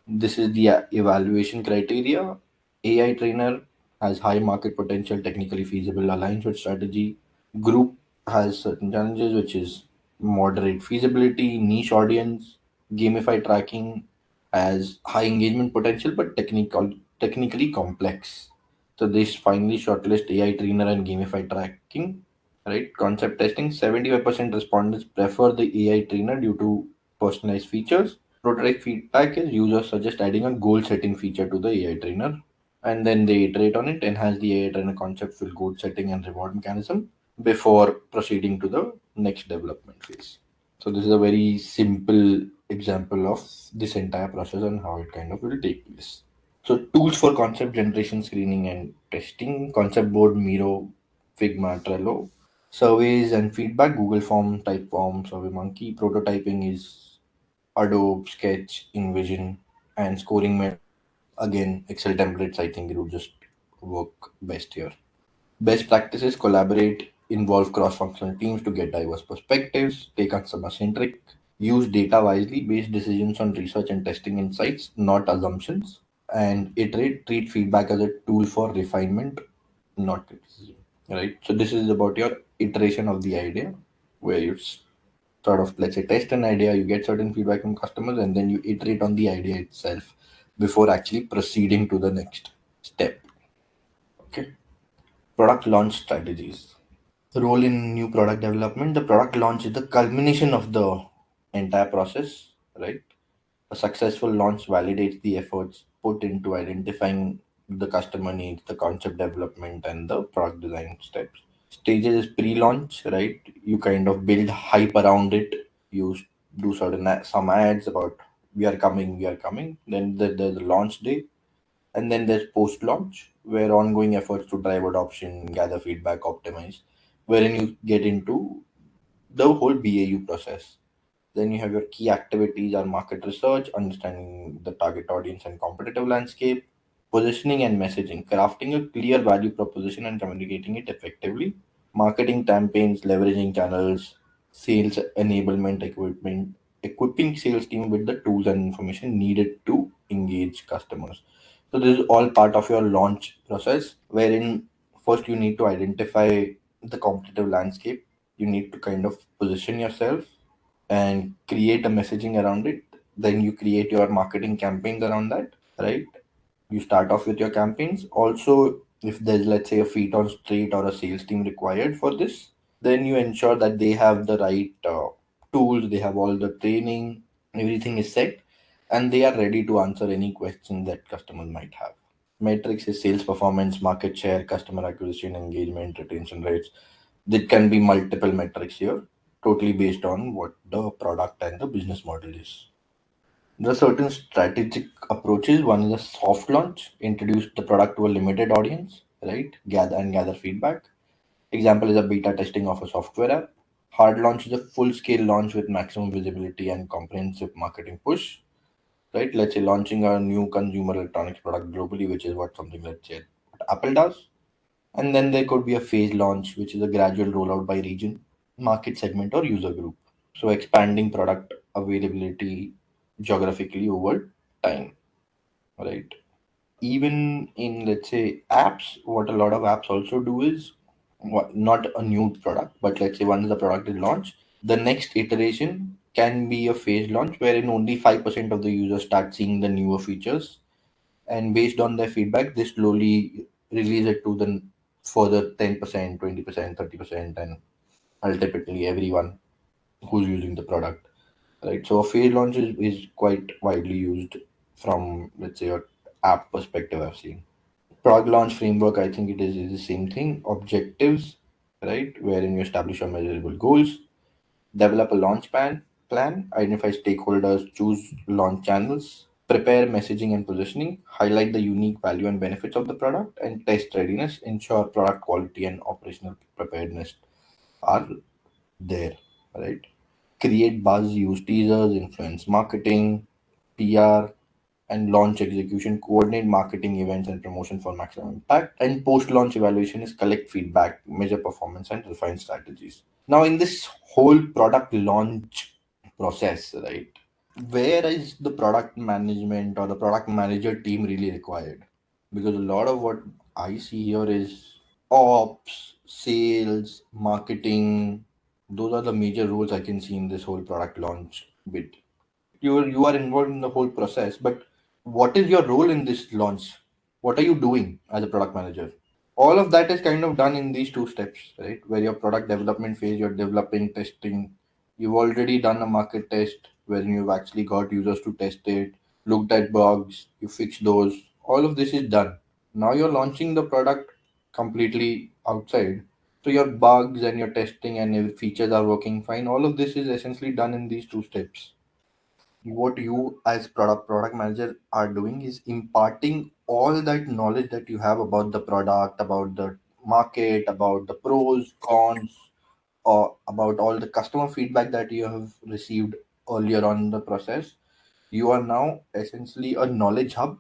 [SPEAKER 4] This is the evaluation criteria. AI trainer has high market potential, technically feasible, aligns with strategy. Group has certain challenges, which is moderate feasibility, niche audience. Gamified tracking has high engagement potential but technically complex. So this finally shortlist AI trainer and gamified tracking. Right? Concept testing. 75% respondents prefer the AI trainer due to personalized features. Prototype feedback is users suggest adding a goal setting feature to the AI trainer, and then they iterate on it, enhance the AI trainer concept with goal setting and reward mechanism before proceeding to the next development phase. So this is a very simple example of this entire process and how it kind of will take place. So tools for concept generation, screening and testing: concept board, Miro, Figma, Trello. Surveys and feedback: Google Form, Typeform, SurveyMonkey. Prototyping is Adobe, Sketch, InVision, and scoring metrics. Again, Excel templates, I think it would just work best here. Best practices: collaborate, involve cross functional teams to get diverse perspectives, stay customer centric, use data wisely, base decisions on research and testing insights, not assumptions, and iterate, treat feedback as a tool for refinement, not criticism. Right? So, this is about your iteration of the idea where you sort of, let's say, test an idea, you get certain feedback from customers, and then you iterate on the idea itself before actually proceeding to the next step. Okay. Product launch strategies. Role in new product development. The product launch is the culmination of the entire process, right? A successful launch validates the efforts put into identifying the customer needs, the concept development, and the product design steps. Stages is pre-launch, right? You kind of build hype around it. You do some ads about we are coming. Then there's the launch day, and then there's post-launch, where ongoing efforts to drive adoption, gather feedback, optimize, wherein you get into the whole BAU process. Then you have your key activities are market research, understanding the target audience and competitive landscape, positioning and messaging, crafting a clear value proposition and communicating it effectively, marketing campaigns, leveraging channels, sales enablement equipment, equipping sales team with the tools and information needed to engage customers. So this is all part of your launch process, wherein first you need to identify the competitive landscape. You need to kind of position yourself and create a messaging around it. Then you create your marketing campaigns around that, right? You start off with your campaigns. Also, if there's, let's say, a feet on street or a sales team required for this, then you ensure that they have the right tools, they have all the training, everything is set, and they are ready to answer any questions that customers might have. Metrics is sales performance, market share, customer acquisition, engagement, retention rates. There can be multiple metrics here, totally based on what the product and the business model is. There are certain strategic approaches. One is a soft launch, introduce the product to a limited audience, right? Gather feedback. Example is a beta testing of a software app. Hard launch is a full-scale launch with maximum visibility and comprehensive marketing push, right? Let's say launching a new consumer electronics product globally, which is what something let's say what Apple does. And then there could be a phase launch, which is a gradual rollout by region, market segment, or user group. So expanding product availability geographically over time, right? Even in let's say apps, what a lot of apps also do is not a new product, but let's say once the product is launched, the next iteration can be a phase launch wherein only 5% of the users start seeing the newer features, and based on their feedback they slowly release it to the further 10%, 20%, 30%, and ultimately everyone who's using the product, right? So a phase launch is quite widely used from let's say a app perspective I've seen. Prog launch framework, I think is the same thing. Objectives, right? Wherein you establish your measurable goals, develop a launch plan, identify stakeholders, choose launch channels, prepare messaging and positioning, highlight the unique value and benefits of the product, and test readiness, ensure product quality and operational preparedness are there, right? Create buzz, use teasers, influence marketing, PR, and launch execution, coordinate marketing events and promotion for maximum impact. And post launch evaluation is collect feedback, measure performance, and refine strategies. Now, in this whole product launch process, right, where is the product management or the product manager team really required? Because a lot of what I see here is ops, sales, marketing. Those are the major roles I can see in this whole product launch bit. You are involved in the whole process, but what is your role in this launch? What are you doing as a product manager? All of that is kind of done in these two steps, right? Where your product development phase, you're developing, testing. You've already done a market test where you've actually got users to test it, looked at bugs, you fix those. All of this is done. Now you're launching the product completely outside. So your bugs and your testing and your features are working fine. All of this is essentially done in these two steps. What you as product manager are doing is imparting all that knowledge that you have about the product, about the market, about the pros, cons, or about all the customer feedback that you have received earlier on in the process. You are now essentially a knowledge hub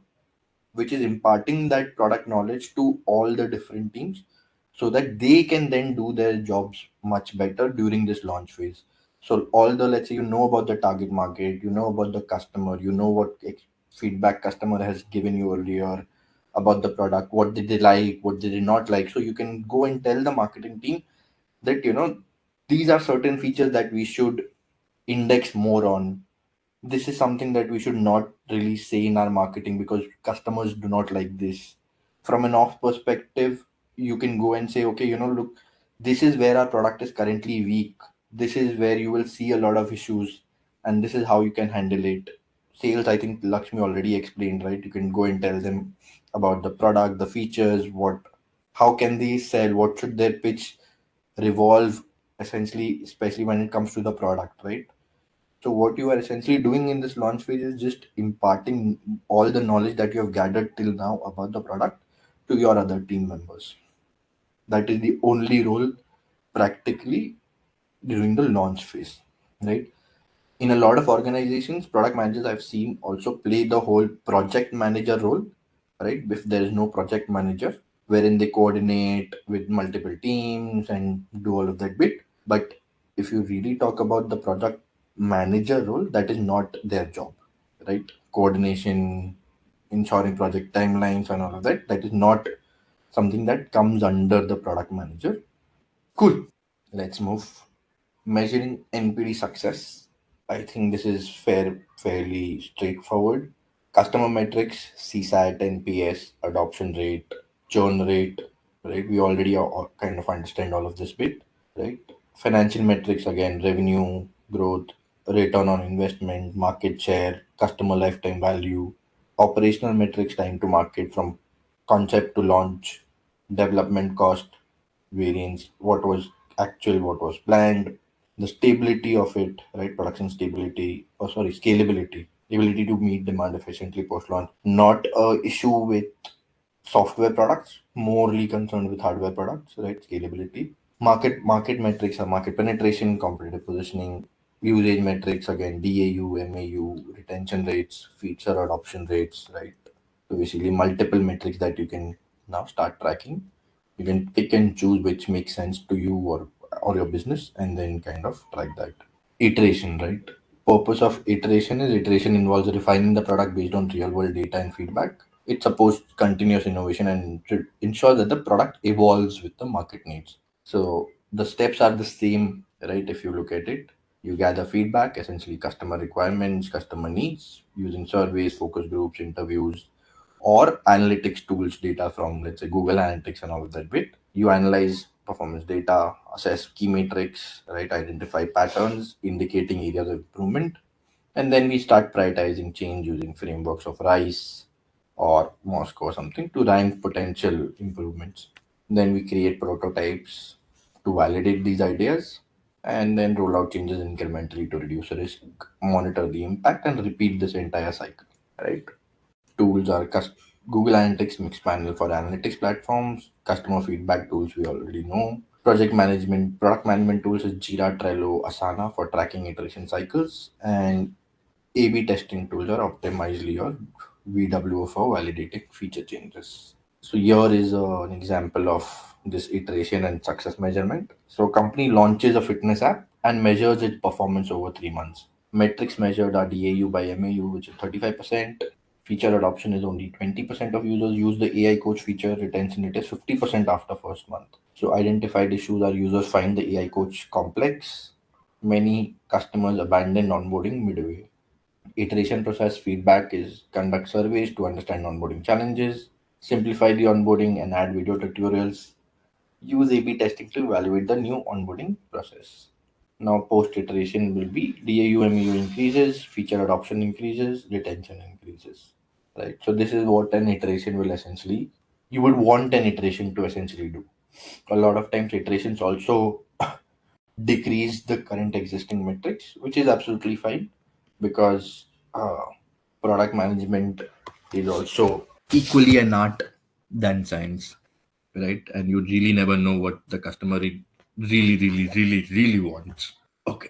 [SPEAKER 4] which is imparting that product knowledge to all the different teams so that they can then do their jobs much better during this launch phase. So all the let's say you know about the target market, you know about the customer, you know what feedback customer has given you earlier about the product, what did they like, what did they not like. So you can go and tell the marketing team that these are certain features that we should index more on. This is something that we should not really say in our marketing because customers do not like this. From an off perspective, you can go and say, okay, look, this is where our product is currently weak. This is where you will see a lot of issues, and this is how you can handle it. Sales, I think Lakshmi already explained, right? You can go and tell them about the product, the features, how can they sell, what should their pitch revolve, essentially, especially when it comes to the product, right? So what you are essentially doing in this launch phase is just imparting all the knowledge that you have gathered till now about the product to your other team members. That is the only role practically during the launch phase, right? In a lot of organizations, product managers I've seen also play the whole project manager role, right? If there is no project manager, wherein they coordinate with multiple teams and do all of that bit. But if you really talk about the project manager role, that is not their job, right? Coordination, ensuring project timelines, and all of that, that is not something that comes under the product manager. Cool. Let's move. Measuring NPD success. I think this is fairly straightforward. Customer metrics, CSAT, NPS, adoption rate, churn rate, right? We already kind of understand all of this bit, right? Financial metrics again, revenue, growth, return on investment, market share, customer lifetime value, operational metrics, time to market from concept to launch, development cost, variance, what was actual, what was planned, the stability of it, right? Production stability, or sorry, scalability, ability to meet demand efficiently post launch. Not a issue with software products, morely concerned with hardware products, right? Scalability. Market metrics are market penetration, competitive positioning, usage metrics again, DAU, MAU, retention rates, feature adoption rates, right? So basically multiple metrics that you can now start tracking. You can pick and choose which makes sense to you or your business, and then kind of track that. Iteration, right? Purpose of iteration involves refining the product based on real world data and feedback. It supports continuous innovation and to ensure that the product evolves with the market needs. So the steps are the same, right? If you look at it, you gather feedback, essentially customer requirements, customer needs, using surveys, focus groups, interviews, or analytics tools, data from, let's say, Google Analytics and all of that bit. You analyze performance data, assess key metrics, right? Identify patterns indicating areas of improvement, and then we start prioritizing change using frameworks of RICE or Moscow or something to rank potential improvements. Then we create prototypes to validate these ideas, and then roll out changes incrementally to reduce risk, monitor the impact, and repeat this entire cycle, right? Tools are Google Analytics Mixpanel for analytics platforms, customer feedback tools we already know, product management tools is Jira, Trello, Asana for tracking iteration cycles, and A/B testing tools are Optimizely or VWO for validating feature changes. So here is an example of this iteration and success measurement. So company launches a fitness app and measures its performance over 3 months. Metrics measured are DAU by MAU, which is 35%. Feature adoption is only 20% of users use the AI coach feature. Retention rate is 50% after first month. So identified issues are users find the AI coach complex. Many customers abandon onboarding midway. Iteration process feedback is conduct surveys to understand onboarding challenges, simplify the onboarding and add video tutorials, use A/B testing to evaluate the new onboarding process. Now, post iteration will be DAU MAU increases, feature adoption increases, retention increases. Right. So, this is what an iteration will essentially, you would want an iteration to essentially do. A lot of times, iterations also decrease the current existing metrics, which is absolutely fine because product management is also
[SPEAKER 5] Equally an art than science, right? And you really never know what the customer really wants. Okay.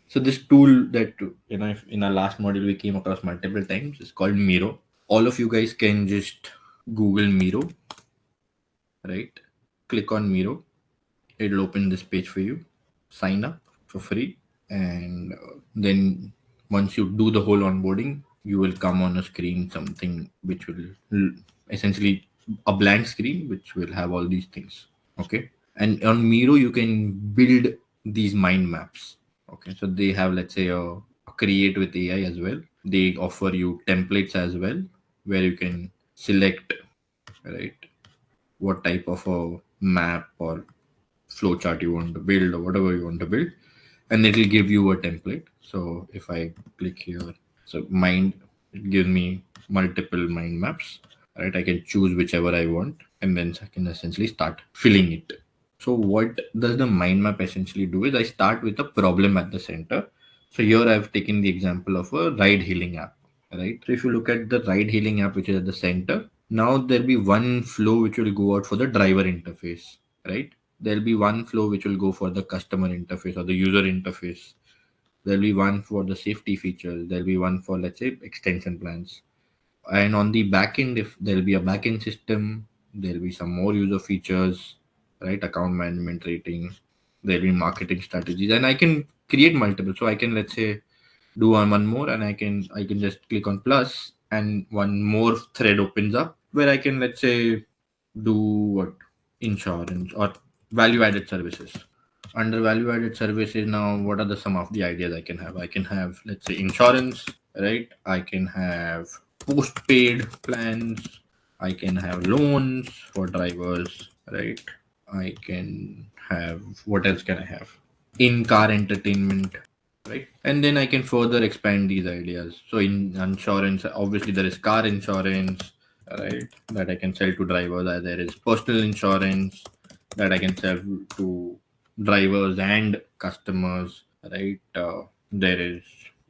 [SPEAKER 5] So this tool that if in our last module we came across multiple times is called Miro. All of you guys can just Google Miro, right? Click on Miro. It'll open this page for you. Sign up for free, and then once you do the whole onboarding, you will come on a screen something which will essentially a blank screen which will have all these things. Okay, and on Miro you can build these mind maps. Okay, so they have, let's say, a create with AI as well. They offer you templates as well where you can select, right, what type of a map or flowchart you want to build or whatever you want to build, and it will give you a template. So if I click here, so mind, it gives me multiple mind maps, right? I can choose whichever I want, and then I can essentially start filling it. So what does the mind map essentially do is I start with a problem at the center. So here I've taken the example of a ride hailing app, right? So if you look at the ride hailing app which is at the center, now there'll be one flow which will go out for the driver interface, right? There'll be one flow which will go for the customer interface or the user interface. There'll be one for the safety features. There'll be one for, let's say, extension plans. And on the backend, if there'll be a backend system, there'll be some more user features, right? Account management, rating, there'll be marketing strategies, and I can create multiple. So I can, let's say, do one more, and I can just click on plus, and one more thread opens up where I can, let's say, do what, insurance or value added services. Under value added services, now what are the some of the ideas I can have? I can have, let's say, insurance, right? I can have postpaid plans. I can have loans for drivers, right? I can have, what else can I have? In car entertainment, right? And then I can further expand these ideas. So in insurance, obviously there is car insurance, right? That I can sell to drivers. There is personal insurance that I can sell to drivers and customers, right? There is,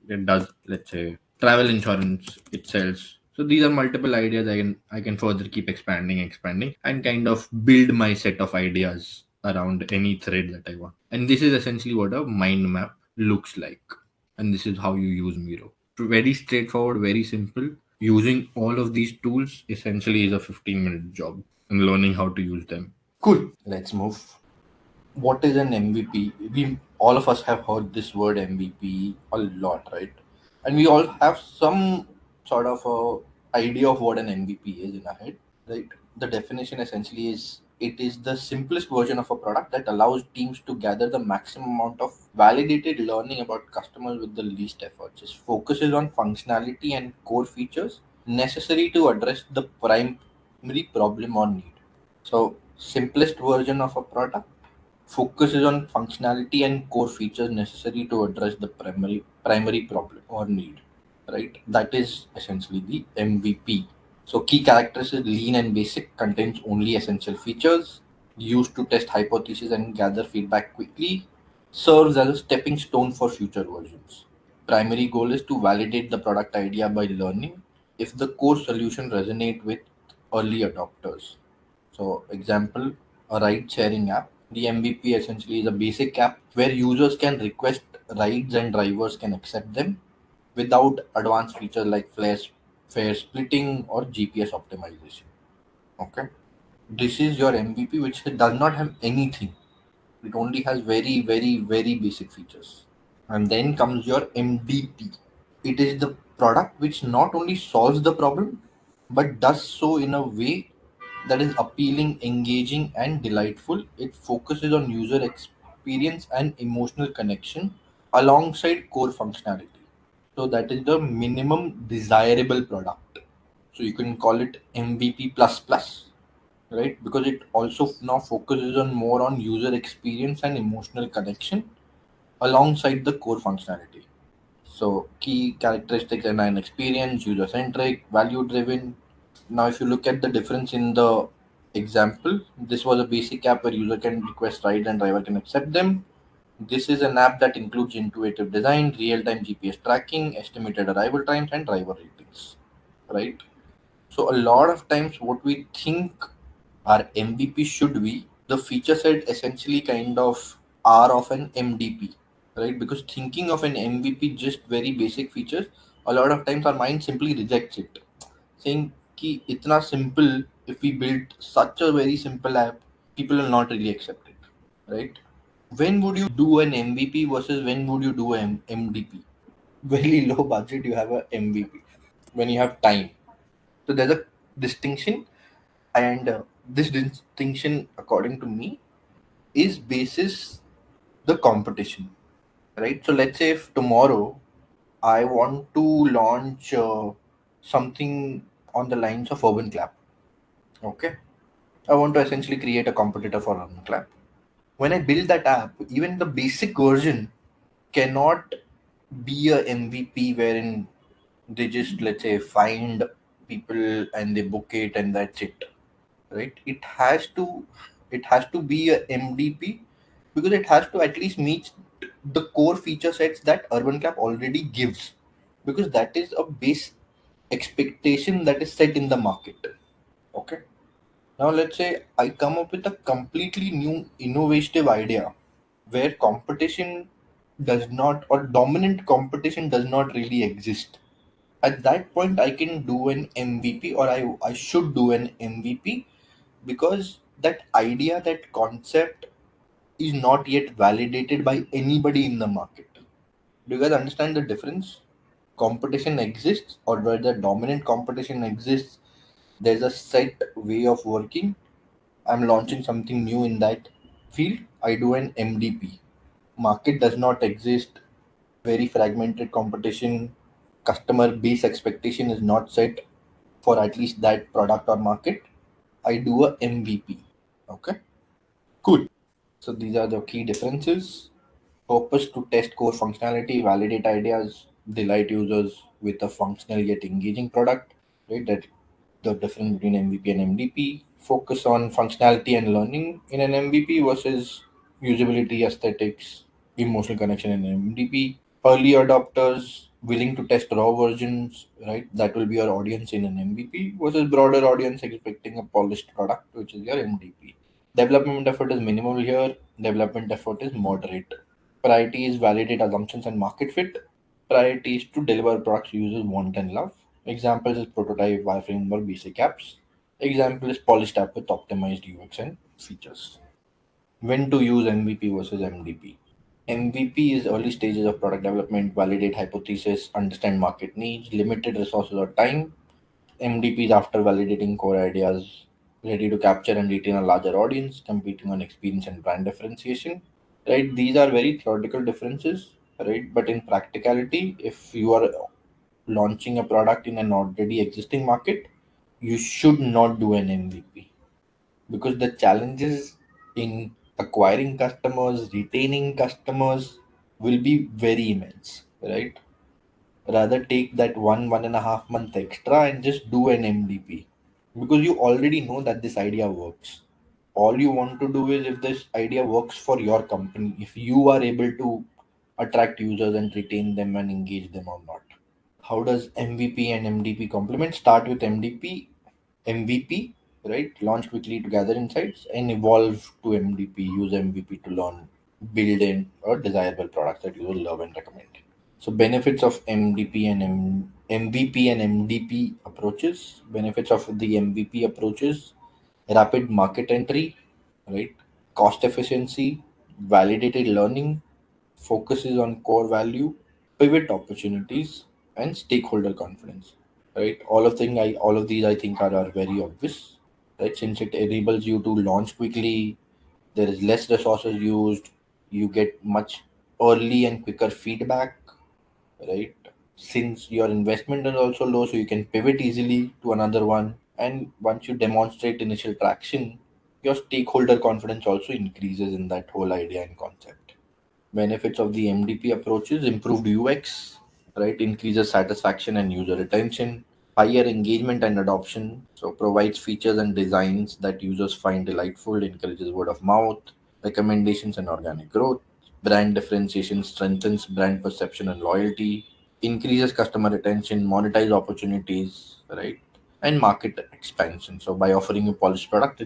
[SPEAKER 5] it does, let's say, travel insurance itself. So these are multiple ideas I can further keep expanding and kind of build my set of ideas around any thread that I want. And this is essentially what a mind map looks like. And this is how you use Miro. Very straightforward, very simple. Using all of these tools essentially is a 15-minute job and learning how to use them.
[SPEAKER 4] Cool. Let's move. What is an MVP? We all of us have heard this word MVP a lot, right? And we all have some sort of a idea of what an MVP is in our head, right? The definition essentially is it is the simplest version of a product that allows teams to gather the maximum amount of validated learning about customers with the least effort. It focuses on functionality and core features necessary to address the primary problem or need. So, simplest version of a product focuses on functionality and core features necessary to address the primary problem or need. Right? That is essentially the MVP. So key characteristics lean and basic, contains only essential features, used to test hypotheses and gather feedback quickly, serves as a stepping stone for future versions. Primary goal is to validate the product idea by learning if the core solution resonate with early adopters. So example, a ride sharing app. The MVP essentially is a basic app where users can request rides and drivers can accept them without advanced features like fare splitting or GPS optimization. Okay. This is your MVP, which does not have anything. It only has very, very, very basic features. And then comes your MDP. It is the product which not only solves the problem, but does so in a way that is appealing, engaging, and delightful. It focuses on user experience and emotional connection alongside core functionality. So that is the minimum desirable product. So you can call it MVP plus plus, right? Because it also now focuses on more on user experience and emotional connection alongside the core functionality. So key characteristics and an experience, user centric, value driven. Now if you look at the difference in the example, this was a basic app where user can request ride and driver can accept them. This is an app that includes intuitive design, real-time GPS tracking, estimated arrival times, and driver ratings. Right. So a lot of times, what we think our MVP should be, the feature set essentially kind of are of an MDP, right? Because thinking of an MVP just very basic features, a lot of times our mind simply rejects it, saying कि इतना simple, if we build such a very simple app, people will not really accept it, right? When would you do an MVP versus when would you do an MDP? Very low budget, you have a MVP. When you have time, so there's a distinction, and this distinction, according to me, is basis the competition, right? So let's say if tomorrow I want to launch something on the lines of Urban Clap, okay? I want to essentially create a competitor for Urban Clap. When I build that app, even the basic version cannot be a MVP wherein they just, let's say, find people and they book it and that's it, right? It has to be a MDP because it has to at least meet the core feature sets that Urban Cap already gives, because that is a base expectation that is set in the market. Okay. Now let's say I come up with a completely new innovative idea where competition does not, or dominant competition does not really exist. At that point I can do an MVP, or I should do an MVP, because that idea, that concept is not yet validated by anybody in the market. Do you guys understand the difference? Competition exists, or where the dominant competition exists, there's a set way of working. I'm launching something new in that field, I do an MDP. Market does not exist, very fragmented competition, customer base expectation is not set for at least that product or market, I do a MVP. Okay, cool. So these are the key differences. Purpose to test core functionality, validate ideas, delight users with a functional yet engaging product. Right, that the difference between MVP and MDP. Focus on functionality and learning in an MVP versus usability, aesthetics, emotional connection in an MDP. Early adopters willing to test raw versions, right? That will be your audience in an MVP versus broader audience expecting a polished product, which is your MDP. Development effort is minimal here. Development effort is moderate. Priority is validate assumptions and market fit. Priority is to deliver products users want and love. Examples is prototype, wireframe, or basic apps. Example is polished app with optimized UX and features. When to use MVP versus MDP. MVP is early stages of product development, validate hypothesis, understand market needs, limited resources or time. MDP is after validating core ideas, ready to capture and retain a larger audience, competing on experience and brand differentiation. Right? These are very theoretical differences, right? But in practicality, if you are launching a product in an already existing market, you should not do an MVP because the challenges in acquiring customers, retaining customers will be very immense, right? Rather take that 1.5 month extra and just do an MDP because you already know that this idea works. All you want to do is if this idea works for your company, if you are able to attract users and retain them and engage them or not. How does MVP and MDP complement? Start with MVP, right? Launch quickly to gather insights and evolve to MVP. Use MVP to learn, build in or desirable products that you will love and recommend. So benefits of MVP and MDP approaches. Benefits of the MVP approaches: rapid market entry, right? Cost efficiency, validated learning, focuses on core value, pivot opportunities, and stakeholder confidence. Right? All of these I think are very obvious. Right? Since it enables you to launch quickly, there is less resources used, you get much early and quicker feedback, right? Since your investment is also low, so you can pivot easily to another one. And once you demonstrate initial traction, your stakeholder confidence also increases in that whole idea and concept. Benefits of the MDP approaches: improved UX, right? Increases satisfaction and user retention, higher engagement and adoption. So provides features and designs that users find delightful, encourages word of mouth, recommendations and organic growth. Brand differentiation strengthens brand perception and loyalty, increases customer retention, monetize opportunities, right? And market expansion. So by offering a polished product,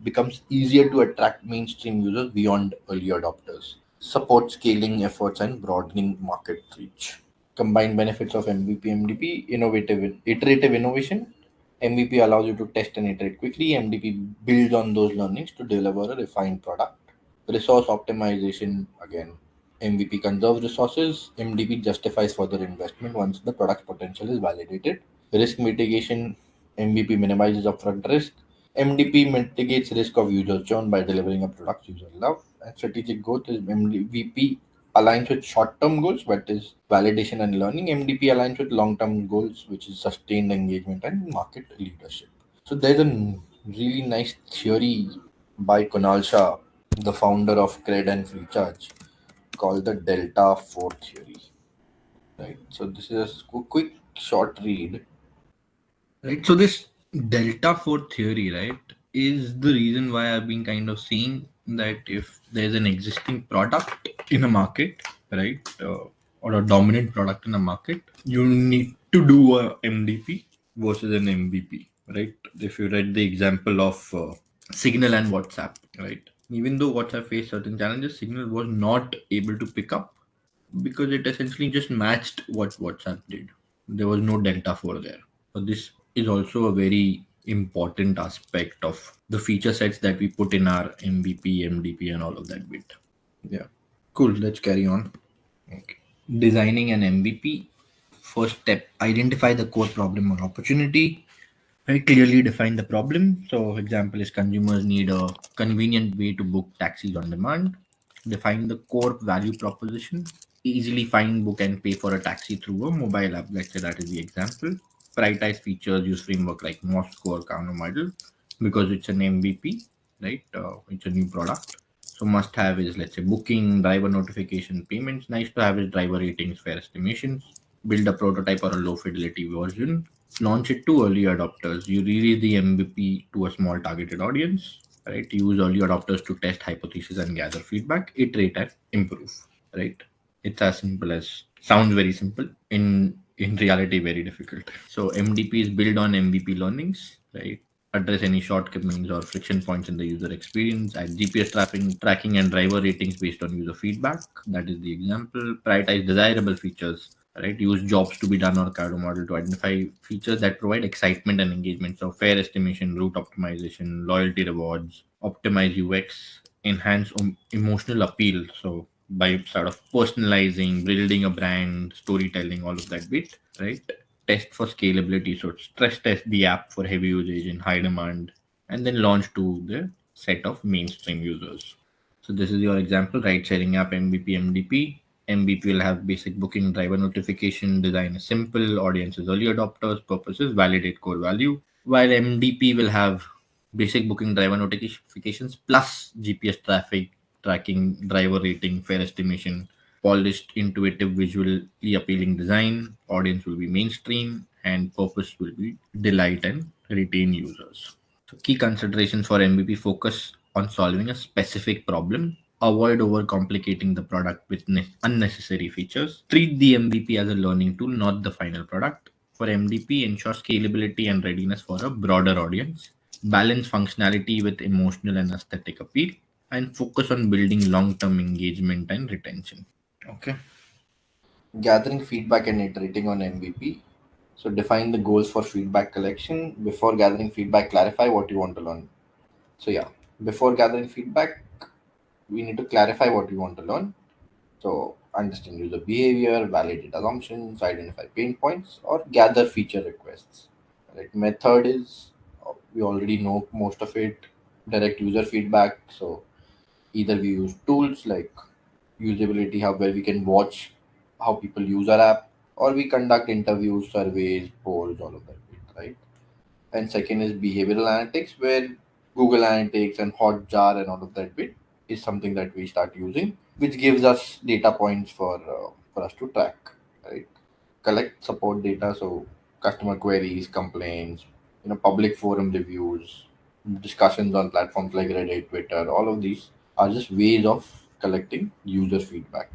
[SPEAKER 4] becomes easier to attract mainstream users beyond early adopters. Support scaling efforts and broadening market reach. Combined benefits of MVP MDP: innovative iterative innovation. MVP allows you to test and iterate quickly. MDP builds on those learnings to deliver a refined product. Resource optimization: again, MVP conserves resources. MDP justifies further investment once the product potential is validated. Risk mitigation: MVP minimizes upfront risk. MDP mitigates risk of user churn by delivering a product user love. And strategic growth is MVP aligns with short-term goals, that is validation and learning. MDP aligns with long-term goals, which is sustained engagement and market leadership. So there's a really nice theory by Kunal Shah, the founder of Cred and Freecharge, called the Delta 4 theory. Right. So this is a quick short read.
[SPEAKER 5] Right. So this delta 4 theory, right, is the reason why I've been kind of saying that if there's an existing product in a market, right, or a dominant product in a market, you need to do a MDP versus an MVP, right? If you read the example of Signal and WhatsApp, right? Even though WhatsApp faced certain challenges, Signal was not able to pick up because it essentially just matched what WhatsApp did. There was no delta 4 there. So this is also a very important aspect of the feature sets that we put in our MVP, MDP, and all of that bit. Yeah. Cool. Let's carry on. Okay. Designing an MVP. First step: identify the core problem or opportunity. Very clearly define the problem. So, example is consumers need a convenient way to book taxis on demand. Define the core value proposition. Easily find, book, and pay for a taxi through a mobile app. Let's say that is the example. Prioritize features, use framework like Moscow or Kano model because it's an MVP, right? It's a new product. So must have is, let's say, booking, driver notification, payments. Nice to have is driver ratings, fare estimations. Build a prototype or a low fidelity version. Launch it to early adopters. You release the MVP to a small targeted audience, right? Use early adopters to test hypotheses and gather feedback. Iterate and improve, right? It's as simple as sounds very simple. In reality, very difficult. So MDP is built on MVP learnings, right? address any shortcomings or friction points in the user experience, add GPS tracking and driver ratings based on user feedback. That is the example. Prioritize desirable features, right? Use jobs to be done or Cardo model to identify features that provide excitement and engagement. So fare estimation, route optimization, loyalty rewards, optimize UX, enhance emotional appeal. So by sort of personalizing, building a brand, storytelling, all of that bit, right? Test for scalability. So stress test the app for heavy usage and high demand, and then launch to the set of mainstream users. So this is your example, ride sharing app MVP MDP. MVP will have basic booking driver notification, design is simple, audiences early adopters, purposes validate core value. While MDP will have basic booking driver notifications plus GPS traffic tracking, driver rating, fare estimation, polished, intuitive, visually appealing design. Audience will be mainstream, and purpose will be delight and retain users. So key considerations for MVP: focus on solving a specific problem. Avoid overcomplicating the product with unnecessary features. Treat the MVP as a learning tool, not the final product. For MDP, ensure scalability and readiness for a broader audience. Balance functionality with emotional and aesthetic appeal, and focus on building long-term engagement and retention. Okay.
[SPEAKER 4] Gathering feedback and iterating on MVP. So define the goals for feedback collection. Before gathering feedback, clarify what you want to learn. So yeah, before gathering feedback, we need to clarify what we want to learn. So understand user behavior, validate assumptions, identify pain points, or gather feature requests. Right. Method is we already know most of it. Direct user feedback. So either we use tools like usability hub where we can watch how people use our app, or we conduct interviews, surveys, polls, all of that, right? And second is behavioral analytics, where Google Analytics and Hotjar and all of that bit is something that we start using, which gives us data points for us to track, right? Collect support data, so customer queries, complaints, public forum reviews, discussions on platforms like Reddit, Twitter. All of these are just ways of collecting user feedback.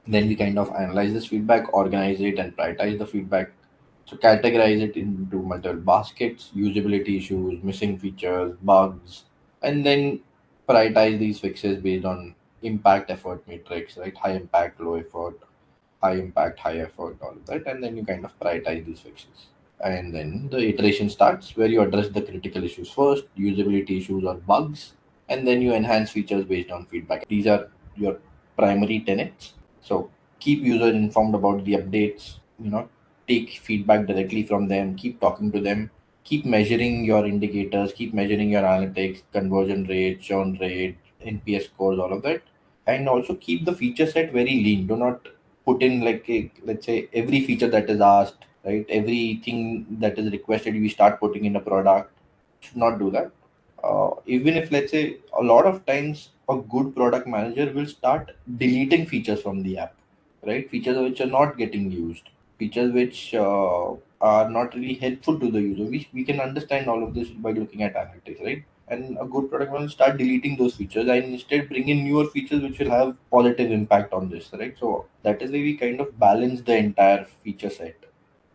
[SPEAKER 4] Then we kind of analyze this feedback, organize it, and prioritize the feedback. So categorize it into multiple baskets: usability issues, missing features, bugs, and then prioritize these fixes based on impact effort matrix, right? High impact, low effort, high impact, high effort, all of that, and then you kind of prioritize these fixes. And then the iteration starts where you address the critical issues first, usability issues or bugs, and then you enhance features based on feedback. These are your primary tenets. So keep user informed about the updates, take feedback directly from them, keep talking to them, keep measuring your indicators, keep measuring your analytics, conversion rate, churn rate, NPS scores, all of that. And also keep the feature set very lean. Do not put in like let's say every feature that is asked, right? Everything that is requested, we start putting in a product. Should not do that. Even if let's say a lot of times a good product manager will start deleting features from the app, right? Features which are not getting used, features which are not really helpful to the user. We can understand all of this by looking at analytics, right? And a good product will start deleting those features and instead bring in newer features which will have positive impact on this, right? So that is why we kind of balance the entire feature set.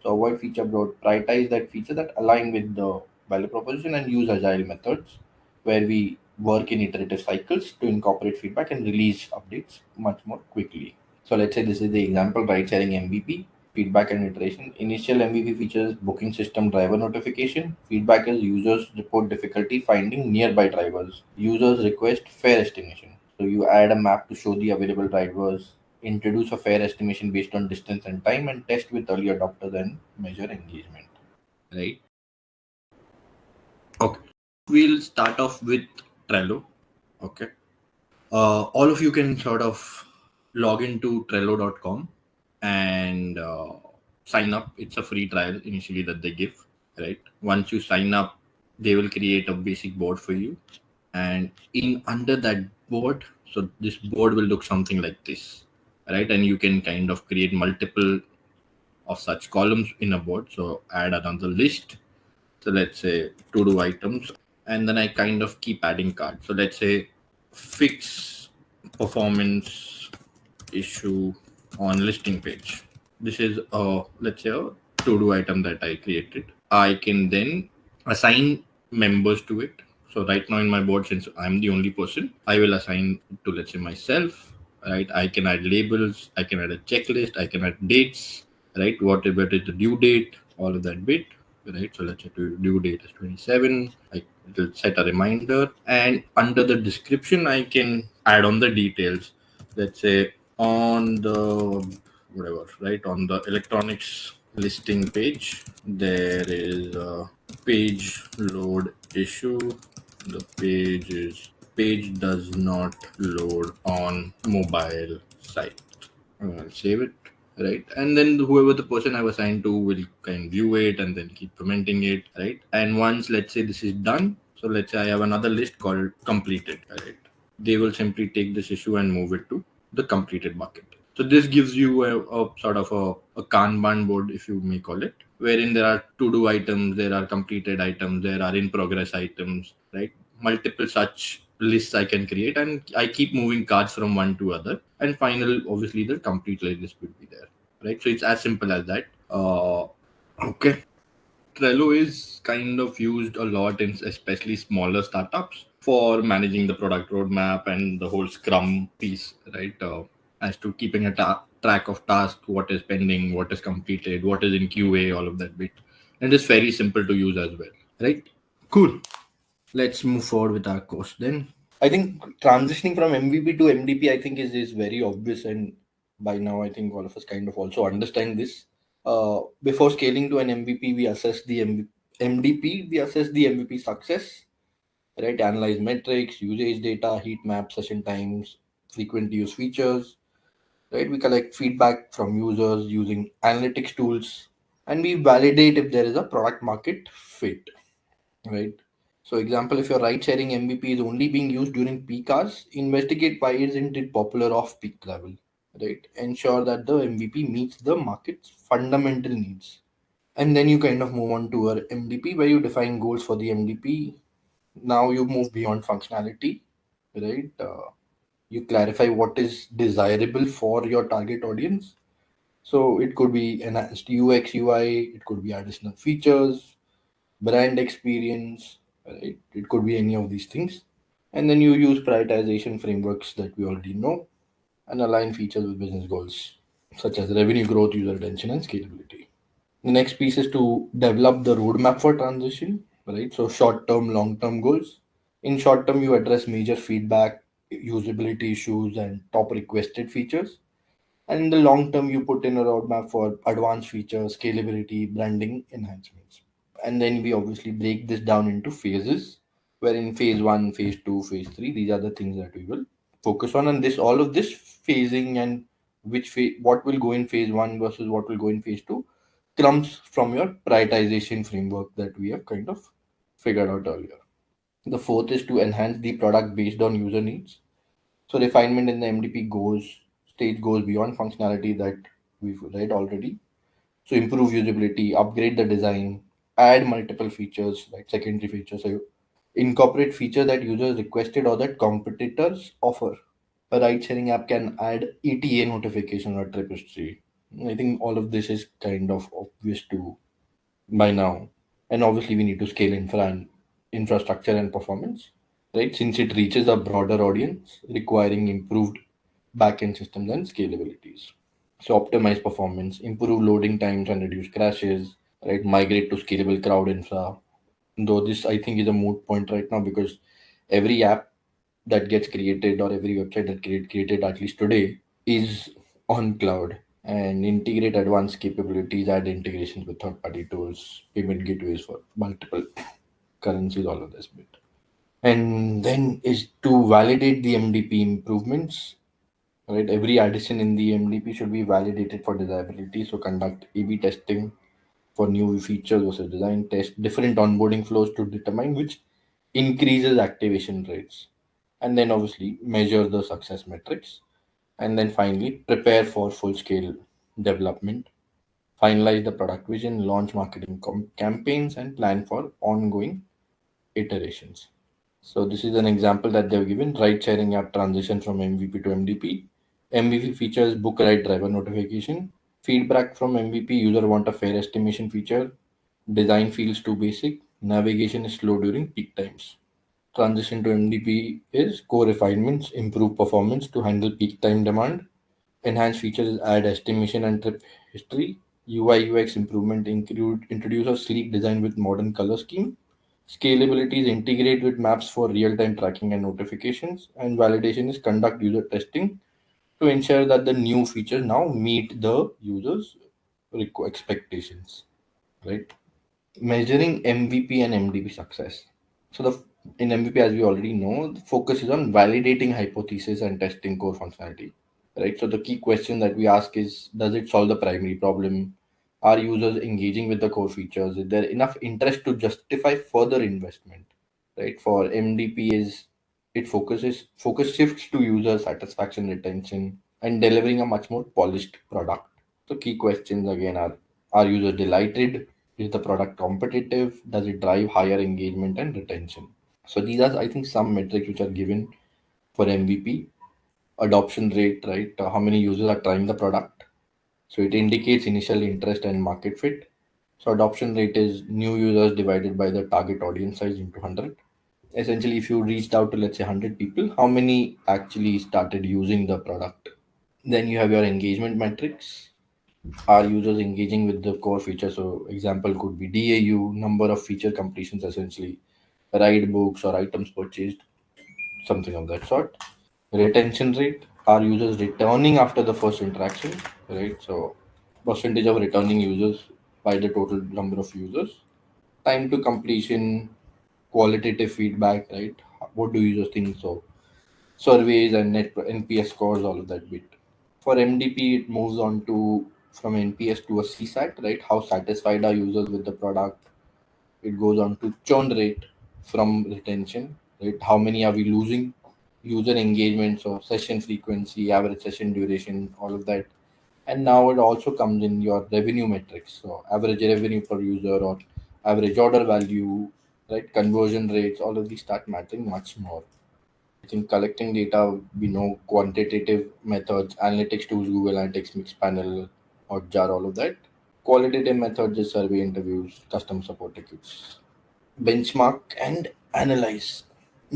[SPEAKER 4] So avoid feature bloat, prioritize that feature that align with the value proposition, and use agile methods where we work in iterative cycles to incorporate feedback and release updates much more quickly. So let's say this is the example, ride sharing MVP, feedback and iteration. Initial MVP features booking system driver notification. Feedback is users report difficulty finding nearby drivers. Users request fare estimation. So you add a map to show the available drivers, introduce a fare estimation based on distance and time, and test with early adopters and measure engagement.
[SPEAKER 5] Right. Okay. We'll start off with Trello. Okay. All of you can sort of log into Trello.com and sign up. It's a free trial initially that they give, right? Once you sign up, they will create a basic board for you, and in under that board, so this board will look something like this, right? And you can kind of create multiple of such columns in a board. So add another list. So let's say to do items, and then I kind of keep adding cards. So let's say fix performance issue on listing page. This is let's say a to do item that I created. I can then assign members to it. So right now in my board, since I'm the only person, I will assign to, let's say, myself. Right, I can add labels, I can add a checklist, I can add dates. Right, whatever is the due date, all of that bit. Right, so let's say due date is 27. I will set a reminder, and under the description, I can add on the details. Let's say on the whatever, right, on the electronics listing page, there is a page load issue. The page does not load on mobile site. I'll save it, right? And then whoever the person I've assigned to will kind of view it and then keep commenting it, right? And once, let's say, this is done, so let's say I have another list called completed, right? They will simply take this issue and move it to the completed bucket. So this gives you a sort of a Kanban board, if you may call it, wherein there are to-do items, there are completed items, there are in-progress items, right? Multiple such lists I can create, and I keep moving cards from one to other. And final, obviously, the complete list will be there, right? So it's as simple as that. Okay. Trello is kind of used a lot in especially smaller startups for managing the product roadmap and the whole Scrum piece, right? As to keeping a track of tasks, what is pending, what is completed, what is in QA, all of that bit. And it's very simple to use as well, right? Cool. Let's move forward with our course then.
[SPEAKER 4] I think transitioning from MVP to MDP, I think is very obvious, and by now I think all of us kind of also understand this. Before scaling to an MVP, we assess the MDP, we assess the MVP success, right? Analyze metrics, usage data, heat maps, session times, frequent use features, right? We collect feedback from users using analytics tools, and we validate if there is a product market fit, right? So, example, if your ride sharing MVP is only being used during peak hours, investigate why isn't it popular off peak travel, right? Ensure that the MVP meets the market's fundamental needs. And then you kind of move on to our MDP where you define goals for the MDP. Now you move beyond functionality, right? You clarify what is desirable for your target audience. So it could be enhanced UX, UI, it could be additional features, brand experience, right? It could be any of these things. And then you use prioritization frameworks that we already know and align features with business goals, such as revenue growth, user retention, and scalability. The next piece is to develop the roadmap for transition, right? So short term, long term goals. In short term, you address major feedback, usability issues, and top requested features. And in the long term, you put in a roadmap for advanced features, scalability, branding enhancements. And then we obviously break this down into phases, where in phase one, phase two, phase three, these are the things that we will focus on. And this, all of this phasing and what will go in phase one versus what will go in phase two comes from your prioritization framework that we have kind of figured out earlier. The fourth is to enhance the product based on user needs. So refinement in the MDP stage goes beyond functionality that we've read already. So improve usability, upgrade the design, add multiple features like secondary features. So incorporate feature that users requested or that competitors offer. A ride sharing app can add ETA notification or trip history. I think all of this is kind of obvious to by now. And obviously we need to scale infrastructure and performance, right? Since it reaches a broader audience requiring improved backend systems and scalabilities. So optimize performance, improve loading times and reduce crashes, right? Migrate to scalable crowd infra. Though this I think is a moot point right now because every app that gets created or every website that created at least today is on cloud and integrate advanced capabilities, add integrations with third-party tools, payment gateways for multiple currencies, all of this bit. And then is to validate the MDP improvements, right? Every addition in the MDP should be validated for desirability. So conduct A/B testing for new features versus design, test different onboarding flows to determine which increases activation rates, and then obviously measure the success metrics, and then finally prepare for full scale development, finalize the product vision, launch marketing campaigns, and plan for ongoing iterations. So this is an example that they've given: ride sharing app transition from MVP to MDP. MVP features book ride driver notification. Feedback from MVP: user want a fair estimation feature. Design feels too basic.
[SPEAKER 7] Navigation is slow during peak times. Transition to MDP is core refinements, improve performance to handle peak time demand. Enhanced features add estimation and trip history. UI UX improvement include introduce a sleek design with modern color scheme. Scalability is integrate with maps for real-time tracking and notifications. And validation is conduct user testing to ensure that the new features now meet the users' expectations. Right? Measuring MVP and MDP success. So in MVP, as we already know, the focus is on validating hypothesis and testing core functionality. Right. So the key question that we ask is, does it solve the primary problem? Are users engaging with the core features? Is there enough interest to justify further investment? Right. For MDP is it focus shifts to user satisfaction, retention, and delivering a much more polished product. So key questions again are users delighted? Is the product competitive? Does it drive higher engagement and retention? So these are, I think, some metrics which are given for MVP. Adoption rate, right? How many users are trying the product? So it indicates initial interest and market fit. So adoption rate is new users divided by the target audience size into 100. Essentially, if you reached out to let's say 100 people, how many actually started using the product? Then you have your engagement metrics. Are users engaging with the core feature? So example could be DAU, number of feature completions, essentially ride books or items purchased, something of that sort. Retention rate, are users returning after the first interaction, right? So percentage of returning users by the total number of users. Time to completion, qualitative feedback, right? What do users think? So surveys and net NPS scores, all of that bit. For MDP, it moves on to from NPS to a CSAT, right? How satisfied are users with the product? It goes on to churn rate from retention, right? How many are we losing? User engagement, so session frequency, average session duration, all of that. And now it also comes in your revenue metrics, so average revenue per user or average order value, right? Conversion rates, all of these start mattering much more. I think collecting data, we know quantitative methods, analytics tools, Google Analytics, Mixpanel, Hotjar, all of that. Qualitative methods is survey interviews, customer support tickets. Benchmark and analyze.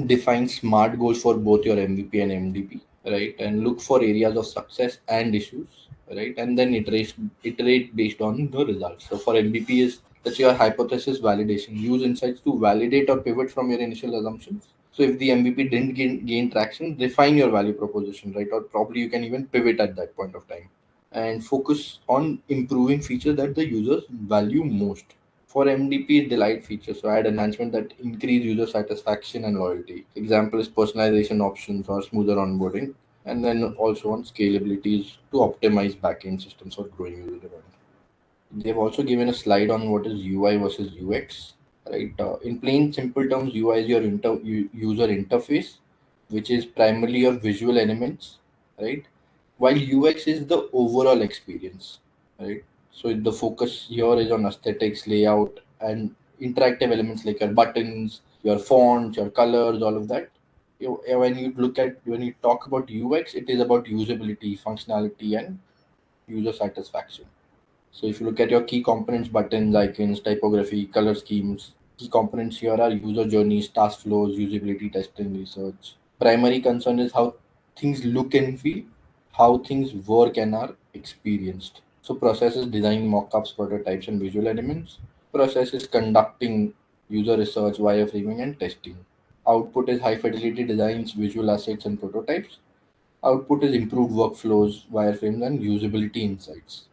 [SPEAKER 7] Define smart goals for both your MVP and MDP, right? And look for areas of success and issues, right? And then iterate based on the results. So for MVP is that's your hypothesis validation. Use insights to validate or pivot from your initial assumptions. So if the MVP didn't gain traction, refine your value proposition, right? Or probably you can even pivot at that point of time and focus on improving features that the users value most. For MDP is delight features, so add enhancement that increase user satisfaction and loyalty. Example is personalization options or smoother onboarding. And then also on scalability is to optimize backend systems for growing user demand. They've also given a slide on what is UI versus UX. Right. In plain simple terms, UI is your user interface, which is primarily your visual elements, right? While UX is the overall experience, right? So the focus here is on aesthetics, layout, and interactive elements like your buttons, your fonts, your colors, all of that. When you talk about UX, it is about usability, functionality, and user satisfaction. So if you look at your key components, buttons, icons, typography, color schemes, key components here are user journeys, task flows, usability testing, research. Primary concern is how things look and feel, how things work and are experienced. So process is designing mockups, prototypes, and visual elements. Process is conducting user research, wireframing, and testing. Output is high fidelity designs, visual assets, and prototypes. Output is improved workflows, wireframes, and usability insights.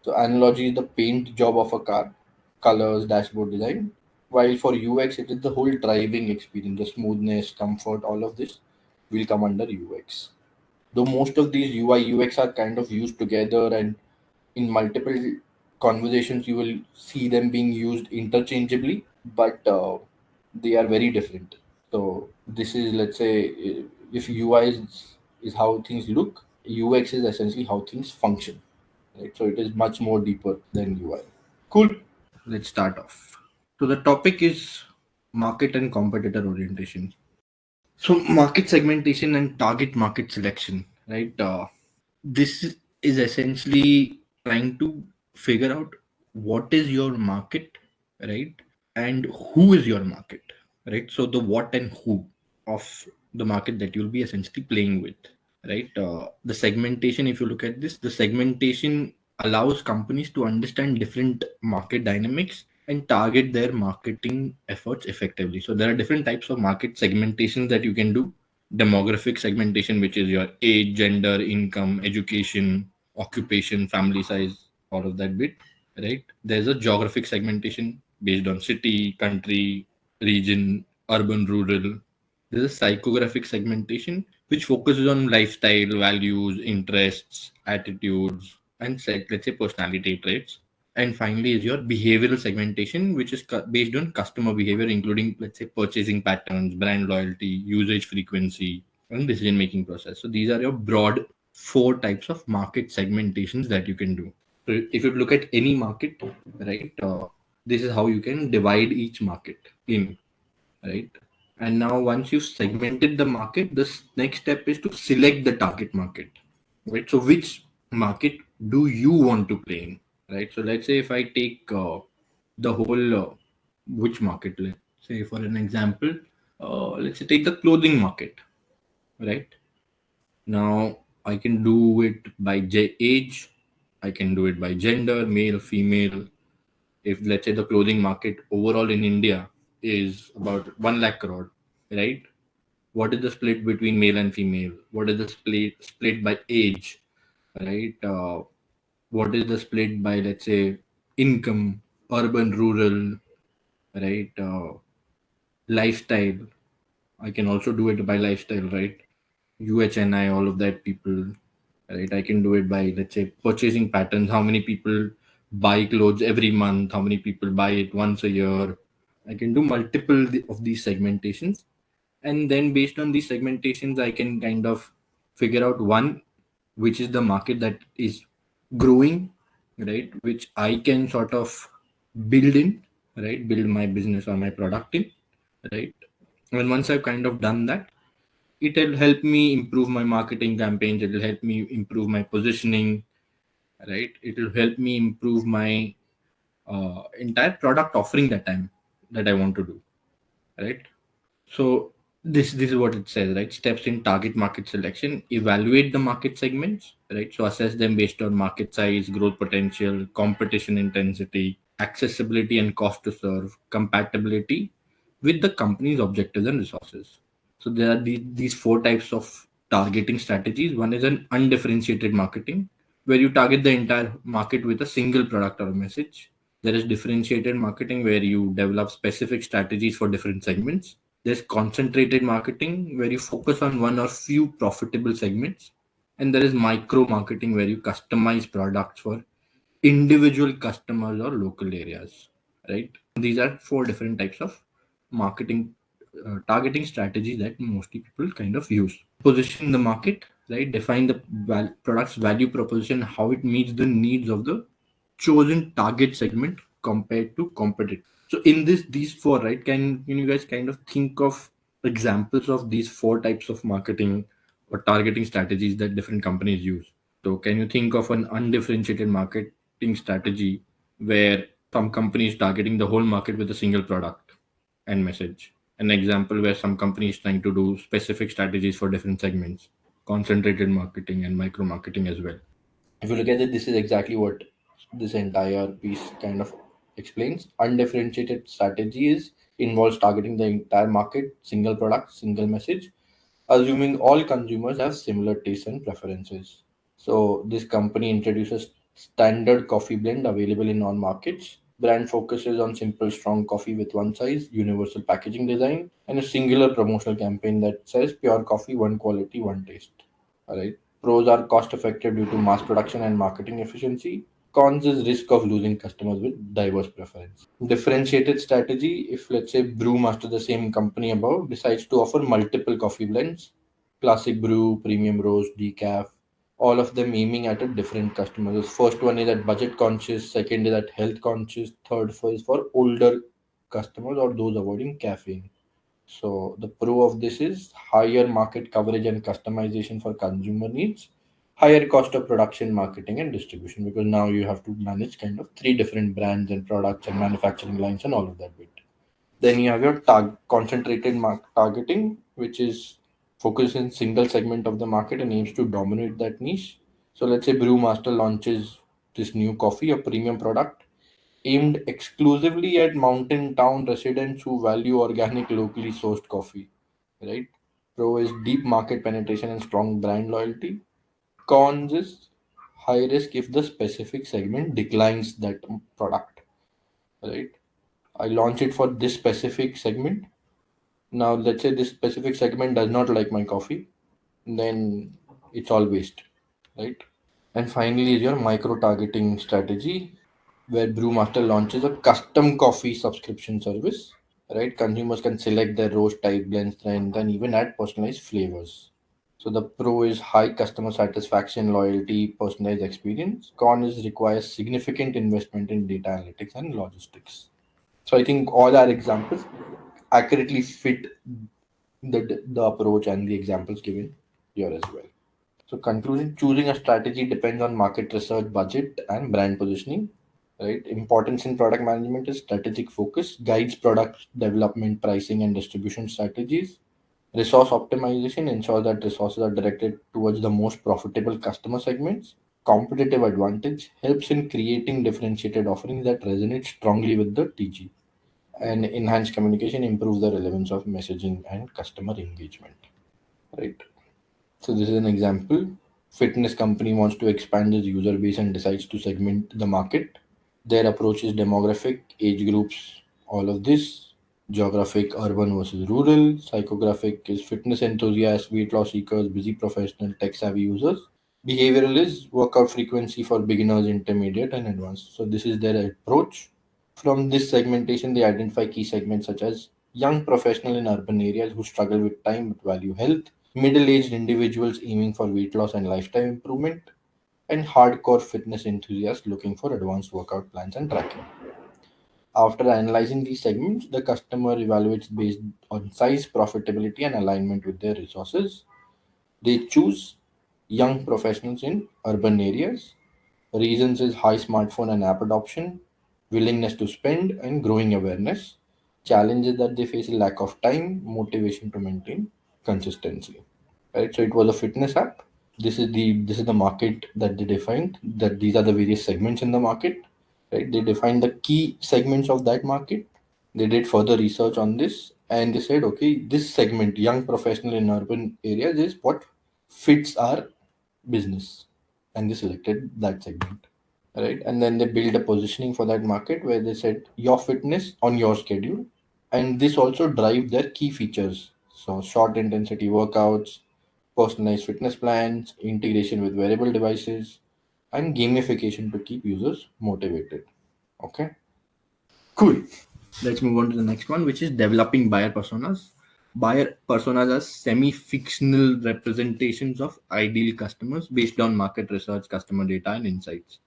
[SPEAKER 7] So analogy is the paint job of a car, colors, dashboard design. While for UX, it is the whole driving experience, the smoothness, comfort, all of this will come under UX. Though most of these UI, UX are kind of used together, and in multiple conversations, you will see them being used interchangeably, but they are very different. So this is, let's say, if UI is how things look, UX is essentially how things function, right? So it is much more deeper than UI. Cool. Let's start off. So the topic is market and competitor orientation. So market segmentation and target market selection, right? This is essentially trying to figure out what is your market, right?
[SPEAKER 5] and who is your market, right? So the what and who of the market that you'll be essentially playing with, right? The segmentation, if you look at this, the segmentation allows companies to understand different market dynamics and target their marketing efforts effectively. So there are different types of market segmentation that you can do. Demographic segmentation, which is your age, gender, income, education, occupation, family size, all of that bit, right? There's a geographic segmentation based on city, country, region, urban, rural. There's a psychographic segmentation which focuses on lifestyle, values, interests, attitudes, and let's say personality traits. And finally, is your behavioral segmentation, which is based on customer behavior, including, let's say, purchasing patterns, brand loyalty, usage frequency, and decision making process. So these are your broad four types of market segmentations that you can do. So if you look at any market, right, this is how you can divide each market in, right? And now once you've segmented the market, the next step is to select the target market, right? So which market do you want to play in, right? So let's say if I take the whole which market, let's say for an example, let's say take the clothing market, right? Now I can do it by age, I can do it by gender, male, female. If let's say the clothing market overall in India is about 1 lakh crore, right? What is the split between male and female? What is the split by age, right? What is the split by, let's say, income, urban, rural, right? Lifestyle. I can also do it by lifestyle, right? UHNI, all of that people, right? I can do it by, let's say, purchasing patterns. How many people buy clothes every month? How many people buy it once a year? I can do multiple of these segmentations. And then based on these segmentations, I can kind of figure out one, which is the market that is growing, right? Which I can sort of build in, right? Build my business or my product in, right? And once I've kind of done that, it'll help me improve my marketing campaigns. It'll help me improve my positioning, right? It'll help me improve my entire product offering that I want to do, right? So this is what it says, right? Steps in target market selection: evaluate the market segments, right? So assess them based on market size, growth potential, competition intensity, accessibility and cost to serve, compatibility with the company's objectives and resources. So there are these four types of targeting strategies. One is an undifferentiated marketing, where you target the entire market with a single product or message. There is differentiated marketing, where you develop specific strategies for different segments. There's concentrated marketing, where you focus on one or few profitable segments. And there is micro marketing, where you customize products for individual customers or local areas, right? These are four different types of marketing targeting strategies that mostly people kind of use. Position the market, right? Define the product's value proposition, how it meets the needs of the chosen target segment compared to competitor. So in these four, right, can you guys kind of think of examples of these four types of marketing or targeting strategies that different companies use? So can you think of an undifferentiated marketing strategy where some companies targeting the whole market with a single product and message? An example where some companies trying to do specific strategies for different segments, concentrated marketing and micro marketing as well.
[SPEAKER 7] If you look at it, this is exactly what this entire piece kind of explains. Undifferentiated strategies involves targeting the entire market, single product, single message, assuming all consumers have similar tastes and preferences. So this company introduces standard coffee blend available in all markets. Brand focuses on simple, strong coffee with one size, universal packaging design, and a singular promotional campaign that says pure coffee, one quality, one taste. All right. Pros are cost effective due to mass production and marketing efficiency. Cons is risk of losing customers with diverse preference. Differentiated strategy: if let's say Brewmaster, the same company above, decides to offer multiple coffee blends, classic brew, premium roast, decaf, all of them aiming at a different customer. The first one is at budget conscious, second is at health conscious, third is for older customers or those avoiding caffeine. So the pro of this is higher market coverage and customization for consumer needs, higher cost of production, marketing, and distribution, because now you have to manage kind of three different brands and products and manufacturing lines and all of that bit. Then you have your concentrated targeting, which is focused in single segment of the market and aims to dominate that niche. So let's say Brewmaster launches this new coffee, a premium product aimed exclusively at mountain town residents who value organic, locally sourced coffee. Right? Pro is deep market penetration and strong brand loyalty. Cons is high risk if the specific segment declines that product. Right? I launch it for this specific segment. Now, let's say this specific segment does not like my coffee, then it's all waste, right? And finally, is your micro targeting strategy, where Brewmaster launches a custom coffee subscription service, right? Consumers can select their roast type, blend strength, and even add personalized flavors. So the pro is high customer satisfaction, loyalty, personalized experience. Con is requires significant investment in data analytics and logistics. So I think all our examples accurately fit the approach and the examples given here as well. So conclusion, choosing a strategy depends on market research, budget, and brand positioning. Right. Importance in product management is strategic focus, guides product development, pricing, and distribution strategies. Resource optimization ensures that resources are directed towards the most profitable customer segments. Competitive advantage helps in creating differentiated offerings that resonate strongly with the TG. And enhanced communication improves the relevance of messaging and customer engagement. Right. So this is an example. Fitness company wants to expand its user base and decides to segment the market. Their approach is demographic, age groups, all of this. Geographic, urban versus rural. Psychographic is fitness enthusiasts, weight loss seekers, busy professional, tech savvy users. Behavioral is workout frequency for beginners, intermediate, and advanced. So this is their approach. From this segmentation, they identify key segments such as young professional in urban areas who struggle with time but value health, middle-aged individuals aiming for weight loss and lifestyle improvement, and hardcore fitness enthusiasts looking for advanced workout plans and tracking. After analyzing these segments, the customer evaluates based on size, profitability, and alignment with their resources. They choose young professionals in urban areas. Reasons is high smartphone and app adoption, willingness to spend, and growing awareness. Challenges that they face a lack of time, motivation to maintain consistency. Right. So it was a fitness app. This is the market that they defined. That these are the various segments in the market. Right. They defined the key segments of that market. They did further research on this, and they said, okay, this segment, young professional in urban areas, is what fits our business, and they selected that segment. Right. And then they build a positioning for that market where they said your fitness on your schedule, and this also drive their key features. So short intensity workouts, personalized fitness plans, integration with wearable devices, and gamification to keep users motivated. Okay, cool.
[SPEAKER 5] Let's move on to the next one, which is developing buyer personas. Buyer personas are semi-fictional representations of ideal customers based on market research, customer data, and insights.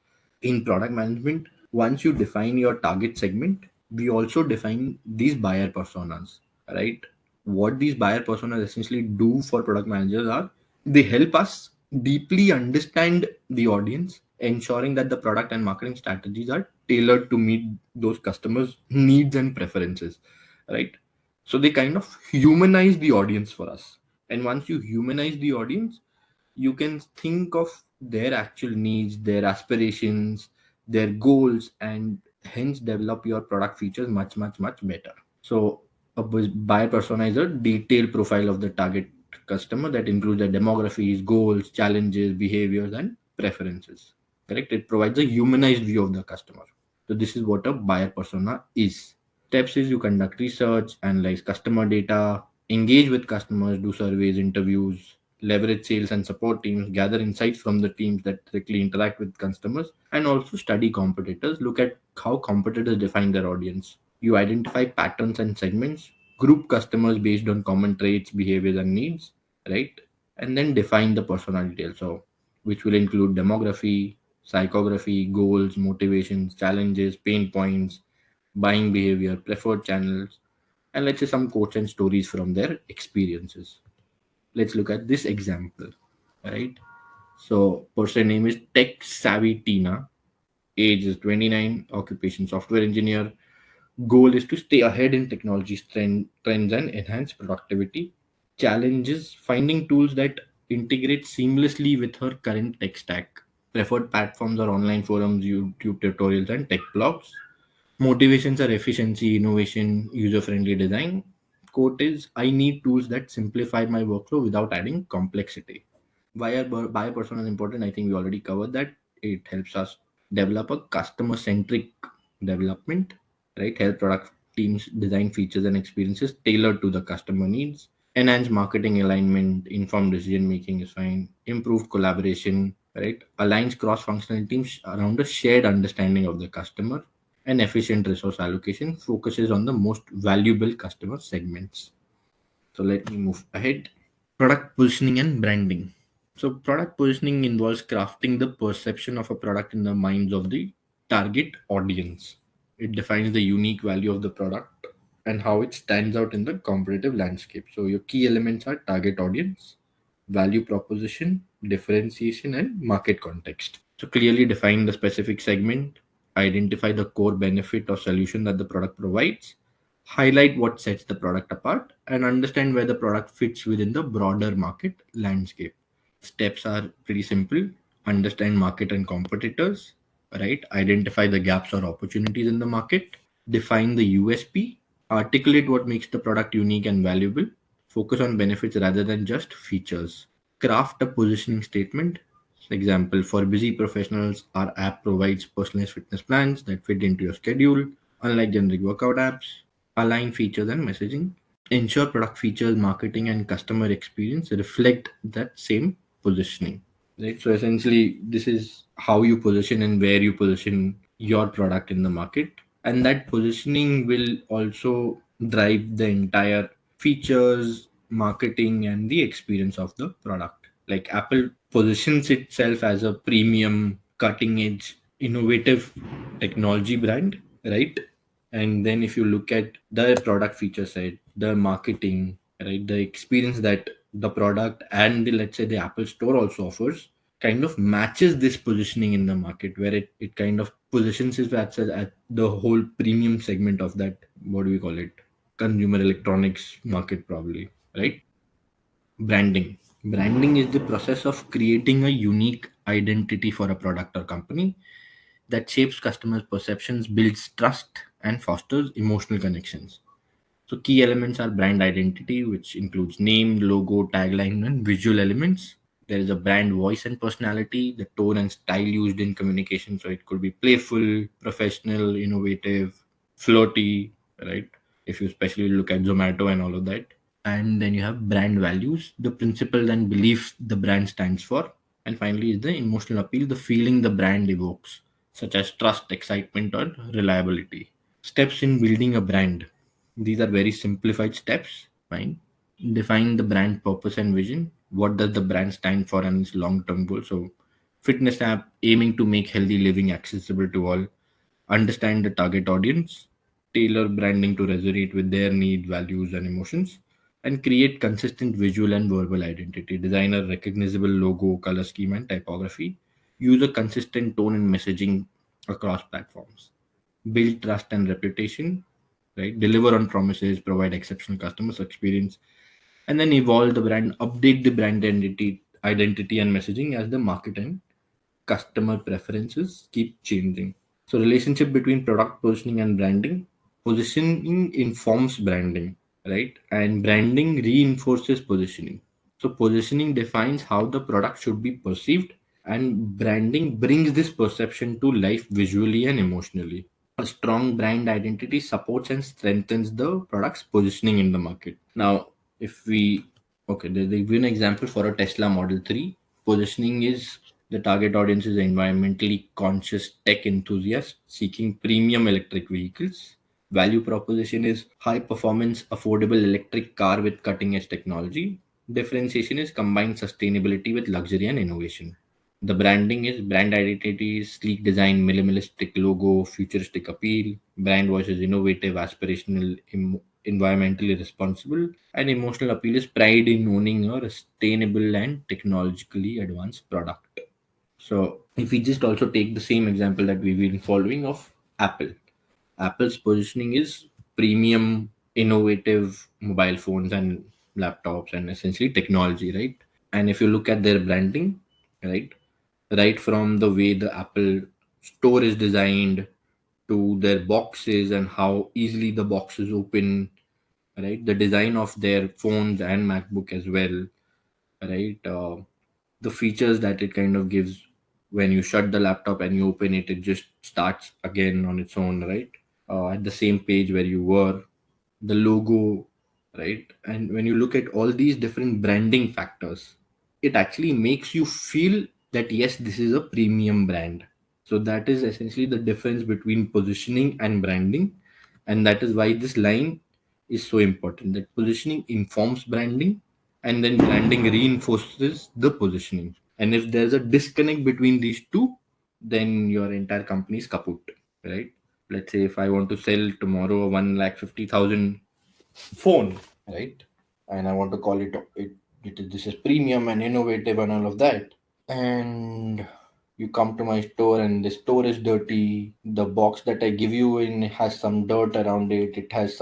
[SPEAKER 5] In product management, once you define your target segment, we also define these buyer personas, right? What these buyer personas essentially do for product managers are they help us deeply understand the audience, ensuring that the product and marketing strategies are tailored to meet those customers' needs and preferences, right? So they kind of humanize the audience for us. And once you humanize the audience, you can think of their actual needs, their aspirations, their goals, and hence develop your product features much, much, much better. So a buyer persona is a detailed profile of the target customer that includes their demographies, goals, challenges, behaviors, and preferences. Correct? It provides a humanized view of the customer. So this is what a buyer persona is. Steps is you conduct research, analyze customer data, engage with customers, do surveys, interviews, leverage sales and support teams, gather insights from the teams that directly interact with customers, and also study competitors. Look at how competitors define their audience. You identify patterns and segments, group customers based on common traits, behaviors, and needs, right? And then define the persona details. So, which will include demography, psychography, goals, motivations, challenges, pain points, buying behavior, preferred channels, and let's say some quotes and stories from their experiences. Let's look at this example, right? So, person name is Tech Savvy Tina, age is 29, occupation software engineer, Goal is to stay ahead in technology trends and enhance productivity. Challenge is finding tools that integrate seamlessly with her current tech stack. Preferred platforms are online forums, YouTube tutorials, and tech blogs. Motivations are efficiency, innovation, user friendly design. Quote is I need tools that simplify my workflow without adding complexity. Buyer persona is important. I think we already covered that. It helps us develop a customer centric development, right? Help product teams design features and experiences tailored to the customer needs. Enhance marketing alignment, informed decision making is fine. Improved collaboration, right? Aligns cross functional teams around a shared understanding of the customer. And efficient resource allocation focuses on the most valuable customer segments. So let me move ahead. Product positioning and branding. So, product positioning involves crafting the perception of a product in the minds of the target audience. It defines the unique value of the product and how it stands out in the competitive landscape. So, your key elements are target audience, value proposition, differentiation, and market context. So, clearly define the specific segment, identify the core benefit or solution that the product provides, highlight what sets the product apart, and understand where the product fits within the broader market landscape. Steps are pretty simple. Understand market and competitors, right? Identify the gaps or opportunities in the market, define the USP, articulate what makes the product unique and valuable, focus on benefits rather than just features, craft a positioning statement. Example, for busy professionals, our app provides personalized fitness plans that fit into your schedule, unlike generic workout apps. Align features and messaging. Ensure product features, marketing, and customer experience reflect that same positioning. Right. So essentially, this is how you position and where you position your product in the market. And that positioning will also drive the entire features, marketing, and the experience of the product. Like Apple positions itself as a premium, cutting edge, innovative technology brand, right? And then if you look at the product feature side, the marketing, right, the experience that the product and the, let's say, the Apple store also offers, kind of matches this positioning in the market, where it kind of positions it at the whole premium segment of that, what do we call it, consumer electronics market, probably, right? Branding is the process of creating a unique identity for a product or company that shapes customers' perceptions, builds trust, and fosters emotional connections. So, key elements are brand identity, which includes name, logo, tagline, and visual elements. There is a brand voice and personality, the tone and style used in communication. So, it could be playful, professional, innovative, flirty, right? If you especially look at Zomato and all of that. And then you have brand values, the principle and belief the brand stands for. And finally, is the emotional appeal, the feeling the brand evokes, such as trust, excitement, or reliability. Steps in building a brand. These are very simplified steps. Fine. Define the brand purpose and vision. What does the brand stand for and its long term goal? So, fitness app aiming to make healthy living accessible to all. Understand the target audience. Tailor branding to resonate with their need, values, and emotions. And create consistent visual and verbal identity. Design a recognizable logo, color scheme, and typography. Use a consistent tone and messaging across platforms. Build trust and reputation, right? Deliver on promises, provide exceptional customer experience, and then evolve the brand, update the brand identity and messaging as the market and customer preferences keep changing. So, relationship between product positioning and branding. Positioning informs branding, right? And branding reinforces positioning. So, positioning defines how the product should be perceived, and branding brings this perception to life visually and emotionally. A strong brand identity supports and strengthens the product's positioning in the market. Now, if we okay, they give an example for a Tesla Model 3. Positioning is the target audience is environmentally conscious tech enthusiasts seeking premium electric vehicles. Value proposition is high performance, affordable electric car with cutting edge technology. Differentiation is combined sustainability with luxury and innovation. The branding is brand identity, sleek design, minimalistic logo, futuristic appeal. Brand voice is innovative, aspirational, environmentally responsible, and emotional appeal is pride in owning a sustainable and technologically advanced product. So, if we just also take the same example that we've been following of Apple, Apple's positioning is premium, innovative mobile phones and laptops and essentially technology, right? And if you look at their branding, right, right from the way the Apple store is designed to their boxes and how easily the boxes open, right, the design of their phones and MacBook as well, right, the features that it kind of gives when you shut the laptop and you open it, it just starts again on its own, right, at the same page where you were, the logo, right? And when you look at all these different branding factors, it actually makes you feel that yes, this is a premium brand. So that is essentially the difference between positioning and branding. And that is why this line is so important, that positioning informs branding and then branding reinforces the positioning. And if there's a disconnect between these two, then your entire company is kaput, right? Let's say if I want to sell tomorrow a 1,50,000 phone, right? And I want to call this is premium and innovative and all of that. And you come to my store and the store is dirty. The box that I give you in has some dirt around it. It has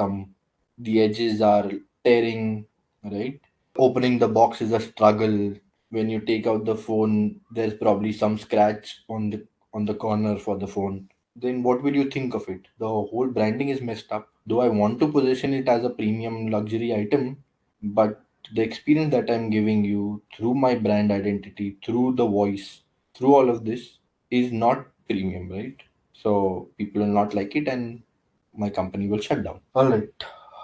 [SPEAKER 5] the edges are tearing, right? Opening the box is a struggle. When you take out the phone, there's probably some scratch on the corner for the phone. Then what will you think of it? The whole branding is messed up. Though I want to position it as a premium luxury item, but the experience that I'm giving you through my brand identity, through the voice, through all of this is not premium, right? So people will not like it and my company will shut down. All right.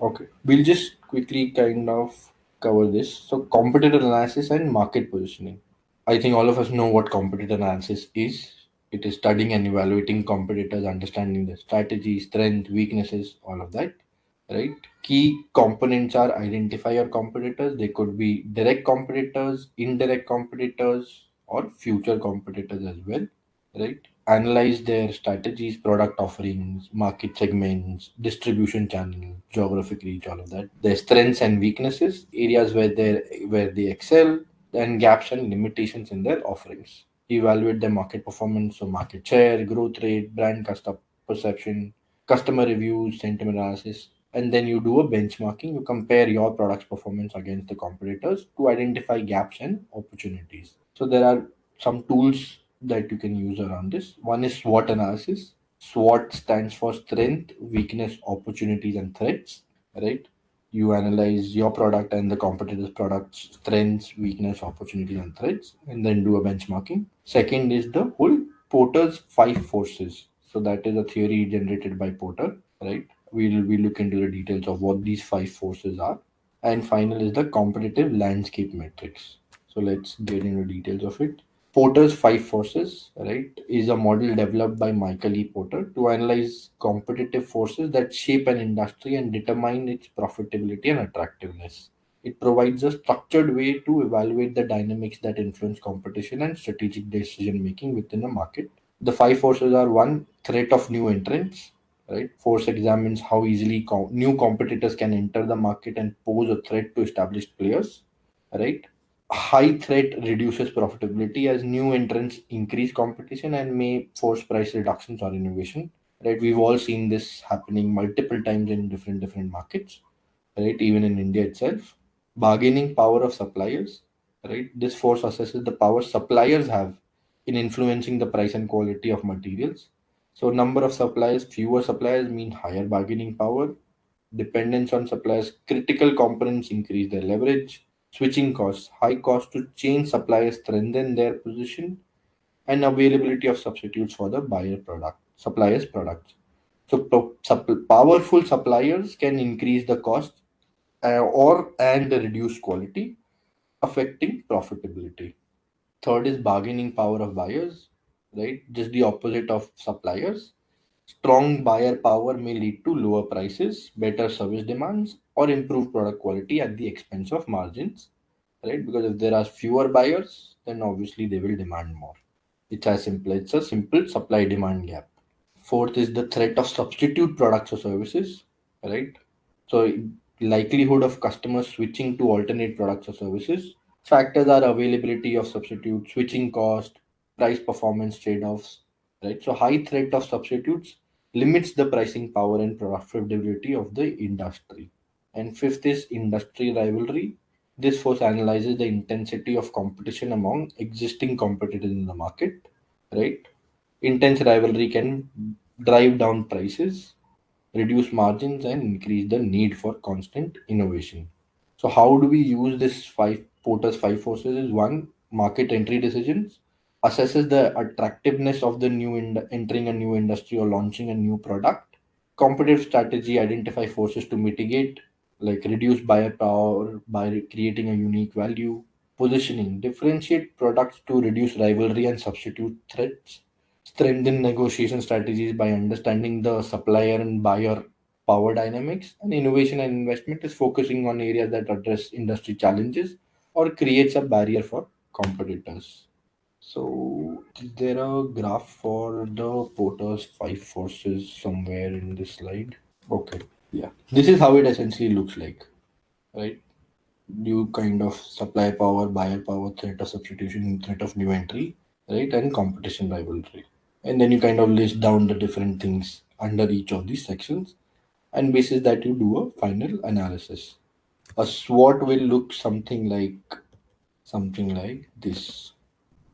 [SPEAKER 5] Okay. We'll just quickly kind of cover this. So competitor analysis and market positioning. I think all of us know what competitor analysis is. It is studying and evaluating competitors, understanding their strategy, strength, weaknesses, all of that. Right? Key components are identify your competitors. They could be direct competitors, indirect competitors, or future competitors as well. Right? Analyze their strategies, product offerings, market segments, distribution channel, geographic reach, all of that. Their strengths and weaknesses, areas where they excel, and gaps and limitations in their offerings. Evaluate their market performance, so market share, growth rate, brand customer perception, customer reviews, sentiment analysis, and then you do a benchmarking. You compare your product's performance against the competitors to identify gaps and opportunities. So there are some tools that you can use around this. One is SWOT analysis. SWOT stands for strength, weakness, opportunities, and threats. Right? You analyze your product and the competitor's product's strengths, weakness, opportunities, and threats, and then do a benchmarking. Second is the whole Porter's five forces. So that is a theory generated by Porter, right? We look into the details of what these five forces are. And final is the competitive landscape matrix. So let's get into details of it. Porter's five forces, right, is a model developed by Michael E. Porter to analyze competitive forces that shape an industry and determine its profitability and attractiveness. It provides a structured way to evaluate the dynamics that influence competition and strategic decision making within a market. The five forces are: one, threat of new entrants. Right, force examines how easily new competitors can enter the market and pose a threat to established players. Right, high threat reduces profitability as new entrants increase competition and may force price reductions or innovation. Right, we've all seen this happening multiple times in different markets. Right, even in India itself. Bargaining power of suppliers. Right, this force assesses the power suppliers have in influencing the price and quality of materials. So number of suppliers, fewer suppliers mean higher bargaining power. Dependence on suppliers, critical components increase their leverage. Switching costs, high cost to change suppliers strengthen their position, and availability of substitutes for the suppliers products. So powerful suppliers can increase the cost or and reduce quality, affecting profitability. Third is bargaining power of buyers, right? Just the opposite of suppliers. Strong buyer power may lead to lower prices, better service demands, or improved product quality at the expense of margins, right? Because if there are fewer buyers, then obviously they will demand more. It's as simple. It's a simple supply demand gap. Fourth is the threat of substitute products or services, right? So likelihood of customers switching to alternate products or services. Factors are availability of substitute, switching cost, price performance trade-offs, right? So high threat of substitutes
[SPEAKER 7] limits the pricing power and profitability of the industry. And fifth is industry rivalry. This force analyzes the intensity of competition among existing competitors in the market, right? Intense rivalry can drive down prices, reduce margins, and increase the need for constant innovation. So, how do we use this Porter's five forces? Is one, market entry decisions, assesses the attractiveness of the entering a new industry or launching a new product. Competitive strategy, identify forces to mitigate, like reduce buyer power by creating a unique value. Positioning, differentiate products to reduce rivalry and substitute threats. Strengthen negotiation strategies by understanding the supplier and buyer power dynamics. And innovation and investment is focusing on areas that address industry challenges or creates a barrier for competitors. So, is there a graph for the Porter's five forces somewhere in this slide? Okay, yeah. This is how it essentially looks like, right? You kind of supply power, buyer power, threat of substitution, threat of new entry, right? And competition rivalry. And then you kind of list down the different things under each of these sections, and basis that you do a final analysis. A SWOT will look something like this,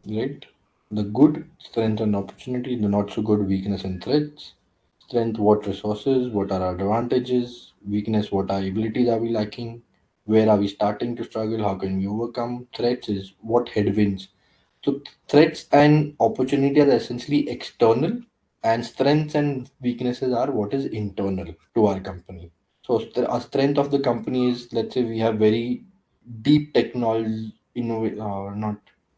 [SPEAKER 7] right? The good, strength and opportunity, the not so good, weakness and threats. Strength, what resources, what are our advantages, weakness, what our abilities are we lacking, where are we starting to struggle, how can we overcome. Threats is what headwinds. So threats and opportunity are essentially external, and strengths and weaknesses are what is internal to our company. So our strength of the company is, let's say we have very deep technology, not,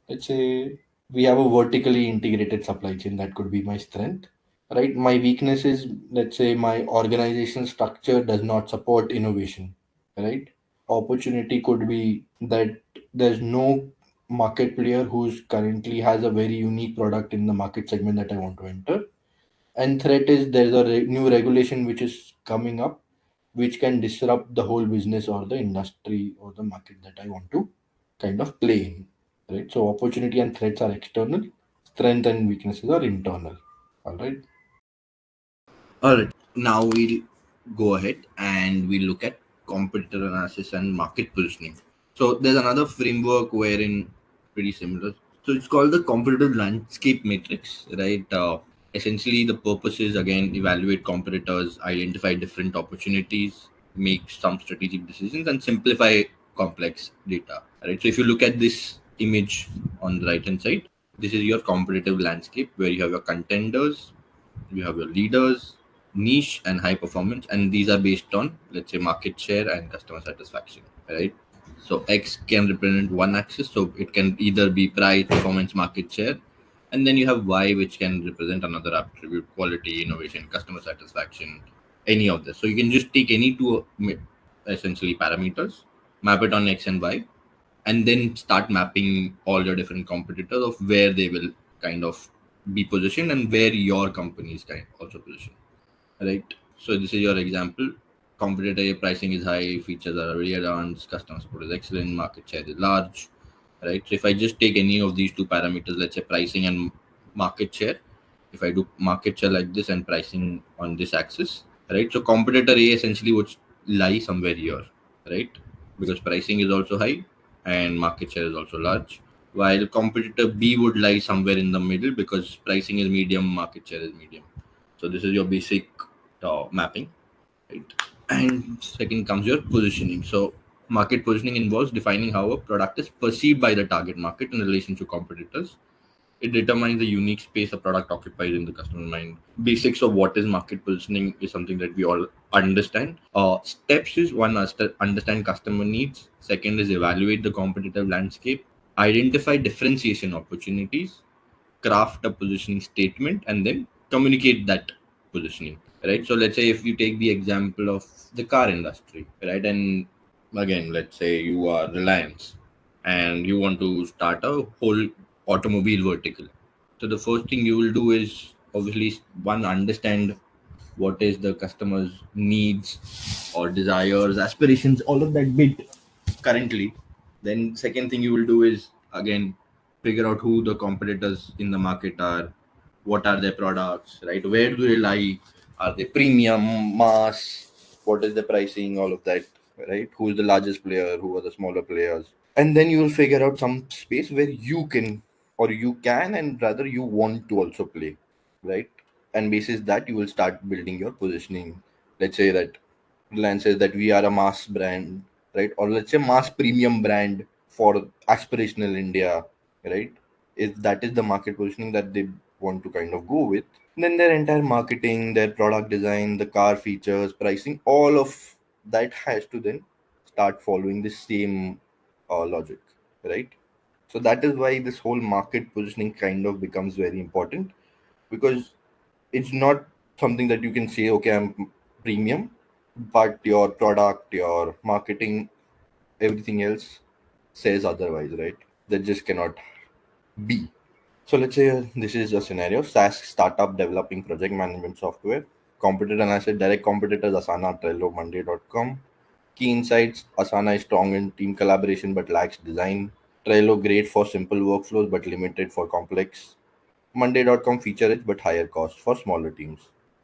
[SPEAKER 7] let's say we have a vertically integrated supply chain. That could be my strength, right? My weakness is, let's say my organization structure does not support innovation, right? Opportunity could be that there's no market player who's currently has a very unique product in the market segment that I want to enter. And threat is there's a new regulation which is coming up, which can disrupt the whole business or the industry or the market that I want to kind of play in, right? So opportunity and threats are external, strength and weaknesses are internal. All right.
[SPEAKER 5] All right, now we'll go ahead and we look at competitor analysis and market positioning. So there's another framework wherein pretty similar. So it's called the competitive landscape matrix, right? Essentially, the purpose is again evaluate competitors, identify different opportunities, make some strategic decisions, and simplify complex data. Right. So if you look at this image on the right hand side, this is your competitive landscape where you have your contenders, you have your leaders, niche and high performance, and these are based on, let's say, market share and customer satisfaction, right? So X can represent one axis, so it can either be price, performance, market share, and then you have Y, which can represent another attribute: quality, innovation, customer satisfaction, any of this. So you can just take any two essentially parameters, map it on X and Y, and then start mapping all your different competitors of where they will kind of be positioned and where your company is kind of also positioned, right? So this is your example. Competitor pricing is high, features are really advanced, customer support is excellent, market share is large, right? So if I just take any of these two parameters, let's say pricing and market share, if I do market share like this and pricing on this axis, right? So competitor A essentially would lie somewhere here, right? Because pricing is also high and market share is also large. While competitor B would lie somewhere in the middle because pricing is medium, market share is medium. So this is your basic mapping, right? And second comes your positioning. So market positioning involves defining how a product is perceived by the target market in relation to competitors. It determines the unique space a product occupies in the customer mind. Basics of what is market positioning is something that we all understand. Steps is one, understand customer needs. Second is evaluate the competitive landscape, identify differentiation opportunities, craft a positioning statement, and then communicate that positioning, right? So let's say if you take the example of the car industry, right? And again, let's say you are Reliance and you want to start a whole automobile vertical. So the first thing you will do is obviously one, understand what is the customer's needs or desires, aspirations, all of that bit currently. Then second thing you will do is again figure out who the competitors in the market are, what are their products, right? Where do they lie?
[SPEAKER 4] Are they premium, mass? What is the pricing? All of that, right? Who is the largest player? Who are the smaller players? And then you will figure out some space where you can, or you can, and rather you want to also play, right? And basis that you will start building your positioning. Let's say that Reliance says that we are a mass brand, right? Or let's say mass premium brand for aspirational India, right? If that is the market positioning that they want to kind of go with, then their entire marketing, their product design, the car features, pricing, all of that has to then start following the same logic, right? So that is why this whole market positioning kind of becomes very important, because it's not something that you can say, okay, I'm premium, but your product, your marketing, everything else says otherwise, right? That just cannot be. So let's say this is a scenario: SaaS startup developing project management software. Competitor analysis: direct competitors Asana, Trello, Monday.com. Key insights: Asana is strong in team collaboration but lacks design. Trello great for simple workflows but limited for complex. Monday.com feature rich but higher cost for smaller teams.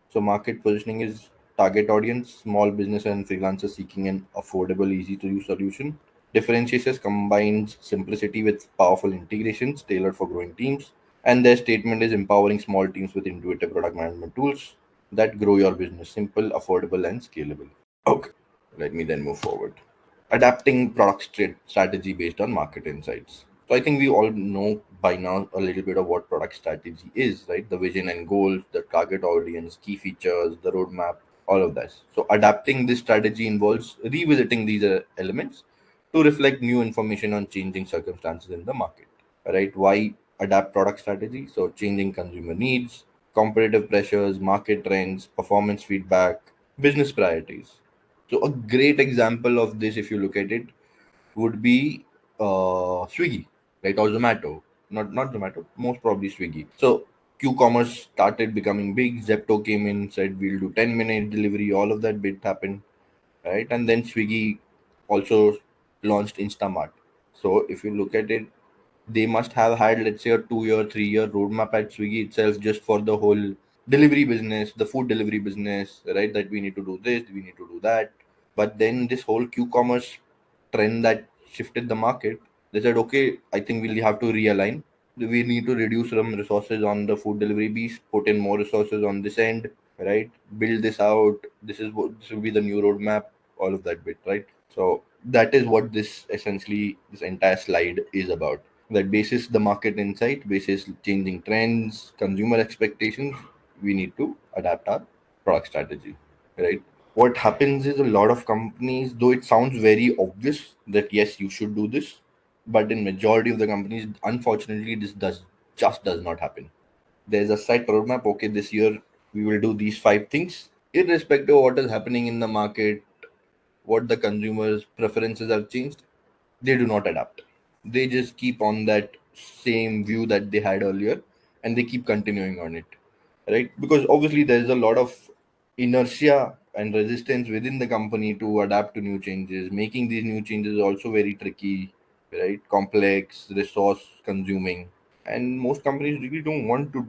[SPEAKER 4] So market positioning is target audience, small business and freelancers seeking an affordable, easy to use solution. Differentiators combines simplicity with powerful integrations tailored for growing teams. And their statement is empowering small teams with intuitive product management tools that grow your business simple, affordable, and scalable. Okay, let me then move forward. Adapting product strategy based on market insights. So I think we all know by now a little bit of what product strategy is, right? The vision and goals, the target audience, key features, the roadmap, all of that. So adapting this strategy involves revisiting these elements to reflect new information on changing circumstances in the market, right? Why adapt product strategy? So changing consumer needs, competitive pressures, market trends, performance feedback, business priorities. So a great example of this, if you look at it, would be Swiggy, right, or Zomato. Not Zomato, most probably Swiggy. So Q-commerce started becoming big. Zepto came in, said we'll do 10-minute delivery. All of that bit happened, right? And then Swiggy also launched Instamart. So if you look at it, they must have had, let's say, a 2-year, 3-year roadmap at Swiggy itself just for the whole delivery business, the food delivery business, right? That we need to do this, we need to do that. But then this whole Q-commerce trend that shifted the market, they said, okay, I think we'll have to realign. We need to reduce some resources on the food delivery piece, put in more resources on this end, right? Build this out. This will be the new roadmap, all of that bit, right? So that is what this entire slide is about. That basis the market insight, basis changing trends, consumer expectations, we need to adapt our product strategy, right? What happens is a lot of companies, though it sounds very obvious that yes, you should do this, but in majority of the companies, unfortunately, this does not happen. There's a set roadmap. Okay, this year we will do these 5 things, irrespective of what is happening in the market, what the consumers' preferences have changed. They do not adapt. They just keep on that same view that they had earlier, and they keep continuing on it, right? Because obviously there is a lot of inertia and resistance within the company to adapt to new changes. Making these new changes is also very tricky, right? Complex, resource consuming, and most companies really don't want to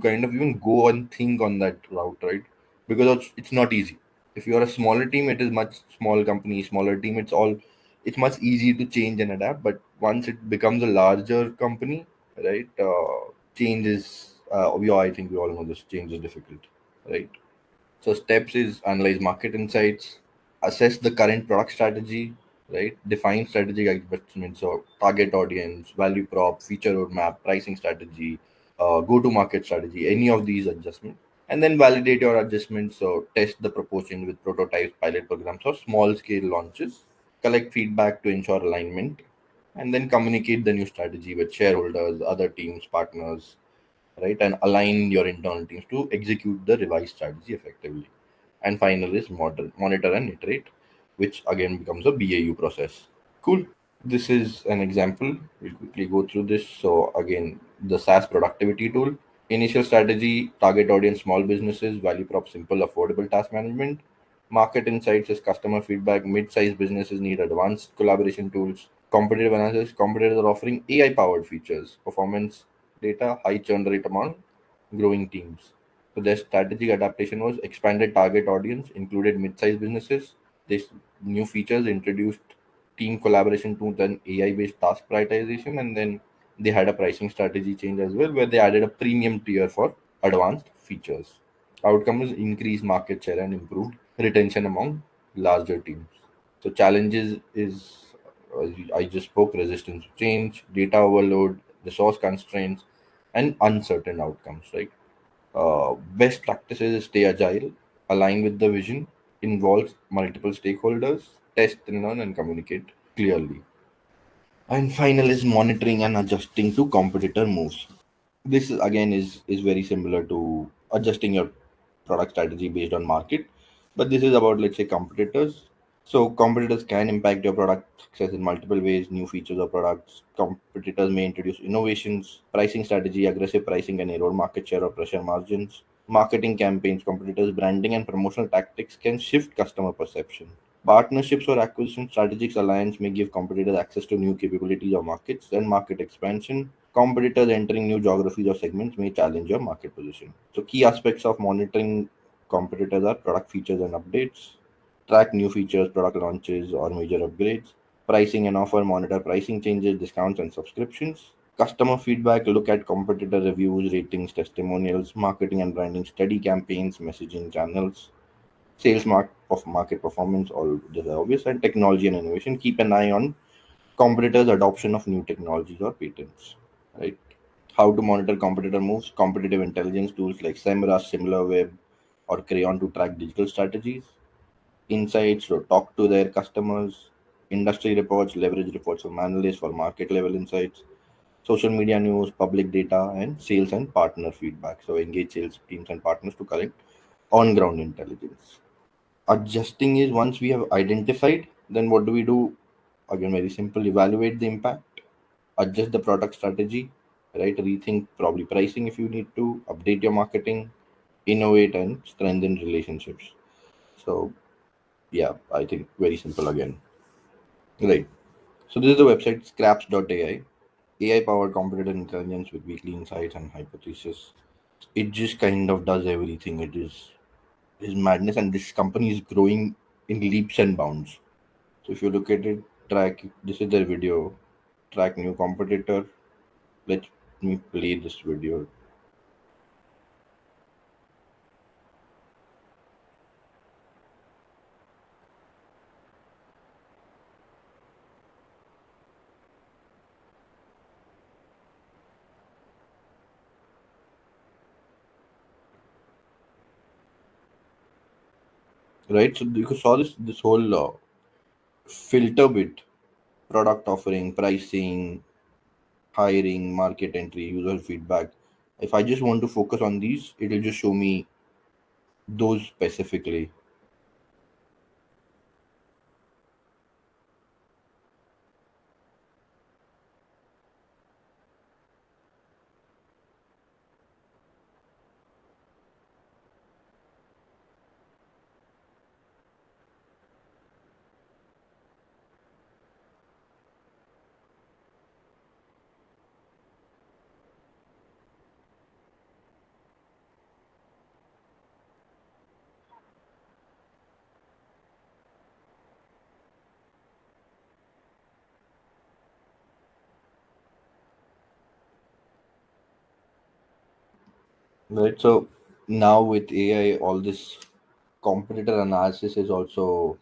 [SPEAKER 4] kind of even go and think on that route, right? Because it's not easy. If you are a smaller team, it is much small company, smaller team, it's much easy to change and adapt. But once it becomes a larger company, right, change is I think we all know this, change is difficult, right? So steps is analyze market insights, assess the current product strategy, right? Define strategic investments, so target audience, value prop, feature roadmap, pricing strategy, go to market strategy, any of these adjustments. And then validate your adjustments. So test the proportion with prototypes, pilot programs, or small scale launches. Collect feedback to ensure alignment, and then communicate the new strategy with shareholders, other teams, partners, right? And align your internal teams to execute the revised strategy effectively. And finally is monitor and iterate, which again becomes a BAU process. Cool. This is an example. We'll quickly go through this. So again, the SaaS productivity tool. Initial strategy, target audience, small businesses, value prop, simple, affordable task management. Market insights is customer feedback. Mid-sized businesses need advanced collaboration tools. Competitive analysis, competitors are offering AI-powered features. Performance data, high churn rate among growing teams.
[SPEAKER 7] So their strategic adaptation was expanded target audience, included mid-sized businesses. This new features introduced team collaboration tools and AI-based task prioritization, and then they had a pricing strategy change as well, where they added a premium tier for advanced features. Outcome is increased market share and improved retention among larger teams. So challenges is I just spoke resistance to change, data overload, resource constraints, and uncertain outcomes. Right. Best practices is stay agile, align with the vision, involve multiple stakeholders, test and learn, and communicate clearly. And final is monitoring and adjusting to competitor moves. This again is very similar to adjusting your product strategy based on market, but this is about, let's say, competitors. So competitors can impact your product success in multiple ways. New features or products, competitors may introduce innovations, pricing strategy, aggressive pricing can erode market share or pressure margins. Marketing campaigns, competitors branding and promotional tactics can shift customer perception. Partnerships or acquisition strategic alliance may give competitors access to new capabilities or markets. And market expansion, competitors entering new geographies or segments may challenge your market position. So key aspects of monitoring competitors are product features and updates, track new features, product launches or major upgrades, pricing and offer, monitor pricing changes, discounts and subscriptions, customer feedback, look at competitor reviews, ratings, testimonials, marketing and branding, study campaigns, messaging channels, sales of market performance, all this is obvious, and technology and innovation. Keep an eye on competitors' adoption of new technologies or patents. Right? How to monitor competitor moves? Competitive intelligence tools like SEMrush, SimilarWeb, or Crayon to track digital strategies. Insights to talk to their customers. Industry reports, leverage reports from analysts for market level insights. Social media news, public data, and sales and partner feedback. So engage sales teams and partners to collect on ground intelligence. Adjusting is, once we have identified, then what do we do? Again, very simple: evaluate the impact, adjust the product strategy, right? Rethink probably pricing if you need to, update your marketing, innovate and strengthen relationships. So yeah, I think very simple again, right? So this is the website scraps.ai, AI powered competitor intelligence with weekly insights and hypothesis. It just kind of does everything. It is madness, and this company is growing in leaps and bounds. So if you look at it, track, this is their video, track new competitor. Let me play this video. Right, so you saw this whole filter bit: product offering, pricing, hiring, market entry, user feedback. If I just want to focus on these, it will just show me those specifically. Right, so now with AI, all this competitor analysis is also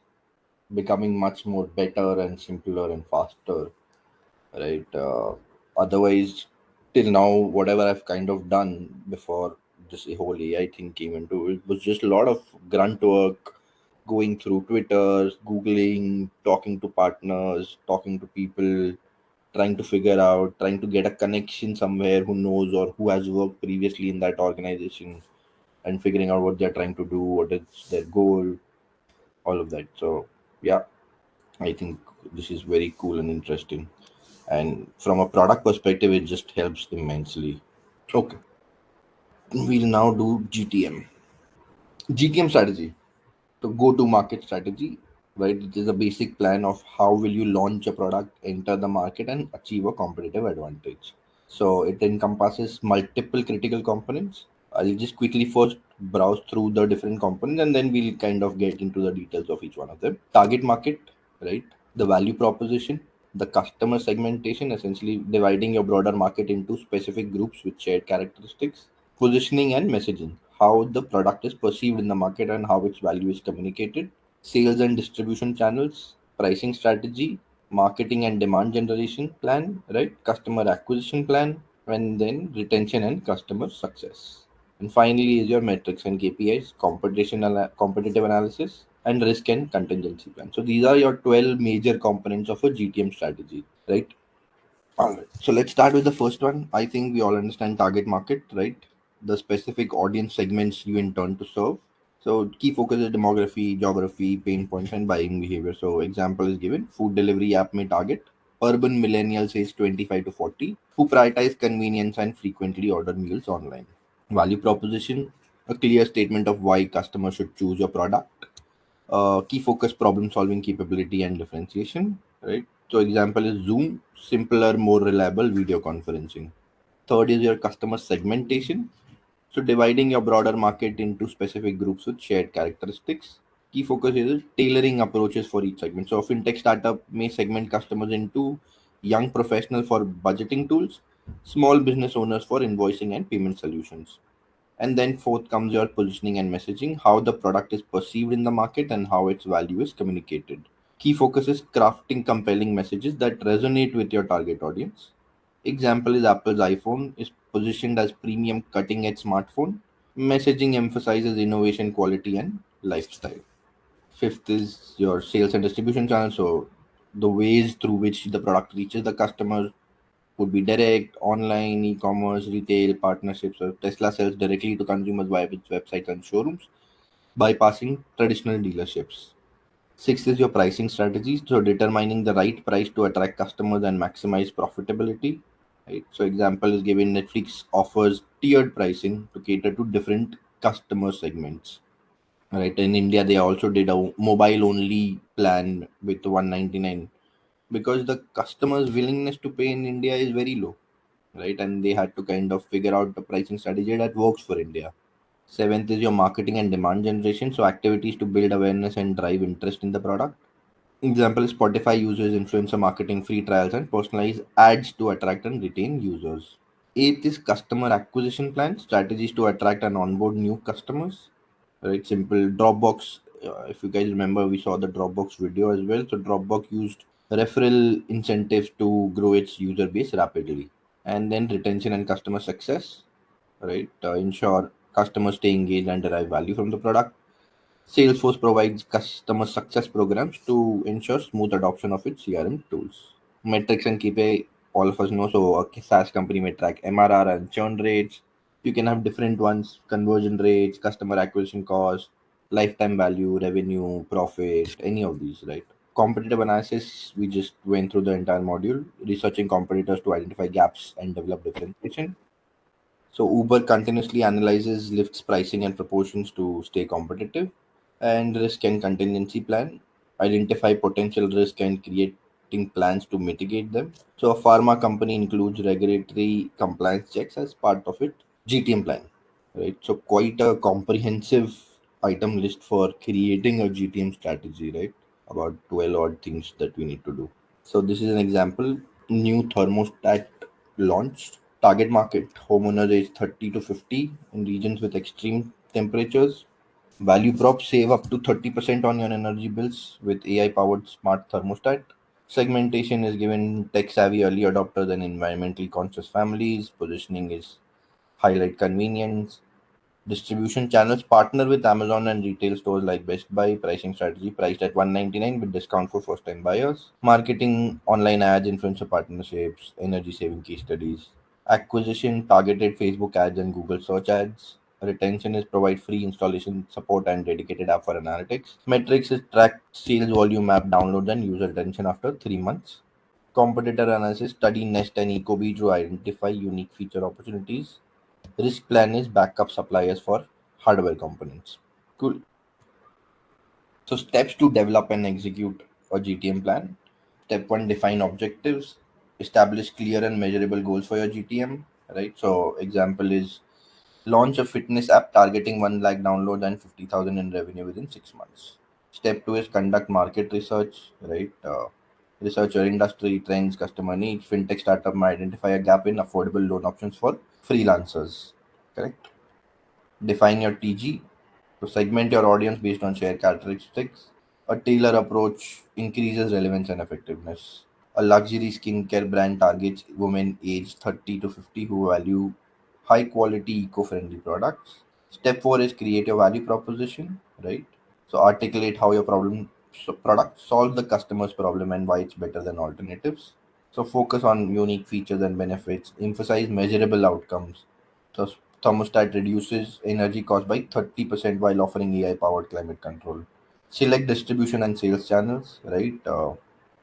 [SPEAKER 7] becoming much more better and simpler and faster, right? Otherwise, till now, whatever I've kind of done before this whole AI thing came into it was just a lot of grunt work, going through Twitter, Googling, talking to partners, talking to people, trying to figure out, trying to get a connection somewhere who knows or who has worked previously in that organization, and figuring out what they're trying to do, what is their goal, all of that. So, yeah, I think this is very cool and interesting. And from a product perspective, it just helps immensely. Okay, we'll now do GTM. GTM strategy, so go to market strategy, right? It is a basic plan of how will you launch a product, enter the market, and achieve a competitive advantage. So it encompasses multiple critical components.
[SPEAKER 4] I'll just quickly first browse through the different components and then we'll kind of get into the details of each one of them. Target market, right? The value proposition, the customer segmentation, essentially dividing your broader market into specific groups with shared characteristics. Positioning and messaging, how the product is perceived in the market and how its value is communicated. Sales and distribution channels, pricing strategy, marketing and demand generation plan, right? Customer acquisition plan, and then retention and customer success. And finally is your metrics and KPIs, competitive analysis, and risk and contingency plan. So these are your 12 major components of a GTM strategy, right? All right. So let's start with the first one. I think we all understand target market, right? The specific audience segments you intend to serve. So key focus is demography, geography, pain points, and buying behavior. So example is given: food delivery app may target urban millennials aged 25 to 40 who prioritize convenience and frequently order meals online. Value proposition: a clear statement of why customers should choose your product. Key focus: problem solving capability and differentiation, right? So example is Zoom, simpler, more reliable video conferencing. Third is your customer segmentation, so dividing your broader market into specific groups with shared characteristics. Key focus is tailoring approaches for each segment. So a fintech startup may segment customers into young professional for budgeting tools, small business owners for invoicing and payment solutions. And then fourth comes your positioning and messaging, how the product is perceived in the market and how its value is communicated. Key focus is crafting compelling messages that resonate with your target audience. Example is Apple's iPhone is positioned as premium cutting edge smartphone. Messaging emphasizes innovation, quality, and lifestyle. Fifth is your sales and distribution channel. So the ways through which the product reaches the customer would be direct, online, e-commerce, retail, partnerships. So Tesla sells directly to consumers via its websites and showrooms, bypassing traditional dealerships. Sixth is your pricing strategies. So determining the right price to attract customers and maximize profitability. Right. So example is given: Netflix offers tiered pricing to cater to different customer segments. Right. In India, they also did a mobile only plan with 199 because the customer's willingness to pay in India is very low, right? And they had to kind of figure out the pricing strategy that works for India. Seventh is your marketing and demand generation. So activities to build awareness and drive interest in the product. Example is Spotify uses influencer marketing, free trials, and personalized ads to attract and retain users. Eighth is customer acquisition plan, strategies to attract and onboard new customers. Right, simple. Dropbox. If you guys remember, we saw the Dropbox video as well. So Dropbox used referral incentives to grow its user base rapidly. And then retention and customer success, right? Ensure customers stay engaged and derive value from the product. Salesforce provides customer success programs to ensure smooth adoption of its CRM tools. Metrics and KPI, all of us know. So a SaaS company may track MRR and churn rates. You can have different ones: conversion rates, customer acquisition cost, lifetime value, revenue, profit, any of these, right? Competitive analysis, we just went through the entire module, researching competitors to identify gaps and develop differentiation. So Uber continuously analyzes Lyft's pricing and proportions to stay competitive. And risk and contingency plan, identify potential risk and creating plans to mitigate them. So a pharma company includes regulatory compliance checks as part of it GTM plan, right? So quite a comprehensive item list for creating a GTM strategy, right? About 12 odd things that we need to do. So this is an example. New thermostat launched. Target market: homeowners aged 30 to 50 in regions with extreme temperatures. Value prop: save up to 30% on your energy bills with AI powered smart thermostat. Segmentation is given: tech savvy early adopters and environmentally conscious families. Positioning is highlight convenience. Distribution channels: partner with Amazon and retail stores like Best Buy. Pricing strategy: priced at 199 with discount for first time buyers. Marketing: online ads, influencer partnerships, energy saving case studies. Acquisition: targeted Facebook ads and Google search ads. Retention is provide free installation support and dedicated app for analytics. Metrics is track sales volume, app downloads, and user retention after 3 months. Competitor analysis: study Nest and Ecobee to identify unique feature opportunities. Risk plan is backup suppliers for hardware components. Cool. So steps to develop and execute a GTM plan. Step one: define objectives. Establish clear and measurable goals for your GTM. Right. So example is Launch a fitness app targeting 1 lakh downloads and 50,000 in revenue within 6 months. Step 2 is conduct market research, right? Research your industry, trends, customer needs. Fintech startup might identify a gap in affordable loan options for freelancers, correct? Define your TG. So segment your audience based on share characteristics. A tailor approach increases relevance and effectiveness. A luxury skincare brand targets women aged 30 to 50 who value high quality eco-friendly products. Step 4 is create your value proposition, right? So articulate how your product solves the customer's problem and why it's better than alternatives. So focus on unique features and benefits. Emphasize measurable outcomes. So thermostat reduces energy cost by 30% while offering AI powered climate control. Select distribution and sales channels, right?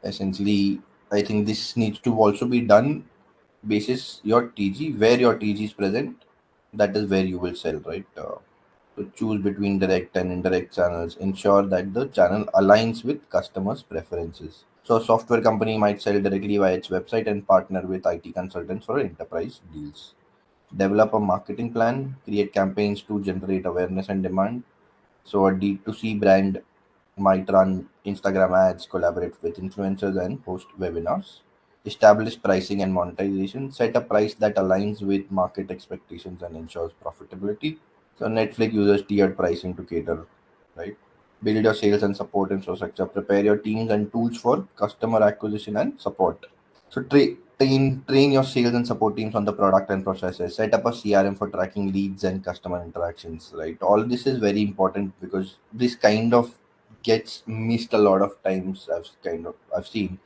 [SPEAKER 4] Essentially, I think this needs to also be done basis your TG, where your TG is present, that is where you will sell, right? So choose between direct and indirect channels. Ensure that the channel aligns with customers' preferences. So a software company might sell directly via its website and partner with IT consultants for enterprise deals. Develop a marketing plan, create campaigns to generate awareness and demand. So a D2C brand might run Instagram ads, collaborate with influencers, and host webinars. Establish pricing and monetization. Set a price that aligns with market expectations and ensures profitability. So Netflix uses tiered pricing to cater, right? Build your sales and support infrastructure. Prepare your teams and tools for customer acquisition and support. So train your sales and support teams on the product and processes. Set up a CRM for tracking leads and customer interactions. Right. All this is very important because this kind of gets missed a lot of times. I've seen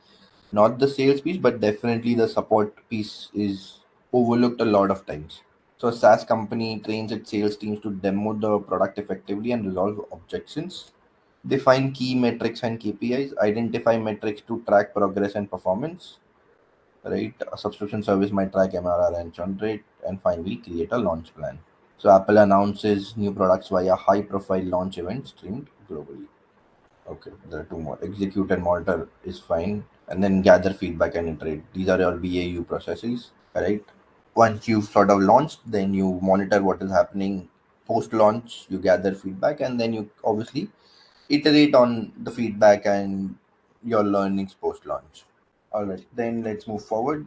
[SPEAKER 4] not the sales piece, but definitely the support piece is overlooked a lot of times. So a SaaS company trains its sales teams to demo the product effectively and resolve objections. Define key metrics and KPIs. Identify metrics to track progress and performance, right? A subscription service might track MRR and churn rate, and finally create a launch plan. So Apple announces new products via high-profile launch events streamed globally. Okay, there are two more. Execute and monitor is fine, and then gather feedback and iterate. These are your BAU processes, right? Once you've sort of launched, then you monitor what is happening post-launch. You gather feedback, and then you obviously iterate on the feedback and your learnings post-launch. All right, then let's move forward.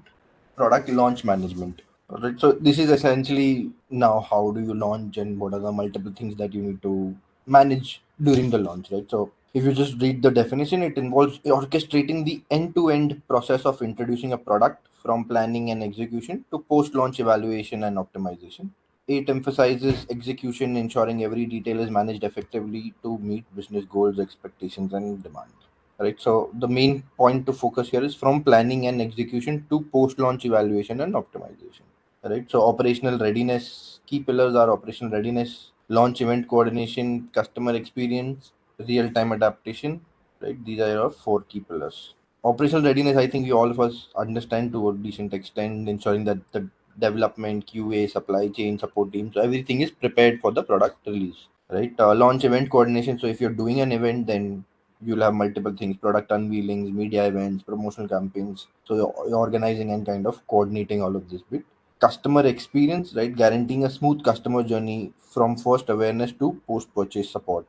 [SPEAKER 4] Product launch management. All right, so this is essentially now how do you launch and what are the multiple things that you need to manage during the launch, right? So if you just read the definition, it involves orchestrating the end-to-end process of introducing a product from planning and execution to post-launch evaluation and optimization. It emphasizes execution, ensuring every detail is managed effectively to meet business goals, expectations, and demand. Right. So the main point to focus here is from planning and execution to post-launch evaluation and optimization. Right. So operational readiness. Key pillars are operational readiness, launch event coordination, customer experience, real-time adaptation. Right. These are your four key pillars. Operational readiness, I think we all of us understand to a decent extent, ensuring that the development, QA, supply chain, support teams, so everything is prepared for the product release, right? Launch event coordination. So if you're doing an event, then you'll have multiple things: product unveilings, media events, promotional campaigns. So you're organizing and kind of coordinating all of this bit. Customer experience, right? Guaranteeing a smooth customer journey from first awareness to post purchase support.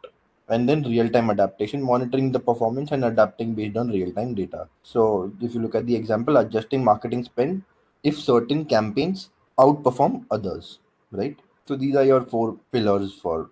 [SPEAKER 4] And then real time adaptation, monitoring the performance and adapting based on real time data. So if you look at the example, adjusting marketing spend if certain campaigns outperform others, right? So these are your four pillars for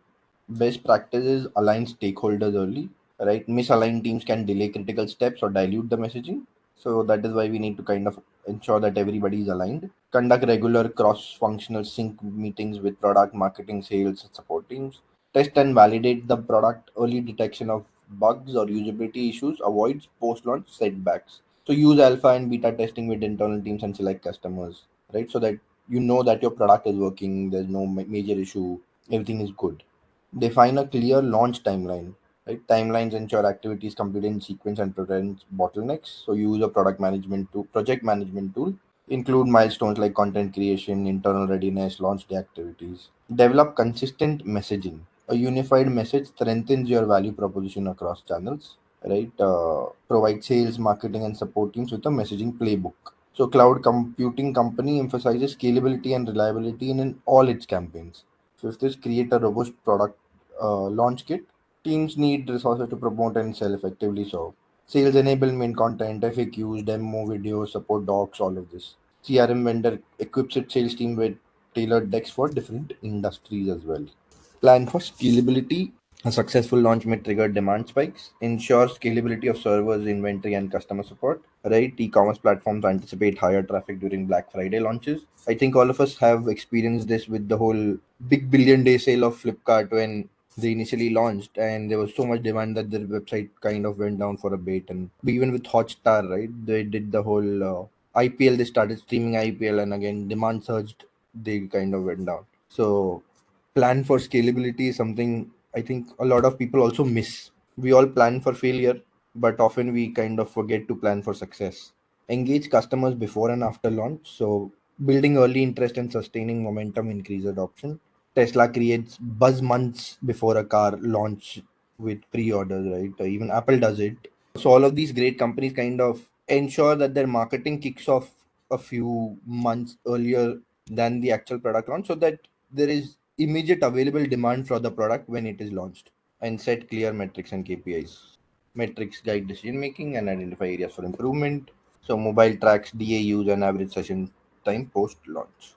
[SPEAKER 4] best practices. Align stakeholders early, right? Misaligned teams can delay critical steps or dilute the messaging. So that is why we need to kind of ensure that everybody is aligned. Conduct regular cross-functional sync meetings with product, marketing, sales, and support teams. Test and validate the product. Early detection of bugs or usability issues avoids post-launch setbacks. So use alpha and beta testing with internal teams and select customers, right? So that you know that your product is working, there's no major issue, everything is good. Define a clear launch timeline. Right? Timelines ensure activities completed in sequence and prevent bottlenecks. So use a project management tool. Include milestones like content creation, internal readiness, launch day activities. Develop consistent messaging. A unified message strengthens your value proposition across channels. Right? Provide sales, marketing, and support teams with a messaging playbook. So cloud computing company emphasizes scalability and reliability in all its campaigns.
[SPEAKER 7] Fifth is create a robust product launch kit. Teams need resources to promote and sell effectively. So sales enablement content, FAQs, demo videos, support docs, all of this. CRM vendor equips its sales team with tailored decks for different industries as well. Plan for scalability. A successful launch may trigger demand spikes, ensure scalability of servers, inventory, and customer support. Right? E-commerce platforms anticipate higher traffic during Black Friday launches. I think all of us have experienced this with the whole big billion day sale of Flipkart when they initially launched, and there was so much demand that their website kind of went down for a bit. And even with Hotstar, right? They did the whole IPL. They started streaming IPL, and again demand surged. They kind of went down. So plan for scalability is something I think a lot of people also miss. We all plan for failure, but often we kind of forget to plan for success. Engage customers before and after launch. So building early interest and sustaining momentum increase adoption. Tesla creates buzz months before a car launch with pre-orders, right? Even Apple does it. So all of these great companies kind of ensure that their marketing kicks off a few months earlier than the actual product launch, so that there is immediate available demand for the product when it is launched, and set clear metrics and KPIs. Metrics guide decision making and identify areas for improvement. So mobile tracks DAUs and average session time post launch.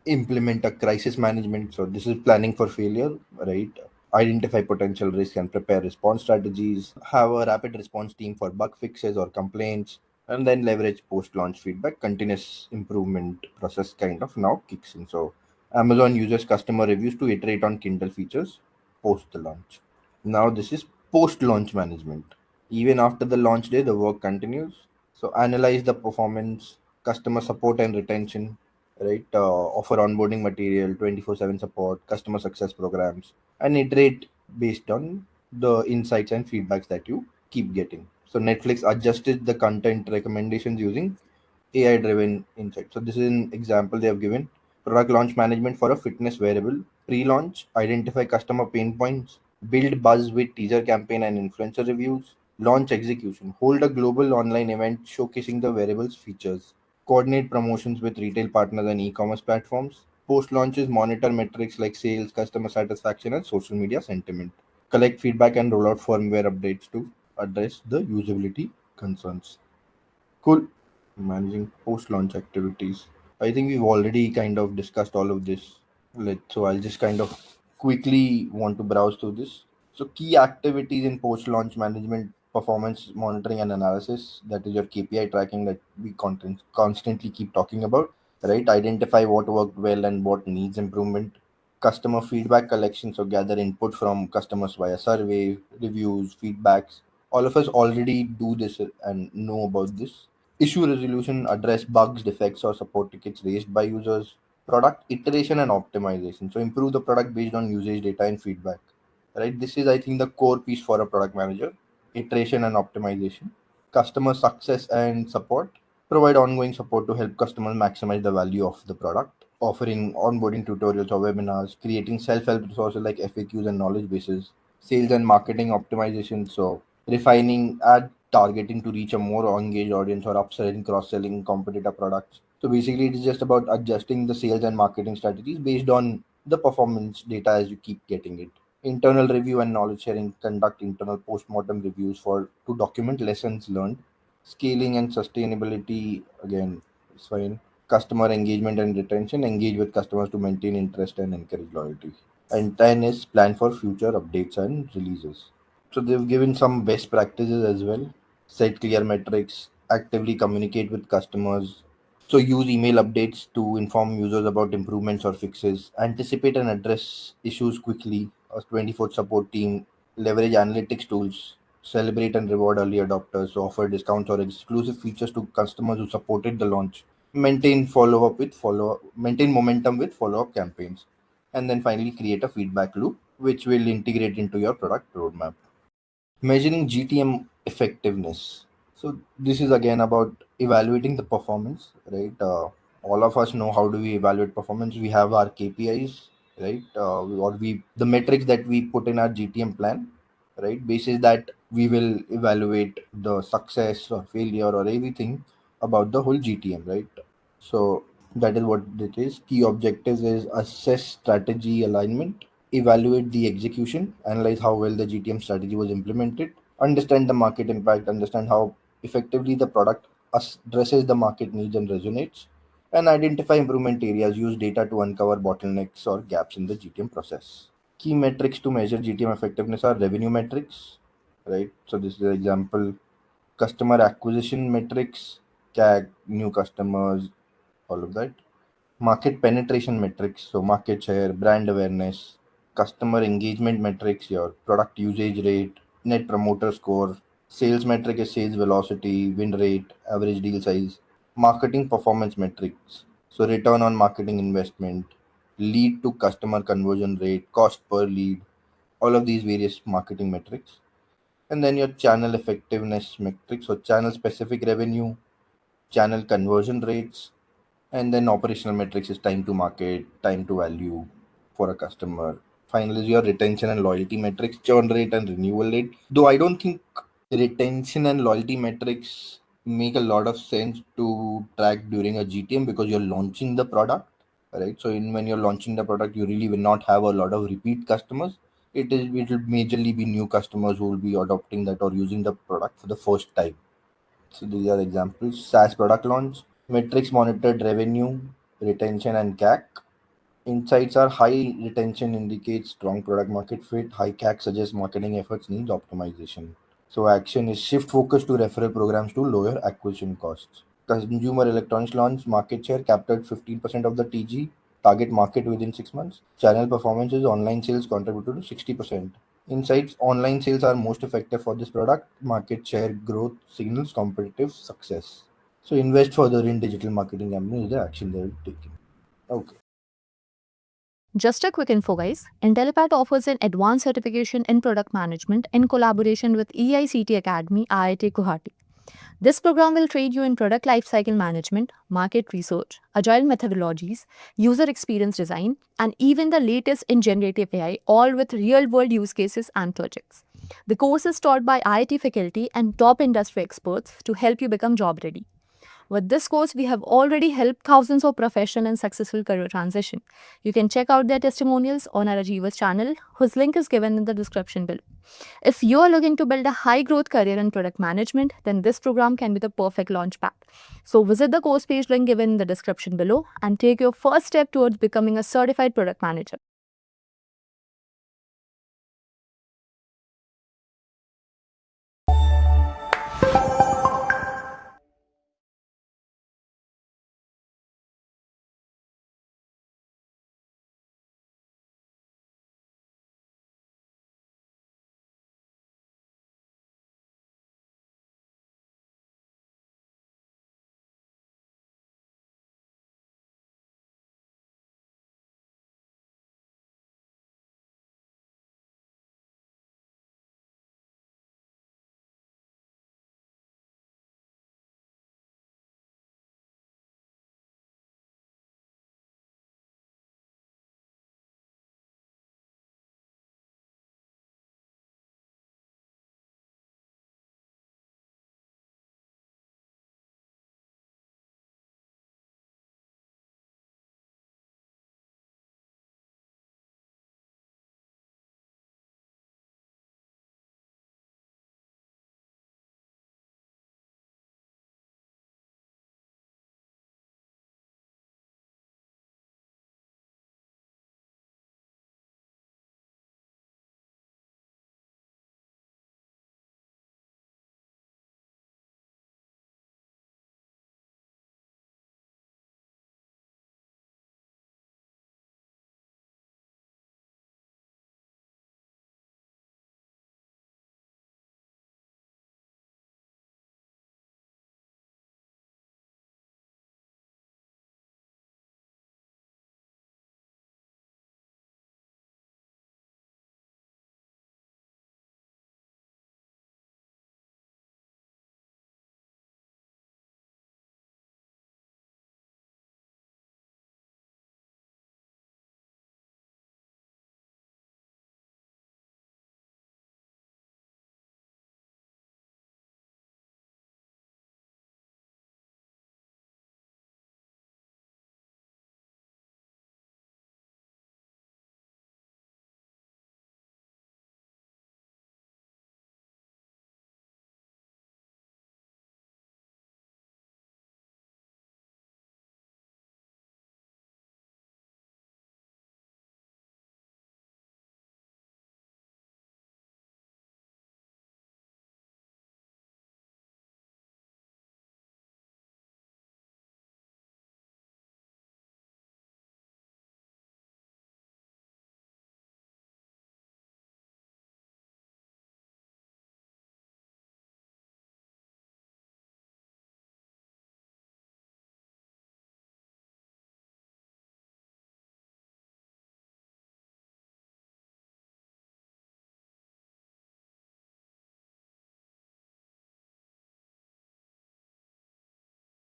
[SPEAKER 7] Implement a crisis management. So this is planning for failure, right? Identify potential risk and prepare response strategies. Have a rapid response team for bug fixes or complaints, and then leverage post launch feedback. Continuous improvement process kind of now kicks in. So Amazon uses customer reviews to iterate on Kindle features post the launch. Now this is post launch management. Even after the launch day, the work continues. So analyze the performance, customer support and retention, right? Offer onboarding material, 24/7 support, customer success programs, and iterate based on the insights and feedbacks that you keep getting. So Netflix adjusted the content recommendations using AI driven insight. So this is an example they have given. Product launch management for a fitness wearable. Pre-launch, identify customer pain points, build buzz with teaser campaign and influencer reviews. Launch execution, hold a global online event showcasing the wearables features. Coordinate promotions with retail partners and e-commerce platforms. Post launches, monitor metrics like sales, customer satisfaction, and social media sentiment. Collect feedback and roll out firmware updates to address the usability concerns. Cool. Managing post-launch activities. I think we've already kind of discussed all of this. So I'll just kind of quickly want to browse through this. So key activities in post-launch management, performance monitoring and analysis. That is your KPI tracking that we constantly keep talking about. Right. Identify what worked well and what needs improvement. Customer feedback collection. So gather input from customers via survey, reviews, feedbacks. All of us already do this and know about this. Issue resolution, address bugs, defects, or support tickets raised by users. Product iteration and optimization. So improve the product based on usage data and feedback. Right. This is, I think, the core piece for a product manager. Iteration and optimization. Customer success and support. Provide ongoing support to help customers maximize the value of the product. Offering onboarding tutorials or webinars. Creating self-help resources like FAQs and knowledge bases. Sales and marketing optimization. So refining ad targeting to reach a more engaged audience, or upselling, cross-selling competitor products. So basically, it is just about adjusting the sales and marketing strategies based on the performance data as you keep getting it. Internal review and knowledge sharing. Conduct internal post-mortem reviews for to document lessons learned. Scaling and sustainability, again, is fine. Customer engagement and retention. Engage with customers to maintain interest and encourage loyalty. And 10 is plan for future updates and releases. So they've given some best practices as well. Set clear metrics, actively communicate with customers. So use email updates to inform users about improvements or fixes. Anticipate and address issues quickly. A 24 support team. Leverage analytics tools. Celebrate and reward early adopters. So offer discounts or exclusive features to customers who supported the launch. Maintain momentum with follow-up campaigns. And then finally create a feedback loop which will integrate into your product roadmap. Measuring GTM effectiveness. So this is again about evaluating the performance, right? All of us know how do we evaluate performance. We have our KPIs, right? Or we the metrics that we put in our GTM plan, right? Basis that we will evaluate the success or failure or everything about the whole GTM, right? So
[SPEAKER 4] That is what it is. Key objectives is assess strategy alignment, evaluate the execution, analyze how well the GTM strategy was implemented, understand the market impact, understand how effectively the product addresses the market needs and resonates, and identify improvement areas. Use data to uncover bottlenecks or gaps in the GTM process. Key metrics to measure GTM effectiveness are revenue metrics, right? So this is an example: customer acquisition metrics, CAC, new customers, all of that. Market penetration metrics, so market share, brand awareness. Customer engagement metrics, your product usage rate, net promoter score. Sales metric is sales velocity, win rate, average deal size. Marketing performance metrics, so return on marketing investment, lead to customer conversion rate, cost per lead, all of these various marketing metrics. And then your channel effectiveness metrics, so channel specific revenue, channel conversion rates, and then operational metrics is time to market, time to value for a customer. Finally, your retention and loyalty metrics, churn rate and renewal rate. Though I don't think retention and loyalty metrics make a lot of sense to track during a GTM because you're launching the product, right? So when you're launching the product, you really will not have a lot of repeat customers. It will majorly be new customers who will be adopting that or using the product for the first time. So these are examples. SaaS product launch, metrics monitored revenue, retention, and CAC. Insights are high retention indicates strong product market fit, high CAC suggests marketing efforts needs optimization. So action is shift focus to referral programs to lower acquisition costs. Consumer electronics launch, market share captured 15% of the TG, target market within 6 months. Channel performances, online sales contributed to 60%. Insights, online sales are most effective for this product. Market share growth signals competitive success. So invest further in digital marketing campaigns is the action they're taking. Okay.
[SPEAKER 2] Just a quick info, guys. Intellipaat offers an advanced certification in product management in collaboration with EICT Academy, IIT Guwahati. This program will train you in product lifecycle management, market research, agile methodologies, user experience design, and even the latest in generative AI, all with real world use cases and projects. The course is taught by IIT faculty and top industry experts to help you become job ready. With this course, we have already helped thousands of professional and successful career transition. You can check out their testimonials on our Achievers channel, whose link is given in the description below. If you are looking to build a high growth career in product management, then this program can be the perfect launch pad. So visit the course page link given in the description below and take your first step towards becoming a certified product manager.